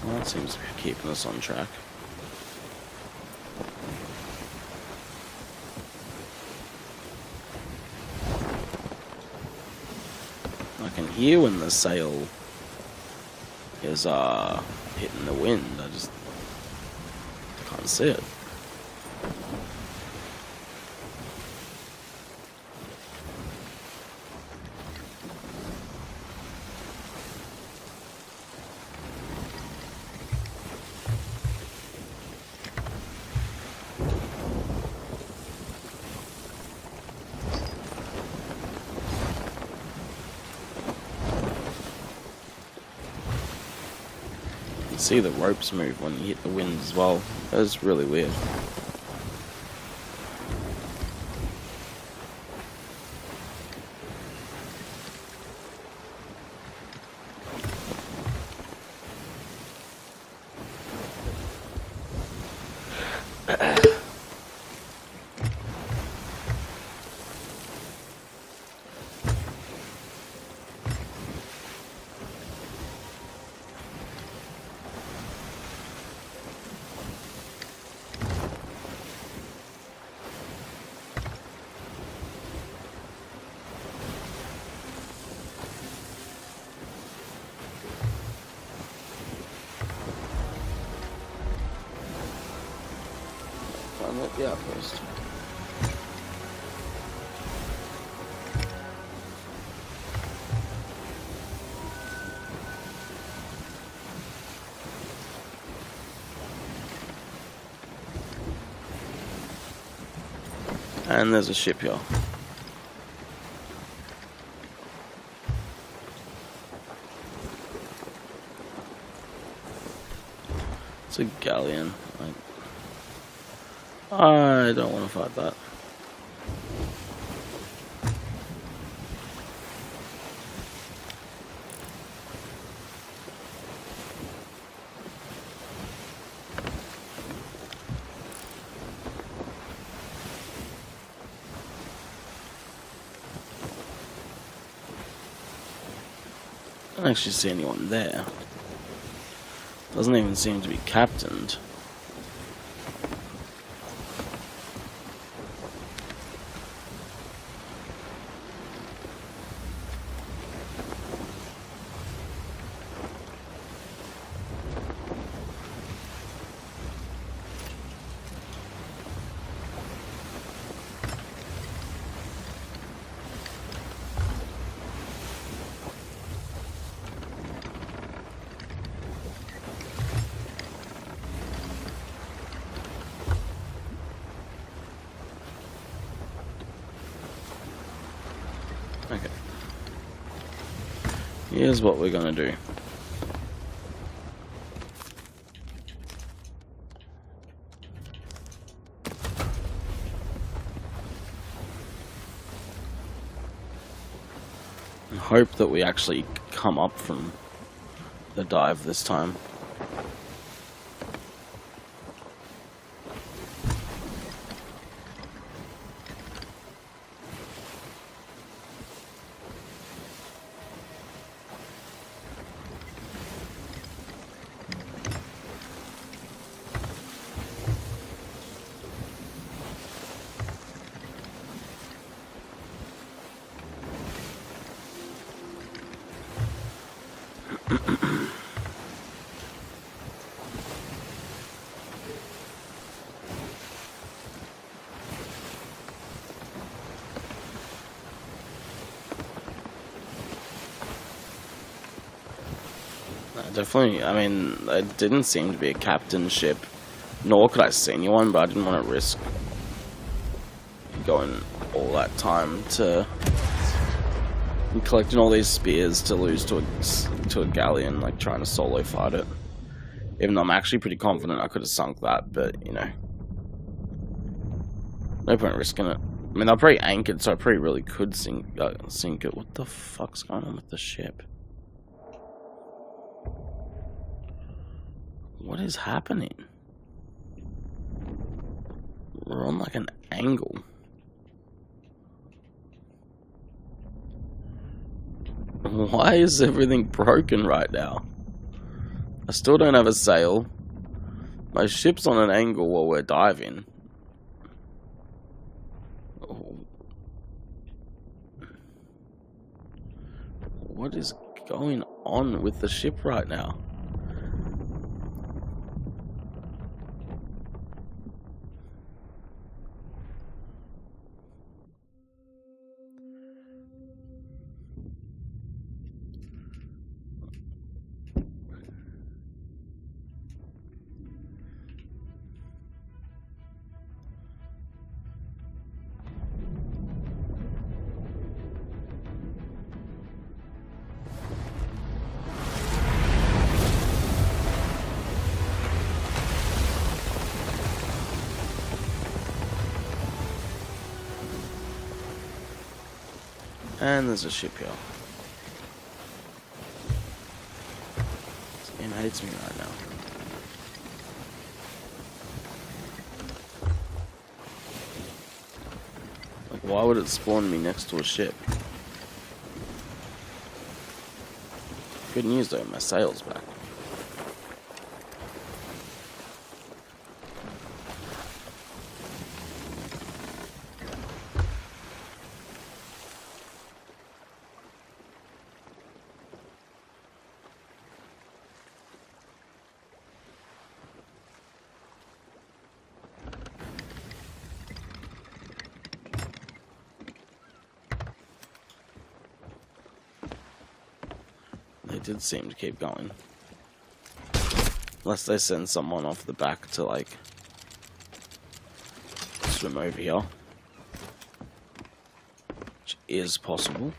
That seems to be keeping us on track. I can hear when the sail is hitting the wind. I just can't see it. see the ropes move when you hit the wind as well. That was really weird. The outpost. And there's a ship here. It's a galleon. I don't want to fight that. I don't actually see anyone there. Doesn't even seem to be captained. Okay. Here's what we're gonna do. And hope that we actually come up from the dive this time. Definitely, I mean, it didn't seem to be a captain ship, nor could I see anyone, but I didn't want to risk going all that time to collecting all these spears to lose to a galleon, like trying to solo fight it. Even though I'm actually pretty confident I could have sunk that, but you know, no point risking it. I mean, they're pretty anchored, so I pretty really could sink it. What the fuck's going on with the ship? What is happening? We're on like an angle. Why is everything broken right now? I still don't have a sail. My ship's on an angle while we're diving. What is going on with the ship right now? And there's a ship here. This game hates me right now. Like, why would it spawn me next to a ship? Good news though, my sail's back. They did seem to keep going. Unless they send someone off the back to, like, swim over here. Which is possible.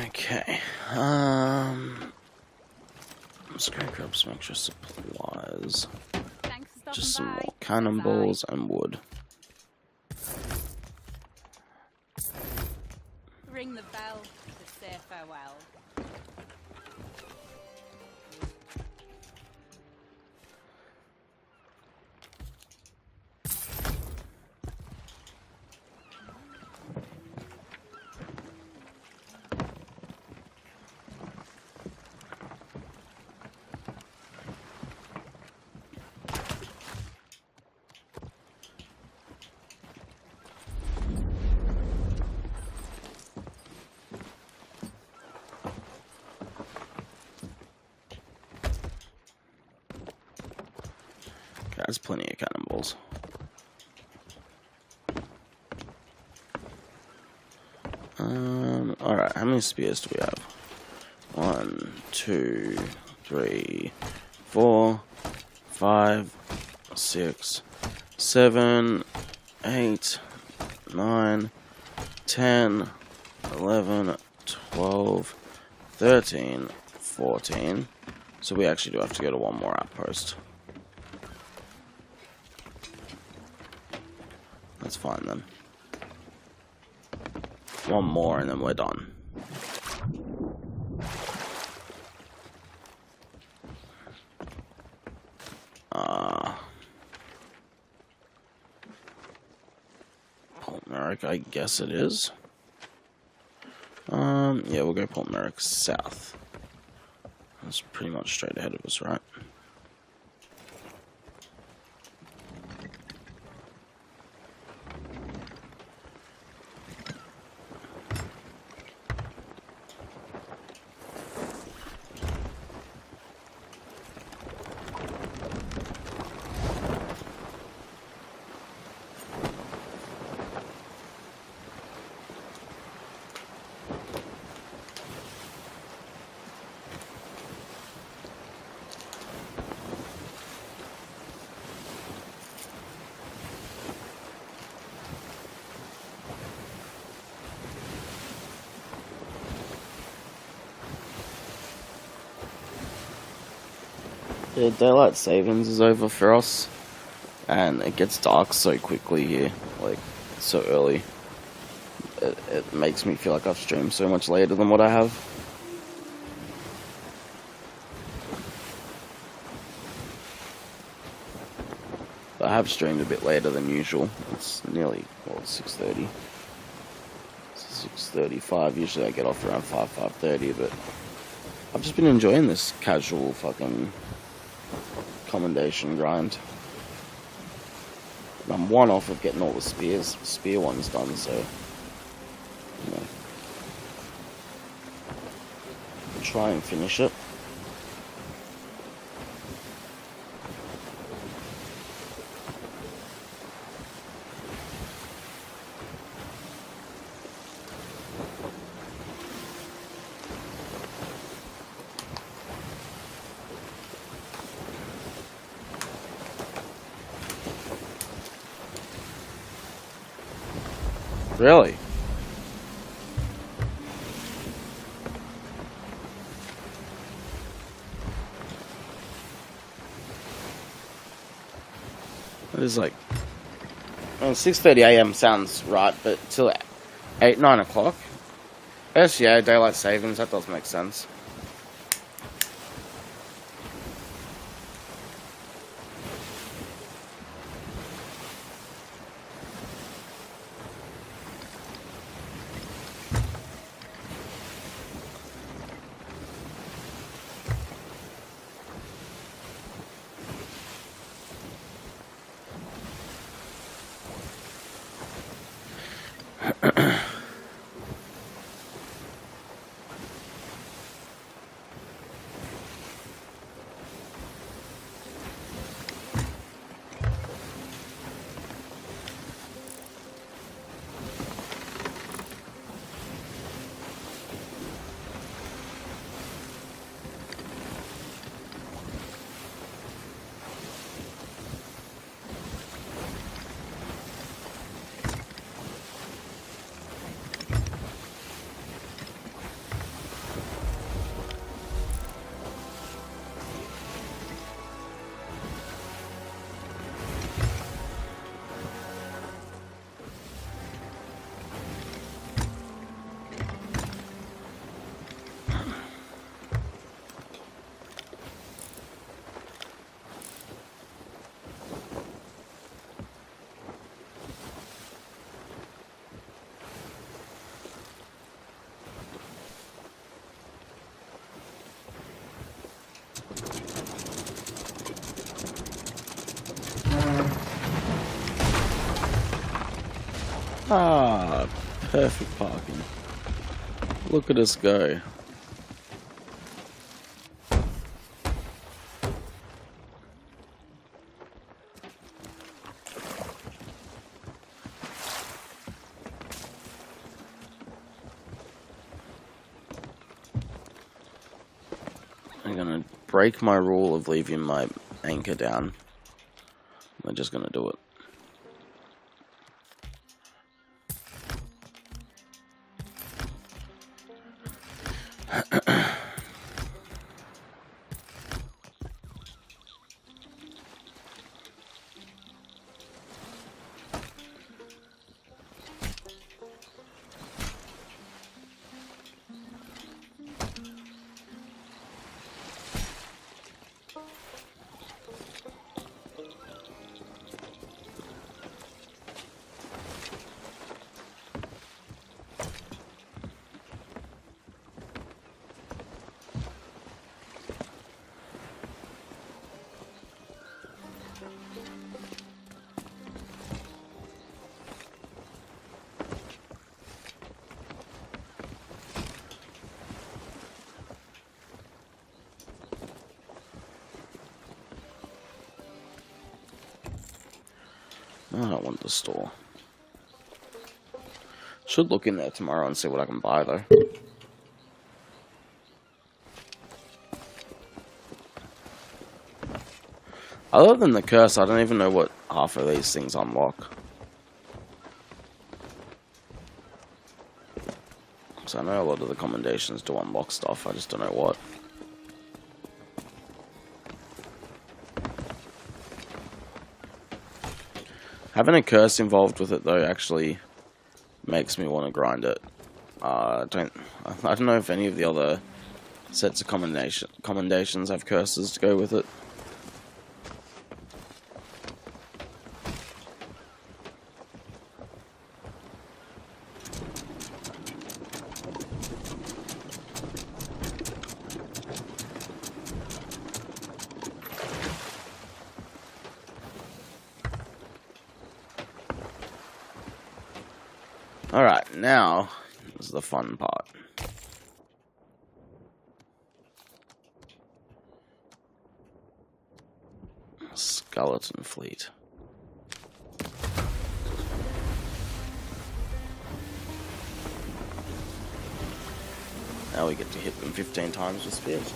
Okay, I'm just gonna grab some extra supplies. Thanks for stopping Just some by. more cannonballs and wood. Ring the bell to say farewell. There's plenty of cannonballs. Alright, how many spears do we have? 1, 2, 3, 4, 5, 6, 7, 8, 9, 10, 11, 12, 13, 14. So we actually do have to go to one more outpost. That's fine then. One more and then we're done. Port Merrick, I guess it is. Yeah, we'll go Port Merrick south. That's pretty much straight ahead of us, right? Yeah, daylight savings is over for us. And it gets dark so quickly here, like so early. It makes me feel like I've streamed so much later than what I have. But I have streamed a bit later than usual. It's nearly, well, 6:30. 6:35. Usually I get off around 5:30, but I've just been enjoying this casual fucking commendation grind. And I'm one off of getting all the spear ones done, so you know, I'll try and finish it. Really? It is like, I mean, 6:30 AM sounds right, but till 8-9 o'clock. Yes, yeah, daylight savings. That does make sense. Ah, perfect parking. Look at us go. I'm gonna break my rule of leaving my anchor down. I'm just gonna do it. I don't want the store. Should look in there tomorrow and see what I can buy though. Other than the curse, I don't even know what half of these things unlock. So I know a lot of the commendations do unlock stuff, I just don't know what. Having a curse involved with it though actually makes me want to grind it. I don't know if any of the other sets of commendations have curses to go with it. Alright, now is the fun part. Skeleton fleet. Now we get to hit them 15 times with spears.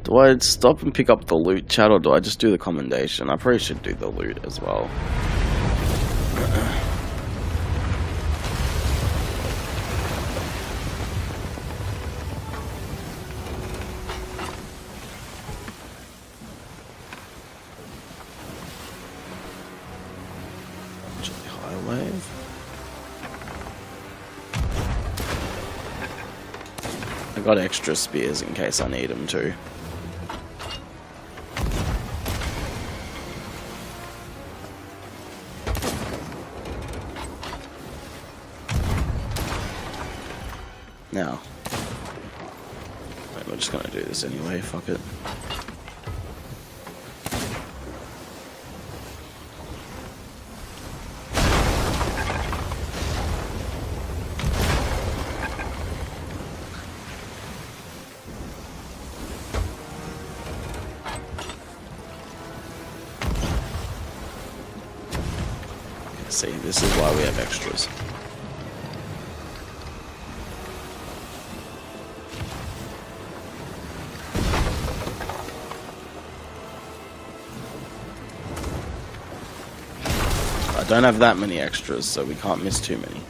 Do I stop and pick up the loot, chat, or do I just do the commendation? I probably should do the loot as well. Actually, high wave. I got extra spears in case I need them too. Now, we're just gonna do this anyway, fuck it. See, this is why we have extras. I don't have that many extras, so we can't miss too many.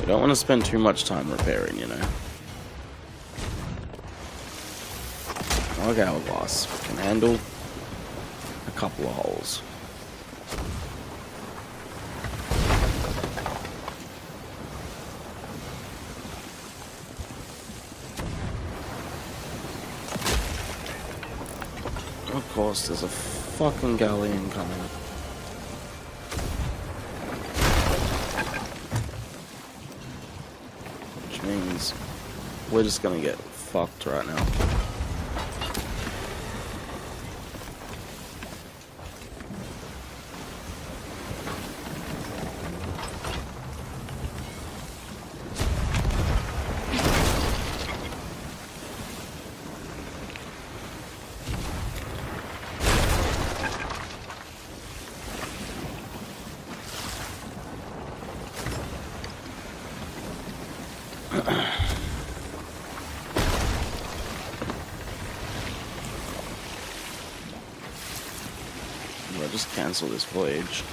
Don't want to spend too much time repairing, you know. Okay, Hourglass can handle a couple of holes. course, there's a fucking galleon coming. Which means we're just gonna get fucked right now. I'll just cancel this voyage.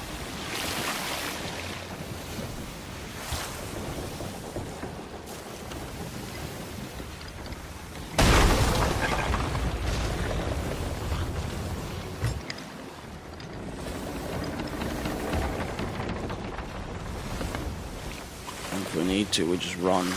And if we need to, we just run.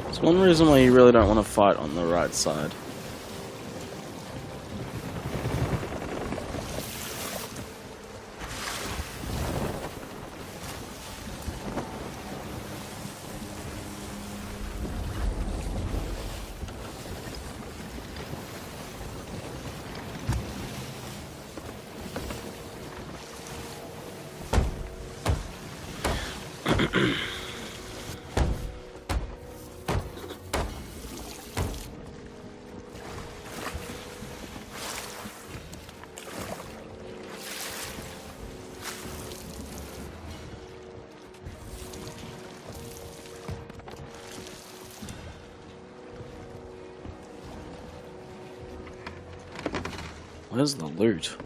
It's one reason why you really don't want to fight on the right side. Where's the loot?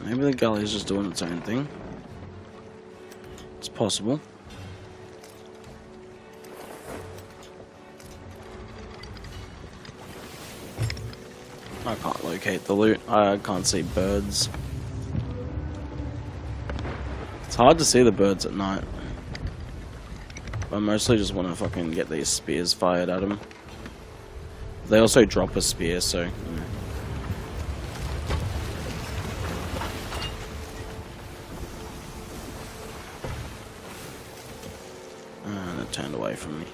Maybe the galley is just doing its own thing. It's possible. I can't locate the loot. I can't see birds. It's hard to see the birds at night. I mostly just want to fucking get these spears fired at them. They also drop a spear, so... You know. And it turned away from me.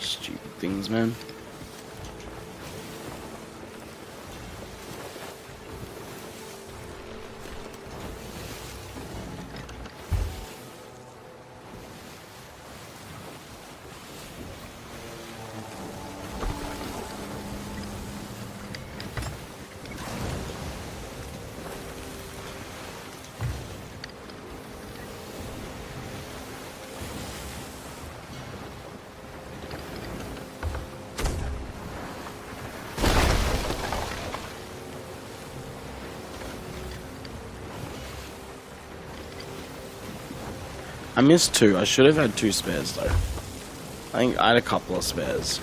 Stupid things, man. I missed 2. I should have had 2 spares though. I think I had a couple of spares.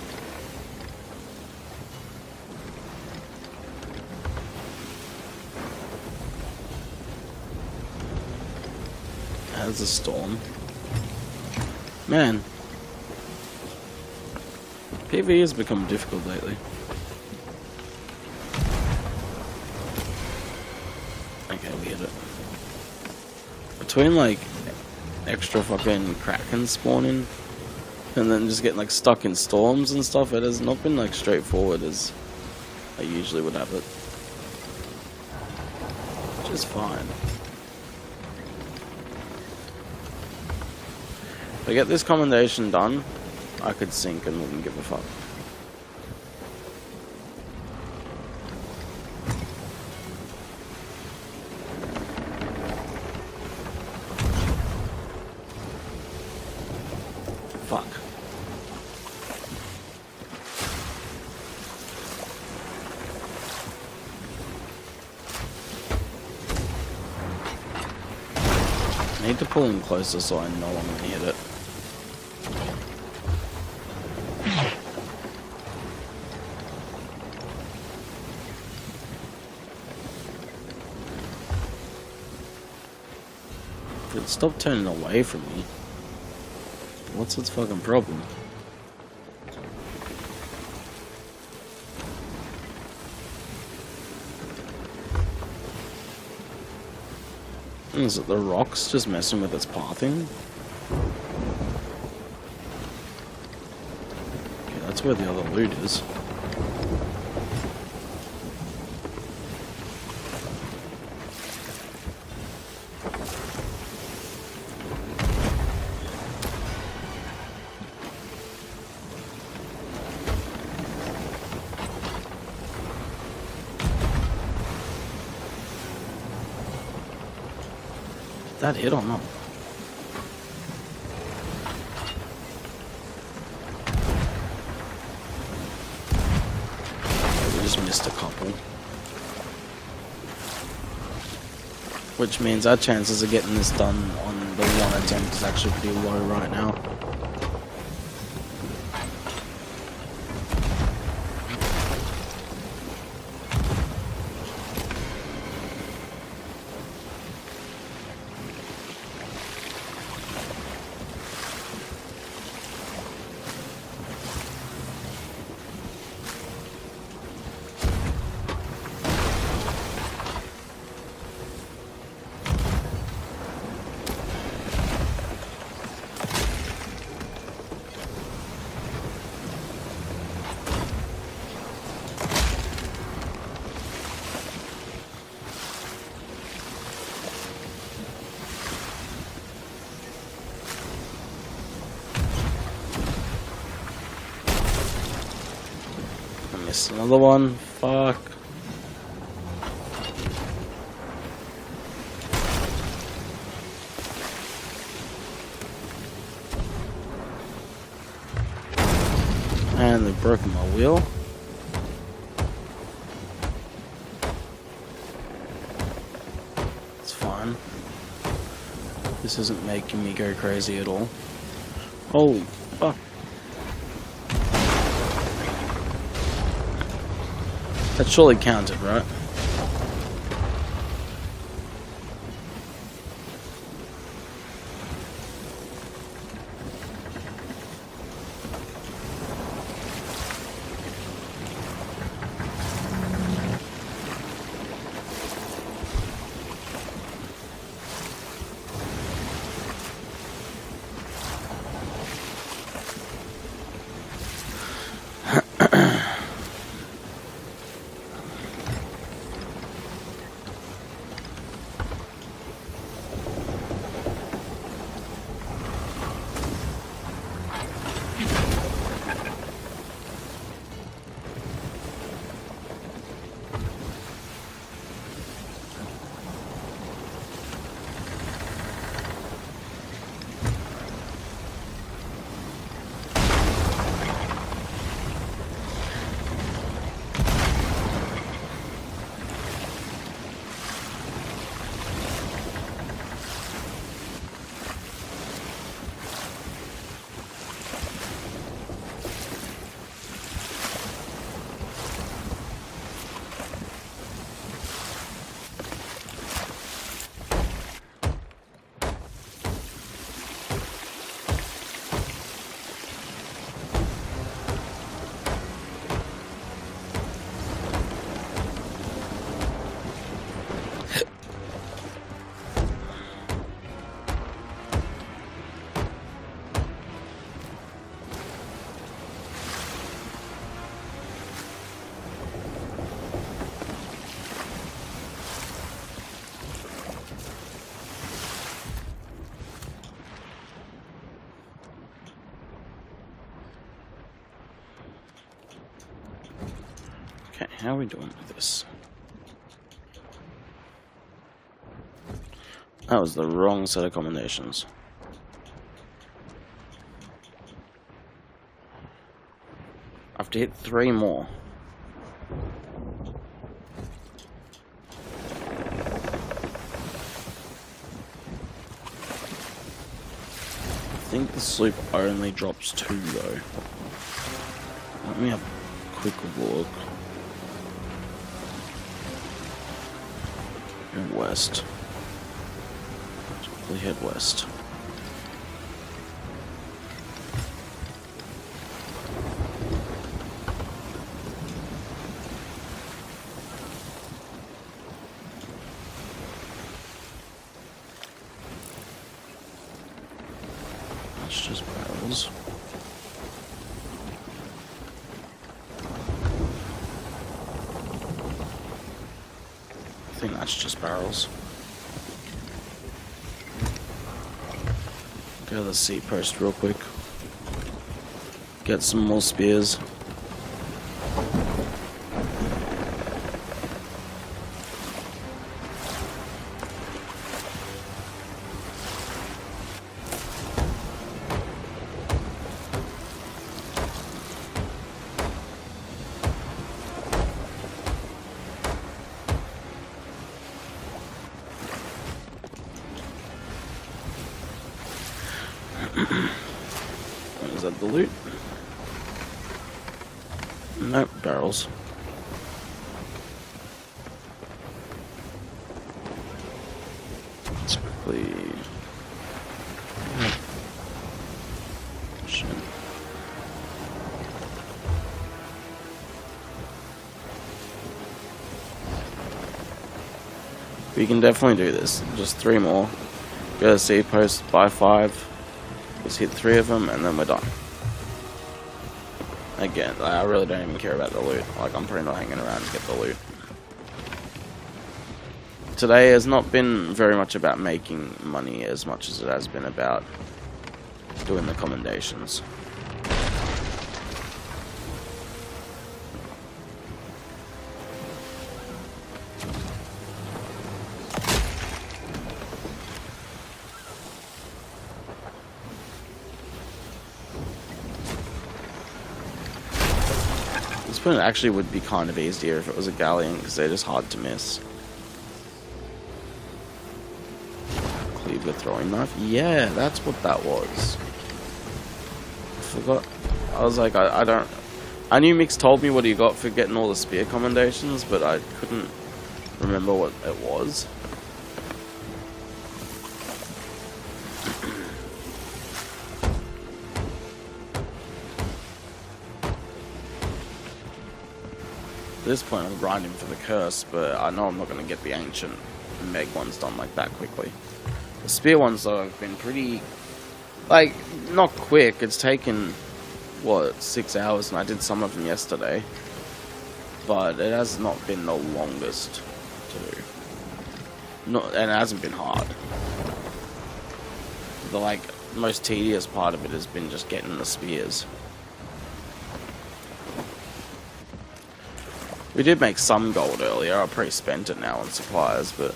There's a storm. Man. PvE has become difficult lately. Okay, we get it. Between like extra fucking kraken spawning and then just getting like stuck in storms and stuff, it has not been like straightforward as I usually would have it. Which is fine. If I get this commendation done, I could sink and wouldn't give a fuck. Fuck. I need to pull in closer so I know I'm gonna hit it. Stop turning away from me. What's its fucking problem? Is it the rocks just messing with its pathing? Okay, that's where the other loot is. That hit or not? We just missed a couple. Which means our chances of getting this done on the one attempt is actually pretty low right now. Missed another one. Fuck. And they've broken my wheel. It's fine. This isn't making me go crazy at all. Holy fuck. That surely counted, right? how are we doing with this? That was the wrong set of combinations. I have to hit 3 more. I think the sloop only drops 2 though. Let me have a quick look. Go west. We head west. That's just barrels. I think that's just barrels. Go to the sea post real quick. Get some more spears. Is that the loot? Nope, barrels. Let's quickly... Shit. We can definitely do this. Just 3 more. Go to sea post, buy 5. Just hit 3 of them and then we're done. Again, I really don't even care about the loot. Like, I'm pretty not hanging around to get the loot. Today has not been very much about making money as much as it has been about doing the commendations. This one actually would be kind of easier if it was a galleon, because they're just hard to miss. Cleaver throwing knife? Yeah, that's what that was. I forgot. I was like, I don't... I knew Mix told me what he got for getting all the spear commendations, but I couldn't remember what it was. At this point I'm grinding for the curse, but I know I'm not going to get the ancient meg ones done like that quickly. The spear ones though have been pretty, like, not quick. It's taken, what, 6 hours, and I did some of them yesterday. But it has not been the longest to do. And it hasn't been hard. The, like, most tedious part of it has been just getting the spears. We did make some gold earlier. I pretty spent it now on supplies, but...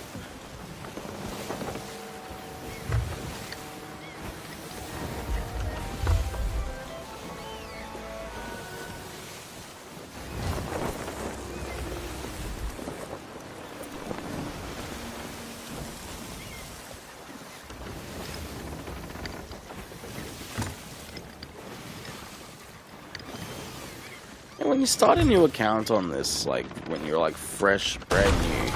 when you start a new account on this, like, when you're, like, fresh, brand new,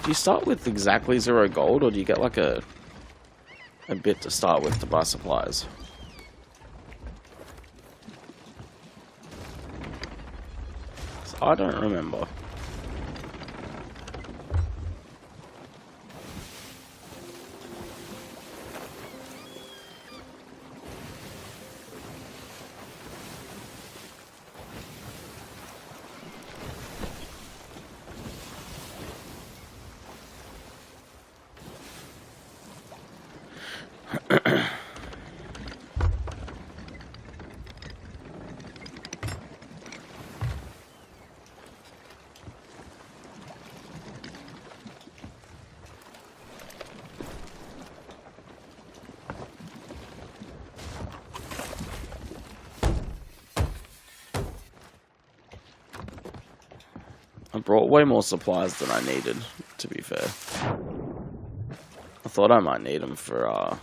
do you start with exactly 0 gold, or do you get, like, a bit to start with to buy supplies? So I don't remember. I brought way more supplies than I needed, to be fair. I thought I might need them for,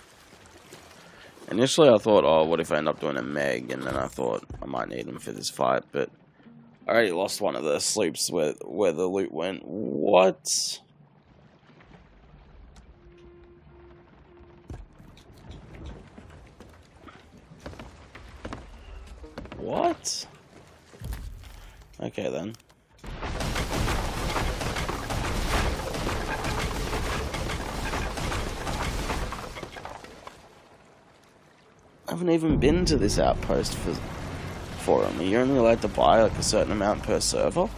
initially I thought, oh, what if I end up doing a Meg, and then I thought I might need them for this fight, but I already lost one of the sloops where the loot went. What? What? Okay then. I haven't even been to this outpost for them. Are you only allowed to buy like a certain amount per server?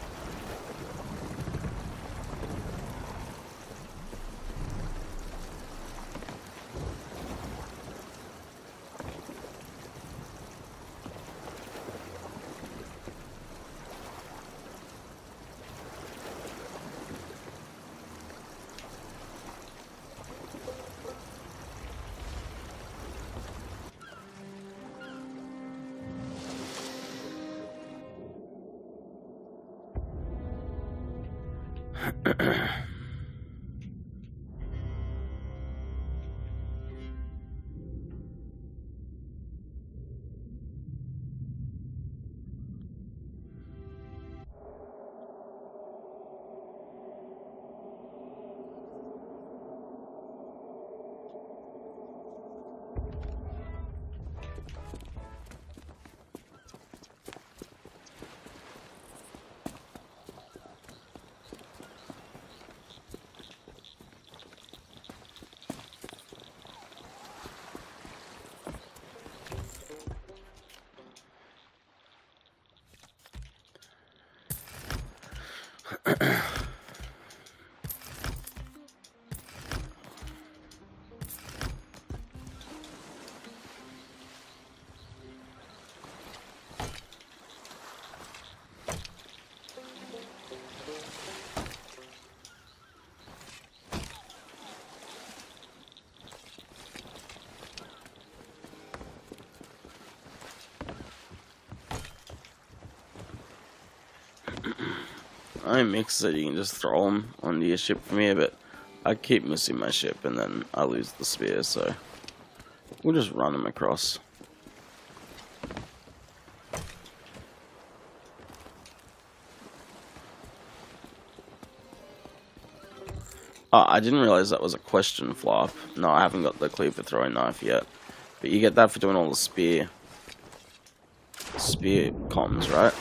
I mix that you can just throw them onto your ship from here, but I keep missing my ship and then I lose the spear, so we'll just run them across. Oh, I didn't realize that was a question flop. No, I haven't got the cleaver throwing knife yet, but you get that for doing all the spear comms, right?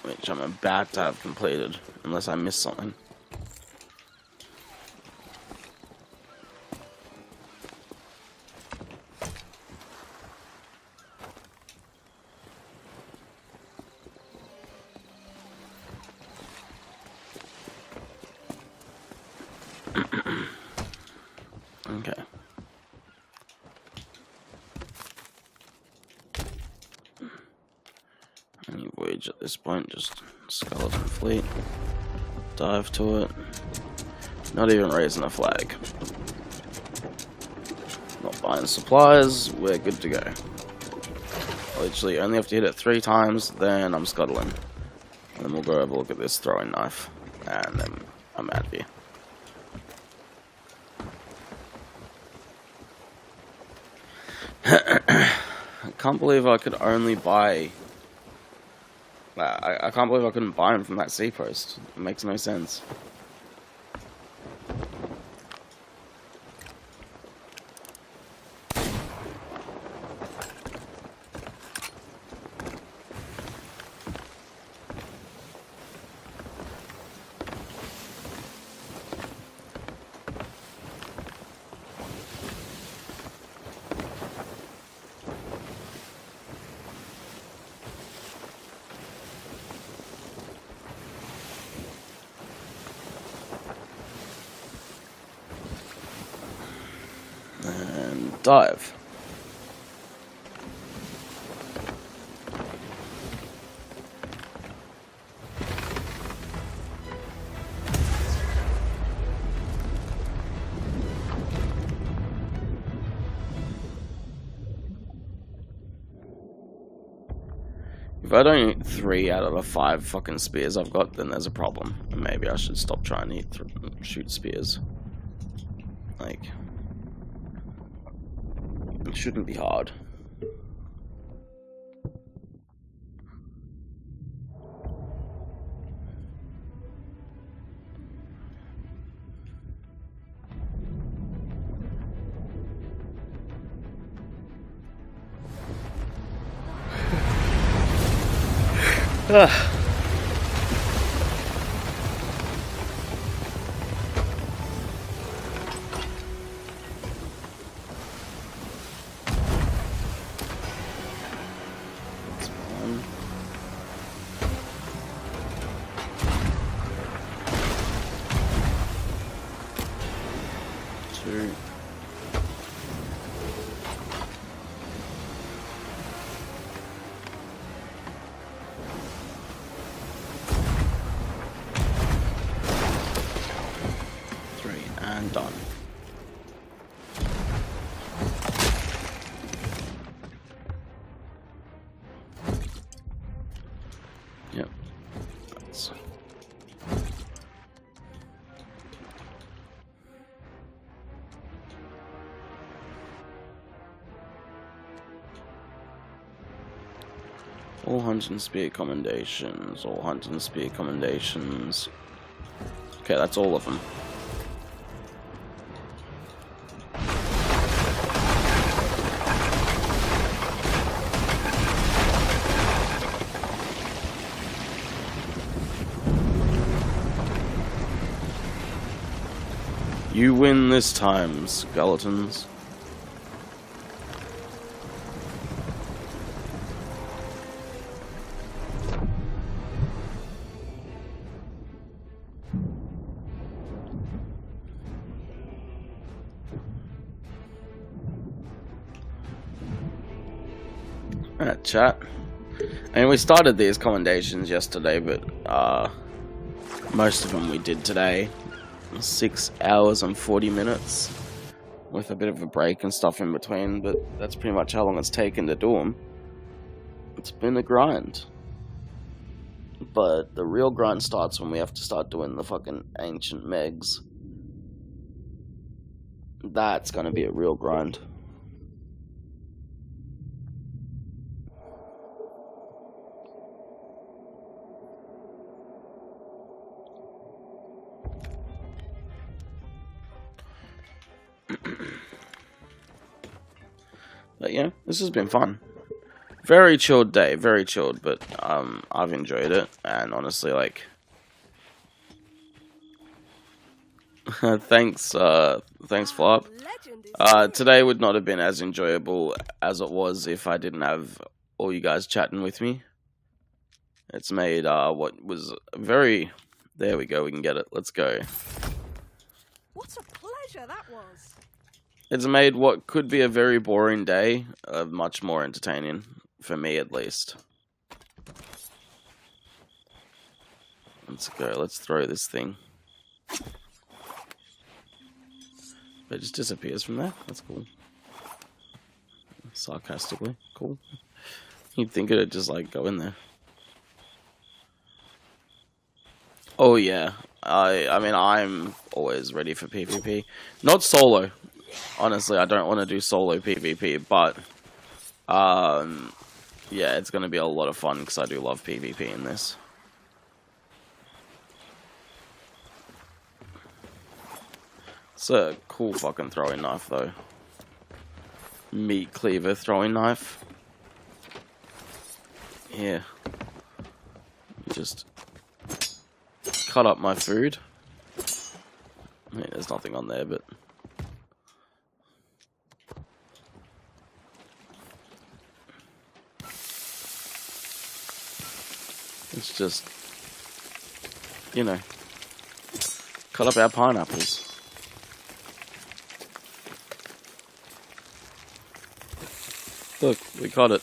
Which I'm about to have completed, unless I miss something. Okay. Any voyage at this point, just skeleton fleet. Dive to it. Not even raising a flag. Not buying supplies, we're good to go. I literally only have to hit it 3 times, then I'm scuttling. And then we'll go have a look at this throwing knife. And then I'm out of here. I can't believe I could only buy... I can't believe I couldn't buy him from that sea post. It makes no sense. And dive. If I don't eat 3 out of the 5 fucking spears I've got, then there's a problem. And maybe I should stop trying to shoot spears. Like, it shouldn't be hard. Ah. Two. And done. Yep. That's... All hunt and spear commendations. All hunt and spear commendations. Okay, that's all of them. You win this time, skeletons. Alright, chat. I mean, we started these commendations yesterday, but most of them we did today. 6 hours and 40 minutes with a bit of a break and stuff in between, but that's pretty much how long it's taken to do them. It's been a grind, but the real grind starts when we have to start doing the fucking ancient megs. That's gonna be a real grind. But yeah, this has been fun. Very chilled day, very chilled, but I've enjoyed it, and honestly, like, thanks Flop. Today would not have been as enjoyable as it was if I didn't have all you guys chatting with me. It's made what was very... There we go, we can get it. Let's go. What a pleasure that was. It's made what could be a very boring day much more entertaining, for me at least. Let's go, let's throw this thing. It just disappears from there, that's cool. Sarcastically, cool. You'd think it'd just like go in there. Oh yeah, I mean I'm always ready for PvP. Not solo. Honestly, I don't want to do solo PvP, but yeah, it's going to be a lot of fun because I do love PvP in this. It's a cool fucking throwing knife though. Meat cleaver throwing knife. Yeah. Just cut up my food. I mean, there's nothing on there, but... It's just, you know, cut up our pineapples. Look, we got it.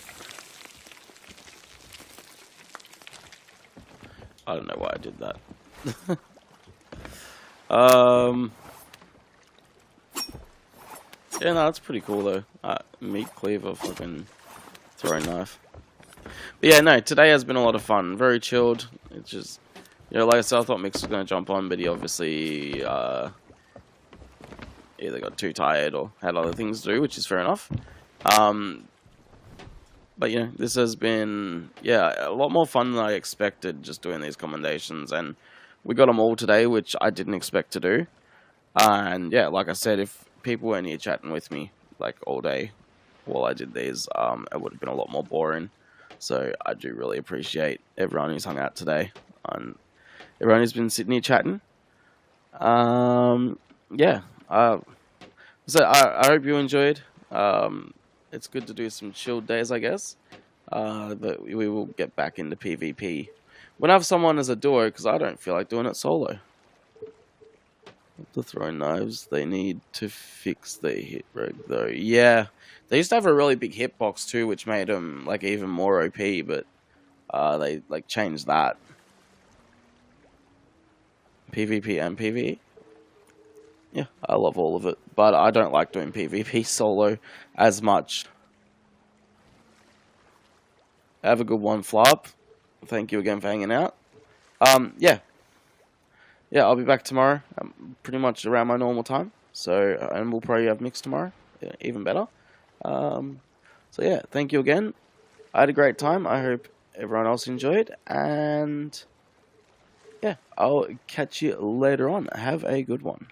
I don't know why I did that. Yeah, no, that's pretty cool though. Meat cleaver, fucking throwing knife. But yeah, no, today has been a lot of fun. Very chilled. It's just, you know, like I said, I thought Mix was going to jump on, but he obviously either got too tired or had other things to do, which is fair enough. But you know, this has been, yeah, a lot more fun than I expected just doing these commendations, and we got them all today, which I didn't expect to do. And yeah, like I said, if people weren't here chatting with me like all day while I did these, it would have been a lot more boring. So I do really appreciate everyone who's hung out today and everyone who's been sitting here chatting. Yeah, so I hope you enjoyed. It's good to do some chilled days, I guess. But we will get back into PvP. We'll have someone as a duo because I don't feel like doing it solo. The throwing knives, they need to fix their hit reg though. Yeah, they used to have a really big hitbox too, which made them like even more OP. But they like changed that. PvP and PvE. Yeah, I love all of it, but I don't like doing PvP solo as much. Have a good one, Flop. Thank you again for hanging out. Yeah, I'll be back tomorrow, pretty much around my normal time. So, and we'll probably have Mix tomorrow, even better. So yeah, thank you again. I had a great time. I hope everyone else enjoyed, and yeah, I'll catch you later on. Have a good one.